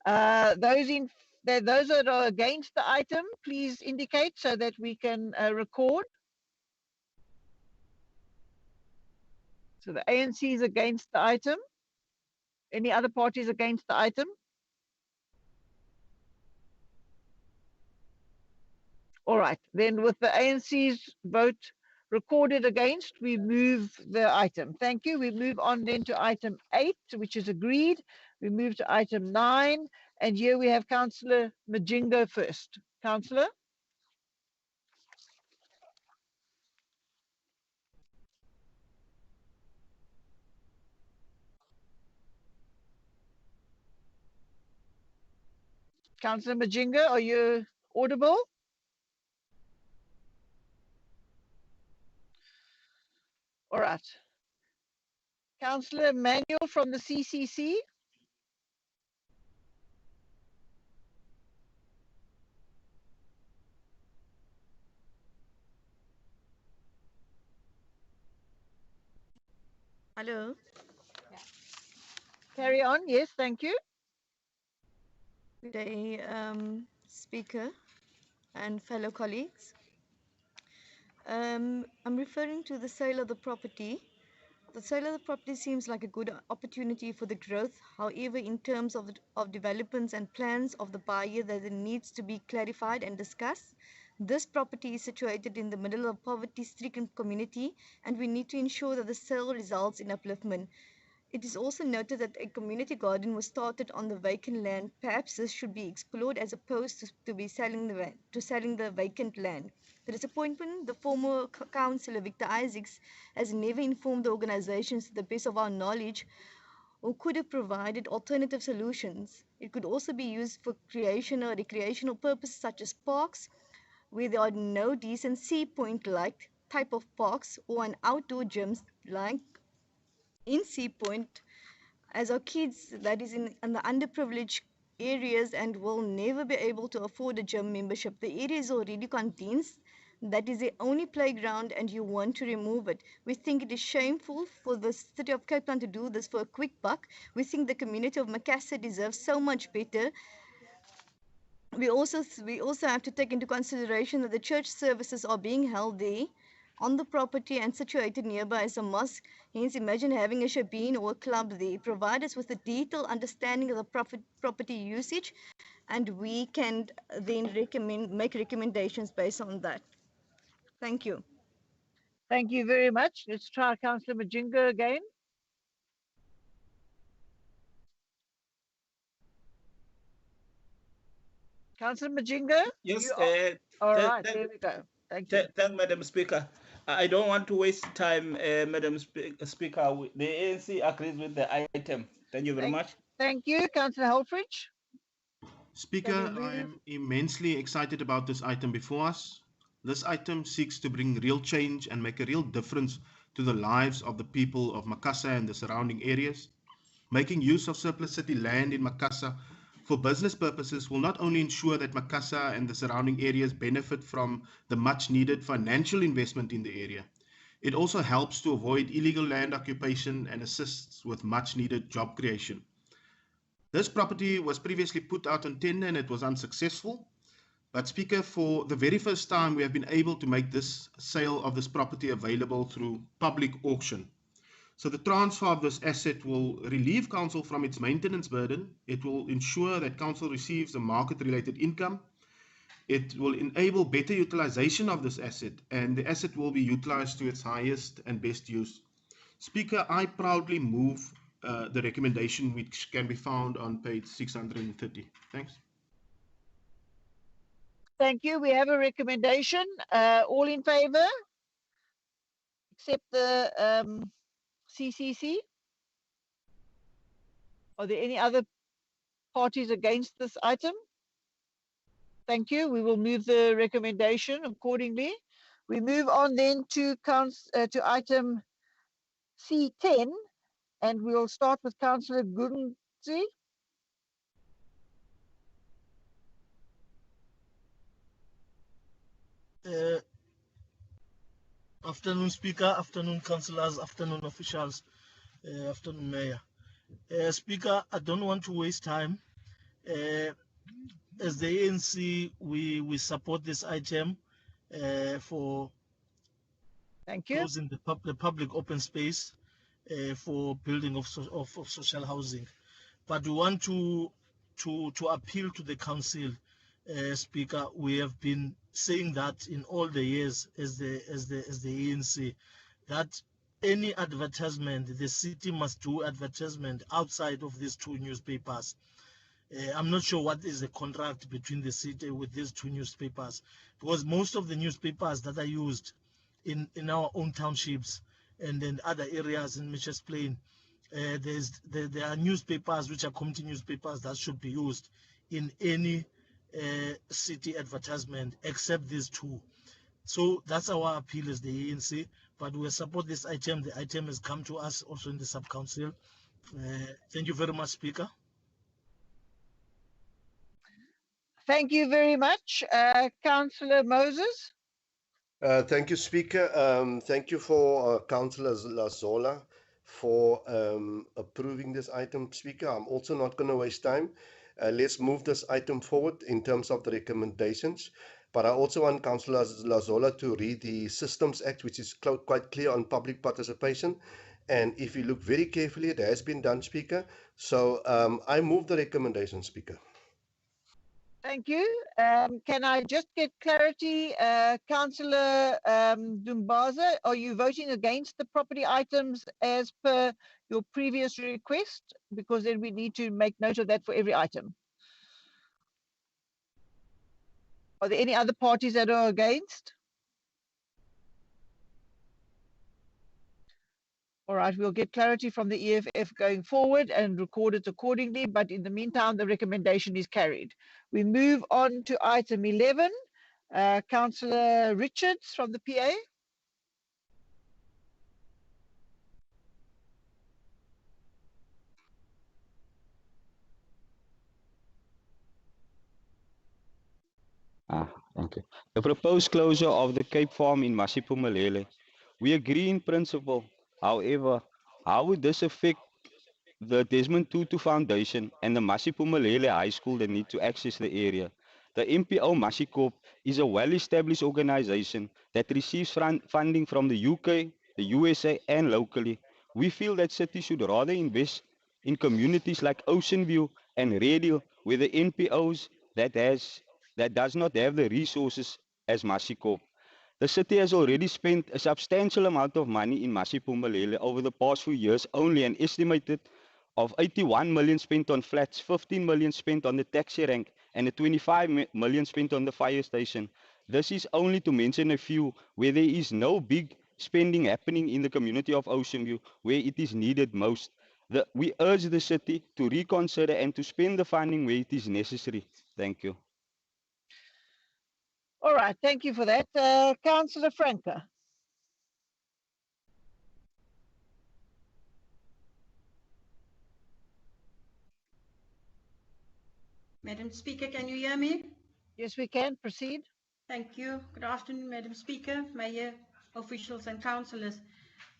Those that are against the item, please indicate so that we can record. So the ANC is against the item. Any other parties against the item? All right, then with the ANC's vote recorded against, we move the item. Thank you. We move on then to item 8, which is agreed. We move to item 9, and here we have Councillor Majingo first. Councillor? Councillor Majingo, are you audible? All right. Councillor Manuel from the CCC?
Hello.
Carry on. Yes, thank you.
Good day, Speaker and fellow colleagues. I'm referring to the sale of the property. The sale of the property seems like a good opportunity for the growth. However, in terms of developments and plans of the buyer, that it needs to be clarified and discussed. This property is situated in the middle of a poverty-stricken community, and we need to ensure that the sale results in upliftment. It is also noted that a community garden was started on the vacant land. Perhaps this should be explored as opposed to selling the vacant land. The disappointment, the former councillor Victor Isaacs has never informed the organizations to the best of our knowledge or could have provided alternative solutions. It could also be used for recreational purposes such as parks, where there are no decent sea point-like type of parks or an outdoor gyms like in Sea Point, as our kids that is in the underprivileged areas and will never be able to afford a gym membership. The area is already condensed. That is the only playground and you want to remove it. We think it is shameful for the city of Cape Town to do this for a quick buck. We think the community of Macassar deserves so much better. We also have to take into consideration that the church services are being held there on the property and situated nearby is a mosque. Hence, imagine having a shabeen or a club there. Provide us with a detailed understanding of the property usage, and we can then make recommendations based on that. Thank you.
Thank you very much. Let's try Councillor Majingo again. Councillor Majingo?
Yes.
All right, there we go. Thank you.
Thank Madam Speaker. I don't want to waste time, Madam Speaker. The ANC agrees with the item. Thank you very much.
Thank you, Councillor Helfrich.
Speaker, I'm immensely excited about this item before us. This item seeks to bring real change and make a real difference to the lives of the people of Macassar and the surrounding areas. Making use of surplus city land in Macassar for business purposes will not only ensure that Macassar and the surrounding areas benefit from the much needed financial investment in the area, it also helps to avoid illegal land occupation and assists with much needed job creation. This property was previously put out on tender and it was unsuccessful. But Speaker, for the very first time, we have been able to make this sale of this property available through public auction. So the transfer of this asset will relieve council from its maintenance burden. It will ensure that council receives a market-related income. It will enable better utilization of this asset, and the asset will be utilized to its highest and best use. Speaker, I proudly move the recommendation which can be found on page 630. Thanks.
Thank you. We have a recommendation. All in favor? Except the CCC? Are there any other parties against this item? Thank you. We will move the recommendation accordingly. We move on then to item C10, And we'll start with Councillor Gurunzi.
Afternoon, Speaker. Afternoon, councillors. Afternoon, officials. Afternoon, Mayor. Speaker, I don't want to waste time. As the ANC, we support this item for closing the public open space for building of social housing. But we want to appeal to the council, Speaker. We have been saying that in all the years as the ANC, that any advertisement, the city must do advertisement outside of these two newspapers. I'm not sure what is the contract between the city with these two newspapers, because most of the newspapers that are used in our own townships and in other areas in Mitchell's Plain, there are newspapers which are community newspapers that should be used in any city advertisement except these two. So that's our appeal as the ANC, but we support this item. The item has come to us also in the sub-council. Thank you very much, Speaker.
Thank you very much. Councillor Moses.
Thank you, Speaker. Thank you for Councillor Lazola for approving this item, Speaker. I'm also not going to waste time. Let's move this item forward in terms of the recommendations. But I also want Councillor Lazola to read the Systems Act, which is quite clear on public participation. And if you look very carefully, it has been done, Speaker. So I move the recommendation, Speaker.
Thank you. Can I just get clarity, Councillor Dumbaza, are you voting against the property items as per your previous request? Because then we need to make note of that for every item. Are there any other parties that are against? All right, we'll get clarity from the EFF going forward and record it accordingly. But in the meantime, the recommendation is carried. We move on to item 11. Councillor Richards from the PA.
Thank you. The proposed closure of the Cape Farm in Masipumalele. We agree in principle. However, how would this affect the Desmond Tutu Foundation and the Masipumalele High School that need to access the area? The MPO Masicorp is a well-established organization that receives funding from the UK, the USA, and locally. We feel that cities should rather invest in communities like Ocean View and Redhill, where the NPOs that does not have the resources as Masicorp. The city has already spent a substantial amount of money in Masipumalele over the past few years, only an estimated of 81 million spent on flats, 15 million spent on the taxi rank, and 25 million spent on the fire station. This is only to mention a few where there is no big spending happening in the community of Ocean View, where it is needed most. We urge the city to reconsider and to spend the funding where it is necessary. Thank you.
All right, thank you for that. Councillor Franca.
Madam Speaker, can you hear me?
Yes, we can. Proceed.
Thank you. Good afternoon, Madam Speaker, Mayor, officials and councillors.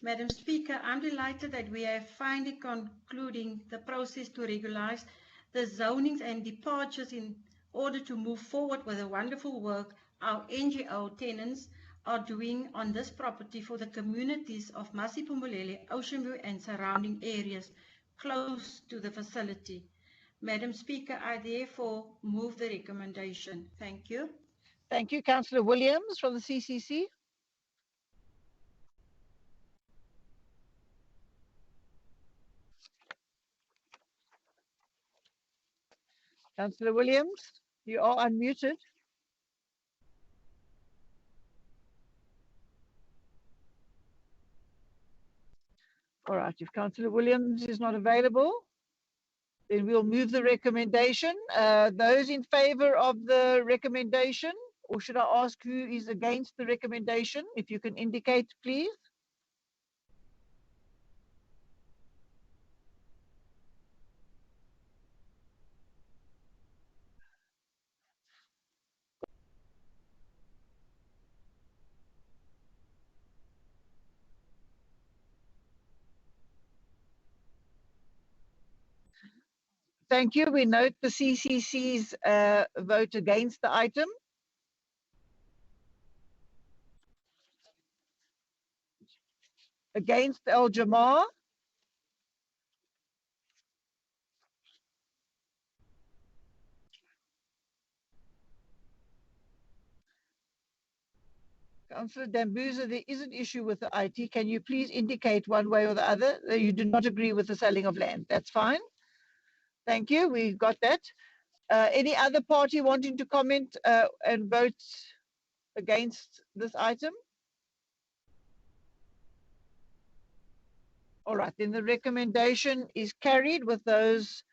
Madam Speaker, I'm delighted that we are finally concluding the process to regularize the zonings and departures in order to move forward with the wonderful work our NGO tenants are doing on this property for the communities of Masipumalele, Ocean View and surrounding areas close to the facility. Madam Speaker, I therefore move the recommendation. Thank you.
Thank you. Councillor Williams from the CCC. Councillor Williams, you are unmuted. All right, if Councillor Williams is not available, then we'll move the recommendation. Those in favor of the recommendation, or should I ask who is against the recommendation? If you can indicate, please. Thank you. We note the CCC's vote against the item. Against Al Jamar. Councillor Dambuza, there is an issue with the IT. Can you please indicate one way or the other that you do not agree with the selling of land? That's fine. Thank you. We got that. Any other party wanting to comment and vote against this item? All right, then the recommendation is carried with those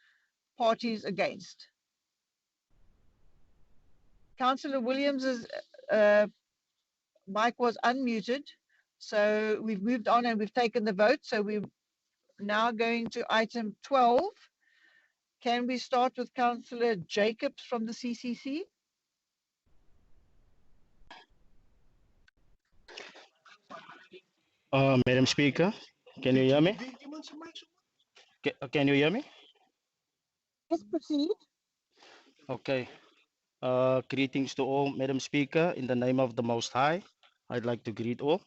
parties against. Councillor Williams's mic was unmuted, so we've moved on and we've taken the vote. So we're now going to item 12. Can we start with Councillor Jacobs from the CCC?
Madam Speaker, can you hear me? Can you hear me?
Yes, proceed.
Okay. Greetings to all, Madam Speaker. In the name of the Most High, I'd like to greet all.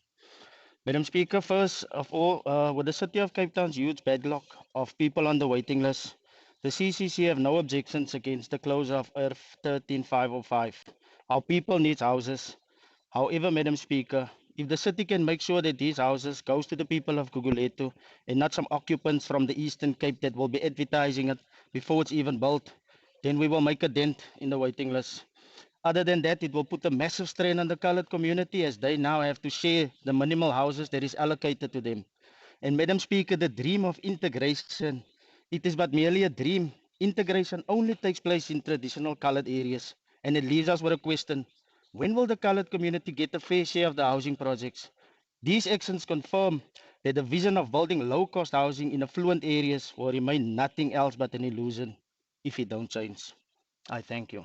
Madam Speaker, first of all, with the City of Cape Town's huge backlog of people on the waiting list, the CCC have no objections against the closure of IRF 13505. Our people need houses. However, Madam Speaker, if the city can make sure that these houses goes to the people of Guguletu and not some occupants from the Eastern Cape that will be advertising it before it's even built, then we will make a dent in the waiting list. Other than that, it will put a massive strain on the colored community as they now have to share the minimal houses that is allocated to them. And Madam Speaker, the dream of integration, it is but merely a dream. Integration only takes place in traditional colored areas. And it leaves us with a question: when will the colored community get a fair share of the housing projects? These actions confirm that the vision of building low-cost housing in affluent areas will remain nothing else but an illusion if it don't change. I thank you.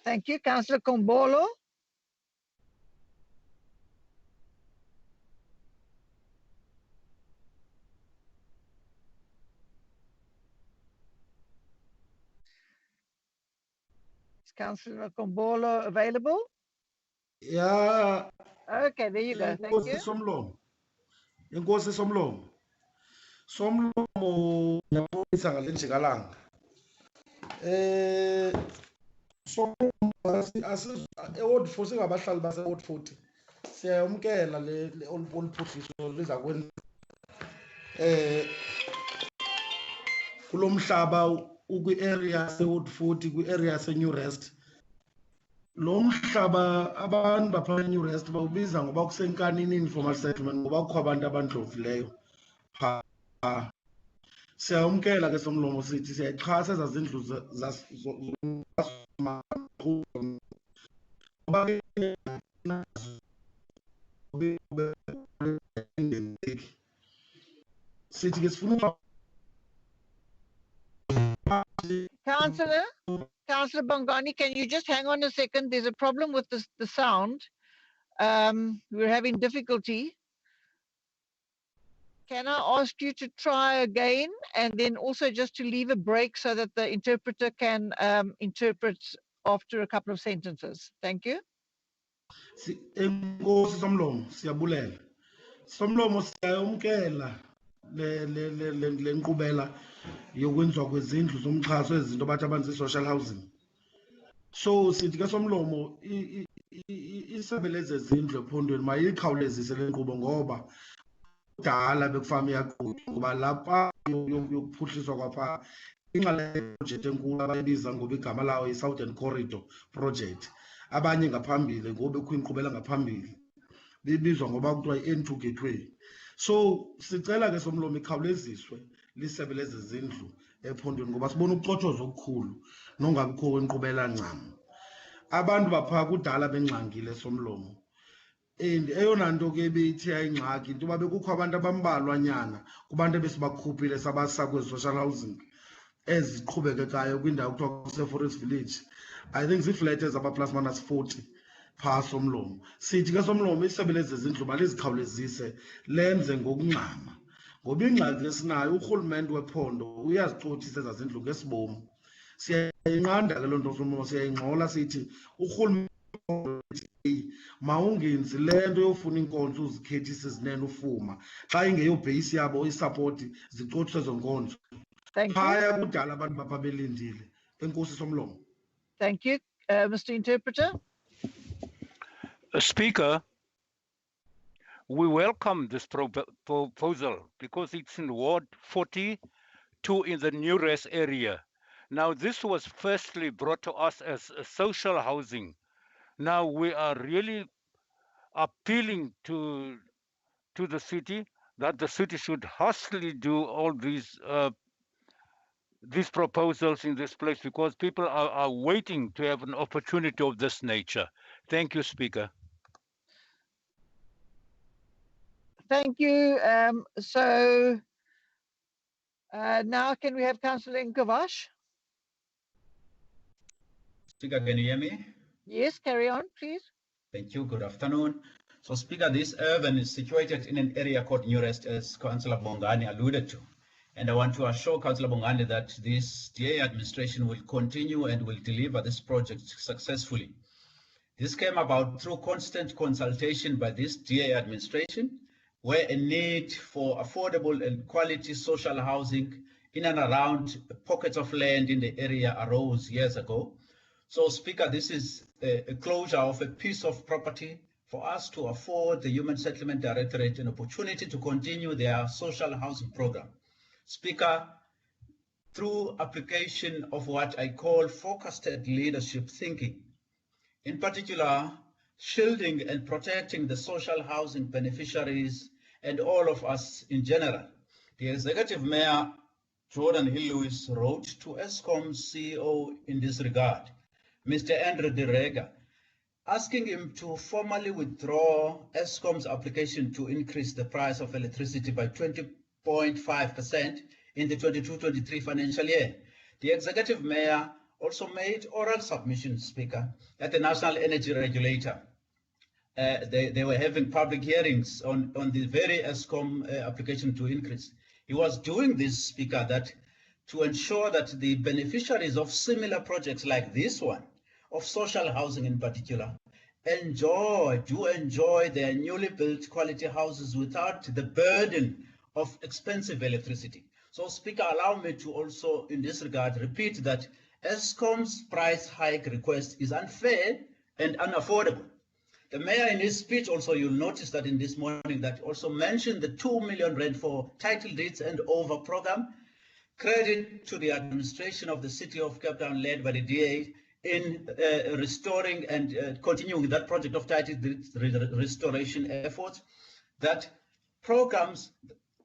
Thank you. Councillor Kombolo. Is Councillor Kombolo available?
Yeah.
Okay, there you go. Thank you.
Inkosi Somlomo. Somlomo ngiyabonisa ngale njikalanga. Somlomo e-Ward 4 singabahlali base-Ward 40. Siyayamkela le oluphuhliso liza kwenza. Kulomhlaba ukwi-area se-Ward 40 kwi-area se-New Rest. Lo mhlaba abantu bapha New Rest bawubiza ngoba kusenkanini informal settlement ngoba kukho abantu abandlovuleyo pha. Siyamkela ke Somlomo sithi siyayixhasa ezazindlu sithi ke sifuna
Councillor Bongani, can you just hang on a second? There's a problem with the sound. We're having difficulty. Can I ask you to try again and then also just to leave a break so that the interpreter can interpret after a couple of sentences? Thank you.
Enkosi Somlomo siyabulela. Somlomo siyayamkela le nkqubela yokwenziwa kwezindlu zomxhaso ezinto bathi abantu social housing. So sithi ke Somlomo isebe lezezindlu ephondweni mayikhawulezise le nkqubo ngoba kudala bekufama iyaqhutywa ngoba lapha yokuphuhliswa kwapha inxalenye project enkulu abayibiza ngoba igama lawo yi-Southern Corridor Project. Abanye ngaphambili ngoba bekho inkqubela ngaphambili bibizwa ngoba kuthiwa i-N2 Gateway. So sicela ke Somlomo ikhawuleziswe lisebe lezezindlu ephondweni ngoba sibona ukucothoza okukhulu nongabikho kwenkqubela ncam. Abantu bapha kudala bengxangile Somlomo. And eyona nto ke beyithi ayingxaki into yoba bekukho abantu abambalwanyana kubantu ebesibakhuphile sabasa kwezi-social housing eziqhubekekayo kwindawo kuthiwa kuse-Forest Village. I think ziiflat ezaba-plus minus 40 phaa Somlomo. Sithi ke Somlomo isebe lezezindlu malizikhawulezise lenze ngokungxama ngoba ingxaki esinayo urhulumente wephondo uyazicothisa ezazindlu ngesibomu. siyayinqanda ke loo nto somoya, siyayingxola sithi urhulumente mawungenzi le nto yofuna iinkonzo uzikhethise zinene ufuma xa ingeyobheyisi yabo isapoti zicothwe ezo nkonzo. Phaya kudala abantu bapha belindile. Enkosi Somlomo.
Thank you. Mr. Interpreter.
Speaker, we welcome this proposal because it's in Ward 42 in the New Rest area. Now, this was firstly brought to us as social housing. Now, we are really appealing to the city that the city should hastily do all these proposals in this place because people are waiting to have an opportunity of this nature. Thank you, Speaker.
Thank you. So now can we have Councillor Nkavash?
Speaker, can you hear me?
Yes, carry on, please.
Thank you. Good afternoon. So, Speaker, this urban is situated in an area called New Rest, as Councillor Bongani alluded to. And I want to assure Councillor Bongani that this DA administration will continue and will deliver this project successfully. This came about through constant consultation by this DA administration, where a need for affordable and quality social housing in and around pockets of land in the area arose years ago. So, Speaker, this is a closure of a piece of property for us to afford the Human Settlement Directorate an opportunity to continue their social housing program. Speaker, through application of what I call forecasted leadership thinking, in particular, shielding and protecting the social housing beneficiaries and all of us in general, the Executive Mayor, Jordan Hill-Lewis, wrote to ESCOM's CEO in this regard, Mr. Andrew De Rega, asking him to formally withdraw ESCOM's application to increase the price of electricity by 20.5% in the 22-23 financial year. The Executive Mayor also made oral submissions, Speaker, at the National Energy Regulator. They were having public hearings on the very ESCOM application to increase. He was doing this, Speaker, that to ensure that the beneficiaries of similar projects like this one, of social housing in particular, do enjoy their newly built quality houses without the burden of expensive electricity. So, Speaker, allow me to also, in this regard, repeat that ESCOM's price hike request is unfair and unaffordable. The mayor in his speech also, you'll notice that in this morning, that also mentioned the 2 million rand for title deeds and over program. Credit to the administration of the city of Cape Town led by the DA in restoring and continuing that project of title deeds restoration efforts. That programs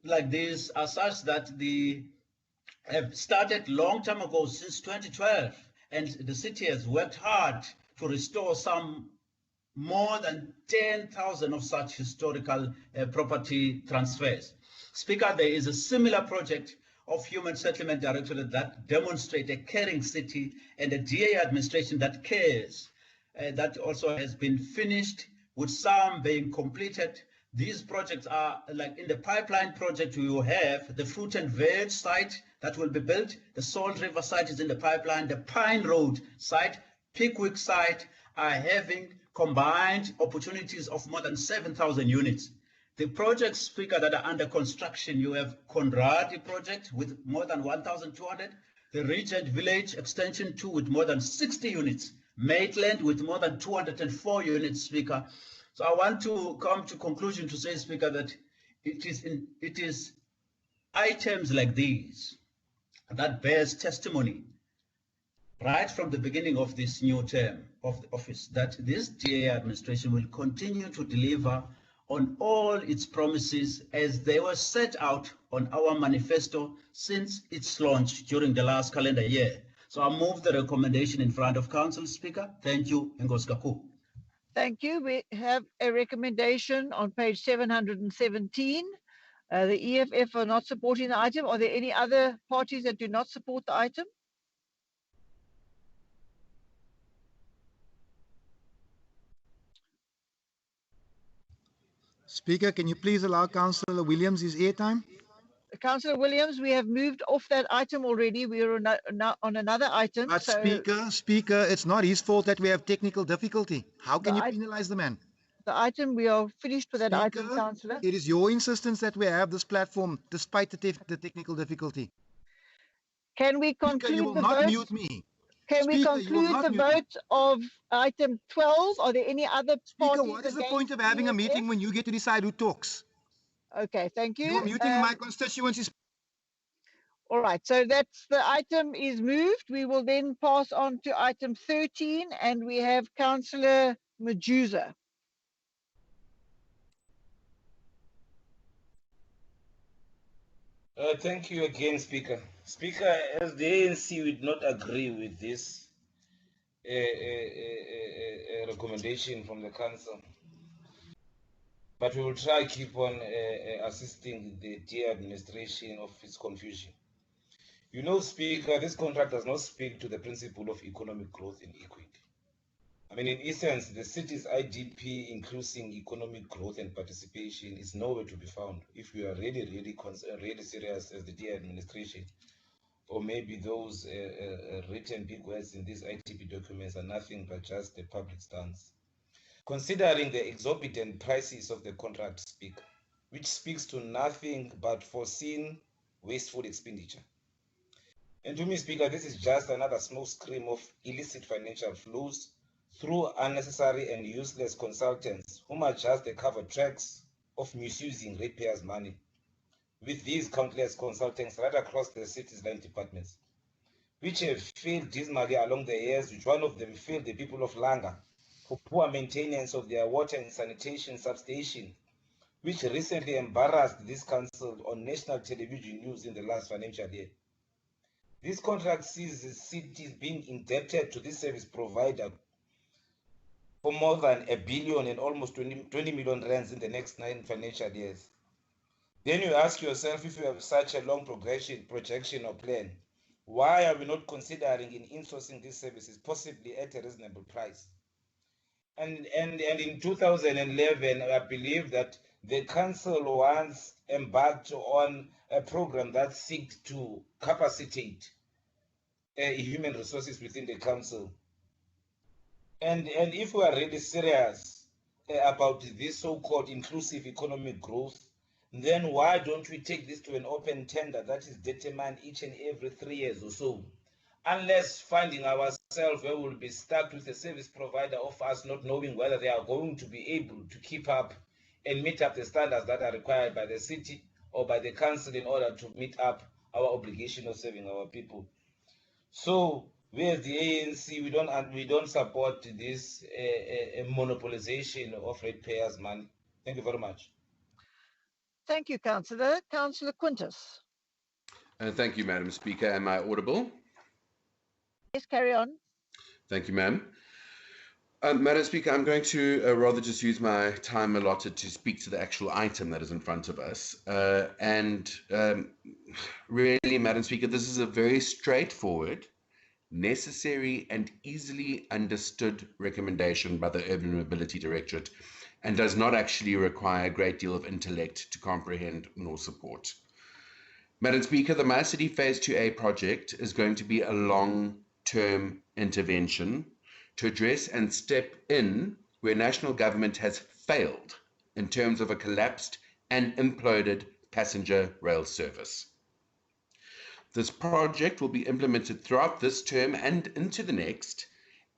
like this are such that the have started long time ago, since 2012, and the city has worked hard to restore some more than 10,000 of such historical property transfers. Speaker, there is a similar project of Human Settlement Directorate that demonstrate a caring city and a DA administration that cares. That also has been finished, with some being completed. These projects are like in the pipeline project. We will have the fruit and veg site that will be built. The Salt River site is in the pipeline. The Pine Road site, Pickwick site are having combined opportunities of more than 7,000 units. The projects, Speaker, that are under construction, you have Conradi project with more than 1,200, the Regent Village Extension 2 with more than 60 units, Maitland with more than 204 units, Speaker. So I want to come to conclusion to say, Speaker, that it is items like these that bears testimony right from the beginning of this new term of the office, that this DA administration will continue to deliver on all its promises as they were set out on our manifesto since its launch during the last calendar year. So I move the recommendation in front of Council, Speaker. Thank you, Ngoskaku.
Thank you. We have a recommendation on page 717. The EFF are not supporting the item. Are there any other parties that do not support the item?
Speaker, can you please allow Councillor Williams his airtime?
Councillor Williams, we have moved off that item already. We are on another item.
But
So
Speaker, it's not his fault that we have technical difficulty. How can you
the,
penalize the man?
the item, we are finished with that item,
Speaker,
Councillor.
it is your insistence that we have this platform despite the technical difficulty.
Can we
Speaker, you
conclude
will
the
not
vote?
mute me.
Can we
Speaker, you will
conclude
not
the
mute me.
vote of item 12? Are there any other
Speaker,
parties
what is the
against
point of having a
EFF?
meeting when you get to decide who talks?
Okay, thank you.
You are muting my constituencies.
All right, so that's the item is moved. We will then pass on to item 13, and we have Councillor Majuza.
Thank you again, Speaker. Speaker, as the ANC would not agree with this recommendation from the Council, but we will try to keep on assisting the dear administration of its confusion. You know, Speaker, this contract does not speak to the principle of economic growth and equity. I mean, in essence, the city's IDP, including economic growth and participation, is nowhere to be found. If we are really serious as the dear administration, or maybe those written big words in these ITP documents are nothing but just a public stance. Considering the exorbitant prices of the contract, Speaker, which speaks to nothing but foreseen wasteful expenditure. And to me, Speaker, this is just another smoke screen of illicit financial flows through unnecessary and useless consultants whom are just the covered tracks of misusing ratepayers' money. With these countless consultants right across the city's line departments, which have failed dismally along the years, which one of them failed the people of Langa for poor maintenance of their water and sanitation substation, which recently embarrassed this council on national television news in the last financial year. This contract sees the cities being indebted to this service provider for more than $1 billion and almost 20 million rands in the next 9 financial years. Then you ask yourself, if you have such a long projection or plan, why are we not considering in insourcing these services, possibly at a reasonable price? And in 2011, I believe that the council once embarked on a program that seeks to capacitate human resources within the council. And if we are really serious about this so-called inclusive economic growth, then why don't we take this to an open tender that is determined each and every 3 years or so? Unless finding ourselves where we'll be stuck with a service provider of us not knowing whether they are going to be able to keep up and meet up the standards that are required by the city or by the council in order to meet up our obligation of serving our people. So we as the ANC, we don't support this monopolization of ratepayers' money. Thank you very much.
Thank you, Councillor. Councillor Quintus.
Thank you, Madam Speaker. Am I audible?
Yes, carry on.
Thank you, ma'am. Madam Speaker, I'm going to rather just use my time allotted to speak to the actual item that is in front of us. Really, Madam Speaker, this is a very straightforward, necessary and easily understood recommendation by the Urban Mobility Directorate and does not actually require a great deal of intellect to comprehend nor support. Madam Speaker, the My City Phase 2A project is going to be a long-term intervention to address and step in where national government has failed in terms of a collapsed and imploded passenger rail service. This project will be implemented throughout this term and into the next,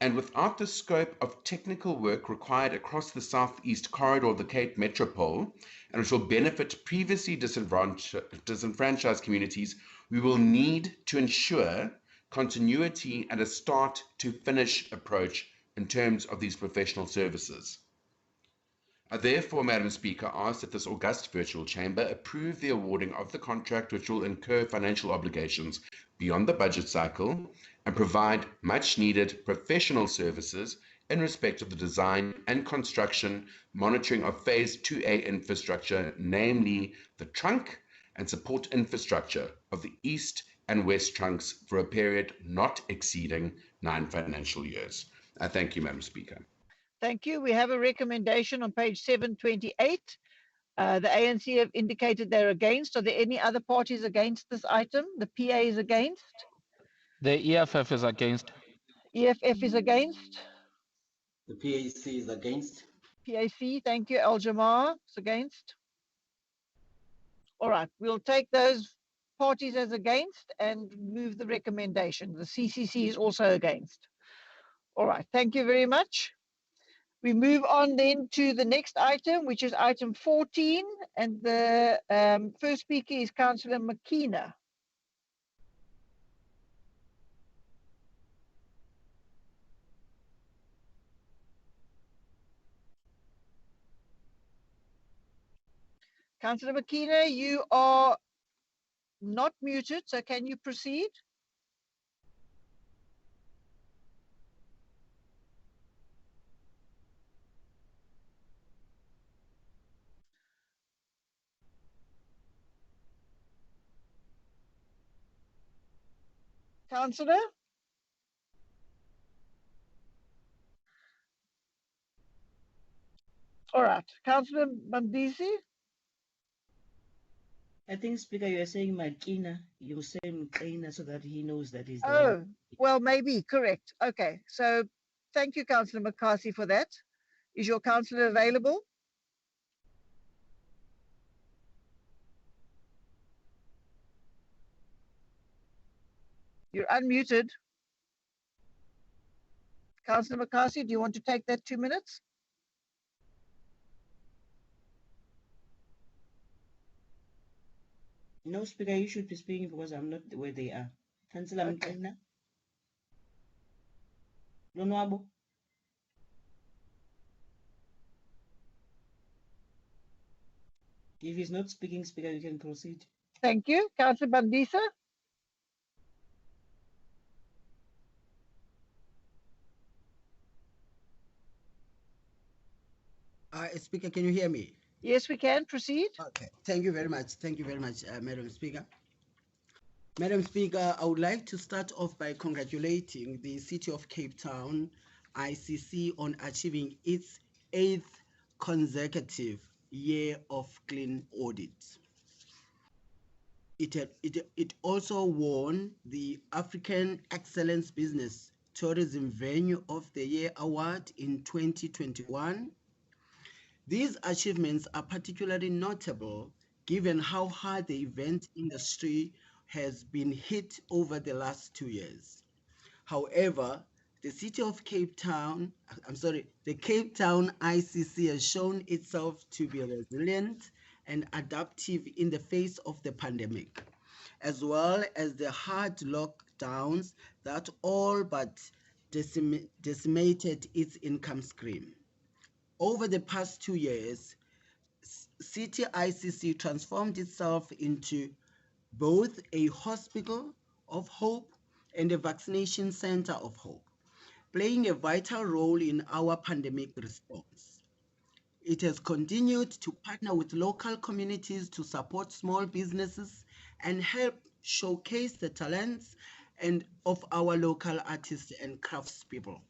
and without the scope of technical work required across the Southeast Corridor of the Cape Metropole, and which will benefit previously disenfranchised communities, we will need to ensure continuity and a start to finish approach in terms of these professional services. I therefore, Madam Speaker, ask that this august virtual chamber approve the awarding of the contract which will incur financial obligations beyond the budget cycle and provide much needed professional services in respect of the design and construction, monitoring of Phase 2A infrastructure, namely the trunk and support infrastructure of the East and West trunks for a period not exceeding 9 financial years. I thank you, Madam Speaker.
Thank you. We have a recommendation on page 728. The ANC have indicated they're against. Are there any other parties against this item? The PA is against.
The EFF is against.
EFF is against.
The PAC is against.
PAC, thank you. Al Jamar is against. All right, we'll take those parties as against and move the recommendation. The CCC is also against. All right, thank you very much. We move on then to the next item, which is item 14, and the first speaker is Councillor Makina. Councillor Makina, you are not muted, so can you proceed? Councillor? All right, Councillor Mandisi?
I think, Speaker, you are saying Makina. You say Mkina so that he knows that he's the
Oh, well, maybe, correct. Okay, so thank you, Councillor McCarthy, for that. Is your councillor available? You're unmuted. Councillor McCarthy, do you want to take that 2 minutes?
No, Speaker, you should be speaking because I'm not where they are. Councillor Mkina? Lonwabo? If he's not speaking, Speaker, you can proceed.
Thank you. Councillor Bandisa?
Speaker, can you hear me?
Yes, we can. Proceed.
Okay. Thank you very much. Thank you very much, Madam Speaker. Madam Speaker, I would like to start off by congratulating the City of Cape Town, ICC, on achieving its 8th consecutive year of clean audits. It also won the African Excellence Business Tourism Venue of the Year Award in 2021. These achievements are particularly notable given how hard the event industry has been hit over the last 2 years. However, the Cape Town ICC has shown itself to be resilient and adaptive in the face of the pandemic, as well as the hard lockdowns that all but decimated its income stream. Over the past 2 years, City ICC transformed itself into both a hospital of hope and a vaccination center of hope, playing a vital role in our pandemic response. It has continued to partner with local communities to support small businesses and help showcase the talents of our local artists and craftspeople.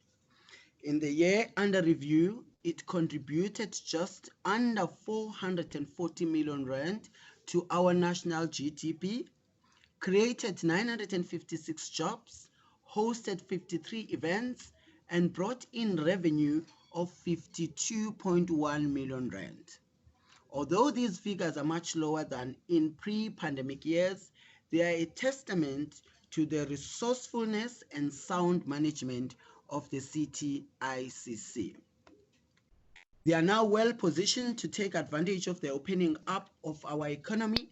In the year under review, it contributed just under 440 million rand to our national GDP, created 956 jobs, hosted 53 events, and brought in revenue of 52.1 million rand. Although these figures are much lower than in pre-pandemic years, they are a testament to the resourcefulness and sound management of the City ICC. They are now well positioned to take advantage of the opening up of our economy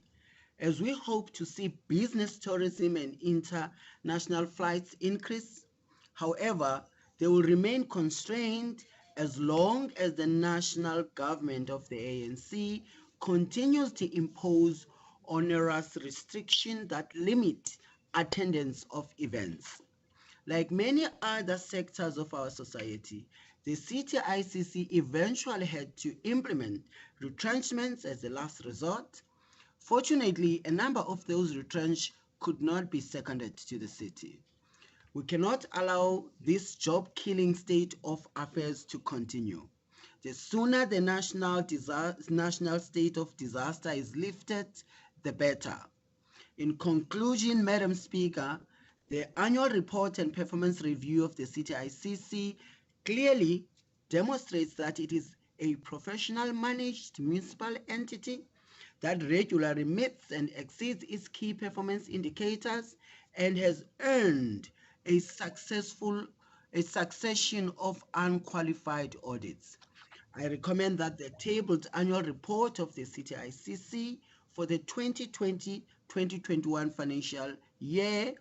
as we hope to see business tourism and international flights increase. However, they will remain constrained as long as the national government of the ANC continues to impose onerous restrictions that limit attendance of events. Like many other sectors of our society, the City ICC eventually had to implement retrenchments as a last resort. Fortunately, a number of those retrenched could not be seconded to the city. We cannot allow this job-killing state of affairs to continue. The sooner the national state of disaster is lifted, the better. In conclusion, Madam Speaker, the annual report and performance review of the City ICC clearly demonstrates that it is a professional managed municipal entity that regularly meets and exceeds its key performance indicators and has earned a succession of unqualified audits. I recommend that the tabled annual report of the City ICC for the 2020-2021 financial year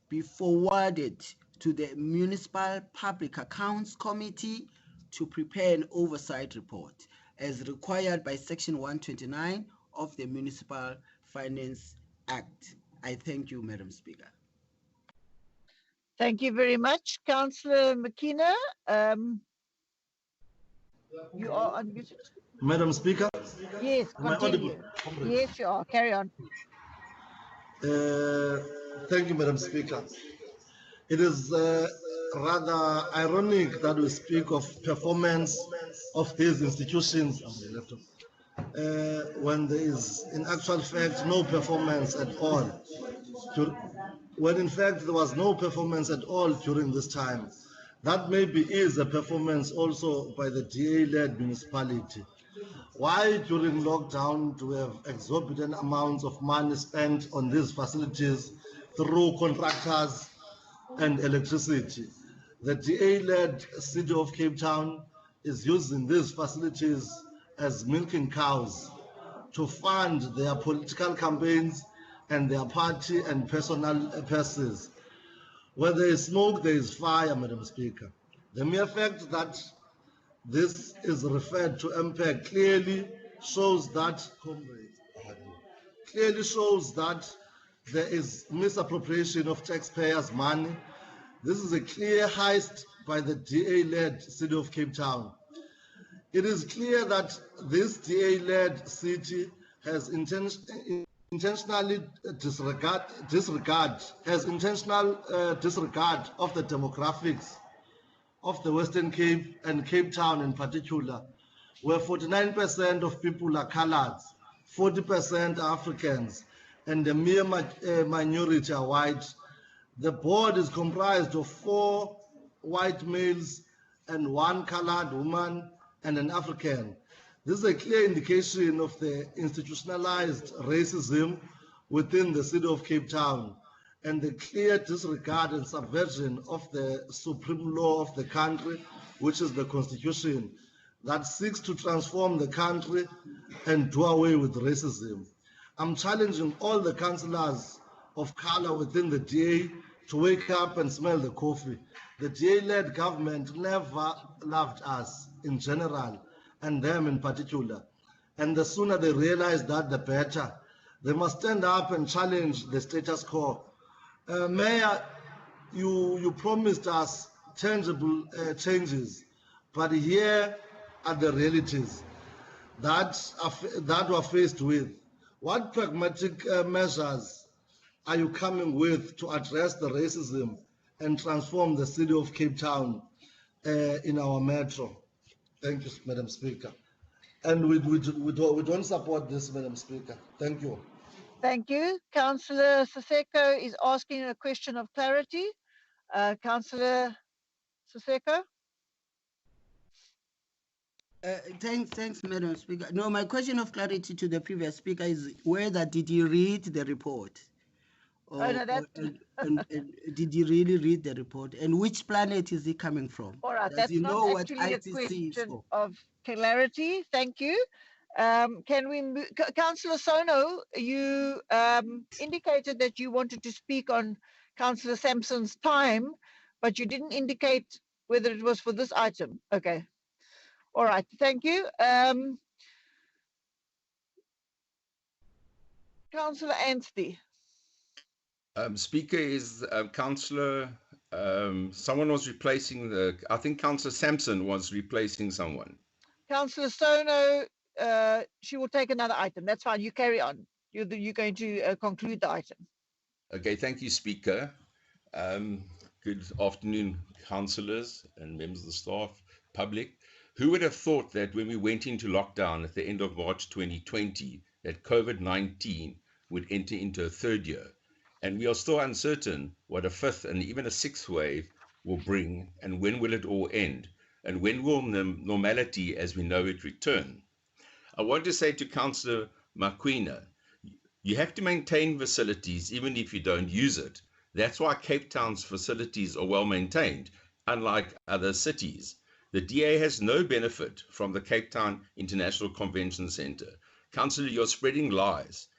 be forwarded to the Municipal Public Accounts Committee to prepare an oversight report as required by Section 129 of the Municipal Finance Act. I thank you, Madam Speaker.
Thank you very much, Councillor McKenna. You are unmuted.
Madam Speaker.
Yes,
Am I audible?
continue. Yes, you are. Carry on.
Thank you, Madam Speaker. It is rather ironic that we speak of performance of these institutions when there is, in actual fact, no performance at all. When in fact there was no performance at all during this time. That maybe is a performance also by the DA-led municipality. Why during lockdown do we have exorbitant amounts of money spent on these facilities through contractors and electricity? The DA-led City of Cape Town is using these facilities as milking cows to fund their political campaigns and their party and personal purses. Where there is smoke, there is fire, Madam Speaker. The mere fact that this is referred to MPEG clearly shows that there is misappropriation of taxpayers' money. This is a clear heist by the DA-led City of Cape Town. It is clear that this DA-led city has intentional disregard of the demographics of the Western Cape and Cape Town in particular, where 49% of people are coloureds, 40% are Africans, and the mere minority are white. The board is comprised of 4 white males and 1 coloured woman and an African. This is a clear indication of the institutionalized racism within the City of Cape Town and the clear disregard and subversion of the supreme law of the country, which is the Constitution, that seeks to transform the country and do away with racism. I'm challenging all the councillors of color within the DA to wake up and smell the coffee. The DA-led government never loved us in general, and them in particular. And the sooner they realize that, the better. They must stand up and challenge the status quo. Mayor, you promised us tangible changes, but here are the realities that we're faced with. What pragmatic measures are you coming with to address the racism and transform the City of Cape Town in our metro? Thank you, Madam Speaker. And we don't support this, Madam Speaker. Thank you.
Thank you. Councillor Siseko is asking a question of clarity. Councillor Siseko?
Thanks, Madam Speaker. No, my question of clarity to the previous speaker is whether did you read the report? Or,
no, that...
and did you really read the report? And which planet is he coming from?
All right,
Does
that's
he know
not
what
actually a
ICC
question
is for?
of clarity. Thank you. Can we move? Councillor Sono, you indicated that you wanted to speak on Councillor Sampson's time, but you didn't indicate whether it was for this item. Okay. All right, thank you. Councillor Anstey.
Speaker is Councillor, someone was replacing I think Councillor Sampson was replacing someone.
Councillor Sono, she will take another item. That's fine. You carry on. You're going to conclude the item.
Okay, thank you, Speaker. Good afternoon, councillors and members of the staff, public. Who would have thought that when we went into lockdown at the end of March 2020, that COVID-19 would enter into a third year? And we are still uncertain what a fifth and even a sixth wave will bring, and when will it all end? And when will normality as we know it return? I want to say to Councillor Makwina, you have to maintain facilities even if you don't use it. That's why Cape Town's facilities are well maintained, unlike other cities. The DA has no benefit from the Cape Town International Convention Centre. Councillor, you're spreading lies.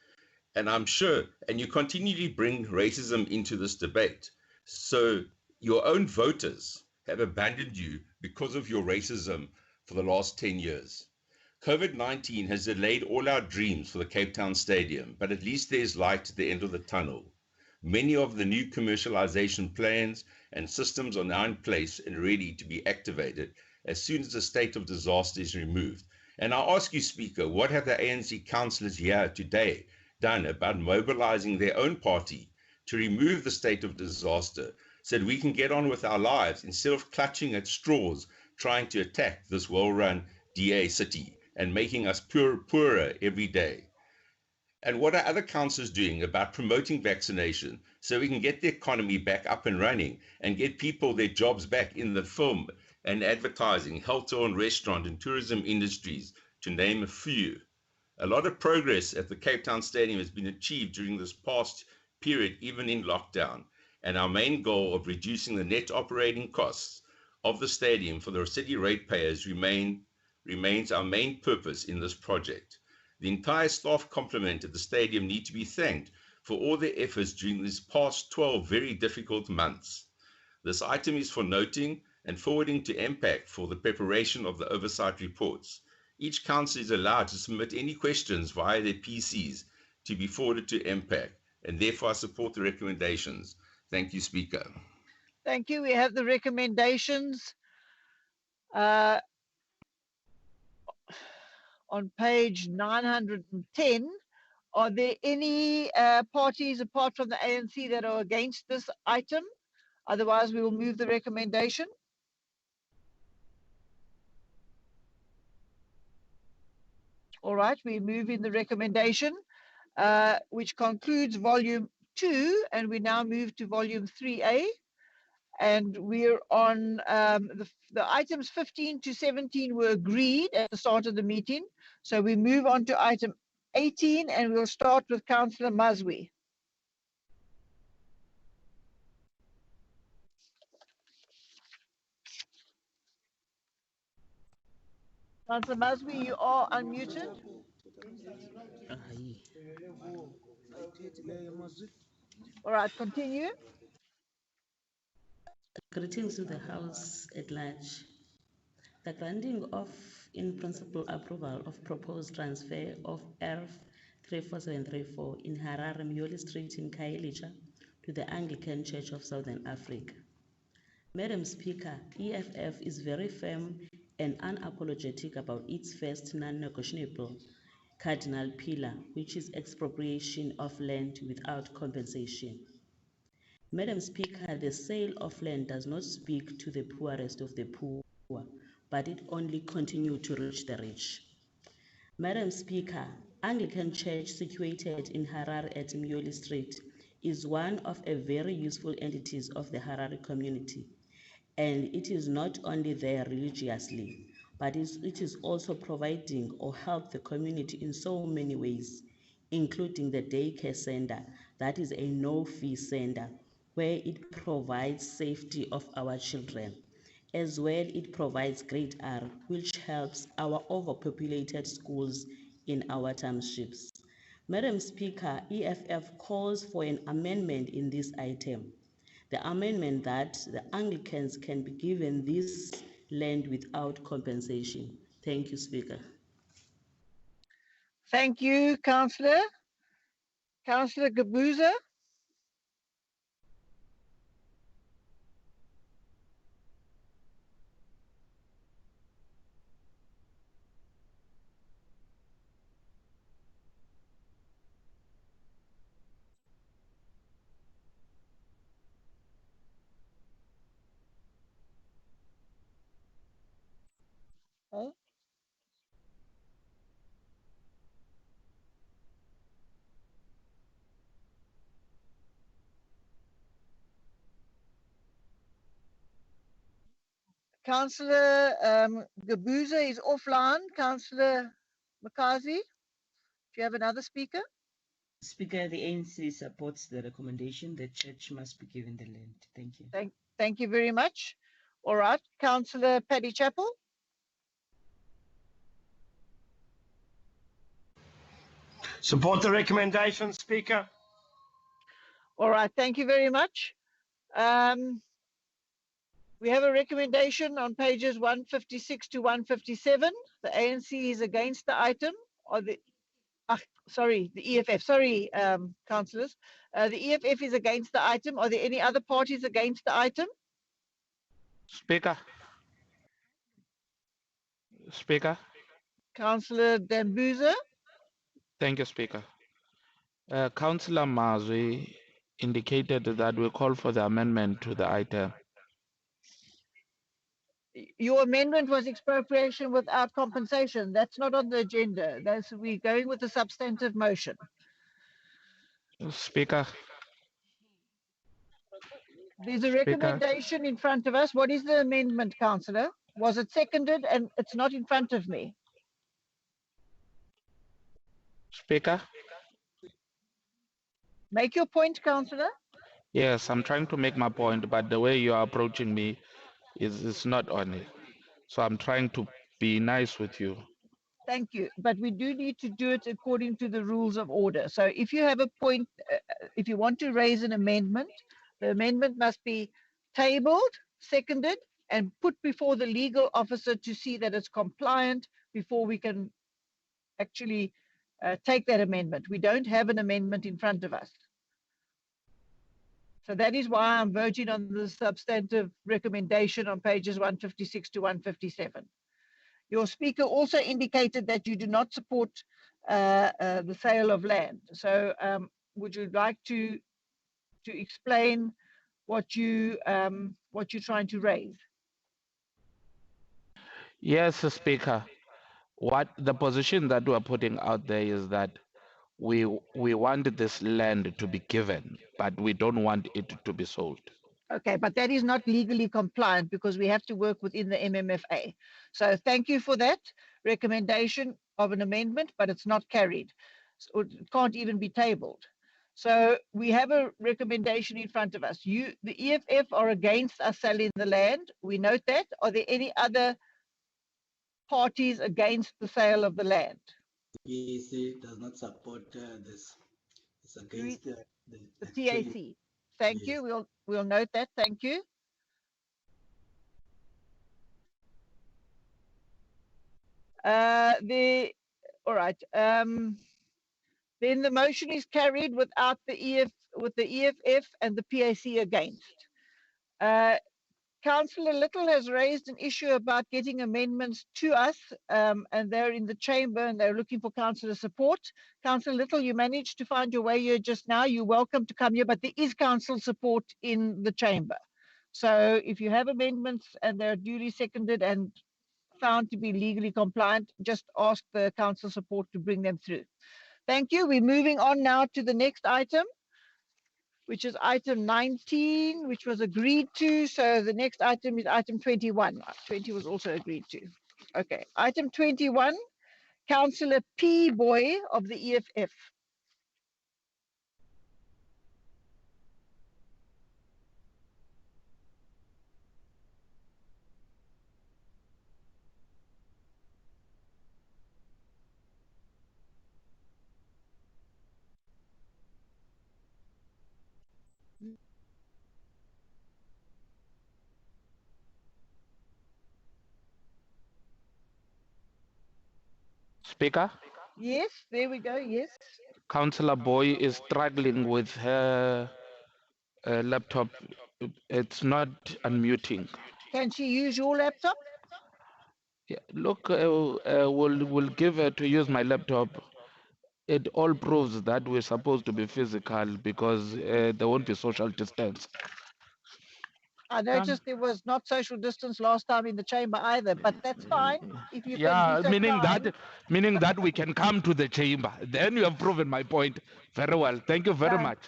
And I'm sure, and you continually bring racism into this debate. So your own voters have abandoned you because of your racism for the last 10 years. COVID-19 has delayed all our dreams for the Cape Town Stadium, but at least there's light at the end of the tunnel. Many of the new commercialization plans and systems are now in place and ready to be activated as soon as the state of disaster is removed. And I ask you, Speaker, what have the ANC councillors here today done about mobilizing their own party to remove the state of disaster so that we can get on with our lives instead of clutching at straws trying to attack this well-run DA city and making us poorer every day? And what are other councils doing about promoting vaccination so we can get the economy back up and running and get people their jobs back in the film and advertising, hotel and restaurant and tourism industries, to name a few? A lot of progress at the Cape Town Stadium has been achieved during this past period, even in lockdown. And our main goal of reducing the net operating costs of the stadium for the city ratepayers remains our main purpose in this project. The entire staff complement at the stadium need to be thanked for all their efforts during these past 12 very difficult months. This item is for noting and forwarding to MPAC for the preparation of the oversight reports. Each council is allowed to submit any questions via their PCs to be forwarded to MPAC, and therefore I support the recommendations. Thank you, Speaker.
Thank you. We have the recommendations on page 910. Are there any parties apart from the ANC that are against this item? Otherwise, we will move the recommendation. All right, we move in the recommendation, which concludes volume 2, and we now move to volume 3A. And we're on the items 15 to 17 were agreed at the start of the meeting. So we move on to item 18, and we'll start with Councillor Mazwi. Councillor Mazwi, you are unmuted. All right, continue.
Greetings to the House at large. The granting of in-principle approval of proposed transfer of ERF 34734 in Harare, Mayoral Street in Khayelitsha to the Anglican Church of Southern Africa. Madam Speaker, EFF is very firm and unapologetic about its first non-negotiable cardinal pillar, which is expropriation of land without compensation. Madam Speaker, the sale of land does not speak to the poorest of the poor, but it only continues to reach the rich. Madam Speaker, Anglican Church situated in Harare at Mayoral Street is one of a very useful entities of the Harare community, and it is not only there religiously, but it is also providing or help the community in so many ways, including the daycare center that is a no-fee center where it provides safety of our children. As well, it provides Grade R, which helps our overpopulated schools in our townships. Madam Speaker, EFF calls for an amendment in this item. The amendment that the Anglicans can be given this land without compensation. Thank you, Speaker.
Thank you, Councillor. Councillor Gabuza. Okay. Councillor Gabuza is offline. Councillor Makazi, do you have another speaker?
Speaker, the ANC supports the recommendation. The church must be given the land. Thank you.
Thank you very much. All right. Councillor Paddy Chappell.
Support the recommendation, Speaker.
All right. Thank you very much. We have a recommendation on pages 156 to 157. The ANC is against the item. Or the EFF. Sorry, councillors. The EFF is against the item. Are there any other parties against the item?
Speaker. Speaker.
Councillor Dambuza.
Thank you, Speaker. Councillor Mazwi indicated that we call for the amendment to the item.
Your amendment was expropriation without compensation. That's not on the agenda. We're going with a substantive motion.
Speaker.
There's a recommendation in front of us. What is the amendment, councillor? Was it seconded? And it's not in front of me.
Speaker.
Make your point, councillor.
Yes, I'm trying to make my point, but the way you are approaching me is not on it. So I'm trying to be nice with you.
Thank you. But we do need to do it according to the rules of order. So if you have a point, if you want to raise an amendment, the amendment must be tabled, seconded, and put before the legal officer to see that it's compliant before we can actually take that amendment. We don't have an amendment in front of us. So that is why I'm voting on the substantive recommendation on pages 156 to 157. Your speaker also indicated that you do not support the sale of land. So would you like to explain what you're trying to raise?
Yes, Speaker. What the position that we're putting out there is that we want this land to be given, but we don't want it to be sold.
Okay, but that is not legally compliant because we have to work within the MMFA. So thank you for that recommendation of an amendment, but it's not carried. So it can't even be tabled. So we have a recommendation in front of us. The EFF are against us selling the land. We note that. Are there any other parties against the sale of the land?
The PAC does not support this. It's against the
TAC. Thank you. We'll note that. Thank you. All right. Then the motion is carried without with the EFF and the PAC against. Councillor Little has raised an issue about getting amendments to us, and they're in the chamber and they're looking for councillor support. Councillor Little, you managed to find your way here just now. You're welcome to come here, but there is council support in the chamber. So if you have amendments and they're duly seconded and found to be legally compliant, just ask the council support to bring them through. Thank you. We're moving on now to the next item, which is item 19, which was agreed to. So the next item is item 21. 20 was also agreed to. Okay, item 21, Councillor P. Boy of the EFF.
Speaker?
Yes, there we go, yes.
Councillor Boy is struggling with her laptop. It's not unmuting.
Can she use your laptop?
Yeah, look, we'll give her to use my laptop. It all proves that we're supposed to be physical because there won't be social distance.
I noticed there was not social distance last time in the chamber either, but that's fine if you can be
Yeah,
so kind.
meaning that we can come to the chamber. Then you have proven my point very well. Thank you very
No,
much.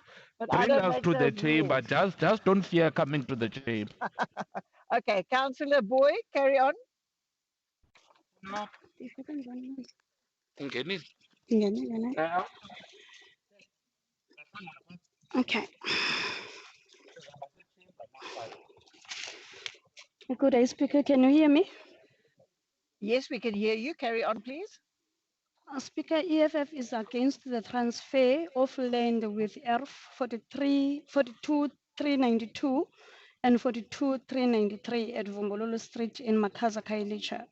but I
Bring
don't
us
make
to the
those
chamber.
rules.
Just don't fear coming to the chamber.
Okay, Councillor Boy, carry on.
Okay. Good day, Speaker. Can you hear me?
Yes, we can hear you. Carry on, please.
Speaker, EFF is against the transfer of land with ERF 42,392 and 42,393 at Vumbululu Street in Makaza, Kailicha.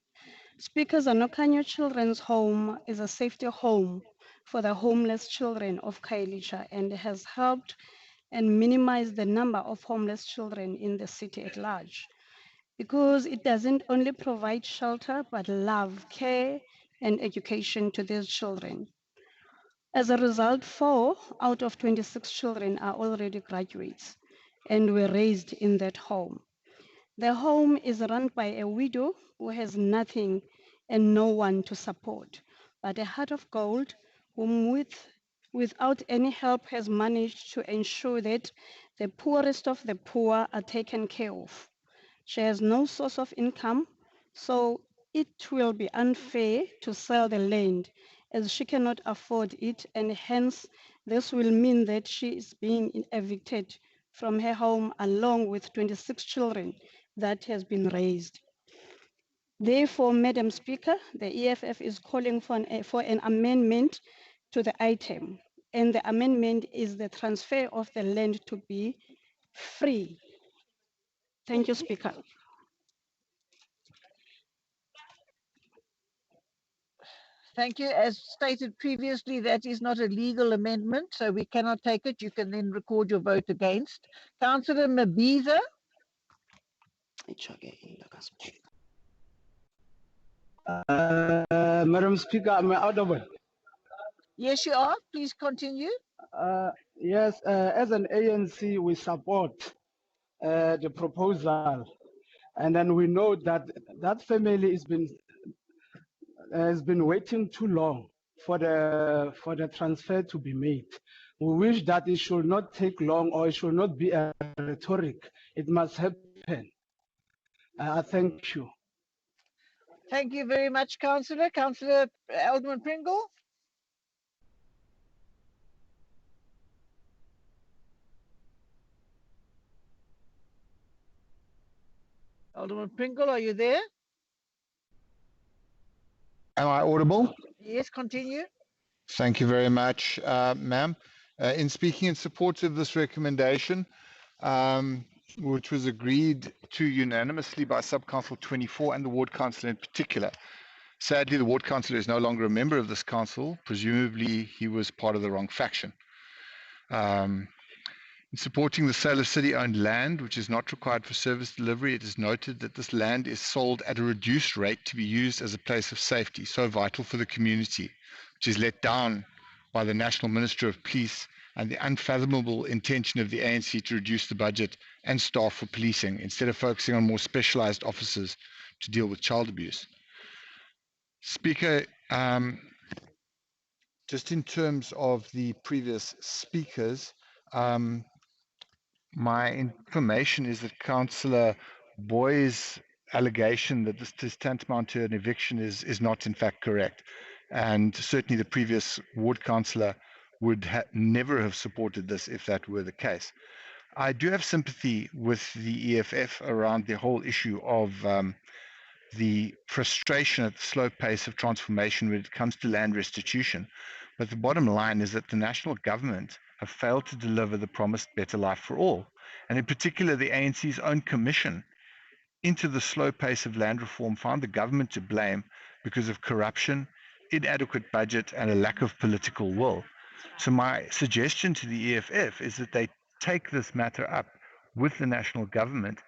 Speaker, Zanokanyo Children's Home is a safety home for the homeless children of Kailicha and has helped and minimized the number of homeless children in the city at large, because it doesn't only provide shelter but love, care, and education to these children. As a result, 4 out of 26 children are already graduates and were raised in that home. The home is run by a widow who has nothing and no one to support, but a heart of gold whom without any help has managed to ensure that the poorest of the poor are taken care of. She has no source of income, so it will be unfair to sell the land as she cannot afford it, and hence this will mean that she is being evicted from her home along with 26 children that has been raised. Therefore, Madam Speaker, the EFF is calling for an amendment to the item, and the amendment is the transfer of the land to be free. Thank you, Speaker.
Thank you. As stated previously, that is not a legal amendment, so we cannot take it. You can then record your vote against. Councillor Mabiza.
Madam Speaker, am I audible?
Yes, you are. Please continue.
Yes, as an ANC, we support the proposal, and then we know that that family has been waiting too long for the transfer to be made. We wish that it should not take long, or it should not be a rhetoric. It must happen. Thank you.
Thank you very much, Councillor. Councillor Alderman Pringle. Alderman Pringle, are you there?
Am I audible?
Yes, continue.
Thank you very much, ma'am. In speaking in support of this recommendation, which was agreed to unanimously by Sub-Council 24 and the Ward Council in particular. Sadly, the Ward Councillor is no longer a member of this council. Presumably, he was part of the wrong faction. In supporting the sale of city-owned land, which is not required for service delivery, it is noted that this land is sold at a reduced rate to be used as a place of safety, so vital for the community, which is let down by the National Minister of Police and the unfathomable intention of the ANC to reduce the budget and staff for policing, instead of focusing on more specialized officers to deal with child abuse. Speaker, just in terms of the previous speakers, my information is that Councillor Boy's allegation that this is tantamount to an eviction is not in fact correct. And certainly the previous ward councillor would never have supported this if that were the case. I do have sympathy with the EFF around the whole issue of the frustration at the slow pace of transformation when it comes to land restitution. But the bottom line is that the national government have failed to deliver the promised better life for all. And in particular, the ANC's own commission into the slow pace of land reform found the government to blame because of corruption, inadequate budget, and a lack of political will. So my suggestion to the EFF is that they take this matter up with the national government,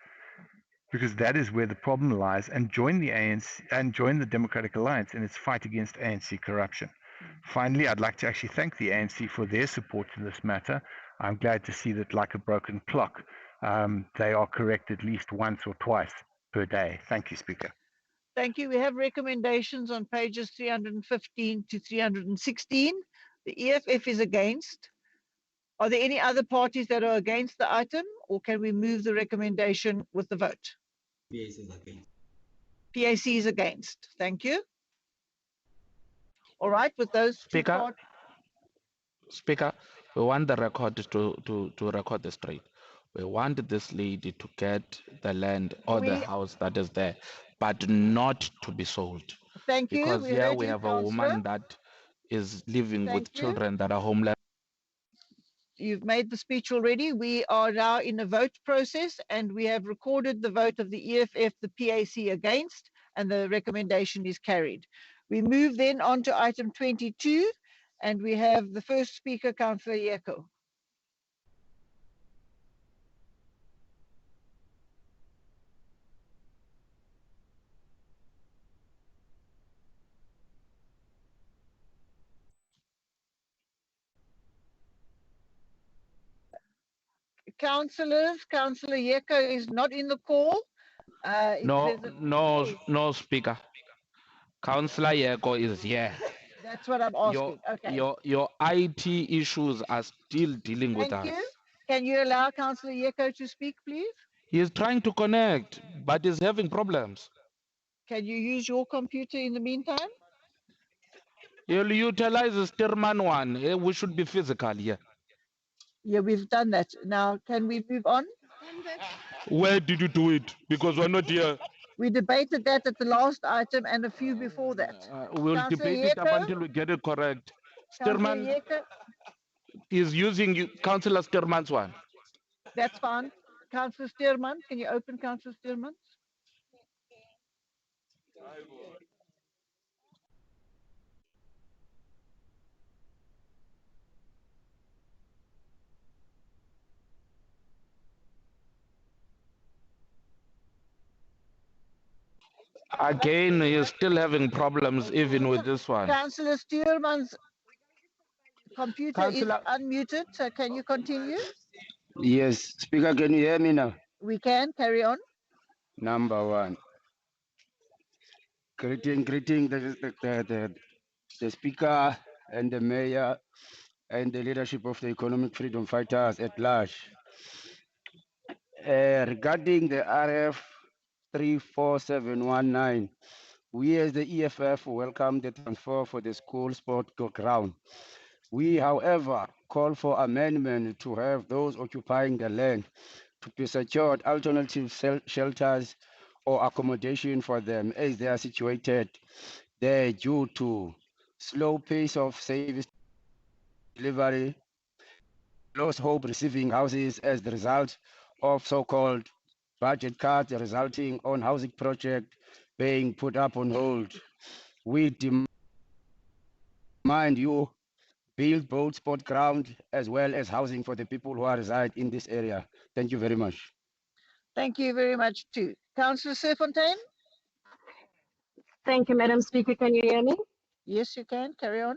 because that is where the problem lies, and join the ANC and join the Democratic Alliance in its fight against ANC corruption. Finally, I'd like to actually thank the ANC for their support in this matter. I'm glad to see that, like a broken clock, they are correct at least once or twice per day. Thank you, Speaker.
Thank you. We have recommendations on pages 315 to 316. The EFF is against. Are there any other parties that are against the item, or can we move the recommendation with the vote?
PAC is against.
PAC is against. Thank you. All right, with those two
Speaker, Speaker, we want the record to record this straight. We want this lady to get the land or the house that is there, but not to be sold.
Thank you.
Because
We
here
heard
we
you,
have a
Councillor.
woman that is living
Thank
with
you.
children that are homeless.
You've made the speech already. We are now in a vote process, and we have recorded the vote of the EFF, the PAC against, and the recommendation is carried. We move then on to item 22, and we have the first speaker, Councillor Yeko. Councillors, Councillor Yeko is not in the call.
No, Speaker. Councillor Yeko is here.
That's what I'm asking. Okay.
Your IT issues are still dealing with
Thank
us.
you. Can you allow Councillor Yeko to speak, please?
He is trying to connect, but is having problems.
Can you use your computer in the meantime?
He'll utilize the Stirman one. We should be physical here.
Yeah, we've done that. Now, can we move on?
Where did you do it? Because we're not here.
We debated that at the last item and a few before that.
We'll
Councillor
debate it up
Yeko?
until we get it correct.
Councillor
Stirman
Yeko?
is using Councillor Stirman's one.
That's fine. Councillor Stearman, can you open Councillor Stearman?
Again, he's still having problems even with this one.
Councillor Stearman's computer is unmuted, so can you continue?
Yes, Speaker, can you hear me now?
We can, carry on.
Number one. Greeting the Speaker and the Mayor and the leadership of the economic freedom fighters at large. Regarding the RF 34719, we as the EFF welcome the transfer for the school sport ground. We, however, call for amendment to have those occupying the land to be secured alternative shelters or accommodation for them as they are situated there due to slow pace of service delivery, lost hope receiving houses as the result of so-called budget cuts resulting on housing project being put up on hold. We demand you build both sport ground as well as housing for the people who are reside in this area. Thank you very much.
Thank you very much too. Councillor Serfontein?
Thank you, Madam Speaker. Can you hear me?
Yes, you can. Carry on.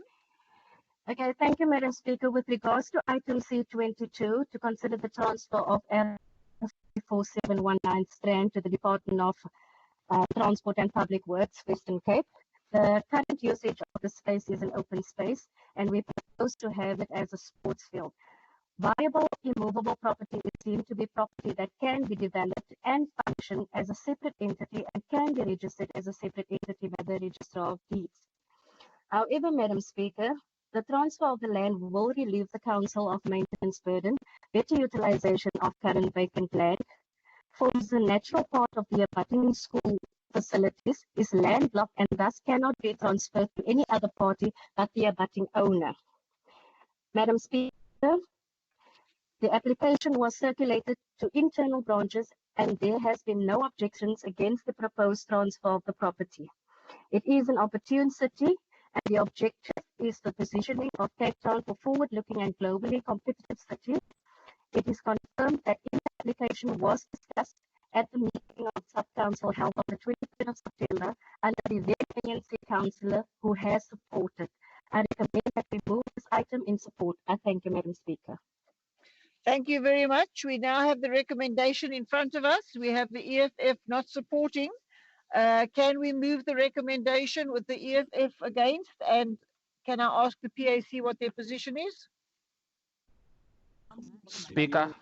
Okay, thank you, Madam Speaker. With regards to item C22, to consider the transfer of R4719 Strand to the Department of Transport and Public Works, Western Cape. The current usage of the space is an open space, and we propose to have it as a sports field. Viable immovable property is deemed to be property that can be developed and function as a separate entity and can be registered as a separate entity by the Registrar of Deeds. However, Madam Speaker, the transfer of the land will relieve the Council of maintenance burden, better utilization of current vacant land, forms a natural part of the abutting school facilities, is landlocked and thus cannot be transferred to any other party but the abutting owner. Madam Speaker, the application was circulated to internal branches and there has been no objections against the proposed transfer of the property. It is an opportune city and the objective is the positioning of Cape Town for forward-looking and globally competitive cities. It is confirmed that the application was discussed at the meeting of Sub-Council held on the 23rd of September under the then ANC Councillor who has supported. I recommend that we move this item in support. I thank you, Madam Speaker.
Thank you very much. We now have the recommendation in front of us. We have the EFF not supporting. Can we move the recommendation with the EFF against? And can I ask the PAC what their position is?
Speaker.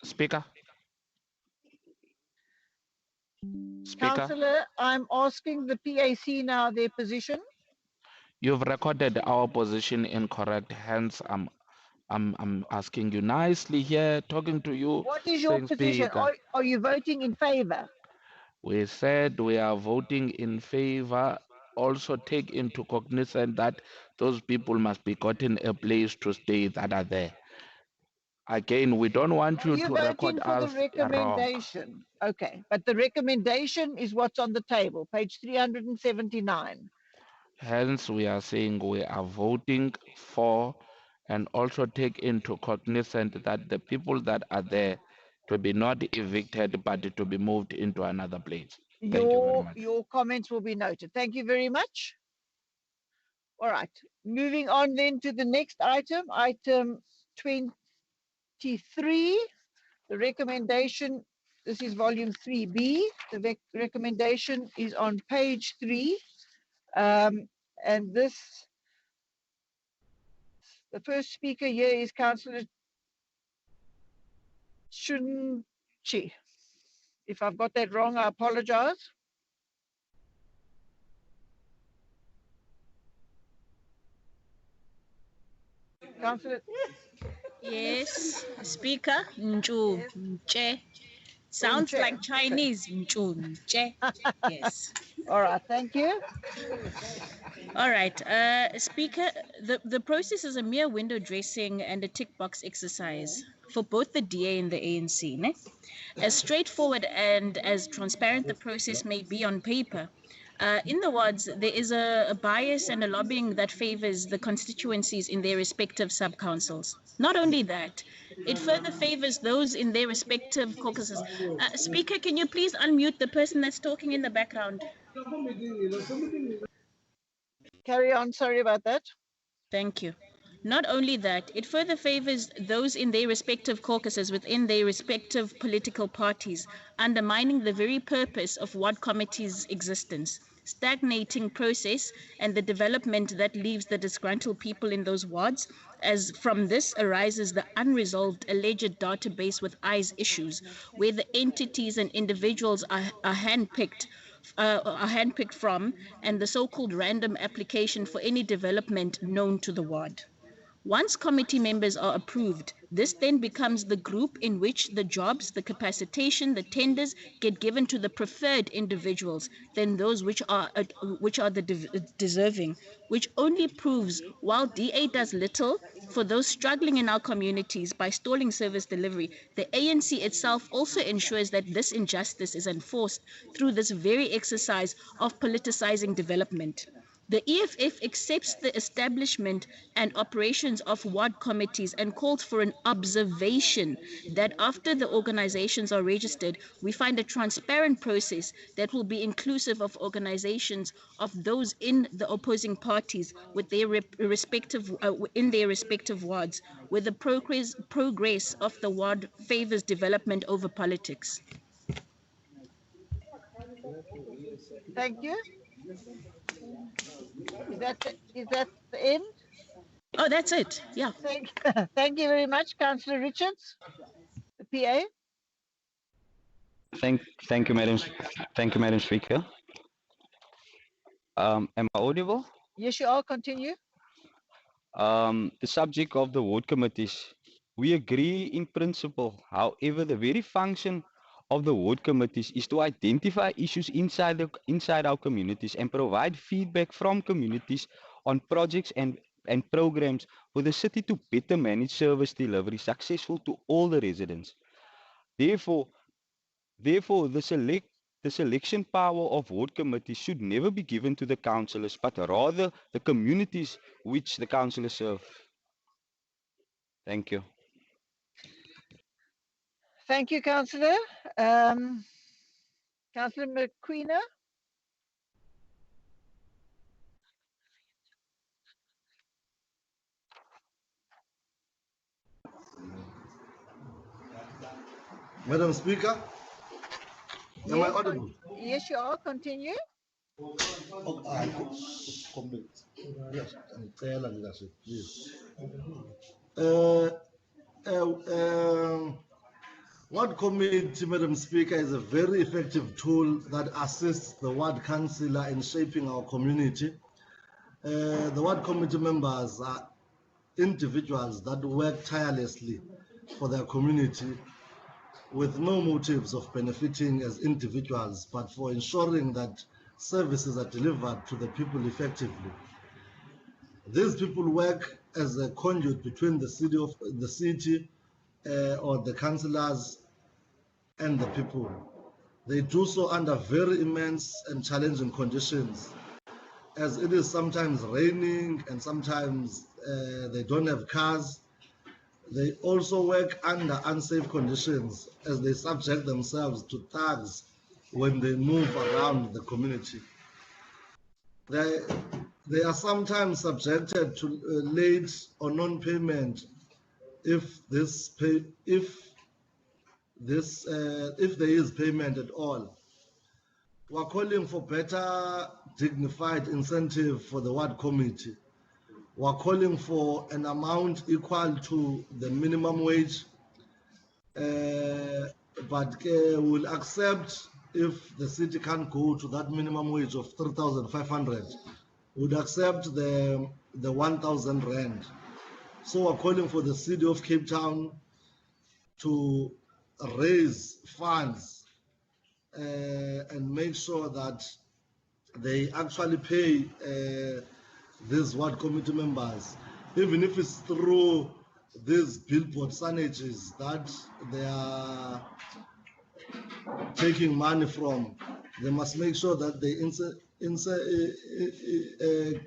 Speaker. Speaker.
Councillor, I'm asking the PAC now their position.
You've recorded our position incorrect, hence I'm asking you nicely here, talking to you.
What is your
saying,
position?
Speaker,
Are you voting in favor?
we said we are voting in favor. Also take into cognizance that those people must be gotten a place to stay that are there. Again, we don't want
Are
you
you
to record
voting for the
us wrong.
recommendation? Okay, but the recommendation is what's on the table, page 379.
Hence, we are saying we are voting for, and also take into cognizance that the people that are there to be not evicted, but to be moved into another place. Thank you very much.
Your comments will be noted. Thank you very much. All right, moving on then to the next item, item 23, the recommendation. This is volume 3B. The recommendation is on page 3. And this, the first speaker here is Councillor Shunchi. If I've got that wrong, I apologize. Councillor.
Yes, Speaker, Nju, Nche. Sounds
Nche.
like Chinese, Nju, Nche. Yes.
All right, thank you.
All right, Speaker, the process is a mere window dressing and a tick box exercise for both the DA and the ANC. Ne? As straightforward and as transparent the process may be on paper, in the wards, there is a bias and a lobbying that favors the constituencies in their respective sub-councils. Not only that, it further favors those in their respective caucuses. Speaker, can you please unmute the person that's talking in the background?
Carry on, sorry about that.
Thank you. Not only that, it further favors those in their respective caucuses within their respective political parties, undermining the very purpose of ward committees' existence, stagnating process and the development that leaves the disgruntled people in those wards, as from this arises the unresolved alleged database with eyes issues, where the entities and individuals are handpicked from, and the so-called random application for any development known to the ward. Once committee members are approved, this then becomes the group in which the jobs, the capacitation, the tenders get given to the preferred individuals than those which are the deserving, which only proves while DA does little for those struggling in our communities by stalling service delivery, the ANC itself also ensures that this injustice is enforced through this very exercise of politicizing development. The EFF accepts the establishment and operations of ward committees and calls for an observation that after the organizations are registered, we find a transparent process that will be inclusive of organizations of those in the opposing parties with their respective wards, where the progress of the ward favors development over politics.
Thank you. Is that the end?
Oh, that's it. Yeah.
Thank you very much, Councillor Richards, the PA.
Thank you, Madam Speaker. Am I audible?
Yes, you are. Continue.
The subject of the ward committees, we agree in principle. However, the very function of the ward committees is to identify issues inside our communities and provide feedback from communities on projects and programs for the city to better manage service delivery successful to all the residents. Therefore, the selection power of ward committees should never be given to the councillors, but rather the communities which the councillors serve. Thank you.
Thank you, Councillor. Councillor McQueen.
Madam Speaker, am I
Yes,
audible?
yes, you are. Continue.
Yes, ngicela leadership, please. Uh, Ward committee, Madam Speaker, is a very effective tool that assists the ward councillor in shaping our community. The ward committee members are individuals that work tirelessly for their community with no motives of benefiting as individuals, but for ensuring that services are delivered to the people effectively. These people work as a conduit between the city or the councillors and the people. They do so under very immense and challenging conditions, as it is sometimes raining and sometimes they don't have cars. They also work under unsafe conditions as they subject themselves to thugs when they move around the community. They are sometimes subjected to late or non-payment if there is payment at all. We're calling for better dignified incentive for the ward committee. We're calling for an amount equal to the minimum wage, but we'll accept if the city can't go to that minimum wage of 3,500. Would accept the 1,000 rand. So we're calling for the city of Cape Town to raise funds and make sure that they actually pay these ward committee members, even if it's through these billboard signages that they are taking money from. They must make sure that they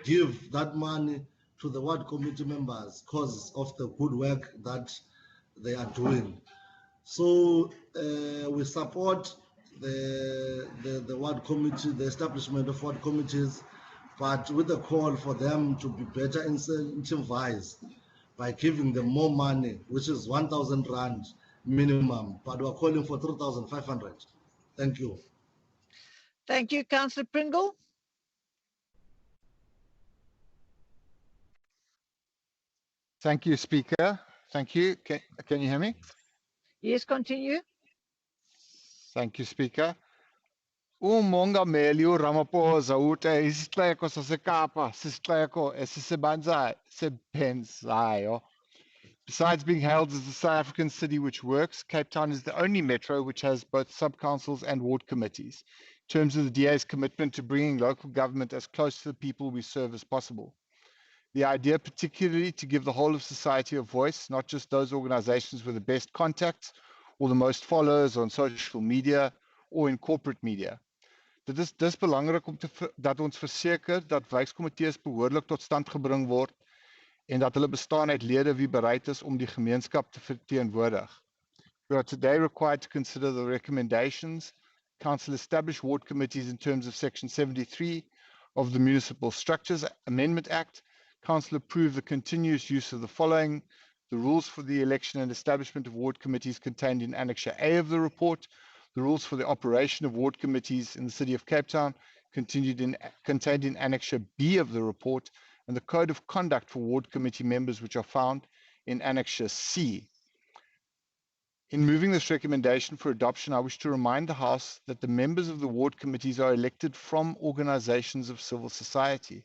give that money to the ward committee members because of the good work that they are doing. So we support the ward committee, the establishment of ward committees, but with a call for them to be better incentivized by giving them more money, which is 1,000 rand minimum, but we're calling for 3,500. Thank you.
Thank you, Councillor Pringle.
Thank you, Speaker. Thank you. Can you hear me?
Yes, continue.
Thank you, Speaker. Umongameli uRamaphosa uthi isixeko saseKapa sisixeko esisebenzayo. Besides being hailed as the South African city which works, Cape Town is the only metro which has both sub-councils and ward committees, in terms of the DA's commitment to bringing local government as close to the people we serve as possible. The idea particularly to give the whole of society a voice, not just those organizations with the best contacts or the most followers on social media or in corporate media. Dit is belangrik om dat ons verseker dat wijkkomitees behoorlik tot stand gebring word en dat hulle bestaan uit lede wie bereid is om die gemeenskap te verteenwoordig. We are today required to consider the recommendations Council established ward committees in terms of Section 73 of the Municipal Structures Amendment Act. Council approved the continuous use of the following: the rules for the election and establishment of ward committees contained in Annexure A of the report, the rules for the operation of ward committees in the City of Cape Town contained in Annexure B of the report, and the Code of Conduct for ward committee members which are found in Annexure C. In moving this recommendation for adoption, I wish to remind the House that the members of the ward committees are elected from organizations of civil society,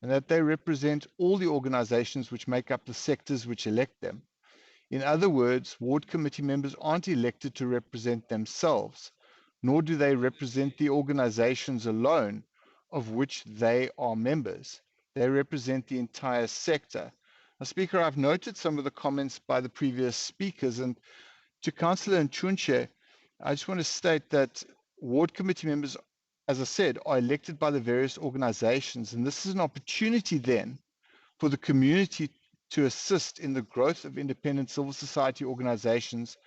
and that they represent all the organizations which make up the sectors which elect them. In other words, ward committee members aren't elected to represent themselves, nor do they represent the organizations alone of which they are members. They represent the entire sector. Now, Speaker, I've noted some of the comments by the previous speakers, and to Councillor Nchunche, I just want to state that ward committee members, as I said, are elected by the various organizations, and this is an opportunity then for the community to assist in the growth of independent civil society organizations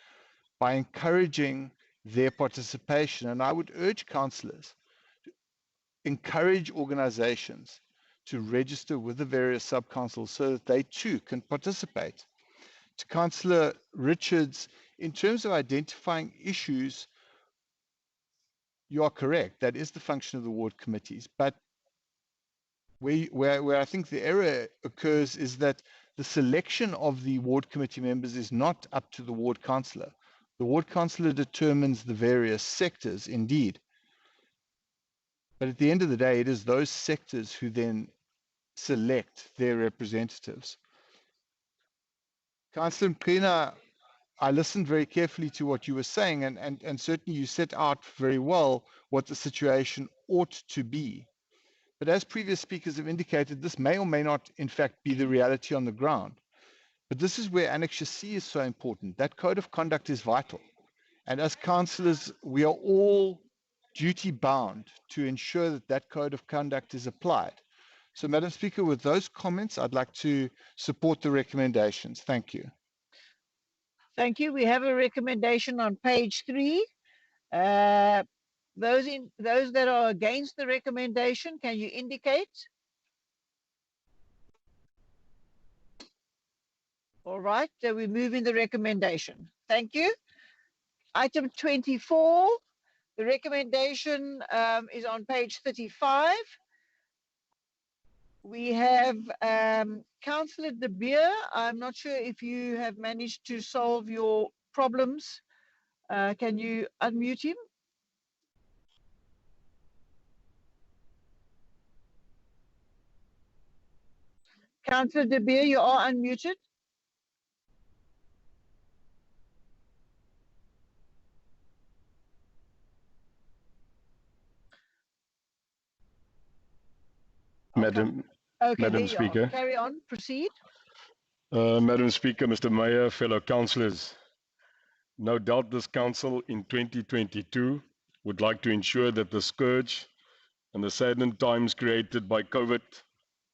by encouraging their participation. And I would urge councillors to encourage organizations to register with the various sub-councils so that they too can participate. To Councillor Richards, in terms of identifying issues, you are correct. That is the function of the ward committees. But where I think the error occurs is that the selection of the ward committee members is not up to the ward councillor. The ward councillor determines the various sectors, indeed. But at the end of the day, it is those sectors who then select their representatives. Councillor Mkrina, I listened very carefully to what you were saying, and certainly you set out very well what the situation ought to be. But as previous speakers have indicated, this may or may not, in fact, be the reality on the ground. But this is where Annexure C is so important. That code of conduct is vital. And as councillors, we are all duty bound to ensure that that code of conduct is applied. So, Madam Speaker, with those comments, I'd like to support the recommendations. Thank you.
Thank you. We have a recommendation on page 3. Those that are against the recommendation, can you indicate? All right, so we move in the recommendation. Thank you. Item 24, the recommendation is on page 35. We have Councillor De Beer. I'm not sure if you have managed to solve your problems. Can you unmute him? Councillor De Beer, you are unmuted.
Madam Speaker.
Carry on, proceed.
Madam Speaker, Mr. Mayor, fellow councillors, no doubt this council in 2022 would like to ensure that the scourge and the saddened times created by COVID,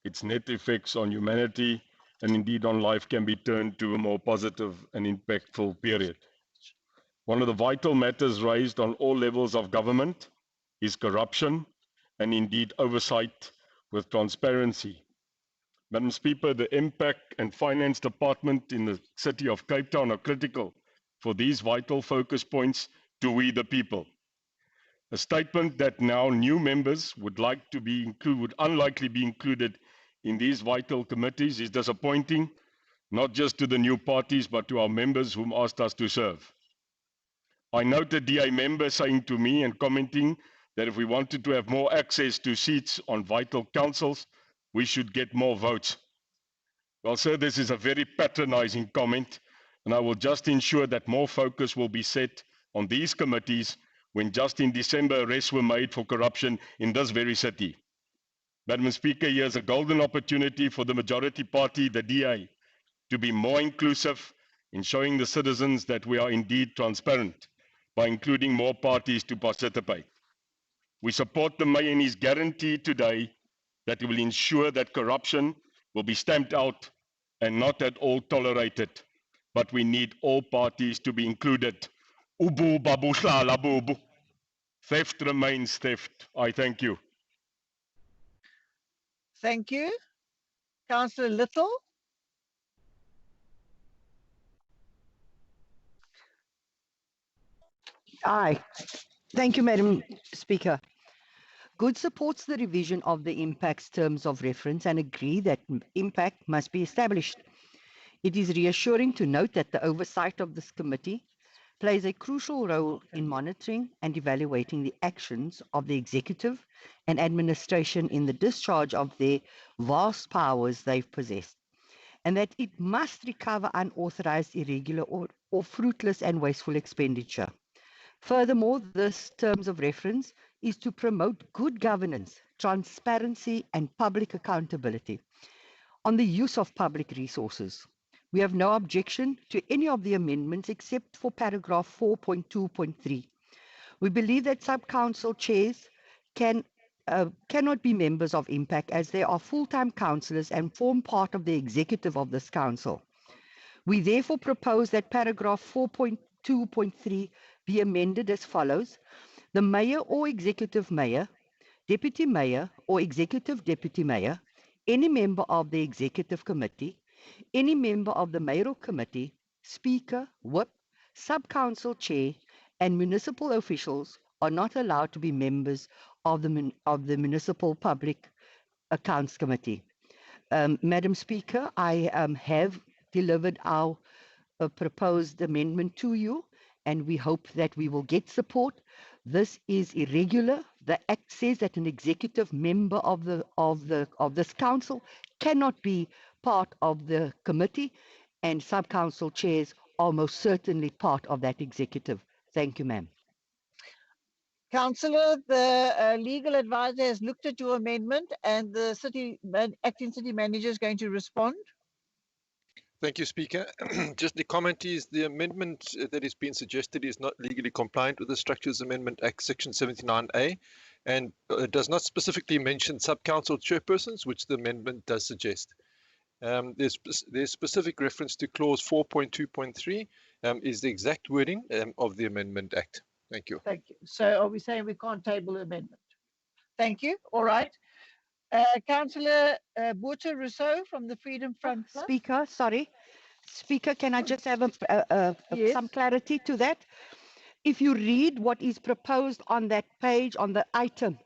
its net effects on humanity and indeed on life can be turned to a more positive and impactful period. One of the vital matters raised on all levels of government is corruption and indeed oversight with transparency. Madam Speaker, the impact and finance department in the city of Cape Town are critical for these vital focus points to we the people. A statement that now new members would unlikely be included in these vital committees is disappointing, not just to the new parties, but to our members whom asked us to serve. I noted DA members saying to me and commenting that if we wanted to have more access to seats on vital councils, we should get more votes. Well, sir, this is a very patronizing comment, and I will just ensure that more focus will be set on these committees when just in December arrests were made for corruption in this very city. Madam Speaker, here's a golden opportunity for the majority party, the DA, to be more inclusive in showing the citizens that we are indeed transparent by including more parties to participate. We support the Mayor in his guarantee today that he will ensure that corruption will be stamped out and not at all tolerated. But we need all parties to be included. Ubu babusla labubu. Theft remains theft. I thank you.
Thank you. Councillor Little.
Aye. Thank you, Madam Speaker. Good supports the revision of the impacts terms of reference and agree that impact must be established. It is reassuring to note that the oversight of this committee plays a crucial role in monitoring and evaluating the actions of the executive and administration in the discharge of their vast powers they've possessed, and that it must recover unauthorized, irregular, or fruitless and wasteful expenditure. Furthermore, this terms of reference is to promote good governance, transparency, and public accountability on the use of public resources. We have no objection to any of the amendments except for paragraph 4.2.3. We believe that sub-council chairs cannot be members of impact as they are full-time councillors and form part of the executive of this council. We therefore propose that paragraph 4.2.3 be amended as follows. The mayor or executive mayor, deputy mayor or executive deputy mayor, any member of the executive committee, any member of the mayoral committee, speaker, whip, Sub-council chair and municipal officials are not allowed to be members of the Municipal Public Accounts Committee. Madam Speaker, I have delivered our proposed amendment to you, and we hope that we will get support. This is irregular. The Act says that an executive member of this council cannot be part of the committee, and sub-council chairs are most certainly part of that executive. Thank you, ma'am.
Councillor, the legal advisor has looked at your amendment, and the acting city manager is going to respond.
Thank you, Speaker. Just the comment is the amendment that is being suggested is not legally compliant with the Structures Amendment Act Section 79A, and does not specifically mention sub-council chairpersons, which the amendment does suggest. There's specific reference to clause 4.2.3 is the exact wording of the Amendment Act. Thank you.
Thank you. So are we saying we can't table the amendment? Thank you. All right. Councillor Butcher Rousseau from the Freedom Front.
Speaker, sorry. Speaker, can I just have
Yes.
some clarity to that? If you read what is proposed on that page, on the item,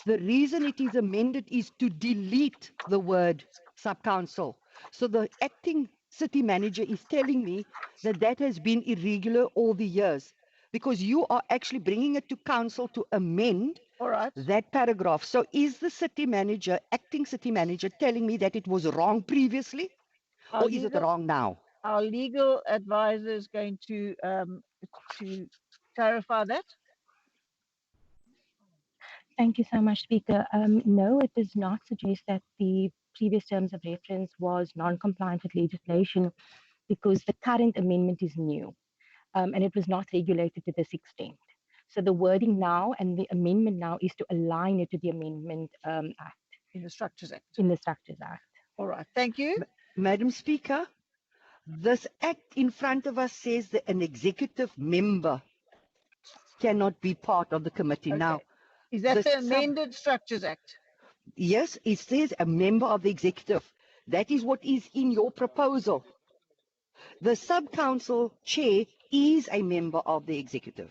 the reason it is amended is to delete the word sub-council. So the acting city manager is telling me that that has been irregular all the years, because you are actually bringing it to council to amend that paragraph. So is the city manager, acting city manager, telling me that it was wrong previously, or is it wrong now?
Our legal advisor is going to clarify that.
Thank you so much, Speaker. No, it does not suggest that the previous terms of reference was non-compliant with legislation, because the current amendment is new, and it was not regulated to this extent. So the wording now and the amendment now is to align it to the Amendment Act.
In the Structures Act.
In the Structures Act.
All right. Thank you.
Madam Speaker, this act in front of us says that an executive member cannot be part of the committee.
Okay.
Now,
is that the amended Structures Act?
Yes, it says a member of the executive. That is what is in your proposal. The sub-council chair is a member of the executive.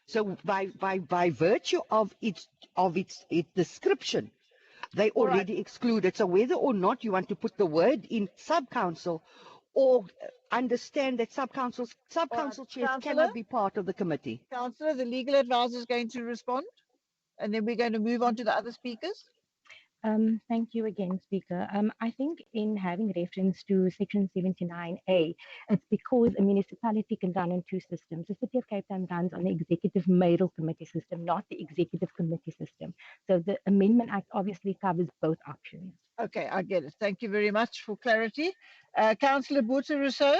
So by virtue of its description, they already excluded. So whether or not you want to put the word in sub-council, or understand that sub-council chairs cannot be part of the committee.
Councillor, the legal advisor is going to respond, and then we're going to move on to the other speakers.
Thank you again, Speaker. I think in having reference to Section 79A, it's because a municipality can run on two systems. The City of Cape Town runs on the Executive Mayoral Committee system, not the Executive Committee system. So the Amendment Act obviously covers both options.
Okay, I get it. Thank you very much for clarity. Councillor Butcher Rousseau.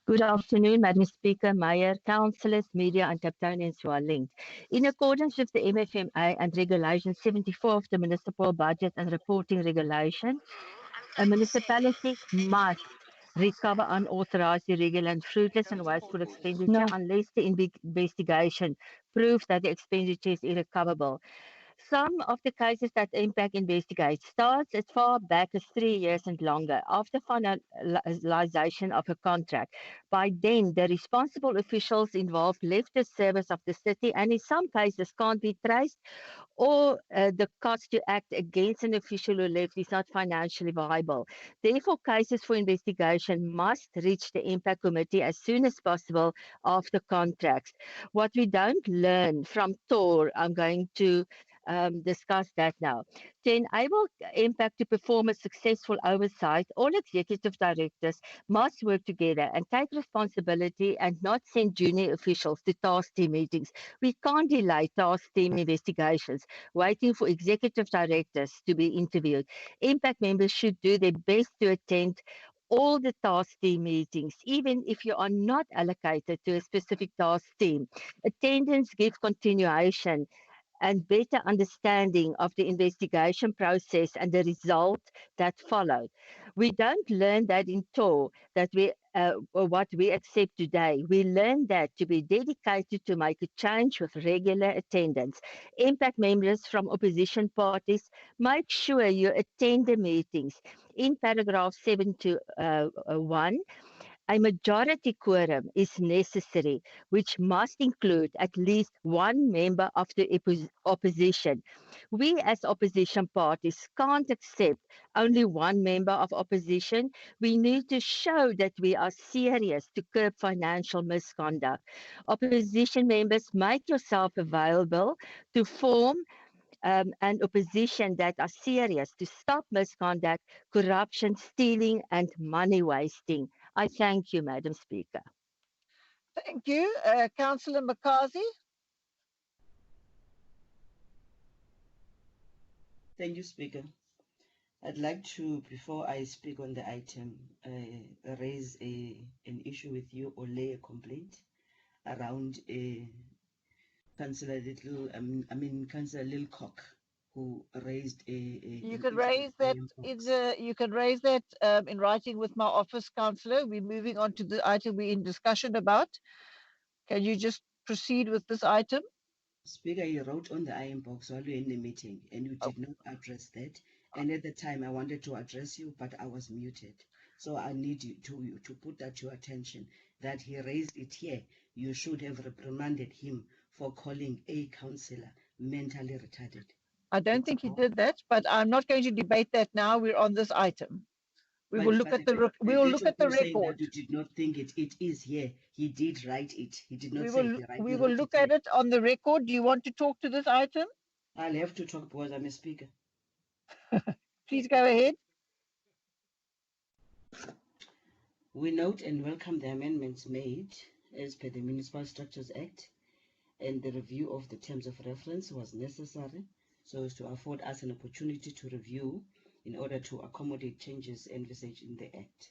Good afternoon, Madam Speaker, Mayor, councillors, media and Capetonians who are linked. In accordance with the MFMA and Regulation 74 of the Municipal Budget and Reporting Regulation, a municipality must recover unauthorized, irregular and fruitless and wasteful expenditure unless the investigation proves that the expenditure is irrecoverable. Some of the cases that Impact investigate starts as far back as 3 years and longer after finalization of a contract. By then, the responsible officials involved left the service of the city, and in some cases can't be traced, or the cost to act against an official who left is not financially viable. Therefore, cases for investigation must reach the Impact Committee as soon as possible after contracts. What we don't learn from TOR, I'm going to discuss that now. To enable Impact to perform a successful oversight, all executive directors must work together and take responsibility and not send junior officials to task team meetings. We can't delay task team investigations, waiting for executive directors to be interviewed. Impact members should do their best to attend all the task team meetings, even if you are not allocated to a specific task team. Attendance gives continuation and better understanding of the investigation process and the result that followed. We don't learn that in TOR, that what we accept today. We learn that to be dedicated to make a change with regular attendance. Impact members from opposition parties, make sure you attend the meetings. In paragraph 7 to 1, A majority quorum is necessary, which must include at least one member of the opposition. We as opposition parties can't accept only one member of opposition. We need to show that we are serious to curb financial misconduct. Opposition members, make yourself available to form and opposition that are serious to stop misconduct, corruption, stealing, and money wasting. I thank you, Madam Speaker.
Thank you. Councillor McCarthy.
Thank you, Speaker. I'd like to, before I speak on the item, raise an issue with you or lay a complaint around Councillor Councillor Lilcock, who raised
You can raise that in writing with my office, Councillor. We're moving on to the item we're in discussion about. Can you just proceed with this item?
Speaker, you wrote on the iron box while you were in the meeting, and you did not address that. And at the time, I wanted to address you, but I was muted. So I need you to put that to your attention, that he raised it here. You should have reprimanded him for calling a councillor mentally retarded.
I don't think he did that, but I'm not going to debate that now. We're on this item. We will look at the record.
You did not think it. It is here. He did write it. He did not
we will look at it on the record. Do you want to talk to this item?
I'll have to talk because I'm a speaker.
Please go ahead.
We note and welcome the amendments made as per the Municipal Structures Act, and the review of the terms of reference was necessary so as to afford us an opportunity to review in order to accommodate changes envisaged in the Act.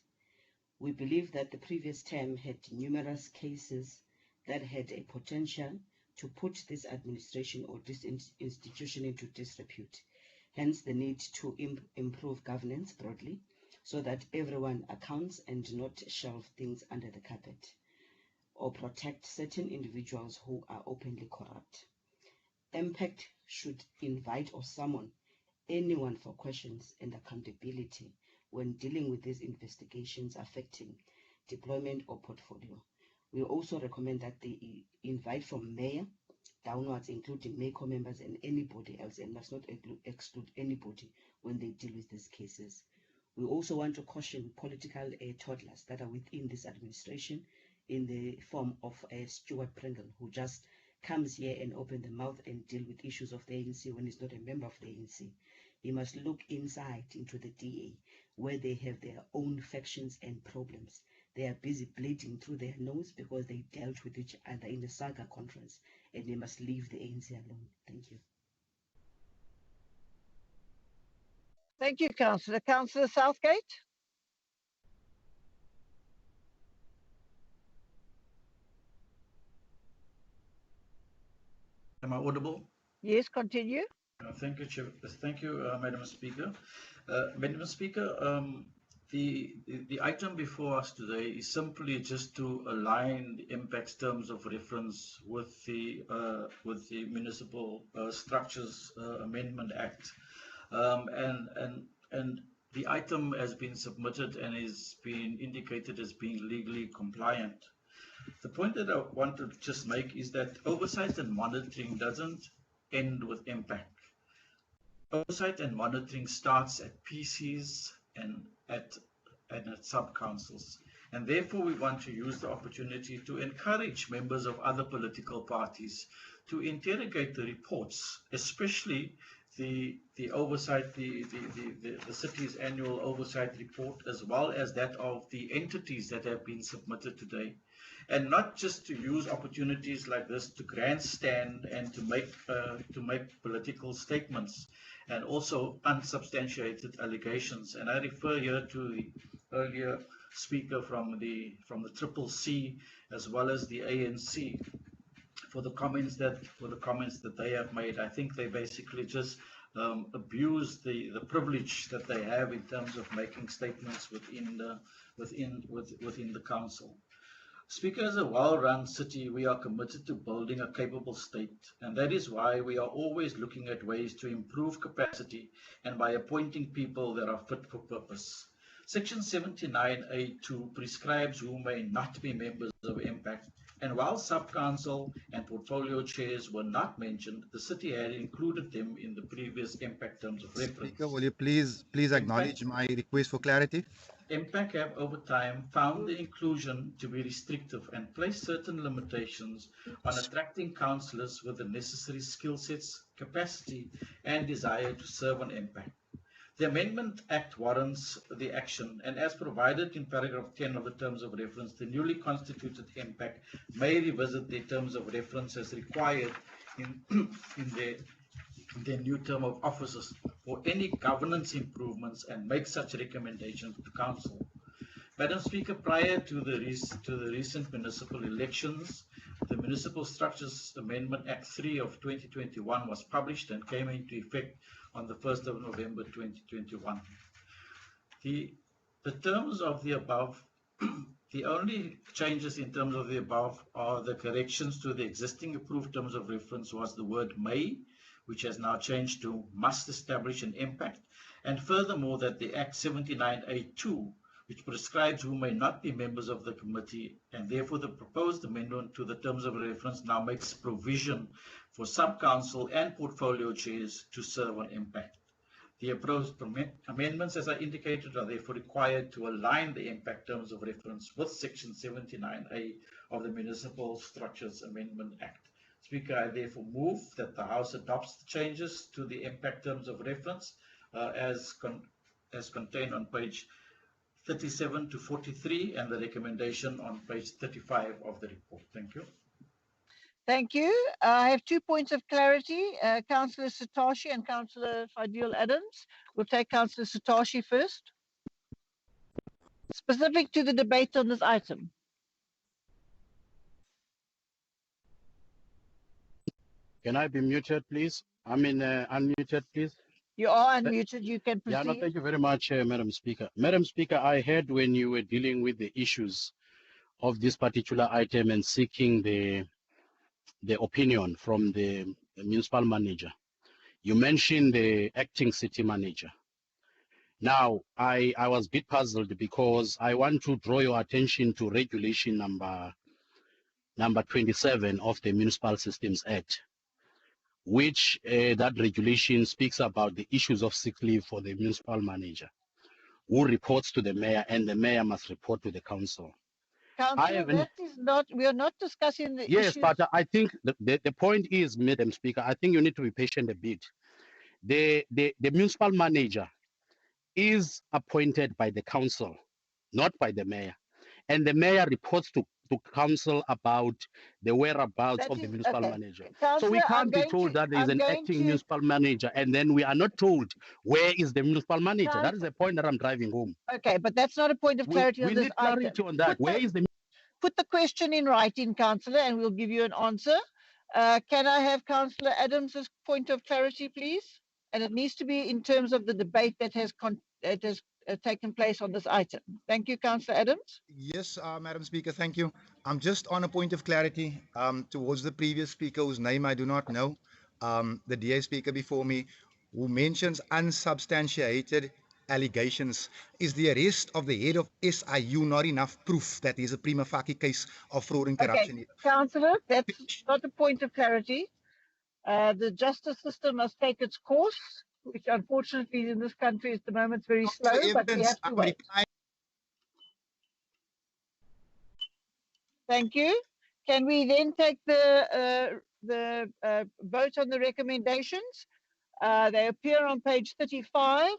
We believe that the previous term had numerous cases that had a potential to put this administration or this institution into disrepute. Hence the need to improve governance broadly so that everyone accounts and not shelve things under the carpet or protect certain individuals who are openly corrupt. Impact should invite or summon anyone for questions and accountability when dealing with these investigations affecting deployment or portfolio. We also recommend that they invite from mayor downwards, including MACO members and anybody else, and must not exclude anybody when they deal with these cases. We also want to caution political toddlers that are within this administration in the form of Stuart Pringle, who just comes here and open the mouth and deal with issues of the ANC when he's not a member of the ANC. He must look inside into the DA, where they have their own factions and problems. They are busy bleeding through their nose because they dealt with each other in the Saga conference, and they must leave the ANC alone. Thank you.
Thank you, Councillor. Councillor Southgate.
Am I audible?
Yes, continue.
Thank you, Chair. Thank you, Madam Speaker. Madam Speaker, the item before us today is simply just to align the impacts terms of reference with the Municipal Structures Amendment Act, and the item has been submitted and is being indicated as being legally compliant. The point that I want to just make is that oversight and monitoring doesn't end with impact. Oversight and monitoring starts at PCs and at sub-councils. And therefore we want to use the opportunity to encourage members of other political parties to interrogate the reports, especially the oversight, the city's annual oversight report, as well as that of the entities that have been submitted today. And not just to use opportunities like this to grandstand and to make political statements and also unsubstantiated allegations. And I refer here to the earlier speaker from the Triple C as well as the ANC for the comments that they have made. I think they basically just abuse the privilege that they have in terms of making statements within the council. Speaker, as a well-run city, we are committed to building a capable state, and that is why we are always looking at ways to improve capacity and by appointing people that are fit for purpose. Section 79A2 prescribes who may not be members of impact, and while sub-council and portfolio chairs were not mentioned, the city had included them in the previous impact terms of reference.
Speaker, will you please acknowledge my request for clarity?
MPAC have over time found the inclusion to be restrictive and place certain limitations on attracting councillors with the necessary skill sets, capacity, and desire to serve on MPAC. The Amendment Act warrants the action, and as provided in paragraph 10 of the Terms of Reference, the newly constituted MPAC may revisit their Terms of Reference as required in their new term of offices for any governance improvements and make such recommendations to Council. Madam Speaker, prior to the recent municipal elections, the Municipal Structures Amendment Act 3 of 2021 was published and came into effect on the 1st of November 2021. The terms of the above, the only changes in terms of the above are the corrections to the existing approved terms of reference was the word may, which has now changed to must establish an impact, and furthermore that the Act 79A2, which prescribes who may not be members of the committee, and therefore the proposed amendment to the terms of reference now makes provision for sub-council and portfolio chairs to serve on impact. The proposed amendments, as I indicated, are therefore required to align the impact terms of reference with Section 79A of the Municipal Structures Amendment Act. Speaker, I therefore move that the House adopts the changes to the impact terms of reference as contained on page 37 to 43 and the recommendation on page 35 of the report. Thank you.
Thank you. I have 2 points of clarity. Councillor Satoshi and Councillor Fadil Adams. We'll take Councillor Satoshi first. Specific to the debate on this item.
Can I be muted, please? Unmuted, please.
You are unmuted. You can proceed.
Yeah, no, thank you very much, Madam Speaker. Madam Speaker, I heard when you were dealing with the issues of this particular item and seeking the opinion from the municipal manager. You mentioned the acting city manager. Now, I was a bit puzzled because I want to draw your attention to regulation number 27 of the Municipal Systems Act, which that regulation speaks about the issues of sick leave for the municipal manager, who reports to the mayor, and the mayor must report to the council.
Councillor, that is not, we are not discussing the
Yes,
issues.
but I think the point is, Madam Speaker, I think you need to be patient a bit. The municipal manager is appointed by the council, not by the mayor. And the mayor reports to council about the whereabouts of the municipal manager. So we can't be told that there is an acting municipal manager and then we are not told where is the municipal manager. That is the point that I'm driving home.
Okay, but that's not a point of clarity on
we
this
need clarity
item.
on that. Where is the
Put the question in writing, Councillor, and we'll give you an answer. Can I have Councillor Adams's point of clarity, please? And it needs to be in terms of the debate that has taken place on this item. Thank you, Councillor Adams.
Yes, Madam Speaker, thank you. I'm just on a point of clarity towards the previous speaker whose name I do not know, the DA speaker before me, who mentions unsubstantiated allegations. Is the arrest of the head of SIU not enough proof that there's a prima facie case of fraud and corruption?
Okay, Councillor, that's not a point of clarity. The justice system must take its course, which unfortunately in this country at the moment is very slow, but we have to wait. Thank you. Can we then take the vote on the recommendations? They appear on page 35.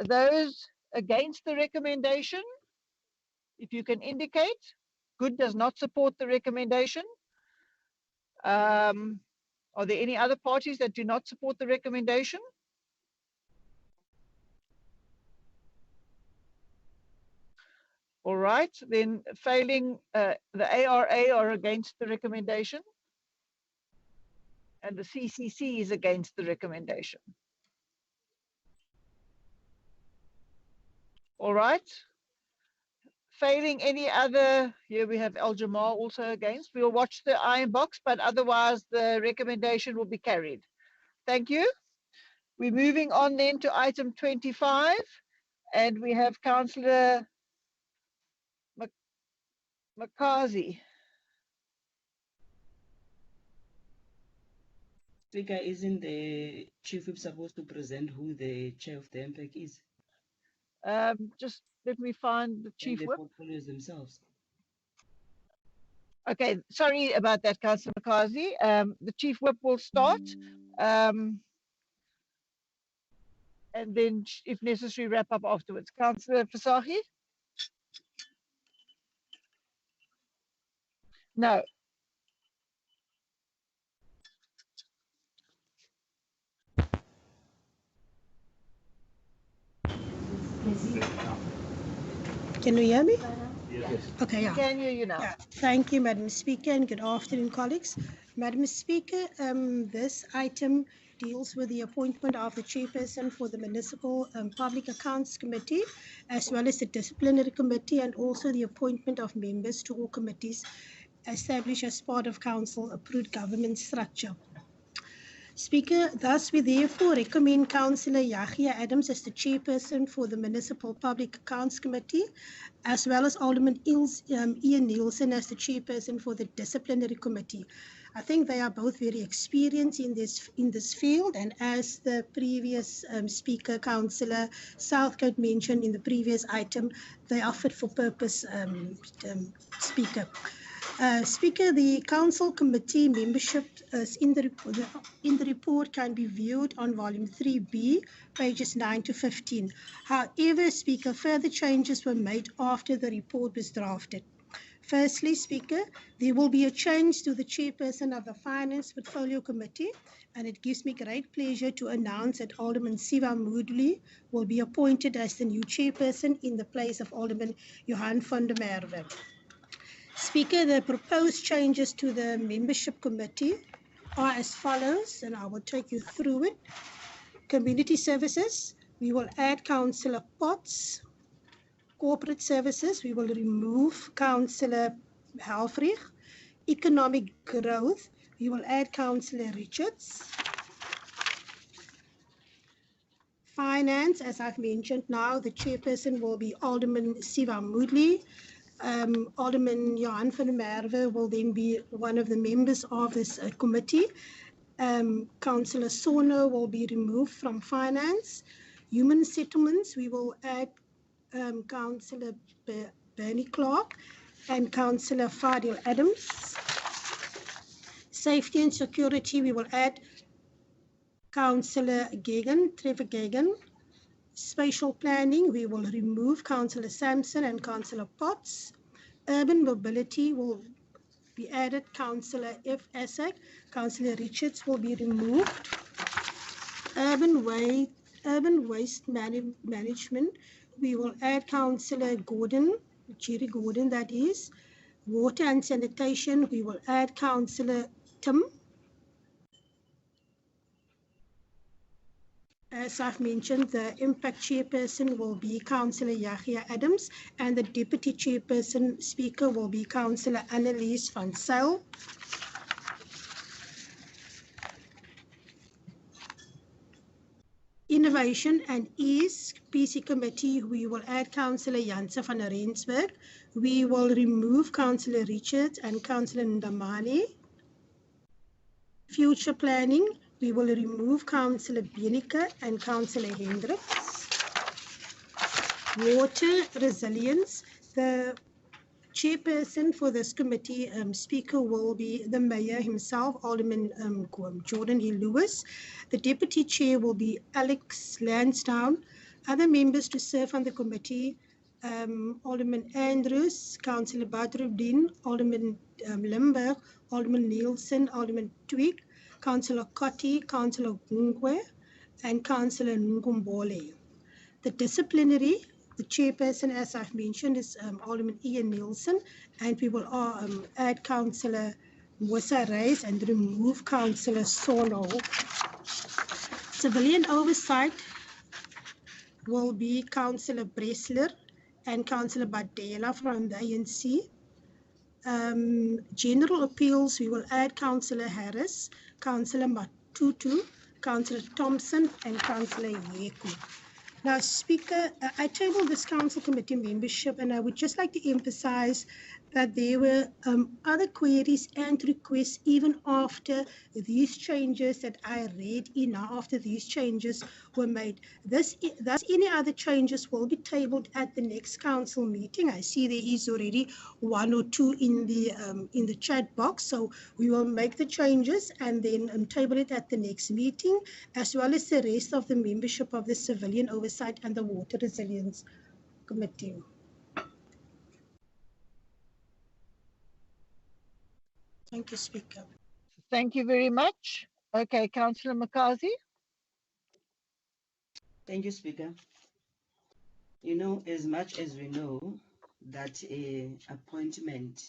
Those against the recommendation, if you can indicate. Good does not support the recommendation. Are there any other parties that do not support the recommendation? All right, then failing, the ARA are against the recommendation and the CCC is against the recommendation. All right. Failing any other, here we have Al Jamal also against. We'll watch the iron box, but otherwise the recommendation will be carried. Thank you. We're moving on then to item 25. And we have Councillor McCarthy.
Speaker, isn't the chief whip supposed to present who the chair of the MPEC is?
Just let me find the chief
And the
whip.
portfolios themselves.
Okay, sorry about that, Councillor McCarthy. The chief whip will start, and then, if necessary, wrap up afterwards. Councillor Fasahi? No.
Can you hear me?
Yes.
Okay, yeah.
Can hear you now.
Yeah. Thank you, Madam Speaker, and good afternoon, colleagues. Madam Speaker, this item deals with the appointment of the chairperson for the Municipal Public Accounts Committee, as well as the Disciplinary Committee, and also the appointment of members to all committees established as part of Council-approved government structure. Speaker, thus we therefore recommend Councillor Yahya Adams as the chairperson for the Municipal Public Accounts Committee, as well as Alderman Ian Nielsen as the chairperson for the Disciplinary Committee. I think they are both very experienced in this field, and as the previous speaker, Councillor Southcote, mentioned in the previous item, they are fit for purpose, Speaker. Speaker, the Council Committee membership in the report can be viewed on volume 3B, pages 9 to 15. However, Speaker, further changes were made after the report was drafted. Firstly, Speaker, there will be a change to the chairperson of the Finance Portfolio Committee, and it gives me great pleasure to announce that Alderman Siva Moodley will be appointed as the new chairperson in the place of Alderman Johan van der Merwe. Speaker, the proposed changes to the membership committee are as follows, and I will take you through it. Community services, we will add Councillor Potts. Corporate services, we will remove Councillor Helfrich. Economic growth, we will add Councillor Richards. Finance, as I've mentioned now, the chairperson will be Alderman Siva Moodley. Alderman Johan van der Merwe will then be one of the members of this committee. Councillor Sono will be removed from finance. Human settlements, we will add Councillor Bernie Clark and Councillor Fadil Adams. Safety and security, we will add Councillor Trevor Gagan. Spatial planning, we will remove Councillor Sampson and Councillor Potts. Urban mobility will be added, Councillor F. Essek. Councillor Richards will be removed. Urban waste management, we will add Councillor Gordon, Jerry Gordon that is. Water and sanitation, we will add Councillor Tim. As I've mentioned, the impact chairperson will be Councillor Yahya Adams, and the deputy chairperson speaker will be Councillor Annelies van Zyl. Innovation and Ease PC Committee, we will add Councillor Janse van Rensburg. We will remove Councillor Richards and Councillor Ndamani. Future planning, we will remove Councillor Beneke and Councillor Hendricks. Water resilience, the chairperson for this committee, speaker will be the mayor himself, Alderman Jordan E. Lewis. The deputy chair will be Alex Lansdowne. Other members to serve on the committee, Alderman Andrews, Councillor Badruddin, Alderman Limburg, Alderman Nielsen, Alderman Tweak, Councillor Cotti, Councillor Gungwe, and Councillor Ngumbole. The disciplinary, the chairperson, as I've mentioned, is Alderman Ian Nielsen, and we will add Councillor Mwesa Reis and remove Councillor Sono. Civilian oversight will be Councillor Bressler and Councillor Badela from the ANC. General appeals, we will add Councillor Harris, Councillor Matutu, Councillor Thompson, and Councillor Yeku. Now, Speaker, I tabled this council committee membership, and I would just like to emphasize that there were other queries and requests even after these changes that I read in, after these changes were made. Thus, any other changes will be tabled at the next council meeting. I see there is already one or two in the chat box, so we will make the changes and then table it at the next meeting, as well as the rest of the membership of the Civilian Oversight and the Water Resilience Committee. Thank you, Speaker.
Thank you very much. Okay, Councillor Makazi.
Thank you, Speaker. You know, as much as we know that a appointment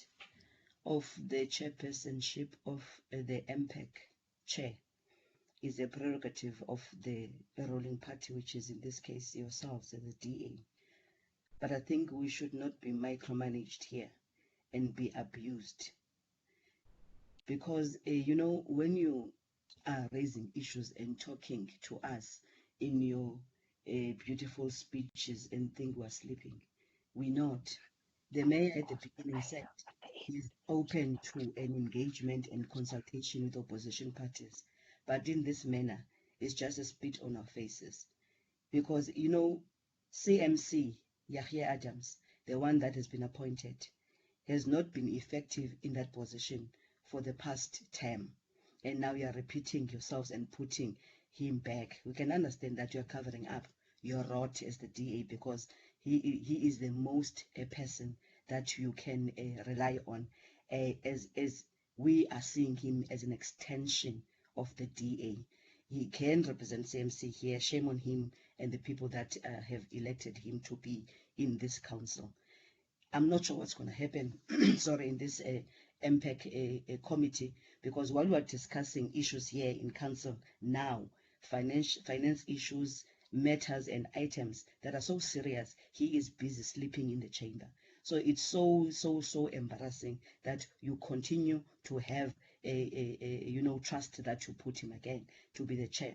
of the chairpersonship of the MPEC chair is a prerogative of the ruling party, which is in this case yourselves as the DA. But I think we should not be micromanaged here and be abused. Because, you know, when you are raising issues and talking to us in your beautiful speeches and think we're sleeping, we're not. The mayor at the beginning said he's open to an engagement and consultation with opposition parties. But in this manner, it's just a spit on our faces. Because, you know, CMC, Yahya Adams, the one that has been appointed, has not been effective in that position for the past term. And now you are repeating yourselves and putting him back. We can understand that you're covering up your rot as the DA because he is the most a person that you can rely on, as we are seeing him as an extension of the DA. He can represent CMC here. Shame on him and the people that have elected him to be in this council. I'm not sure what's going to happen, sorry, in this MPEC committee, because while we're discussing issues here in council now, finance issues, matters and items that are so serious, he is busy sleeping in the chamber. So it's so embarrassing that you continue to have you know, trust that you put him again to be the chair.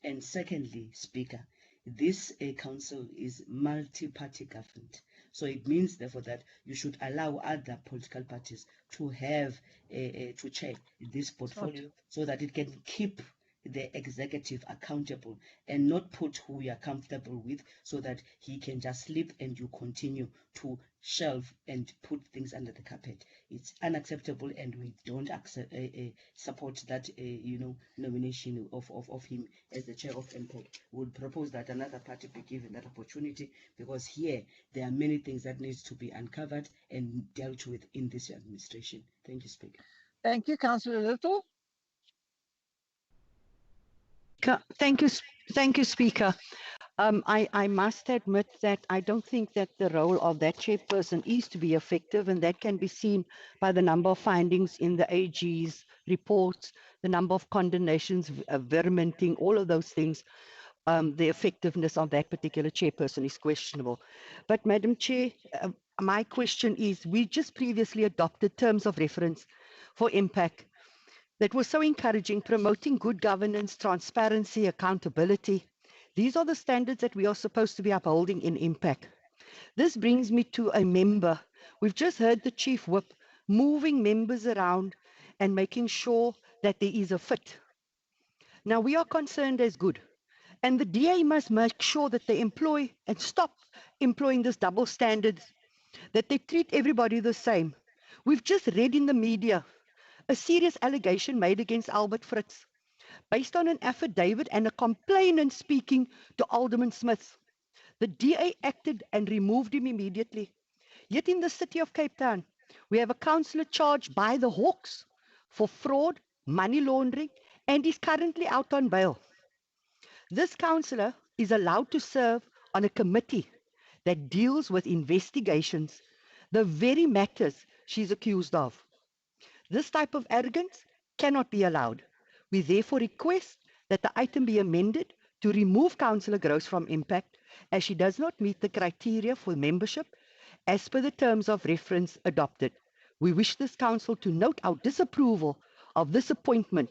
And secondly, Speaker, this council is multi-party government. So it means, therefore, that you should allow other political parties to have to chair this portfolio so that it can keep the executive accountable and not put who you are comfortable with so that he can just sleep and you continue to shelve and put things under the carpet. It's unacceptable and we don't accept, support that you know, nomination of him as the chair of MPEC. We would propose that another party be given that opportunity because here there are many things that needs to be uncovered and dealt with in this administration. Thank you, Speaker.
Thank you, Councillor Little.
Thank you, Speaker. I must admit that I don't think that the role of that chairperson is to be effective, and that can be seen by the number of findings in the AG's reports, the number of condemnations, verminting, all of those things. The effectiveness of that particular chairperson is questionable. But Madam Chair, my question is, we just previously adopted terms of reference for impact that was so encouraging, promoting good governance, transparency, accountability. These are the standards that we are supposed to be upholding in impact. This brings me to a member. We've just heard the Chief Whip moving members around and making sure that there is a fit. Now, we are concerned as good, and the DA must make sure that they employ and stop employing this double standards, that they treat everybody the same. We've just read in the media a serious allegation made against Albert Fritz, based on an affidavit and a complainant speaking to Alderman Smith. The DA acted and removed him immediately. Yet in the city of Cape Town, we have a councillor charged by the Hawks for fraud, money laundering, and is currently out on bail. This councillor is allowed to serve on a committee that deals with investigations, the very matters she's accused of. This type of arrogance cannot be allowed. We therefore request that the item be amended to remove Councillor Gross from impact, as she does not meet the criteria for membership as per the terms of reference adopted. We wish this council to note our disapproval of this appointment,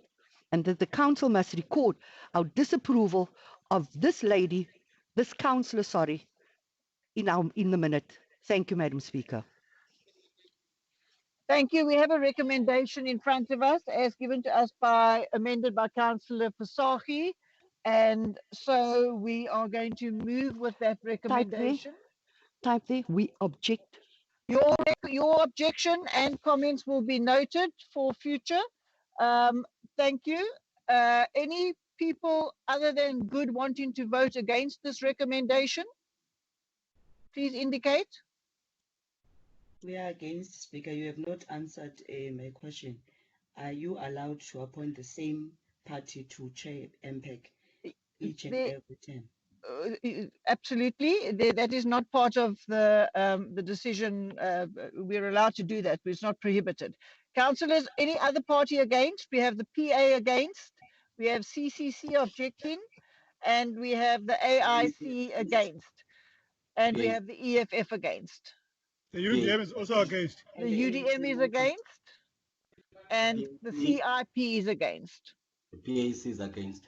and that the council must record our disapproval of this lady This councillor, sorry, in the minute. Thank you, Madam Speaker.
Thank you. We have a recommendation in front of us as given to us amended by Councillor Fasahi. And so we are going to move with that recommendation.
Type there, we object.
Your objection and comments will be noted for future. Thank you. Any people other than Good wanting to vote against this recommendation? Please indicate.
We are against, Speaker. You have not answered my question. Are you allowed to appoint the same party to chair MPEC each and every time?
Absolutely. That is not part of the decision. We're allowed to do that, but it's not prohibited. Councillors, any other party against? We have the PA against. We have CCC objecting. And we have the AIC against. And we have the EFF against.
The UDM is also against.
The UDM is against. And the CIP is against.
The PAC is against.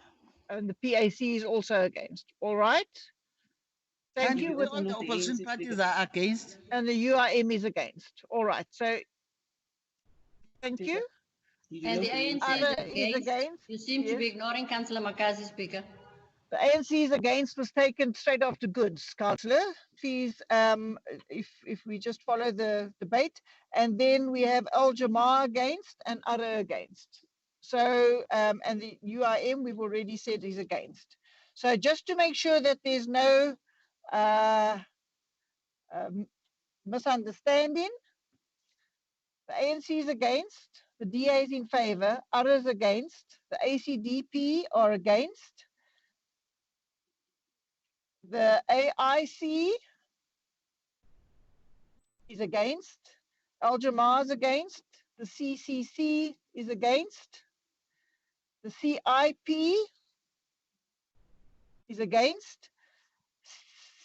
And the PAC is also against. All right. Thank you.
All the opposition parties are against.
And the URM is against. All right. So thank you.
And the ANC is against. You seem to be ignoring Councillor Makazi, Speaker.
The ANC is against was taken straight after Goods, Councillor. Please, if we just follow the debate. And then we have Al Jamar against and Ara against. So, and the UIM, we've already said is against. So just to make sure that there's no misunderstanding, the ANC is against, the DA is in favour, Ara is against, the ACDP are against, the AIC is against, Al Jamar is against, the CCC is against, the CIP is against,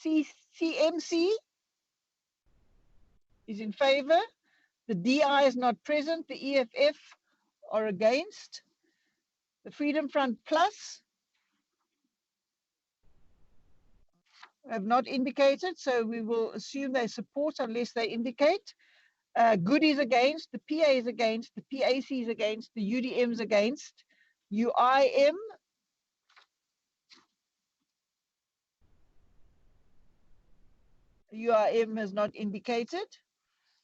CMC is in favour, the DI is not present, the EFF are against, the Freedom Front Plus have not indicated, so we will assume they support unless they indicate. Good is against, the PA is against, the PAC is against, the UDM is against, UIM has not indicated.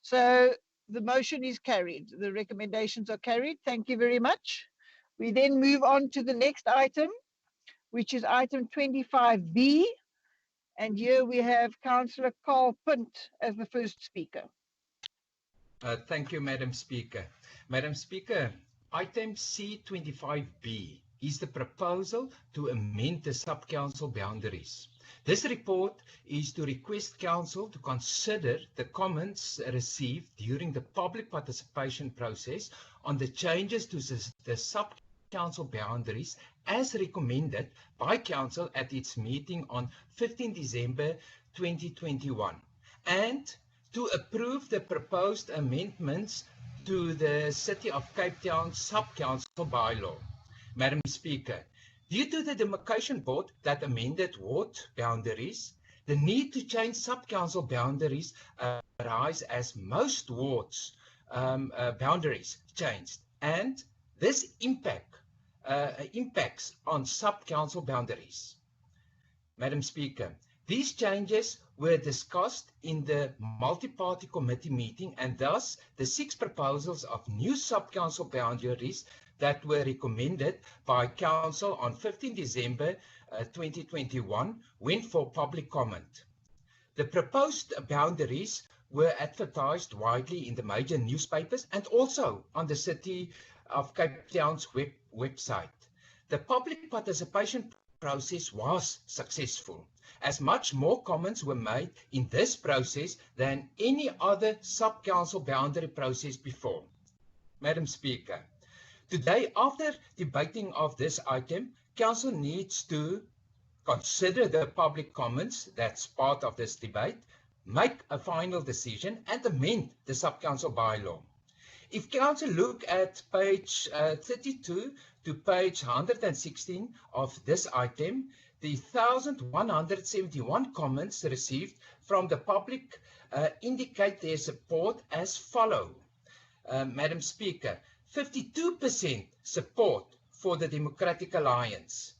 So the motion is carried. The recommendations are carried. Thank you very much. We then move on to the next item, which is item 25B. And here we have Councillor Carl Punt as the first speaker.
Thank you, Madam Speaker. Madam Speaker, item C25B is the proposal to amend the sub-council boundaries. This report is to request Council to consider the comments received during the public participation process on the changes to the sub-council boundaries as recommended by Council at its meeting on 15 December 2021 and to approve the proposed amendments to the City of Cape Town sub-council bylaw. Madam Speaker, due to the demarcation board that amended ward boundaries, the need to change sub-council boundaries arise as most wards boundaries changed, and this impacts on sub-council boundaries. Madam Speaker, these changes were discussed in the multi-party committee meeting, and thus the 6 proposals of new sub-council boundaries that were recommended by Council on 15 December 2021 went for public comment. The proposed boundaries were advertised widely in the major newspapers and also on the City of Cape Town's website. The public participation process was successful, as much more comments were made in this process than any other sub-council boundary process before. Madam Speaker, today, after debating of this item, Council needs to consider the public comments that's part of this debate, make a final decision and amend the sub-council bylaw. If Council look at page 32 to page 116 of this item, the 1,171 comments received from the public indicate their support as follow. Madam Speaker, 52% support for the Democratic Alliance,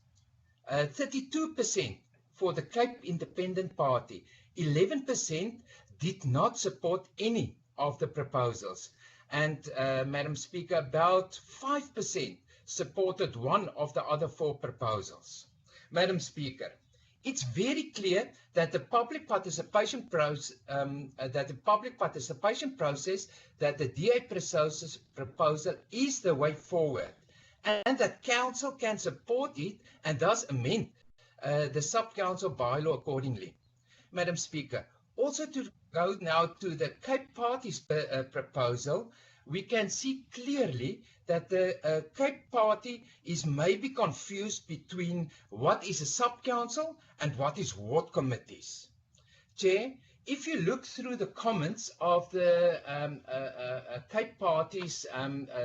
32% for the Cape Independent Party, 11% did not support any of the proposals, and Madam Speaker, about 5% supported one of the other 4 proposals. Madam Speaker, it's very clear that the public participation process, that the DA proposal is the way forward, and that Council can support it and thus amend the sub-council bylaw accordingly. Madam Speaker, also to go now to the Cape Party's proposal, we can see clearly that the Cape Party is maybe confused between what is a sub-council and what is ward committees. Chair, if you look through the comments of the Cape Party's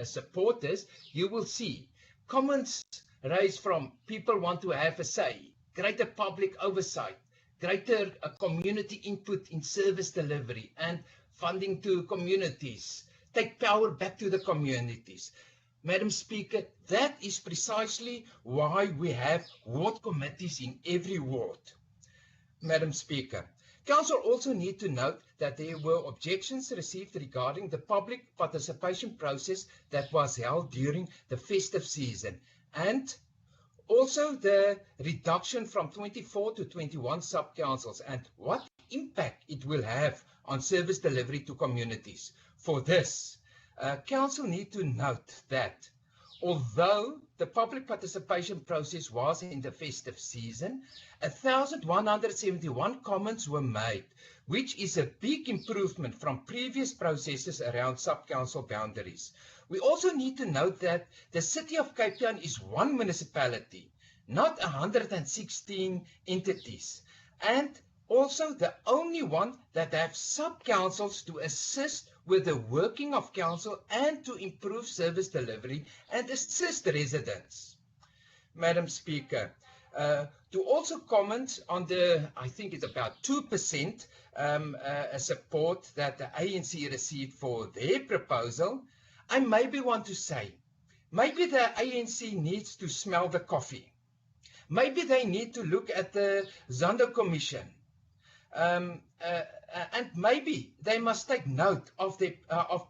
supporters, you will see comments raised from people want to have a say, greater public oversight, greater community input in service delivery and funding to communities, take power back to the communities. Madam Speaker, that is precisely why we have ward committees in every ward. Madam Speaker, Council also need to note that there were objections received regarding the public participation process that was held during the festive season, and also the reduction from 24 to 21 sub-councils and what impact it will have on service delivery to communities. For this, Council need to note that although the public participation process was in the festive season, 1,171 comments were made, which is a big improvement from previous processes around sub-council boundaries. We also need to note that the City of Cape Town is one municipality, not 116 entities, and also the only one that have sub-councils to assist with the working of council and to improve service delivery and assist residents. Madam Speaker, to also comment on the, I think it's about 2% support that the ANC received for their proposal, I maybe want to say, maybe the ANC needs to smell the coffee. Maybe they need to look at the Zondo Commission. And maybe they must take note of the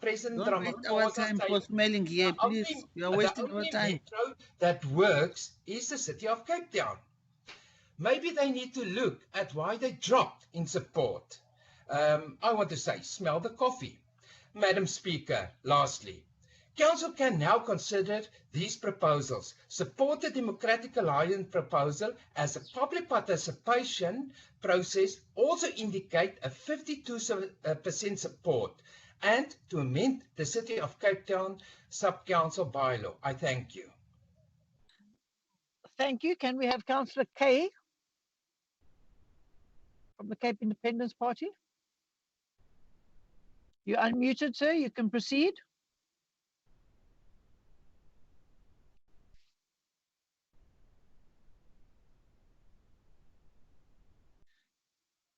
President
Don't waste our time for smelling here, please. You are wasting our time.
Metro that works is the City of Cape Town. Maybe they need to look at why they dropped in support. I want to say, smell the coffee. Madam Speaker, lastly, Council can now consider these proposals. Support the Democratic Alliance proposal as a public participation process also indicate a 52% support and to amend the City of Cape Town sub-council bylaw. I thank you.
Thank you. Can we have Councillor Kay from the Cape Independence Party? You're unmuted, sir. You can proceed.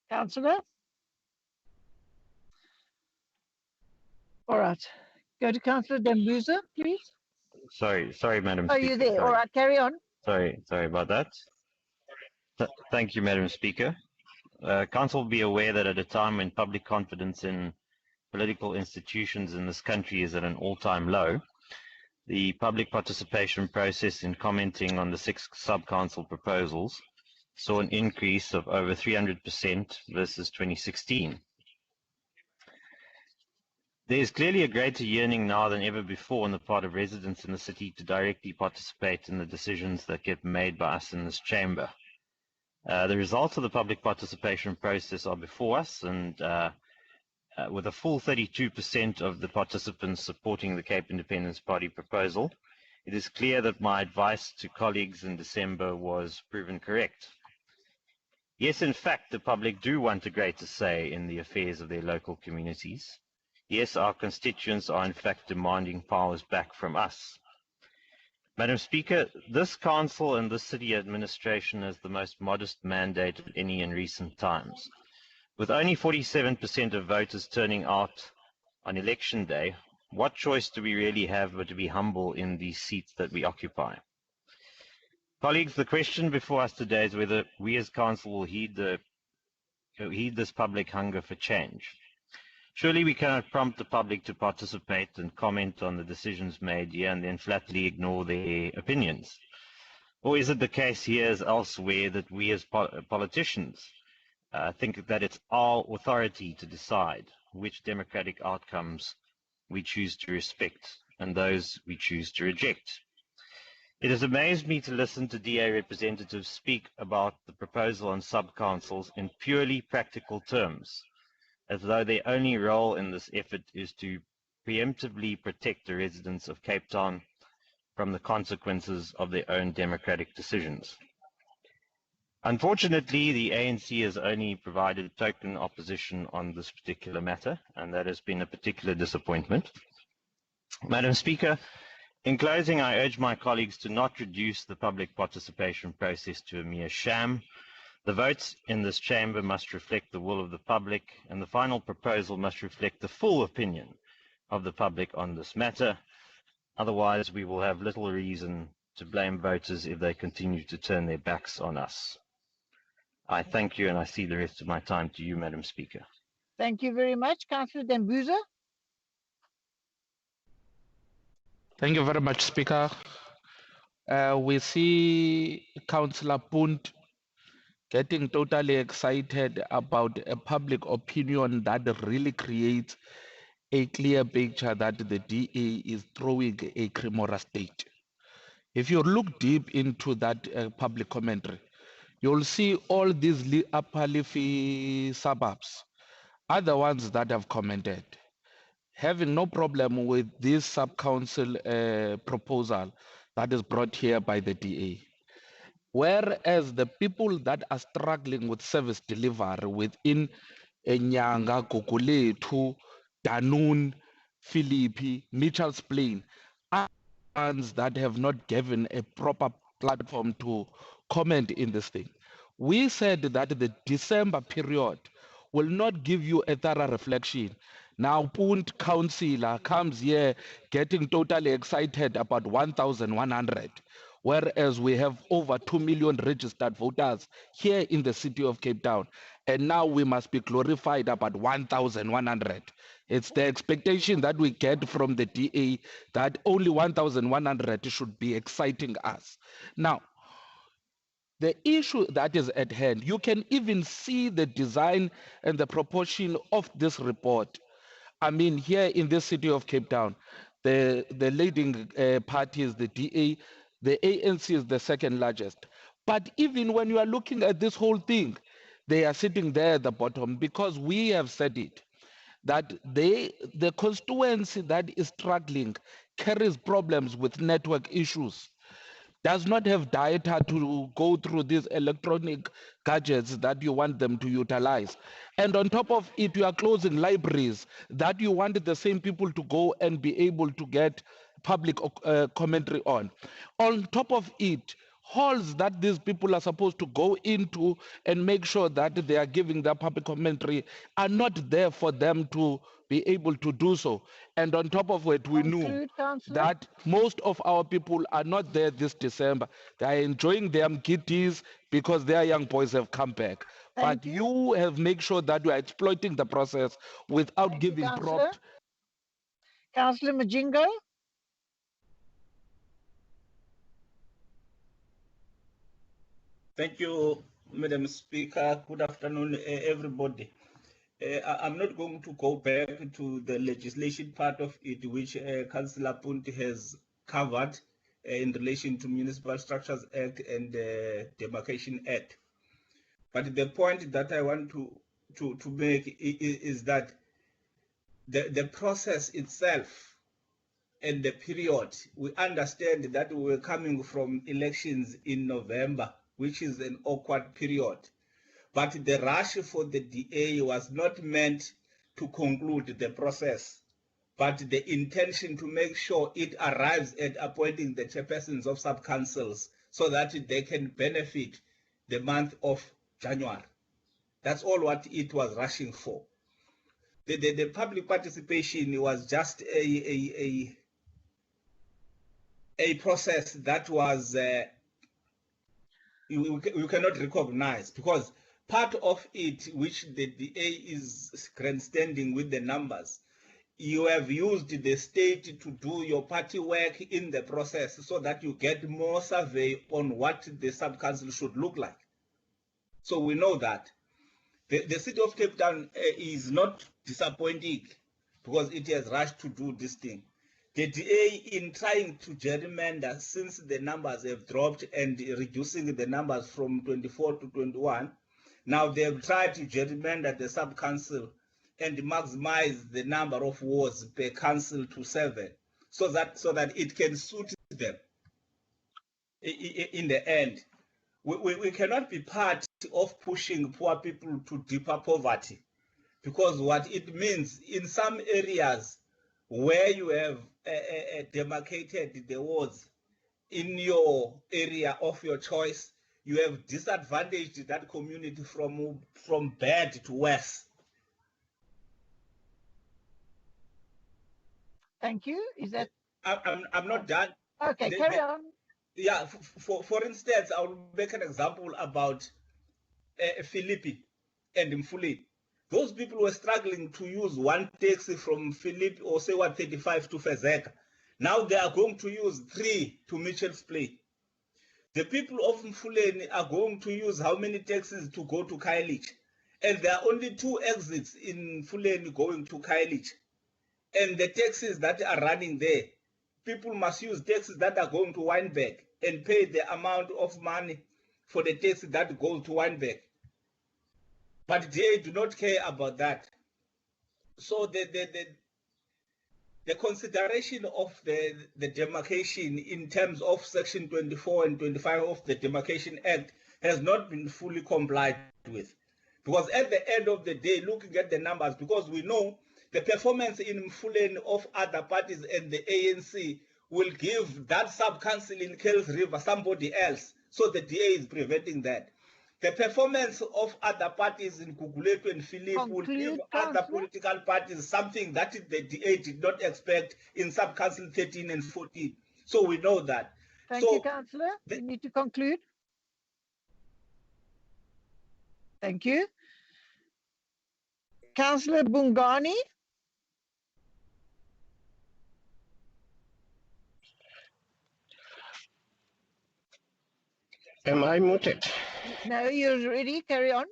Councillor? All right. Go to Councillor Dambuza, please.
Sorry, Madam
Oh,
Speaker.
you're there.
Sorry.
All right, carry on.
Sorry about that. Thank you, Madam Speaker. Council will be aware that at a time when public confidence in political institutions in this country is at an all-time low, the public participation process in commenting on the 6 sub-council proposals saw an increase of over 300% versus 2016. There is clearly a greater yearning now than ever before on the part of residents in the city to directly participate in the decisions that get made by us in this chamber. The results of the public participation process are before us, and with a full 32% of the participants supporting the Cape Independence Party proposal, it is clear that my advice to colleagues in December was proven correct. Yes, in fact, the public do want a greater say in the affairs of their local communities. Yes, our constituents are in fact demanding powers back from us. Madam Speaker, this council and this city administration has the most modest mandate of any in recent times. With only 47% of voters turning out on election day, what choice do we really have but to be humble in these seats that we occupy? Colleagues, the question before us today is whether we as council will heed this public hunger for change. Surely we cannot prompt the public to participate and comment on the decisions made here and then flatly ignore their opinions. Or is it the case here as elsewhere that we as politicians think that it's our authority to decide which democratic outcomes we choose to respect and those we choose to reject? It has amazed me to listen to DA representatives speak about the proposal on sub-councils in purely practical terms, as though their only role in this effort is to preemptively protect the residents of Cape Town from the consequences of their own democratic decisions. Unfortunately, the ANC has only provided token opposition on this particular matter, and that has been a particular disappointment. Madam Speaker, in closing, I urge my colleagues to not reduce the public participation process to a mere sham. The votes in this chamber must reflect the will of the public, and the final proposal must reflect the full opinion of the public on this matter. Otherwise, we will have little reason to blame voters if they continue to turn their backs on us. I thank you, and I cede the rest of my time to you, Madam Speaker.
Thank you very much. Councillor Dembuza.
Thank you very much, Speaker. We see Councillor Punt getting totally excited about a public opinion that really creates a clear picture that the DA is throwing a criminal state. If you look deep into that public commentary, you'll see all these upper leafy suburbs are the ones that have commented, having no problem with this sub-council proposal that is brought here by the DA. Whereas the people that are struggling with service delivery within Nyanga, Gugulethu, Danun, Philippi, Mitchell's Plain are ones that have not given a proper platform to comment in this thing. We said that the December period will not give you a thorough reflection. Now, Punt Councillor comes here getting totally excited about 1,100, whereas we have over 2 million registered voters here in the city of Cape Town. And now we must be glorified about 1,100. It's the expectation that we get from the DA that only 1,100 should be exciting us. Now, the issue that is at hand, you can even see the design and the proportion of this report. I mean, here in this city of Cape Town, the leading party is the DA, the ANC is the second largest. But even when you are looking at this whole thing, they are sitting there at the bottom because we have said it, that the constituency that is struggling carries problems with network issues, does not have data to go through these electronic gadgets that you want them to utilize. And on top of it, you are closing libraries that you want the same people to go and be able to get public commentary on. On top of it, halls that these people are supposed to go into and make sure that they are giving their public commentary are not there for them to be able to do so. And on top of it, we knew that most of our people are not there this December. They are enjoying their kitties because their young boys have come back. But you have made sure that you are exploiting the process without giving prompt.
Councillor Majingo.
Thank you, Madam Speaker. Good afternoon, everybody. I'm not going to go back to the legislation part of it, which Councillor Punt has covered in relation to Municipal Structures Act and the Demarcation Act. But the point that I want to make is that the process itself and the period, we understand that we're coming from elections in November, which is an awkward period. But the rush for the DA was not meant to conclude the process. but the intention to make sure it arrives at appointing the chairpersons of sub-councils so that they can benefit the month of January. That's all what it was rushing for. The public participation was just a process that was you cannot recognize, because part of it, which the DA is grandstanding with the numbers, you have used the state to do your party work in the process so that you get more survey on what the sub-council should look like. So we know that. The city of Cape Town is not disappointing because it has rushed to do this thing. The DA, in trying to gerrymander, since the numbers have dropped and reducing the numbers from 24 to 21, now they have tried to gerrymander the sub-council and maximize the number of wards per council to 7, so that it can suit them in the end. We cannot be part of pushing poor people to deeper poverty, because what it means in some areas where you have demarcated the wards in your area of your choice, you have disadvantaged that community from bad to worse.
Thank you. Is that?
I'm not done.
Okay, carry on.
Yeah, for instance, I will make an example about Philippi and Mfuleni. Those people were struggling to use one taxi from Philippi, or say 135 to Fezeka. Now they are going to use 3 to Mitchell's Plain. The people of Mfuleni are going to use how many taxis to go to Khayelitsha? And there are only 2 exits in Mfuleni going to Khayelitsha. And the taxis that are running there, people must use taxis that are going to Wynberg and pay the amount of money for the taxi that goes to Wynberg. But they do not care about that. So the consideration of the demarcation in terms of Section 24 and 25 of the Demarcation Act has not been fully complied with. Because at the end of the day, looking at the numbers, because we know the performance in Mfuleni of other parties and the ANC will give that sub-council in Kells River somebody else. So the DA is preventing that. The performance of other parties in Guguletu and Philip will give other political parties something that the DA did not expect in sub-council 13 and 14. So we know that.
Thank you, Councillor. You need to conclude. Thank you. Councillor Bungani.
Am I muted?
No, you're ready. Carry on.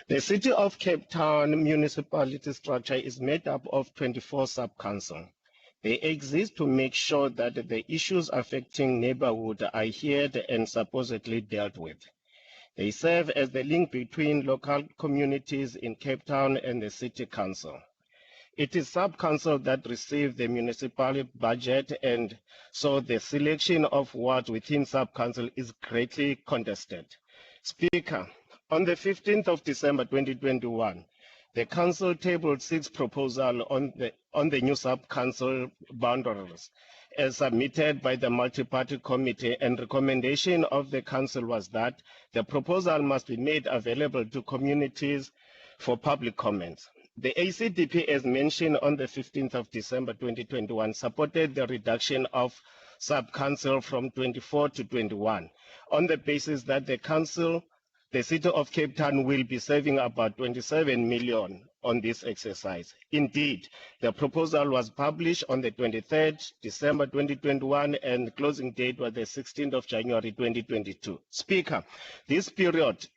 The City of Cape Town municipality structure is made up of 24 sub-councils. They exist to make sure that the issues affecting neighborhood are heard and supposedly dealt with. They serve as the link between local communities in Cape Town and the City Council. It is sub-council that receive the municipal budget, and so the selection of wards within sub-council is greatly contested. Speaker, on the 15th of December 2021, the council tabled 6 proposals on the new sub-council boundaries as submitted by the multi-party committee, and recommendation of the council was that the proposal must be made available to communities for public comments. The ACDP, as mentioned on the 15th of December 2021, supported the reduction of sub-council from 24 to 21 on the basis that the City of Cape Town will be saving about 27 million on this exercise. Indeed, the proposal was published on the 23rd December 2021 and the closing date was the 16th of January 2022. Speaker, this period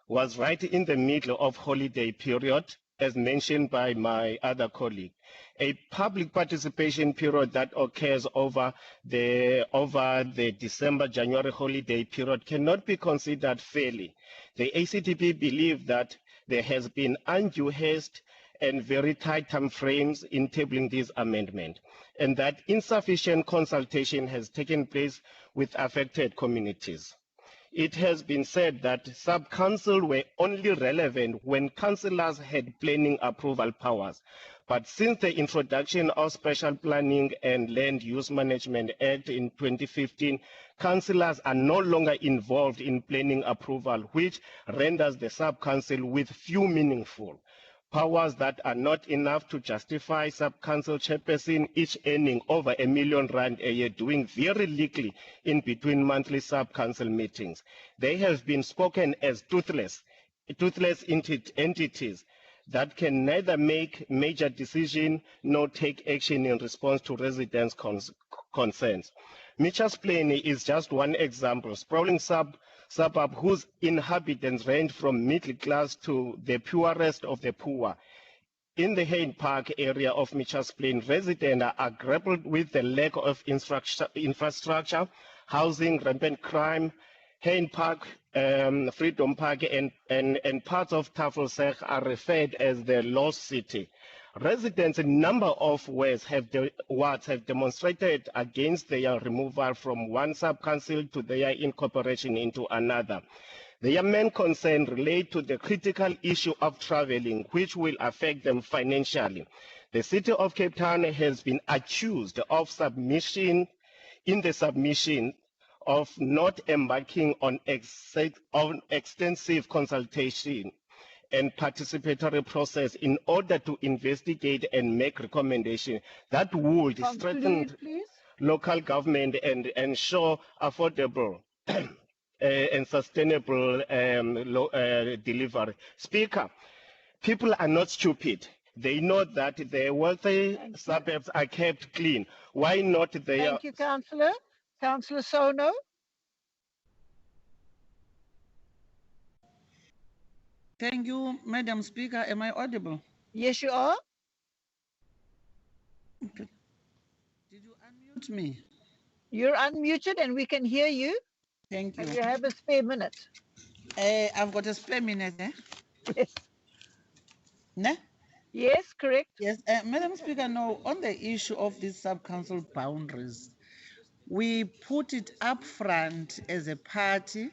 was right in the middle of holiday period, as mentioned by my other colleague. A public participation period that occurs over the December-January holiday period cannot be considered fairly. The ACTP believe that there has been undue haste and very tight time frames in tabling this amendment, and that insufficient consultation has taken place with affected communities. It has been said that sub-council were only relevant when councillors had planning approval powers. But since the introduction of Special Planning and Land Use Management Act in 2015, councillors are no longer involved in planning approval, which renders the sub-council with few meaningful powers that are not enough to justify sub-council chairperson each earning over R1 million a year doing very little in between monthly sub-council meetings. They have been spoken as toothless entities that can neither make major decisions nor take action in response to residents' concerns. Mitchell's Plain is just one example. Sprawling suburb whose inhabitants range from middle class to the poorest of the poor. In the Hayne Park area of Mitchell's Plain, residents are grappled with the lack of infrastructure, housing, rampant crime. Hayne Park, Freedom Park, and parts of Tafelsig are referred as the Lost City. Residents in a number of wards have demonstrated against their removal from one sub-council to their incorporation into another. Their main concern relates to the critical issue of traveling, which will affect them financially. The City of Cape Town has been accused of submission of not embarking on extensive consultation and participatory process in order to investigate and make recommendations that would strengthen local government and ensure affordable and sustainable delivery. Speaker, people are not stupid. They know that the wealthy suburbs are kept clean. Why not they?
Thank you, Councillor. Councillor Sono.
Thank you, Madam Speaker. Am I audible?
Yes, you are.
Okay. Did you unmute me?
You're unmuted and we can hear you.
Thank you.
And you have a spare minute.
I've got a spare minute, eh?
Yes.
Ne?
Yes, correct.
Yes, Madam Speaker, no, on the issue of these sub-council boundaries, we put it up front as a party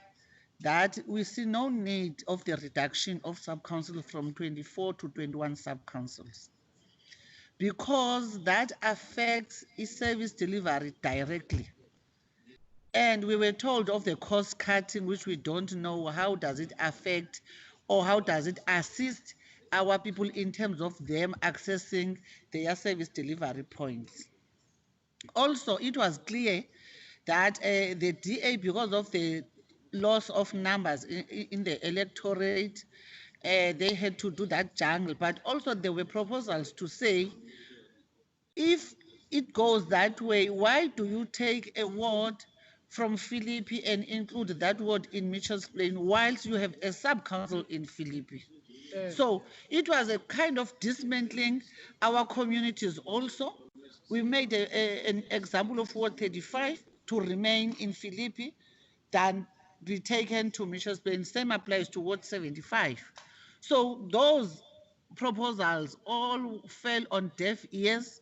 that we see no need of the reduction of sub-council from 24 to 21 sub-councils, because that affects service delivery directly. And we were told of the cost cutting, which we don't know how does it affect or how does it assist our people in terms of them accessing their service delivery points. Also, it was clear that the DA, because of the loss of numbers in the electorate, they had to do that jungle. But also there were proposals to say, if it goes that way, why do you take a ward from Philippi and include that ward in Mitchell's Plain whilst you have a sub-council in Philippi? So it was a kind of dismantling our communities also. We made an example of Ward 35 to remain in Philippi, than be taken to Mitchell's Plain. Same applies to Ward 75. So those proposals all fell on deaf ears,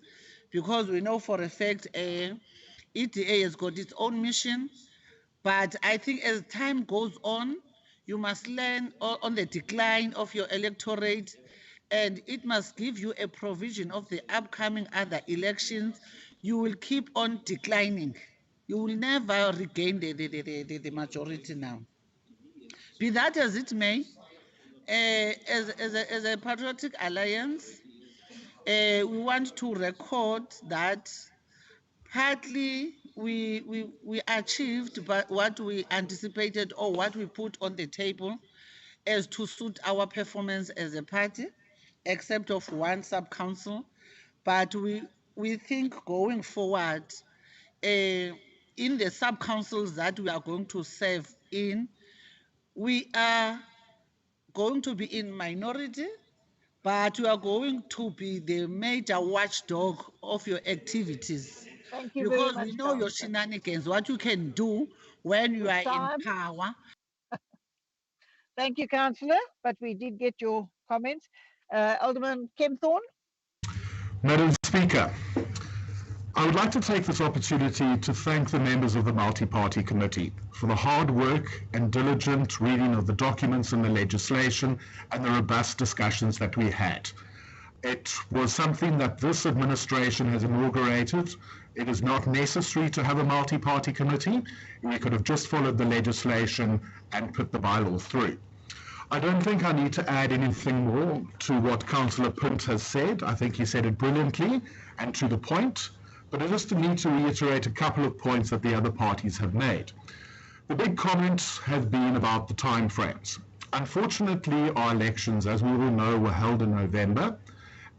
because we know for a fact EDA has got its own mission. But I think as time goes on, you must learn on the decline of your electorate, and it must give you a provision of the upcoming other elections. You will keep on declining. You will never regain the majority now. Be that as it may, as a patriotic alliance, we want to record that partly we achieved but what we anticipated or what we put on the table as to suit our performance as a party, except of one sub-council. But we think going forward, in the sub-councils that we are going to serve in, we are going to be in minority, but you are going to be the major watchdog of your activities.
Thank you
because
very much,
we know your shenanigans, what you can do when you are in power.
Thank you, Councillor, but we did get your comments. Alderman Kempthorne.
Madam Speaker, I would like to take this opportunity to thank the members of the Multi-Party Committee for the hard work and diligent reading of the documents and the legislation and the robust discussions that we had. It was something that this administration has inaugurated. It is not necessary to have a multi-party committee. We could have just followed the legislation and put the bylaw through. I don't think I need to add anything more to what Councillor Punt has said. I think he said it brilliantly and to the point, but I just need to reiterate a couple of points that the other parties have made. The big comment has been about the timeframes. Unfortunately, our elections, as we all know, were held in November,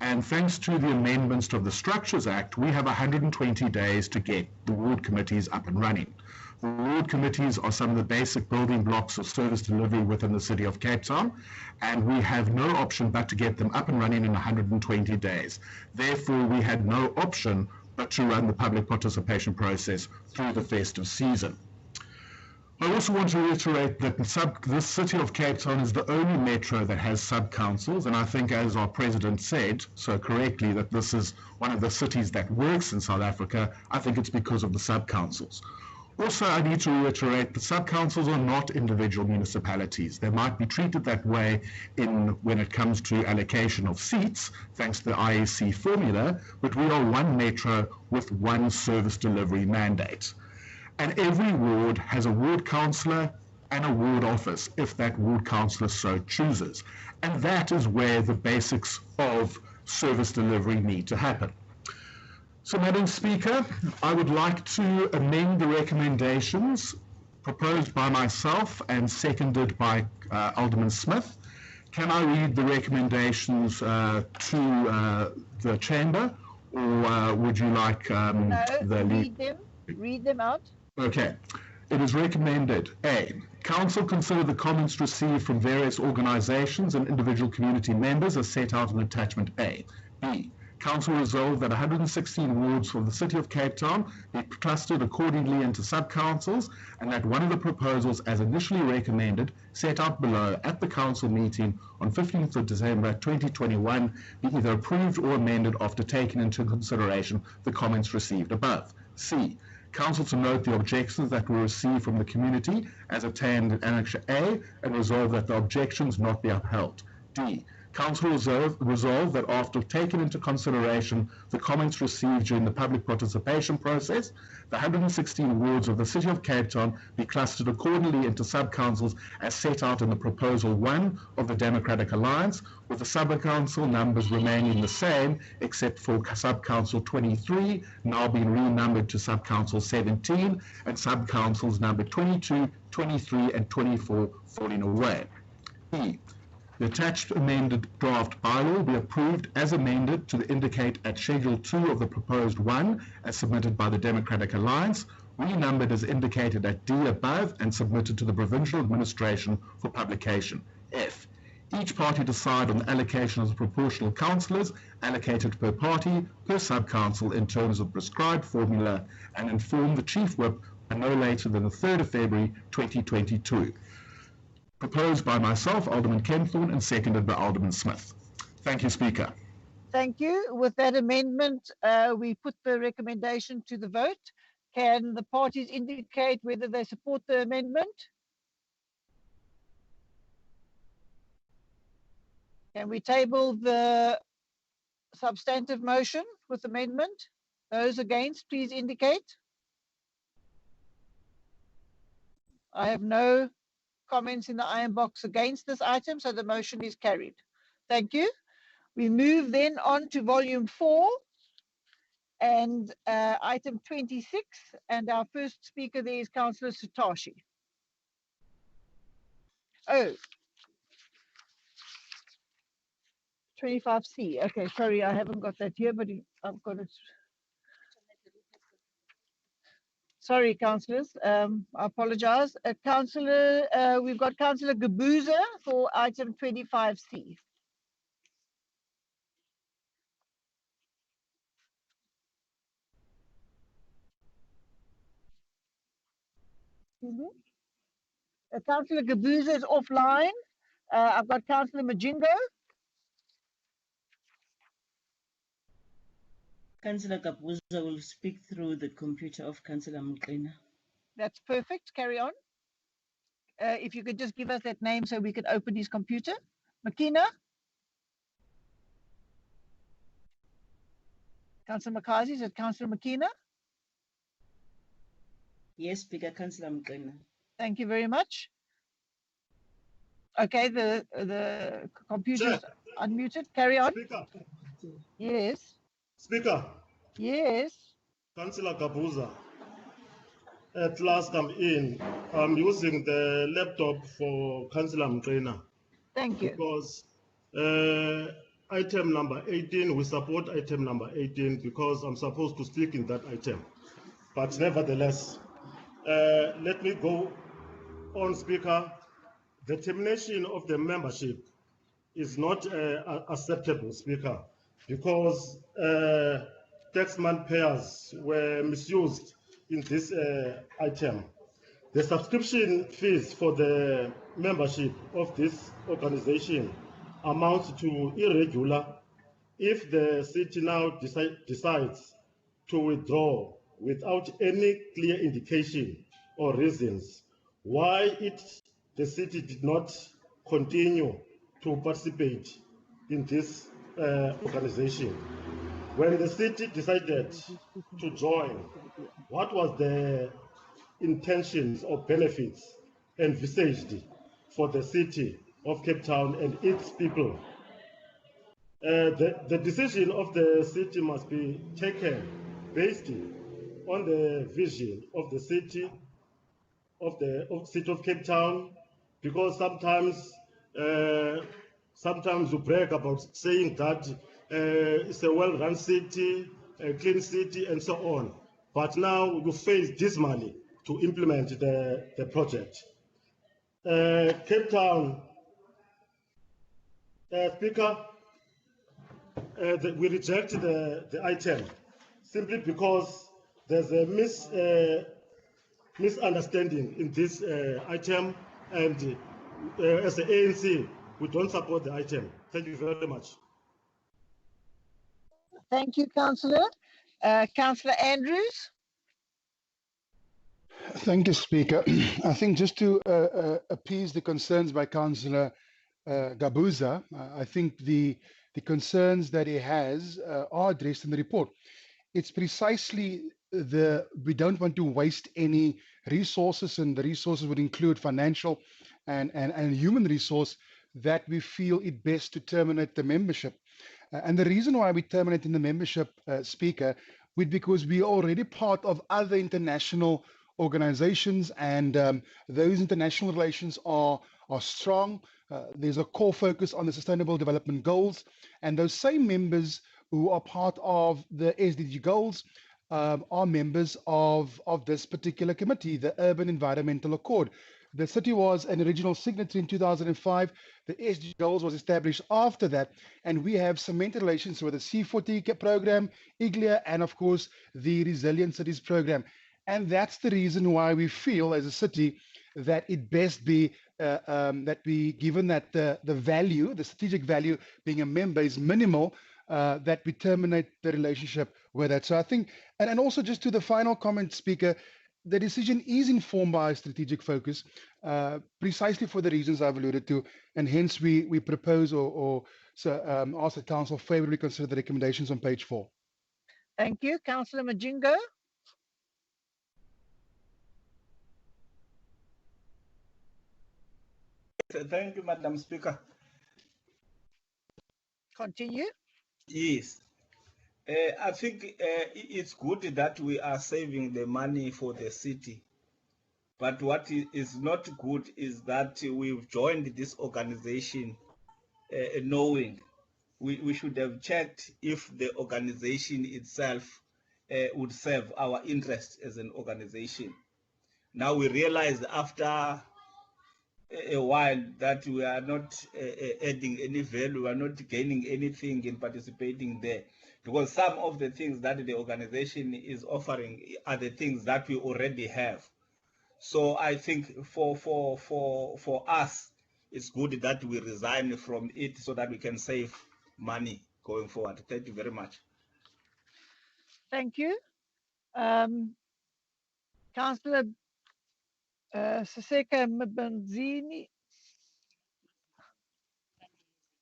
and thanks to the amendments of the Structures Act, we have 120 days to get the ward committees up and running. The ward committees are some of the basic building blocks of service delivery within the City of Cape Town, and we have no option but to get them up and running in 120 days. Therefore, we had no option but to run the public participation process through the festive season. I also want to reiterate that the City of Cape Town is the only metro that has sub-councils, and I think, as our President said so correctly, that this is one of the cities that works in South Africa. I think it's because of the sub-councils. Also, I need to reiterate that sub-councils are not individual municipalities. They might be treated that way when it comes to allocation of seats, thanks to the IEC formula, but we are one metro with one service delivery mandate. And every ward has a ward councillor and a ward office, if that ward councillor so chooses. And that is where the basics of service delivery need to happen. So, Madam Speaker, I would like to amend the recommendations proposed by myself and seconded by Alderman Smith. Can I read the recommendations to the Chamber, or would you like
read them out?
Okay. It is recommended, A, Council consider the comments received from various organisations and individual community members as set out in Attachment A. B, Council resolve that 116 wards for the City of Cape Town be clustered accordingly into sub-councils, and that one of the proposals as initially recommended, set out below at the Council meeting on 15th of December 2021, be either approved or amended after taking into consideration the comments received above. C, Council to note the objections that were received from the community as obtained in Annex A and resolve that the objections not be upheld. D, Council resolve that after taking into consideration the comments received during the public participation process, the 116 wards of the City of Cape Town be clustered accordingly into sub-councils as set out in the Proposal 1 of the Democratic Alliance, with the sub-council numbers remaining the same except for sub-council 23 now being renumbered to sub-council 17 and sub-councils numbered 22, 23 and 24 falling away. E, the attached amended draft bylaw be approved as amended to indicate at Schedule 2 of the Proposed 1 as submitted by the Democratic Alliance, renumbered as indicated at D above and submitted to the Provincial Administration for publication. F, each party decide on the allocation of the proportional councillors allocated per party, per sub-council in terms of prescribed formula and inform the Chief Whip by no later than the 3rd of February 2022. Proposed by myself, Alderman Kempthorne, and seconded by Alderman Smith. Thank you, Speaker.
Thank you. With that amendment, we put the recommendation to the vote. Can the parties indicate whether they support the amendment? Can we table the substantive motion with amendment? Those against, please indicate. I have no comments in the iron box against this item, so the motion is carried. Thank you. We move then on to volume 4 and item 26, and our first speaker there is Councillor Sutashi. Oh, 25C. Okay, sorry, I haven't got that here, but I've got it. Sorry, councillors. I apologize. Councillor, we've got Councillor Gabuza for item 25C. Councillor Gabuza is offline. I've got Councillor Majingo.
Councillor Gabuza will speak through the computer of Councillor Mqina.
That's perfect. Carry on. If you could just give us that name so we could open his computer. Makina? Councillor Makazi, is it Councillor Makina?
Yes, Speaker, Councillor Mqina.
Thank you very much. Okay, the computer's unmuted. Carry on.
Speaker.
Yes.
Speaker.
Yes.
Councillor Gabuza. At last I'm in. I'm using the laptop for Councillor Mqina.
Thank you.
Because item number 18, we support item number 18 because I'm supposed to speak in that item. But nevertheless, let me go on, Speaker. The termination of the membership is not acceptable, Speaker, because taxman payers were misused in this item. The subscription fees for the membership of this organization amount to irregular if the city now decides to withdraw without any clear indication or reasons why the city did not continue to participate in this organization. When the city decided to join, what was the intentions or benefits envisaged for the city of Cape Town and its people? The decision of the city must be taken based on the vision of the city of city of Cape Town, because sometimes you brag about saying that it's a well-run city, a clean city, and so on. But now you fail dismally to implement the project. Cape Town, Speaker, we reject the item simply because there's a misunderstanding in this item, and as the ANC, we don't support the item. Thank you very much.
Thank you, Councillor. Councillor Andrews.
Thank you, Speaker. I think just to appease the concerns by Councillor Gabuza, I think the concerns that he has are addressed in the report. It's precisely we don't want to waste any resources, and the resources would include financial and human resource, that we feel it best to terminate the membership. And the reason why we terminate in the membership, Speaker, because we are already part of other international organizations, and those international relations are strong. There's a core focus on the Sustainable Development Goals, and those same members who are part of the SDG goals are members of this particular committee, the Urban Environmental Accord. The city was an original signatory in 2005. The SDG goals was established after that, and we have cemented relations with the C40 program, IGLIA, and of course the Resilient Cities program. And that's the reason why we feel as a city that it best be that we, given that the value, the strategic value being a member is minimal, that we terminate the relationship with that. So I think, and also just to the final comment, Speaker, the decision is informed by a strategic focus, precisely for the reasons I've alluded to, and hence we propose or ask the Council favorably consider the recommendations on page 4.
Thank you. Councillor Majingo.
Thank you, Madam Speaker.
Continue.
Yes. I think it's good that we are saving the money for the city. But what is not good is that we've joined this organization knowing we should have checked if the organization itself would serve our interest as an organization. Now we realize after a while that we are not adding any value, we are not gaining anything in participating there, because some of the things that the organization is offering are the things that we already have. So I think for us, it's good that we resign from it so that we can save money going forward. Thank you very much.
Thank you. Councillor Siseka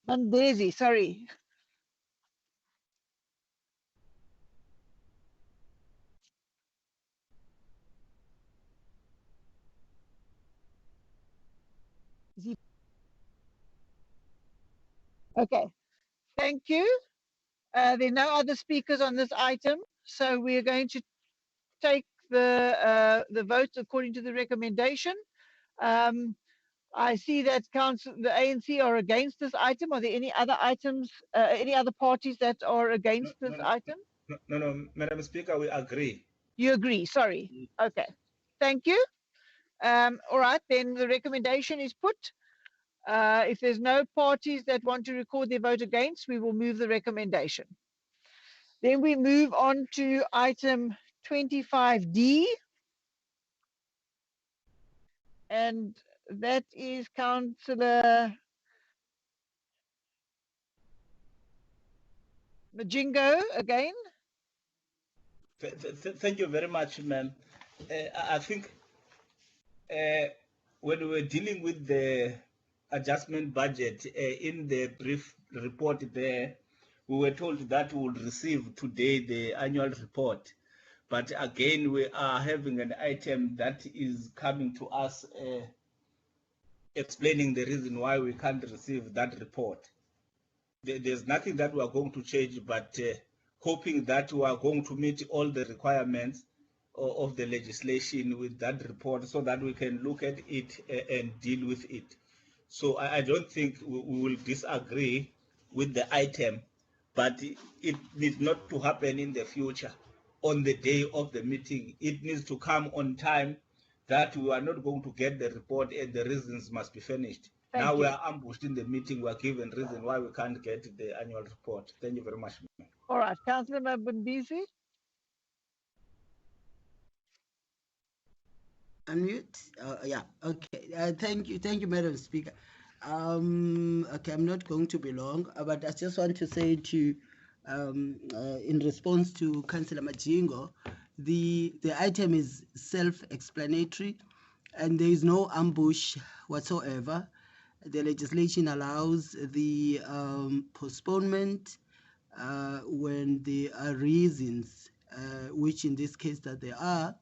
Mandezi, sorry. Okay, thank you. There are no other speakers on this item, so we are going to take the vote according to the recommendation. I see that the ANC are against this item. Are there any other items, any other parties that are against this item?
No, Madam Speaker, we agree.
You agree, sorry. Okay, thank you. All right, then the recommendation is put. If there's no parties that want to record their vote against, we will move the recommendation. Then we move on to item 25D. And that is Councillor Majingo again.
Thank you very much, ma'am. I think when we were dealing with the adjustment budget, in the brief report there, we were told that we would receive today the annual report. But again, we are having an item that is coming to us explaining the reason why we can't receive that report. There's nothing that we are going to change, but hoping that we are going to meet all the requirements of the legislation with that report so that we can look at it and deal with it. So I don't think we will disagree with the item, but it needs not to happen in the future on the day of the meeting. It needs to come on time, that we are not going to get the report and the reasons must be finished.
Thank
now
you.
we are ambushed in the meeting. We are given reason why we can't get the annual report. Thank you very much.
All right, Councillor Mbisi.
Unmute. Yeah. Okay. Thank you, Madam Speaker. Okay, I'm not going to be long, but I just want to say to, in response to Councillor Majingo, the item is self-explanatory, and there is no ambush whatsoever. The legislation allows the postponement when there are reasons, which in this case that there are,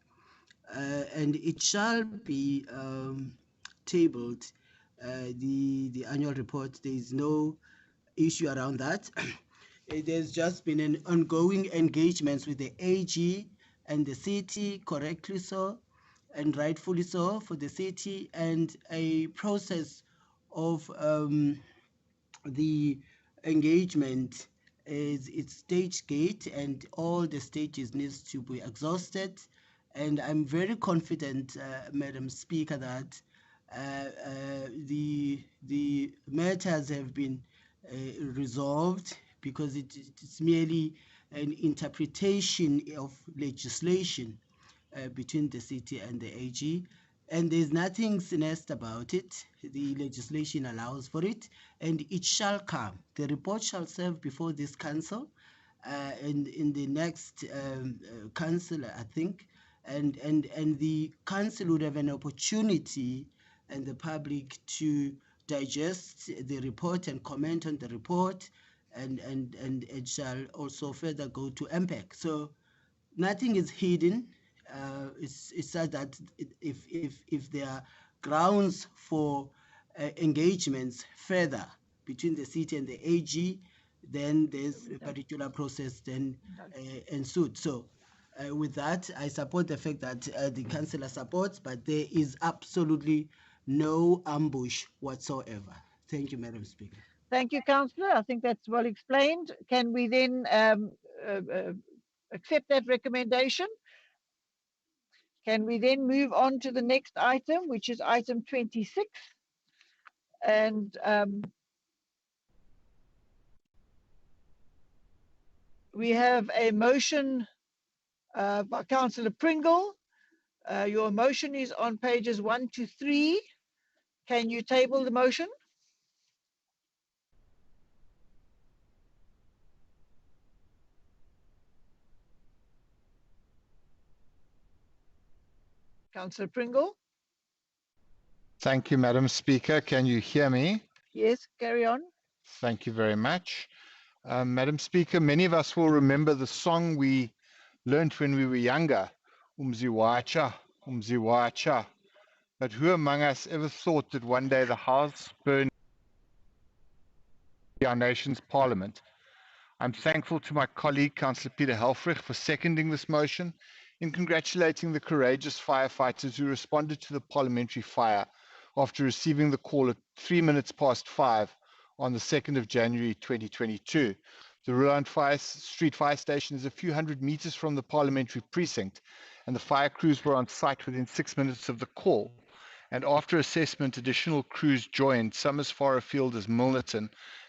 and it shall be tabled, the annual report. There is no issue around that. There's just been an ongoing engagements with the AG and the city, correctly so, and rightfully so for the city, and a process of the engagement is its stage gate, and all the stages needs to be exhausted. And I'm very confident, Madam Speaker, that the matters have been resolved, because it's merely an interpretation of legislation between the city and the AG. And there's nothing sinister about it. The legislation allows for it, and it shall come. The report shall serve before this council, in the next council, I think, and the council would have an opportunity, and the public, to digest the report and comment on the report, and it shall also further go to MPEC. So nothing is hidden. It's said that if there are grounds for engagements further between the city and the AG, then there's a particular process then ensued. So with that, I support the fact that the councillor supports, but there is absolutely no ambush whatsoever. Thank you, Madam Speaker.
Thank you, Councillor. I think that's well explained. Can we then accept that recommendation? Can we then move on to the next item, which is item 26? And we have a motion by Councillor Pringle. Your motion is on pages 1 to 3. Can you table the motion? Councillor Pringle?
Thank you, Madam Speaker. Can you hear me?
Yes, carry on.
Thank you very much. Madam Speaker, many of us will remember the song we learnt when we were younger, Umziwacha, Umziwacha. But who among us ever thought that one day the house burning our nation's parliament. I'm thankful to my colleague, Councillor Peter Helfrich, for seconding this motion in congratulating the courageous firefighters who responded to the parliamentary fire after receiving the call at 5 on the 2nd of January 2022. The Roland Street Fire Station is a few hundred meters from the parliamentary precinct, and the fire crews were on site within 6 minutes of the call. And after assessment, additional crews joined, some as far afield as Milnerton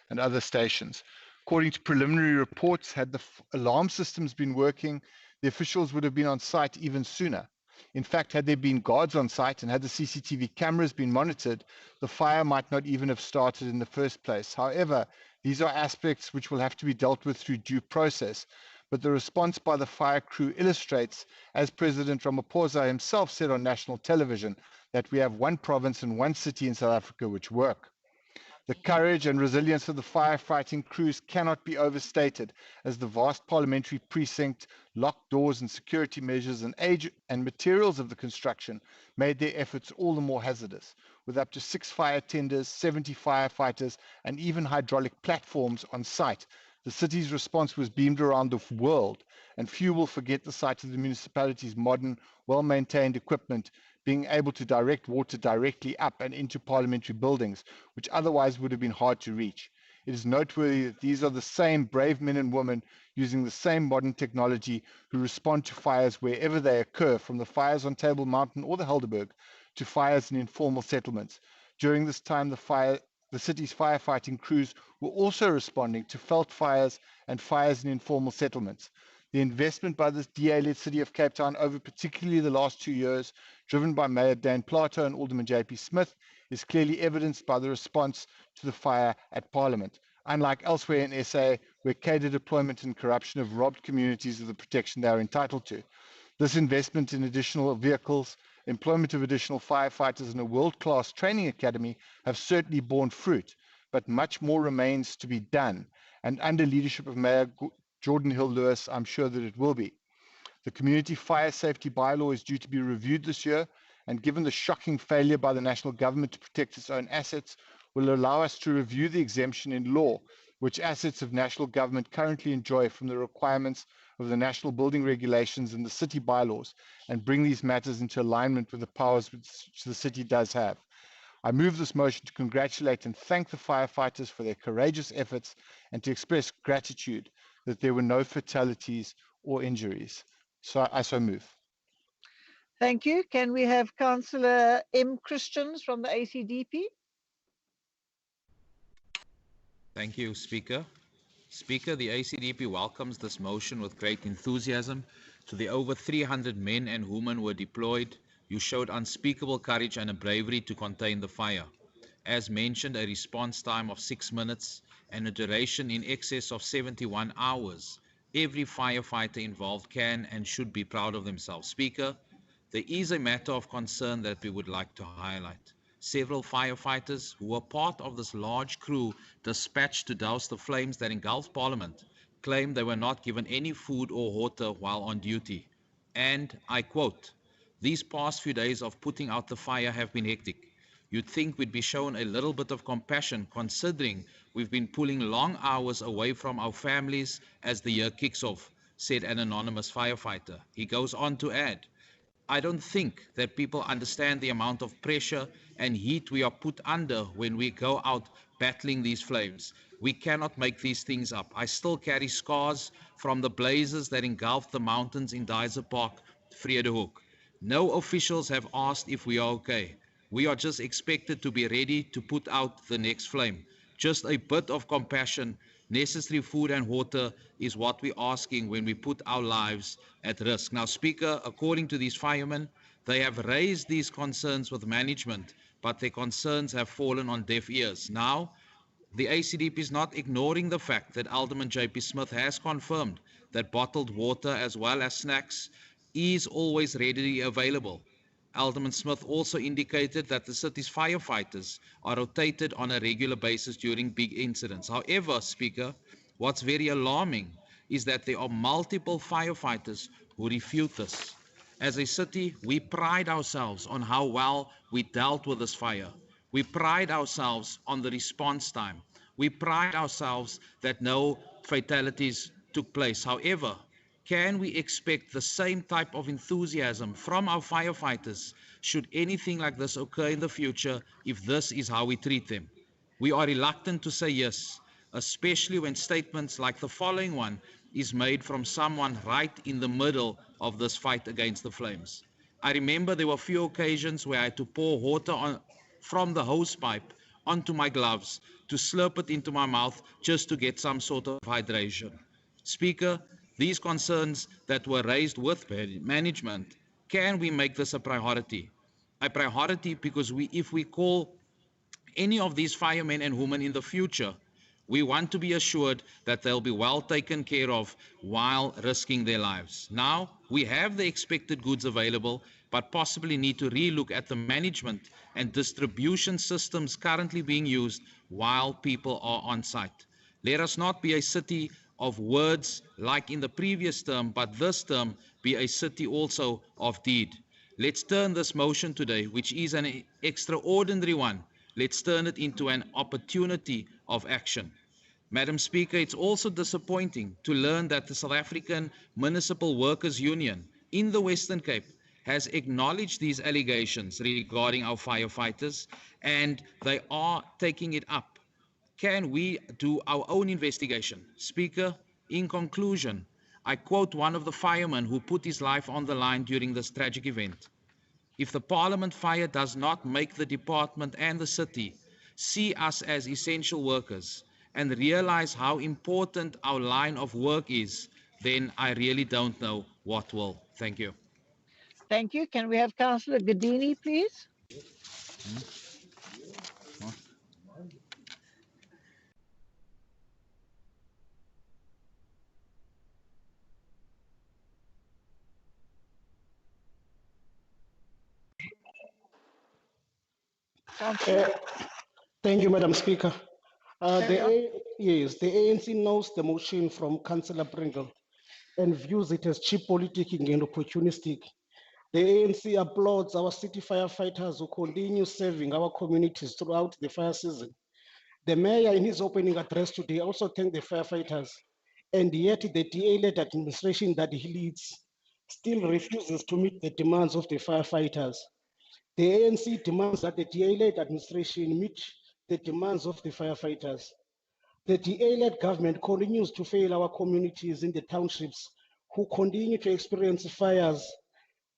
and other stations. According to preliminary reports, had the alarm systems been working, the officials would have been on site even sooner. In fact, had there been guards on site and had the CCTV cameras been monitored, the fire might not even have started in the first place. However, these are aspects which will have to be dealt with through due process. But the response by the fire crew illustrates, as President Ramaphosa himself said on national television, that we have one province and one city in South Africa which work. The courage and resilience of the firefighting crews cannot be overstated, as the vast parliamentary precinct, locked doors and security measures, and age and materials of the construction made their efforts all the more hazardous. With up to 6 fire tenders, 70 firefighters, and even hydraulic platforms on site, the city's response was beamed around the world, and few will forget the sight of the municipality's modern, well-maintained equipment being able to direct water directly up and into parliamentary buildings, which otherwise would have been hard to reach. It is noteworthy that these are the same brave men and women using the same modern technology who respond to fires wherever they occur, from the fires on Table Mountain or the Helderberg to fires in informal settlements. During this time, the city's firefighting crews were also responding to veld fires and fires in informal settlements. The investment by the DA-led City of Cape Town over particularly the last 2 years, driven by Mayor Dan Plato and Alderman JP Smith, is clearly evidenced by the response to the fire at Parliament. Unlike elsewhere in SA, where cadre deployment and corruption have robbed communities of the protection they are entitled to, this investment in additional vehicles, employment of additional firefighters, and a world-class training academy have certainly borne fruit, but much more remains to be done. And under leadership of Mayor Jordan Hill-Lewis, I'm sure that it will be. The community fire safety bylaw is due to be reviewed this year, and given the shocking failure by the national government to protect its own assets, will allow us to review the exemption in law which assets of national government currently enjoy from the requirements of the national building regulations and the city bylaws, and bring these matters into alignment with the powers which the city does have. I move this motion to congratulate and thank the firefighters for their courageous efforts and to express gratitude that there were no fatalities or injuries. So I so move.
Thank you. Can we have Councillor M. Christians from the ACDP?
Thank you, Speaker. Speaker, the ACDP welcomes this motion with great enthusiasm. To the over 300 men and women who were deployed, you showed unspeakable courage and a bravery to contain the fire. As mentioned, a response time of 6 minutes and a duration in excess of 71 hours. Every firefighter involved can and should be proud of themselves. Speaker, there is a matter of concern that we would like to highlight. Several firefighters who were part of this large crew dispatched to douse the flames that engulfed Parliament claim they were not given any food or water while on duty. And I quote, "These past few days of putting out the fire have been hectic. You'd think we'd be shown a little bit of compassion considering we've been pulling long hours away from our families as the year kicks off," said an anonymous firefighter. He goes on to add, "I don't think that people understand the amount of pressure and heat we are put under when we go out battling these flames. We cannot make these things up. I still carry scars from the blazes that engulfed the mountains in Dyser Park, Vredehoek. No officials have asked if we are okay. We are just expected to be ready to put out the next flame. Just a bit of compassion, necessary food and water is what we're asking when we put our lives at risk." Now, Speaker, according to these firemen, they have raised these concerns with management, but their concerns have fallen on deaf ears. Now, the ACDP is not ignoring the fact that Alderman JP Smith has confirmed that bottled water as well as snacks is always readily available. Alderman Smith also indicated that the city's firefighters are rotated on a regular basis during big incidents. However, Speaker, what's very alarming is that there are multiple firefighters who refute this. As a city, we pride ourselves on how well we dealt with this fire. We pride ourselves on the response time. We pride ourselves that no fatalities took place. However, can we expect the same type of enthusiasm from our firefighters should anything like this occur in the future if this is how we treat them? We are reluctant to say yes, especially when statements like the following one is made from someone right in the middle of this fight against the flames. I remember there were few occasions where I had to pour water from the hose pipe onto my gloves to slurp it into my mouth just to get some sort of hydration. Speaker, these concerns that were raised with management, can we make this a priority? A priority because if we call any of these firemen and women in the future, we want to be assured that they'll be well taken care of while risking their lives. Now, we have the expected goods available, but possibly need to relook at the management and distribution systems currently being used while people are on site. Let us not be a city of words like in the previous term, but this term be a city also of deed. Let's turn this motion today, which is an extraordinary one, let's turn it into an opportunity of action. Madam Speaker, it's also disappointing to learn that the South African Municipal Workers Union in the Western Cape has acknowledged these allegations regarding our firefighters, and they are taking it up. Can we do our own investigation? Speaker, in conclusion, I quote one of the firemen who put his life on the line during this tragic event. If the Parliament fire does not make the department and the city see us as essential workers and realize how important our line of work is, then I really don't know what will. Thank you.
Thank you. Can we have Councillor Gadini, please?
Thank you, Madam Speaker. Yes, the ANC knows the motion from Councillor Pringle and views it as cheap politicking and opportunistic. The ANC applauds our city firefighters who continue serving our communities throughout the fire season. The mayor, in his opening address today, also thanked the firefighters, and yet the DA-led administration that he leads still refuses to meet the demands of the firefighters. The ANC demands that the DA-led administration meet the demands of the firefighters. The DA-led government continues to fail our communities in the townships who continue to experience fires,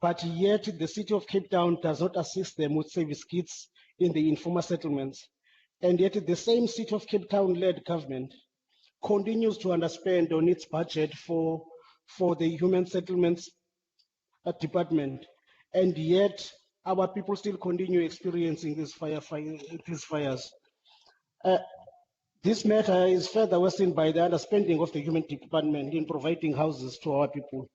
but yet the city of Cape Town does not assist them with service kits in the informal settlements. And yet the same city of Cape Town-led government continues to underspend on its budget for the human settlements department. And yet our people still continue experiencing these fires. This matter is further worsened by the underspending of the human department in providing houses to our people.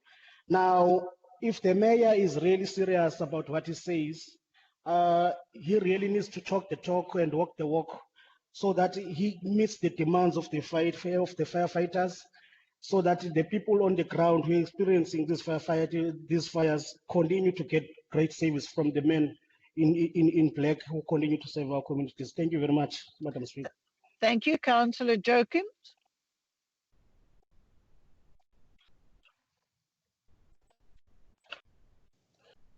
Now, if the mayor is really serious about what he says, he really needs to talk the talk and walk the walk so that he meets the demands of the firefighters, so that the people on the ground who are experiencing these fires continue to get great service from the men in black who continue to serve our communities. Thank you very much, Madam Speaker.
Thank you, Councillor Joachim.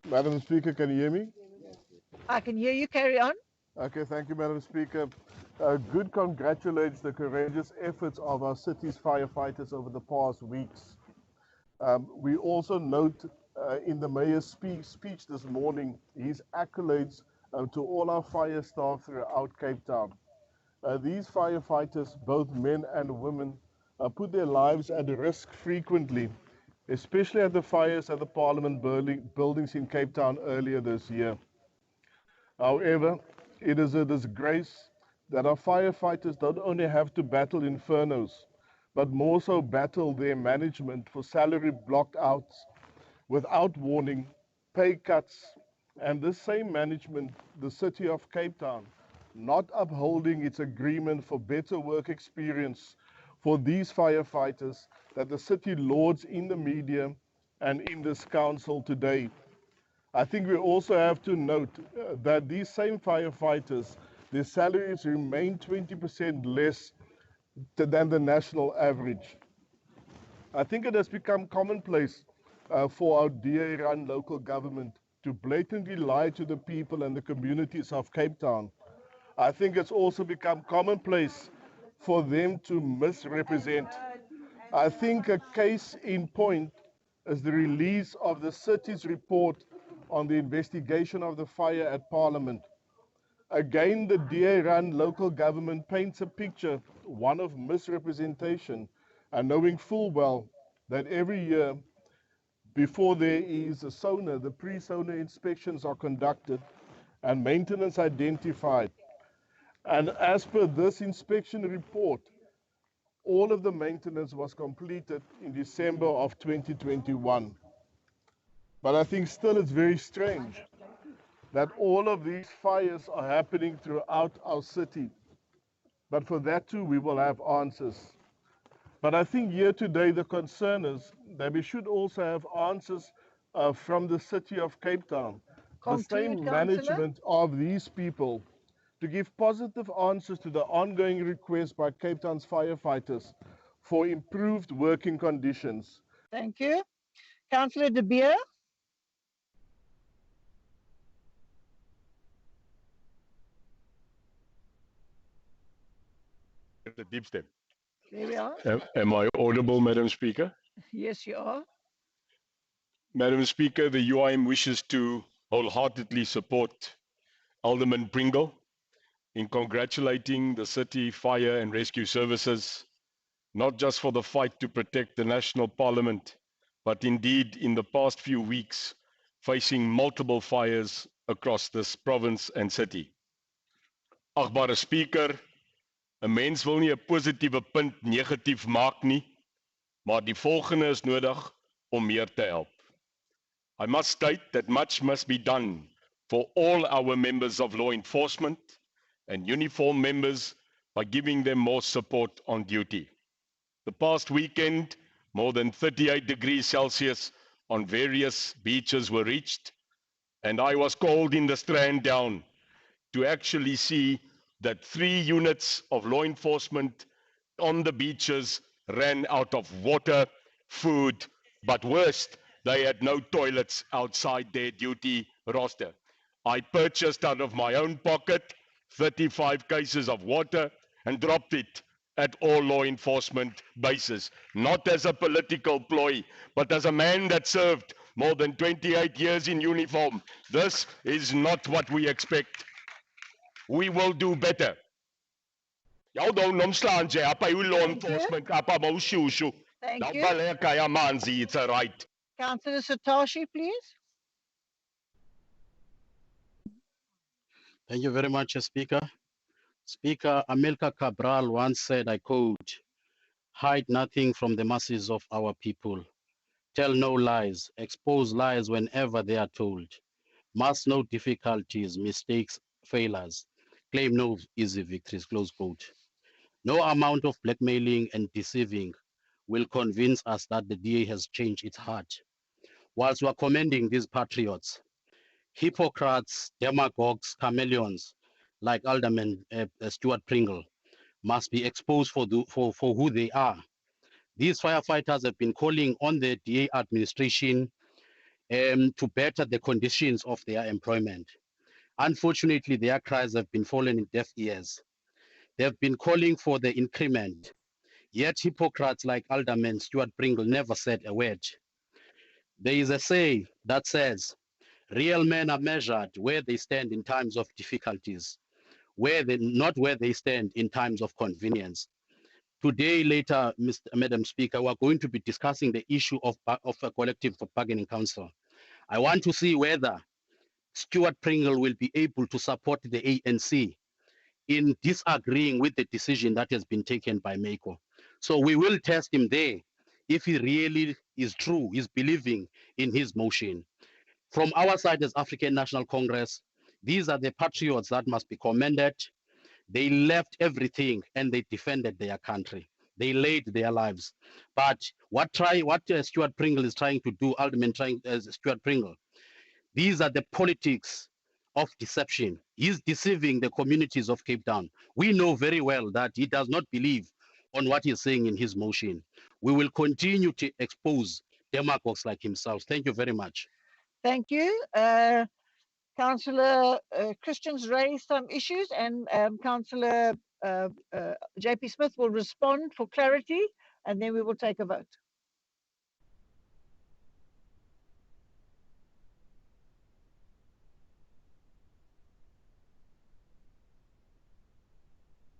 Madam Speaker, can you hear me?
I can hear you. Carry on.
Okay, thank you, Madam Speaker. Good congratulates the courageous efforts of our city's firefighters over the past weeks. We also note in the mayor's speech this morning his accolades to all our fire staff throughout Cape Town. These firefighters, both men and women, put their lives at risk frequently, especially at the fires at the Parliament buildings in Cape Town earlier this year. However, it is a disgrace that our firefighters don't only have to battle infernos, but more so battle their management for salary blockouts without warning, pay cuts, and this same management, the City of Cape Town, not upholding its agreement for better work experience for these firefighters that the city lauds in the media and in this council today. I think we also have to note that these same firefighters their salaries remain 20% less than the national average. I think it has become commonplace for our DA-run local government to blatantly lie to the people and the communities of Cape Town. I think it's also become commonplace for them to misrepresent. I think a case in point is the release of the city's report on the investigation of the fire at Parliament. Again, the DA-run local government paints a picture, one of misrepresentation, and knowing full well that every year before there is a SONA, the pre-SONA inspections are conducted and maintenance identified. And as per this inspection report, all of the maintenance was completed in December of 2021. But I think still it's very strange that all of these fires are happening throughout our city. But for that too, we will have answers. But I think here today the concern is that we should also have answers from the city of Cape Town, the same management of these people, to give positive answers to the ongoing request by Cape Town's firefighters for improved working conditions.
Thank you. Councillor De Beer.
The deep step.
There we are.
Am I audible, Madam Speaker?
Yes, you are.
Madam Speaker, the UIM wishes to wholeheartedly support Alderman Pringle in congratulating the City Fire and Rescue Services, not just for the fight to protect the National Parliament, but indeed in the past few weeks, facing multiple fires across this province and city. Agbare Speaker, 'n mens wil nie 'n positiewe punt negatief maak nie, maar die volgende is nodig om meer te help. I must state that much must be done for all our members of law enforcement and uniformed members by giving them more support on duty. The past weekend, more than 38 degrees Celsius on various beaches were reached, and I was called in the Strand down to actually see that 3 units of law enforcement on the beaches ran out of water, food, but worst, they had no toilets outside their duty roster. I purchased out of my own pocket 35 cases of water and dropped it at all law enforcement bases, not as a political ploy, but as a man that served more than 28 years in uniform. This is not what we expect. We will do better. Thank you. It's a right.
Councillor Satoshi, please.
Thank you very much, Speaker. Speaker, Amilcar Cabral once said, I quote, "Hide nothing from the masses of our people. Tell no lies, expose lies whenever they are told. Mask no difficulties, mistakes, failures. Claim no easy victories," close quote. No amount of blackmailing and deceiving will convince us that the DA has changed its heart. Whilst we are commending these patriots, hypocrites, demagogues, chameleons like Alderman Stuart Pringle must be exposed for who they are. These firefighters have been calling on the DA administration to better the conditions of their employment. Unfortunately, their cries have been fallen in deaf ears. They have been calling for the increment, yet hypocrites like Alderman Stuart Pringle never said a word. There is a saying that says, real men are measured where they stand in times of difficulties, not where they stand in times of convenience. Today, later, Madam Speaker, we are going to be discussing the issue of a collective bargaining council. I want to see whether Stuart Pringle will be able to support the ANC in disagreeing with the decision that has been taken by MECO. So we will test him there if he really is true, is believing in his motion. From our side as African National Congress, these are the patriots that must be commended. They left everything and they defended their country. They laid their lives. But what Stuart Pringle is trying to do, Alderman Stuart Pringle, these are the politics of deception. He's deceiving the communities of Cape Town. We know very well that he does not believe on what he's saying in his motion. We will continue to expose demagogues like himself. Thank you very much.
Thank you. Councillor Christian's raised some issues, and Councillor JP Smith will respond for clarity, and then we will take a vote.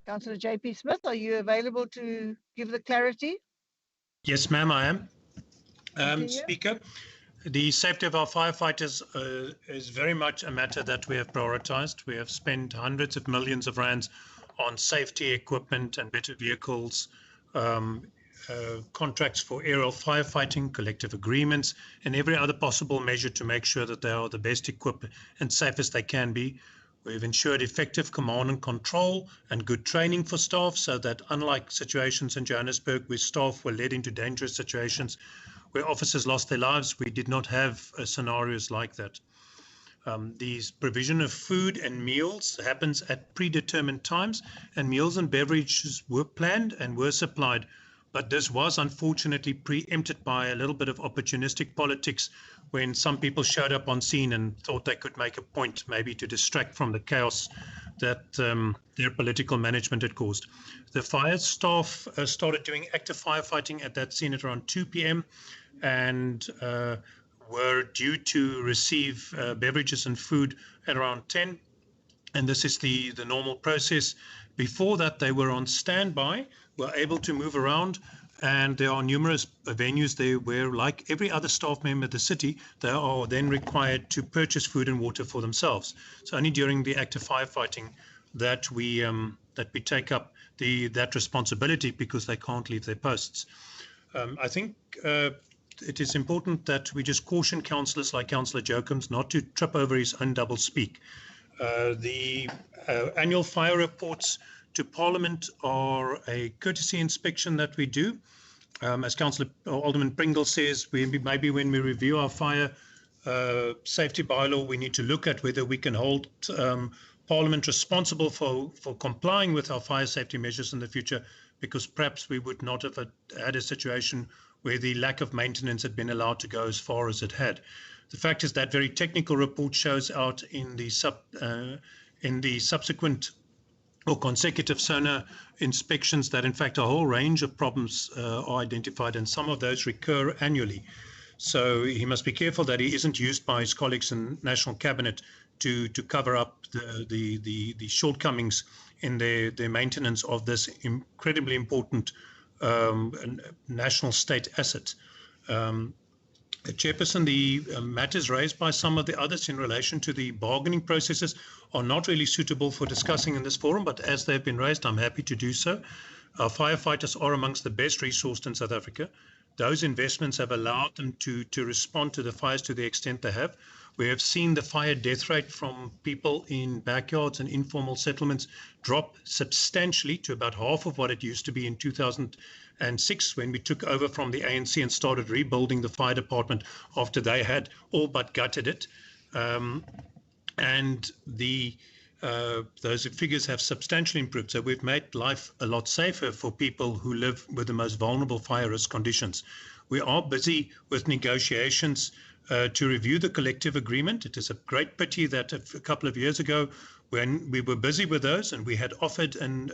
Councillor JP Smith, are you available to give the clarity?
Yes, ma'am, I am. Speaker, the safety of our firefighters is very much a matter that we have prioritized. We have spent hundreds of millions of rands on safety equipment and better vehicles, contracts for aerial firefighting, collective agreements, and every other possible measure to make sure that they are the best equipped and safest they can be. We've ensured effective command and control and good training for staff, so that unlike situations in Johannesburg where staff were led into dangerous situations where officers lost their lives, we did not have scenarios like that. The provision of food and meals happens at predetermined times, and meals and beverages were planned and were supplied, but this was unfortunately preempted by a little bit of opportunistic politics when some people showed up on scene and thought they could make a point, maybe to distract from the chaos that their political management had caused. The fire staff started doing active firefighting at that scene at around 2 p.m. and were due to receive beverages and food at around 10. And this is the normal process. Before that, they were on standby, were able to move around, and there are numerous venues there where, like every other staff member of the city, they are then required to purchase food and water for themselves. So only during the active firefighting that we take up that responsibility, because they can't leave their posts. I think it is important that we just caution councillors like Councillor Jokums not to trip over his own double speak. The annual fire reports to Parliament are a courtesy inspection that we do. As Councillor Alderman Pringle says, maybe when we review our fire safety bylaw, we need to look at whether we can hold Parliament responsible for complying with our fire safety measures in the future, because perhaps we would not have had a situation where the lack of maintenance had been allowed to go as far as it had. The fact is that very technical report shows out in the subsequent or consecutive sonar inspections that in fact a whole range of problems are identified, and some of those recur annually. So he must be careful that he isn't used by his colleagues in National Cabinet to cover up the shortcomings in their maintenance of this incredibly important national state asset. Chairperson, the matters raised by some of the others in relation to the bargaining processes are not really suitable for discussing in this forum, but as they've been raised, I'm happy to do so. Our firefighters are amongst the best resourced in South Africa. Those investments have allowed them to respond to the fires to the extent they have. We have seen the fire death rate from people in backyards and informal settlements drop substantially to about half of what it used to be in 2006 when we took over from the ANC and started rebuilding the fire department after they had all but gutted it. And those figures have substantially improved. So we've made life a lot safer for people who live with the most vulnerable fire risk conditions. We are busy with negotiations to review the collective agreement. It is a great pity that a couple of years ago, when we were busy with those and we had offered an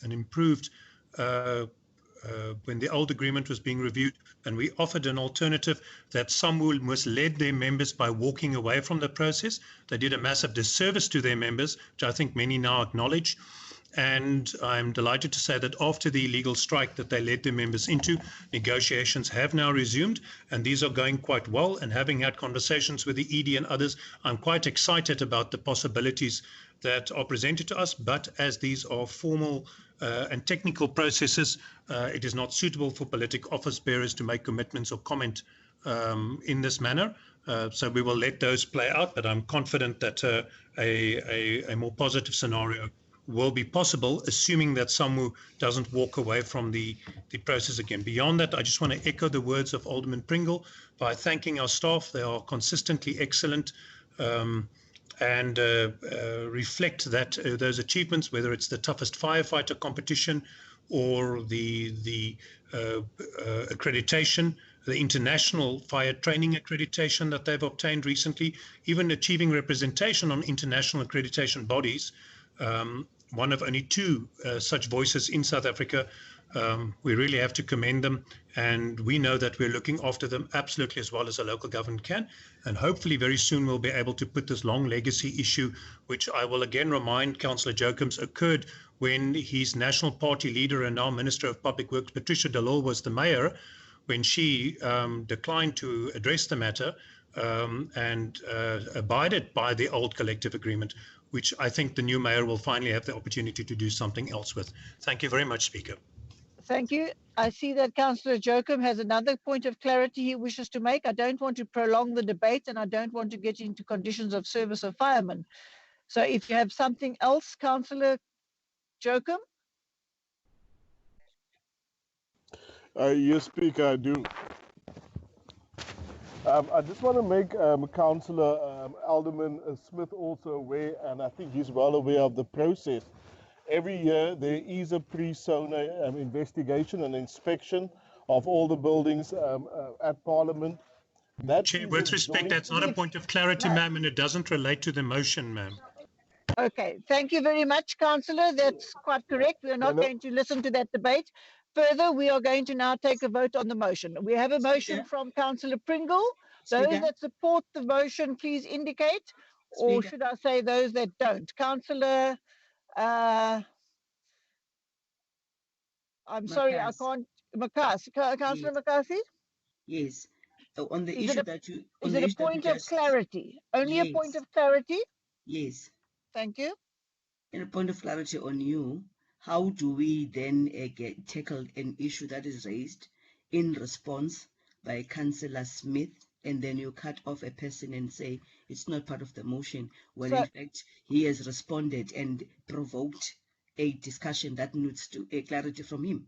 improved, when the old agreement was being reviewed, and we offered an alternative, that some will misled their members by walking away from the process. They did a massive disservice to their members, which I think many now acknowledge. And I'm delighted to say that after the illegal strike that they led their members into, negotiations have now resumed, and these are going quite well. And having had conversations with the ED and others, I'm quite excited about the possibilities that are presented to us. But as these are formal and technical processes, it is not suitable for political office bearers to make commitments or comment in this manner. So we will let those play out, but I'm confident that a more positive scenario will be possible, assuming that Samu doesn't walk away from the process again. Beyond that, I just want to echo the words of Alderman Pringle by thanking our staff. They are consistently excellent. and reflect that those achievements, whether it's the toughest firefighter competition or the accreditation, the international fire training accreditation that they've obtained recently, even achieving representation on international accreditation bodies, one of only two such voices in South Africa. We really have to commend them, and we know that we're looking after them absolutely as well as a local government can, and hopefully very soon we'll be able to put this long legacy issue, which I will again remind Councillor Jokums occurred when his national party leader and now Minister of Public Works, Patricia de Lille, was the mayor, when she declined to address the matter and abided by the old collective agreement, which I think the new mayor will finally have the opportunity to do something else with. Thank you very much, Speaker.
Thank you. I see that Councillor Jokum has another point of clarity he wishes to make. I don't want to prolong the debate, and I don't want to get into conditions of service of firemen. So if you have something else, Councillor Jokum.
Yes, Speaker, I do. I just want to make Councillor Alderman Smith also aware, and I think he's well aware of the process. Every year there is a pre-SONA investigation and inspection of all the buildings at Parliament.
Chair, with respect, that's not a point of clarity, ma'am, and it doesn't relate to the motion, ma'am.
Okay, thank you very much, Councillor. That's quite correct. We are not going to listen to that debate. Further, we are going to now take a vote on the motion. We have a motion from Councillor Pringle. Those that support the motion, please indicate. Or should I say those that don't? Councillor, I'm sorry, I can't. McCarthy, Councillor McCarthy?
Yes. On the
Is
issue
it
that you...
Is it a point of clarity? Only a point of clarity?
Yes.
Thank you.
And a point of clarity on you, how do we then tackle an issue that is raised in response by Councillor Smith, and then you cut off a person and say it's not part of the motion, when in fact he has responded and provoked a discussion that needs to clarity from him?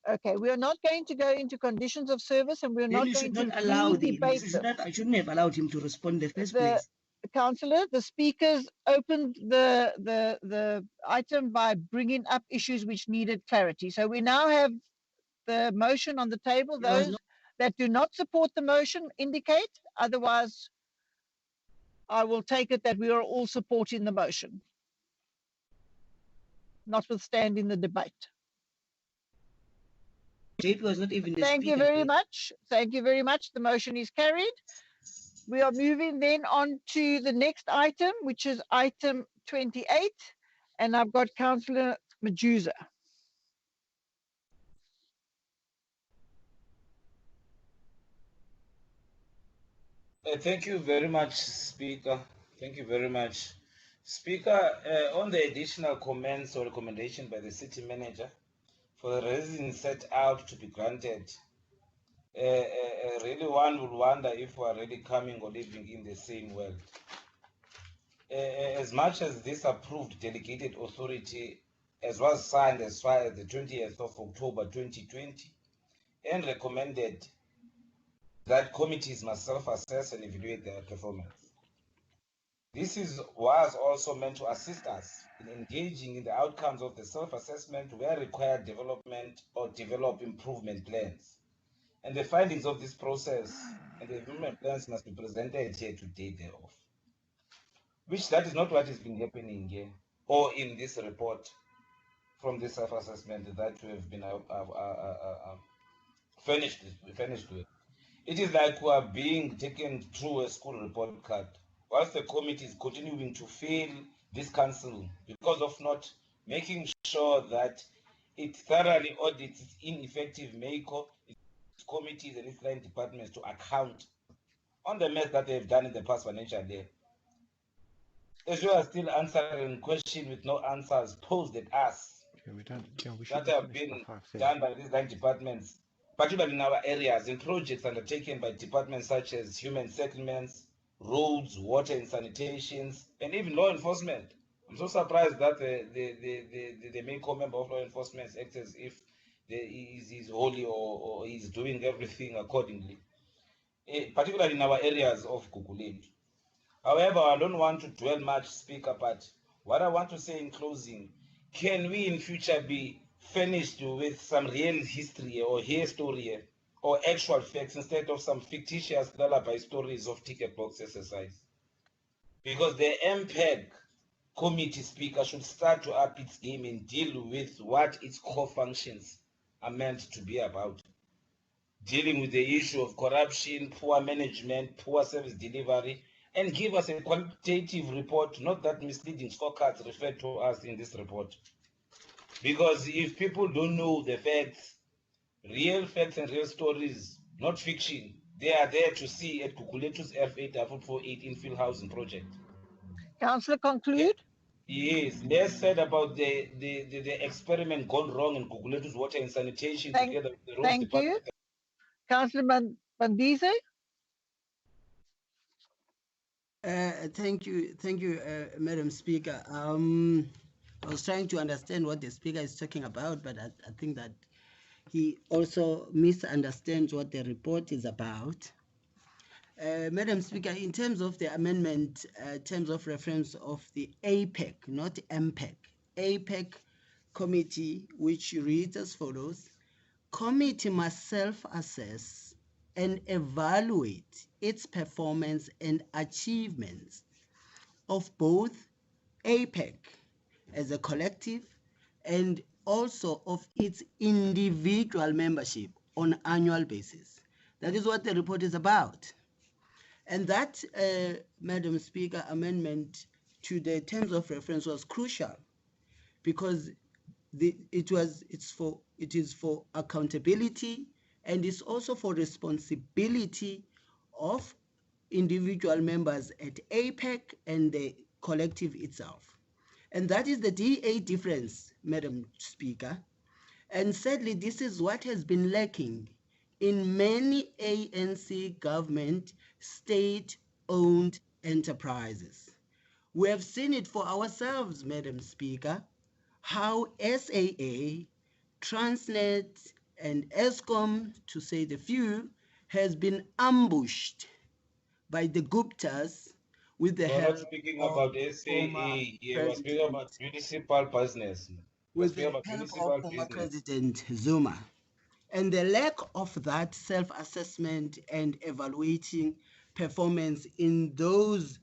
Okay, we are not going to go into conditions of service, and we're
Then
not
you
going
should not
to
allow the...
re-debate them.
I shouldn't have allowed him to respond in the first place.
Councillor, the speakers opened the item by bringing up issues which needed clarity. So we now have the motion on the table. Those that do not support the motion indicate. Otherwise, I will take it that we are all supporting the motion, notwithstanding the debate.
It was not even.
Thank you very much. Thank you very much. The motion is carried. We are moving then on to the next item, which is item 28, and I've got Councillor Majuza.
Thank you very much, Speaker. Thank you very much. Speaker, on the additional comments or recommendation by the city manager for the reasons set out to be granted, really one would wonder if we are really coming or living in the same world. As much as this approved delegated authority as was signed as far as the 20th of October 2020 and recommended that committees must self-assess and evaluate their performance. This was also meant to assist us in engaging in the outcomes of the self-assessment where required development or develop improvement plans. And the findings of this process and the improvement plans must be presented here today thereof. Which that is not what has been happening here or in this report from the self-assessment that we have been furnished with. It is like we are being taken through a school report card, whilst the committee is continuing to fail this council because of not making sure that it thoroughly audits its ineffective MACO, its committees and its line departments to account on the mess that they have done in the past financial year. As you are still answering questions with no answers posed at us that have been done by these line departments, particularly in our areas, in projects undertaken by departments such as human settlements, roads, water and sanitations, and even law enforcement. I'm so surprised that the main member of law enforcement acts as if he's holy or he's doing everything accordingly, particularly in our areas of Gugulethu. However, I don't want to dwell much, Speaker, but what I want to say in closing, can we in future be furnished with some real history or history or actual facts instead of some fictitious lullaby stories of ticket box exercise? Because the MPEG committee, Speaker, should start to up its game and deal with what its core functions are meant to be about. Dealing with the issue of corruption, poor management, poor service delivery, and give us a quantitative report, not that misleading scorecards referred to us in this report. Because if people don't know the facts, real facts and real stories, not fiction, they are there to see at Kukuletu's F848 infill housing project.
Councillor, conclude.
Yes, less said about the experiment gone wrong in Kukuletu's water and sanitation together with the roads
Thank
department.
you. Councillor Bandize?
Thank you, Madam Speaker. I was trying to understand what the speaker is talking about, but I think that he also misunderstands what the report is about. Madam Speaker, in terms of the amendment, terms of reference of the APEC, not MPEC, APEC committee, which reads as follows: committee must self-assess and evaluate its performance and achievements of both APEC as a collective and also of its individual membership on an annual basis. That is what the report is about. And that, Madam Speaker, amendment to the terms of reference was crucial because it is for accountability, and it's also for responsibility of individual members at APEC and the collective itself. And that is the DA difference, Madam Speaker. And sadly, this is what has been lacking in many ANC government state-owned enterprises. We have seen it for ourselves, Madam Speaker, how SAA, Transnet, and Eskom, to say the few, has been ambushed by the Guptas with the
We're
help
not speaking
of
about
former
SAA here, we're speaking
President,
about municipal business. We're
with
speaking
the
about
help of
municipal
former
business.
President Zuma. And the lack of that self-assessment and evaluating performance in those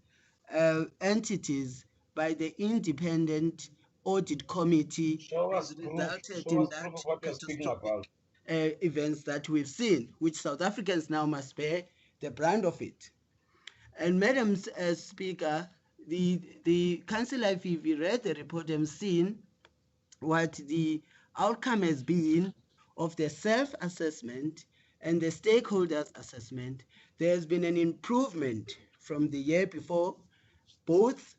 entities by the independent audit committee
Show us
has
proof.
resulted
Show
in
us proof
that
of what you're speaking
catastrophic
about.
events that we've seen, which South Africans now must bear the brunt of it. And Madam Speaker, the councillor, if you read the report, have seen what the outcome has been of the self-assessment and the stakeholders assessment. There has been an improvement from the year before, both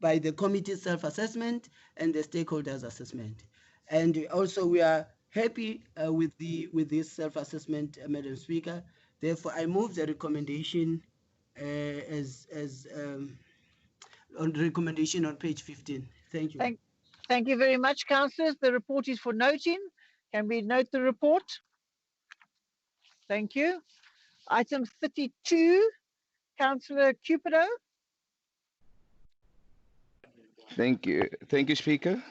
by the committee self-assessment and the stakeholders assessment. And also we are happy with this self-assessment, Madam Speaker. Therefore, I move the recommendation on the recommendation on page 15. Thank you.
Thank you very much, councillors. The report is for noting. Can we note the report? Thank you. Item 32, Councillor Cupido.
Thank you, Speaker.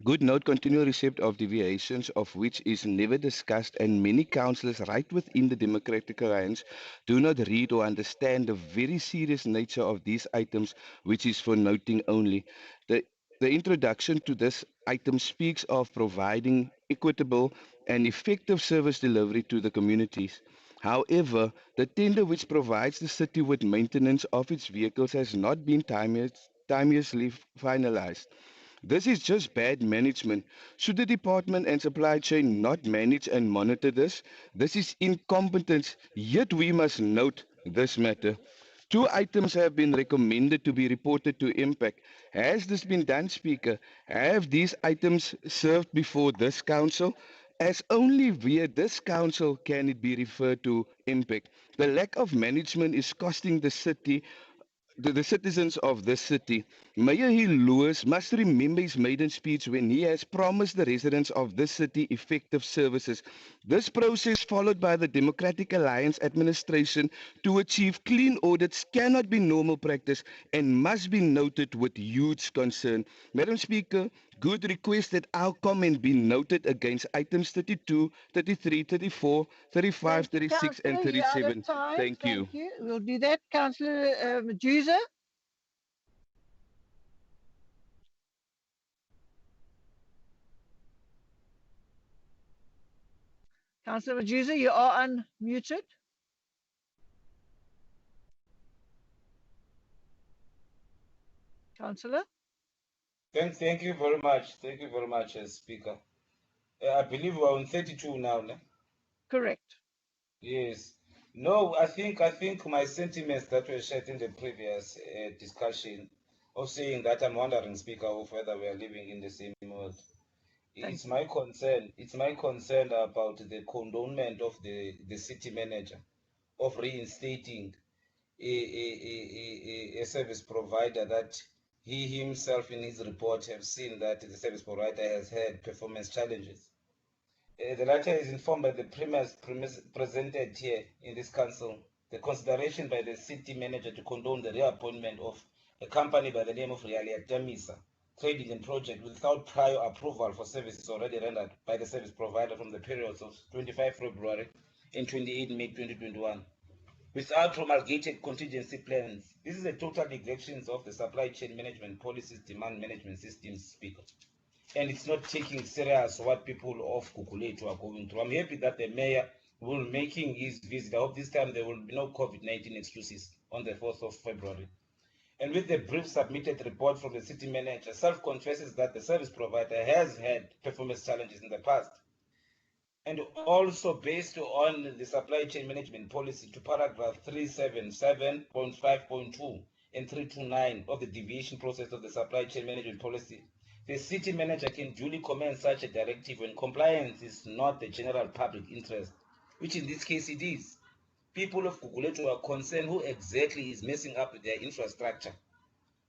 Good note, continual receipt of deviations of which is never discussed, and many councillors right within the Democratic Alliance do not read or understand the very serious nature of these items, which is for noting only. The introduction to this item speaks of providing equitable and effective service delivery to the communities. However, the tender which provides the city with maintenance of its vehicles has not been timeously finalized. This is just bad management. Should the department and supply chain not manage and monitor this? This is incompetence, yet we must note this matter. Two items have been recommended to be reported to Impact. Has this been done, Speaker? Have these items served before this council? As only via this council can it be referred to Impact. The lack of management is costing the city the citizens of this city. Mayor Lewis must remember his maiden speech when he has promised the residents of this city effective services. This process, followed by the Democratic Alliance administration to achieve clean audits, cannot be normal practice and must be noted with huge concern. Madam Speaker, good request that our comment be noted against items 32, 33, 34, 35,
Thank you,
36, and
Councillor. You're out of
37.
time.
Thank you.
Thank you. We'll do that. Councillor Majuza. Councillor Majuza, you are unmuted. Councillor?
Thank you very much. Thank you very much, Speaker. I believe we're on 32 now. No?
Correct.
Yes. No, I think my sentiments that were shared in the previous discussion of saying that I'm wondering, Speaker, of whether we are living in the same world. It's my concern. It's my concern about the condonement of the city manager of reinstating a service provider that he himself in his report have seen that the service provider has had performance challenges. The latter is informed by the premise presented here in this council, the consideration by the city manager to condone the reappointment of a company by the name of Realia Tamisa Trading and Project without prior approval for services already rendered by the service provider from the periods of 25 February and 28 May 2021. Without promulgated contingency plans, this is a total neglection of the supply chain management policies, demand management systems, Speaker. And it's not taking serious what people of Kukuletu are going through. I'm happy that the mayor will be making his visit. I hope this time there will be no COVID-19 excuses on the 4th of February. And with the brief submitted report from the city manager, self-confesses that the service provider has had performance challenges in the past. And also based on the supply chain management policy to paragraph 377.5.2 and 329 of the deviation process of the supply chain management policy, the city manager can duly commend such a directive when compliance is not the general public interest, which in this case it is. People of Guguletu are concerned who exactly is messing up with their infrastructure.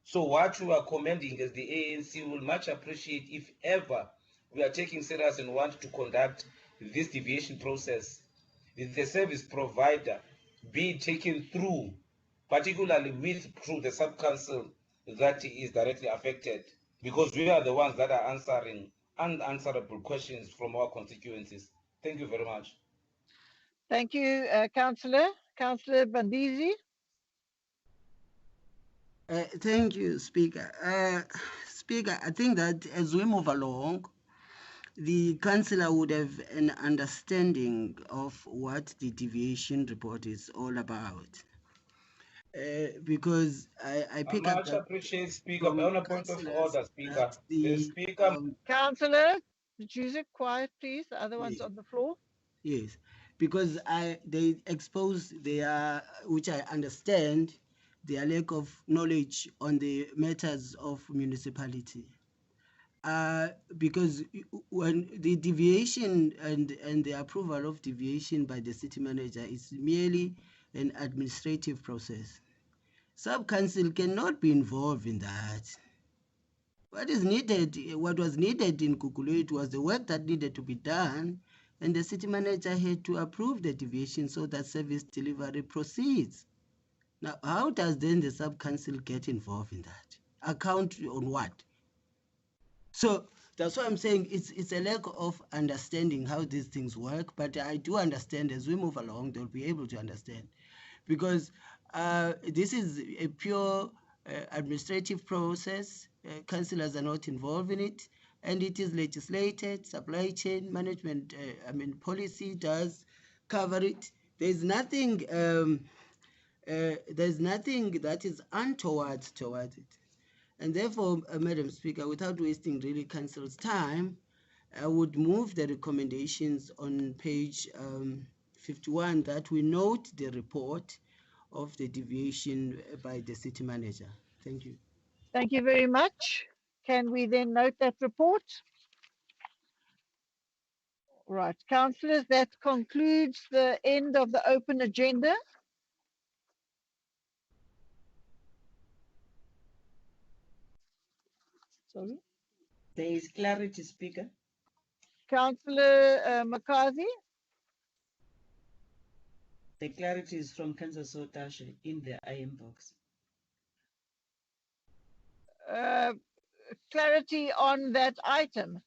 So what we are commending as the ANC will much appreciate if ever we are taking serious and want to conduct this deviation process, the service provider be taken through, particularly through the sub-council that is directly affected, because we are the ones that are answering unanswerable questions from our constituencies. Thank you very much.
Thank you, Councillor. Councillor Bandizi.
Thank you, Speaker. Speaker, I think that as we move along, the councillor would have an understanding of what the deviation report is all about. Because I pick up
much
that
appreciate, Speaker, but on a point of order, Speaker. The Speaker.
Councillor, choose it quiet, please. The other one's on the floor.
Yes, because they expose their, which I understand, their lack of knowledge on the matters of municipality. Because when the deviation and the approval of deviation by the city manager is merely an administrative process. Sub-council cannot be involved in that. What is needed, what was needed in Guguletu was the work that needed to be done, and the city manager had to approve the deviation so that service delivery proceeds. Now, how does then the sub-council get involved in that? Account on what? So that's why I'm saying it's a lack of understanding how these things work, but I do understand as we move along, they'll be able to understand. Because this is a pure administrative process. Councillors are not involved in it, and it is legislated. Supply chain management, policy does cover it. There's nothing. There's nothing that is untoward towards it, and therefore, Madam Speaker, without wasting really council's time, I would move the recommendations on page 51 that we note the report of the deviation by the city manager. Thank you.
Thank you very much. Can we then note that report? Right, councillors, that concludes the end of the open agenda.
Sorry? There is clarity, Speaker.
Councillor McCarthy.
The clarity is from Councillor Sotashe in the IM box.
Clarity on that item.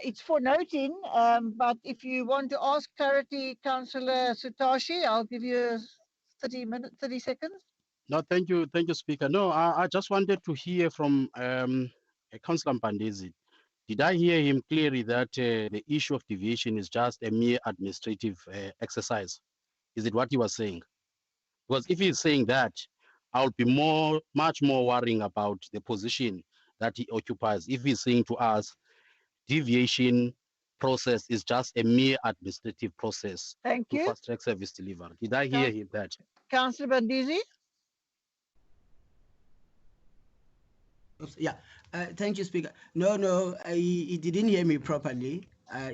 It's for noting, but if you want to ask clarity, Councillor Sutashi, I'll give you 30 seconds.
No, thank you, Speaker. No, I just wanted to hear from Councillor Mpandezi. Did I hear him clearly that the issue of deviation is just a mere administrative exercise? Is it what he was saying? Because if he's saying that, I'll be much more worrying about the position that he occupies. If he's saying to us, deviation process is just a mere administrative process
Thank
to
you.
fast track service delivery. Did I hear him that?
Councillor Bandizi.
Yeah, thank you, Speaker. No, he didn't hear me properly.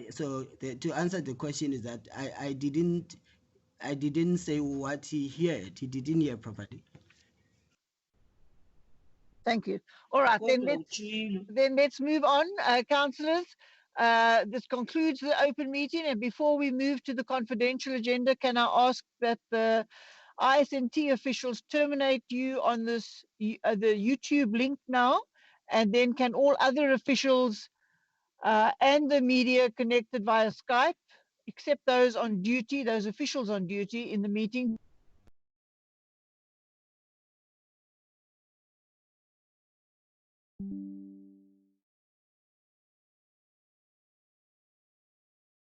So to answer the question is that I didn't say what he heard. He didn't hear properly.
Thank you. All right, then let's move on, councillors. This concludes the open meeting, and before we move to the confidential agenda, can I ask that the ISNT officials terminate you on this the YouTube link now, and then can all other officials and the media connected via Skype, except those on duty, those officials on duty in the meeting,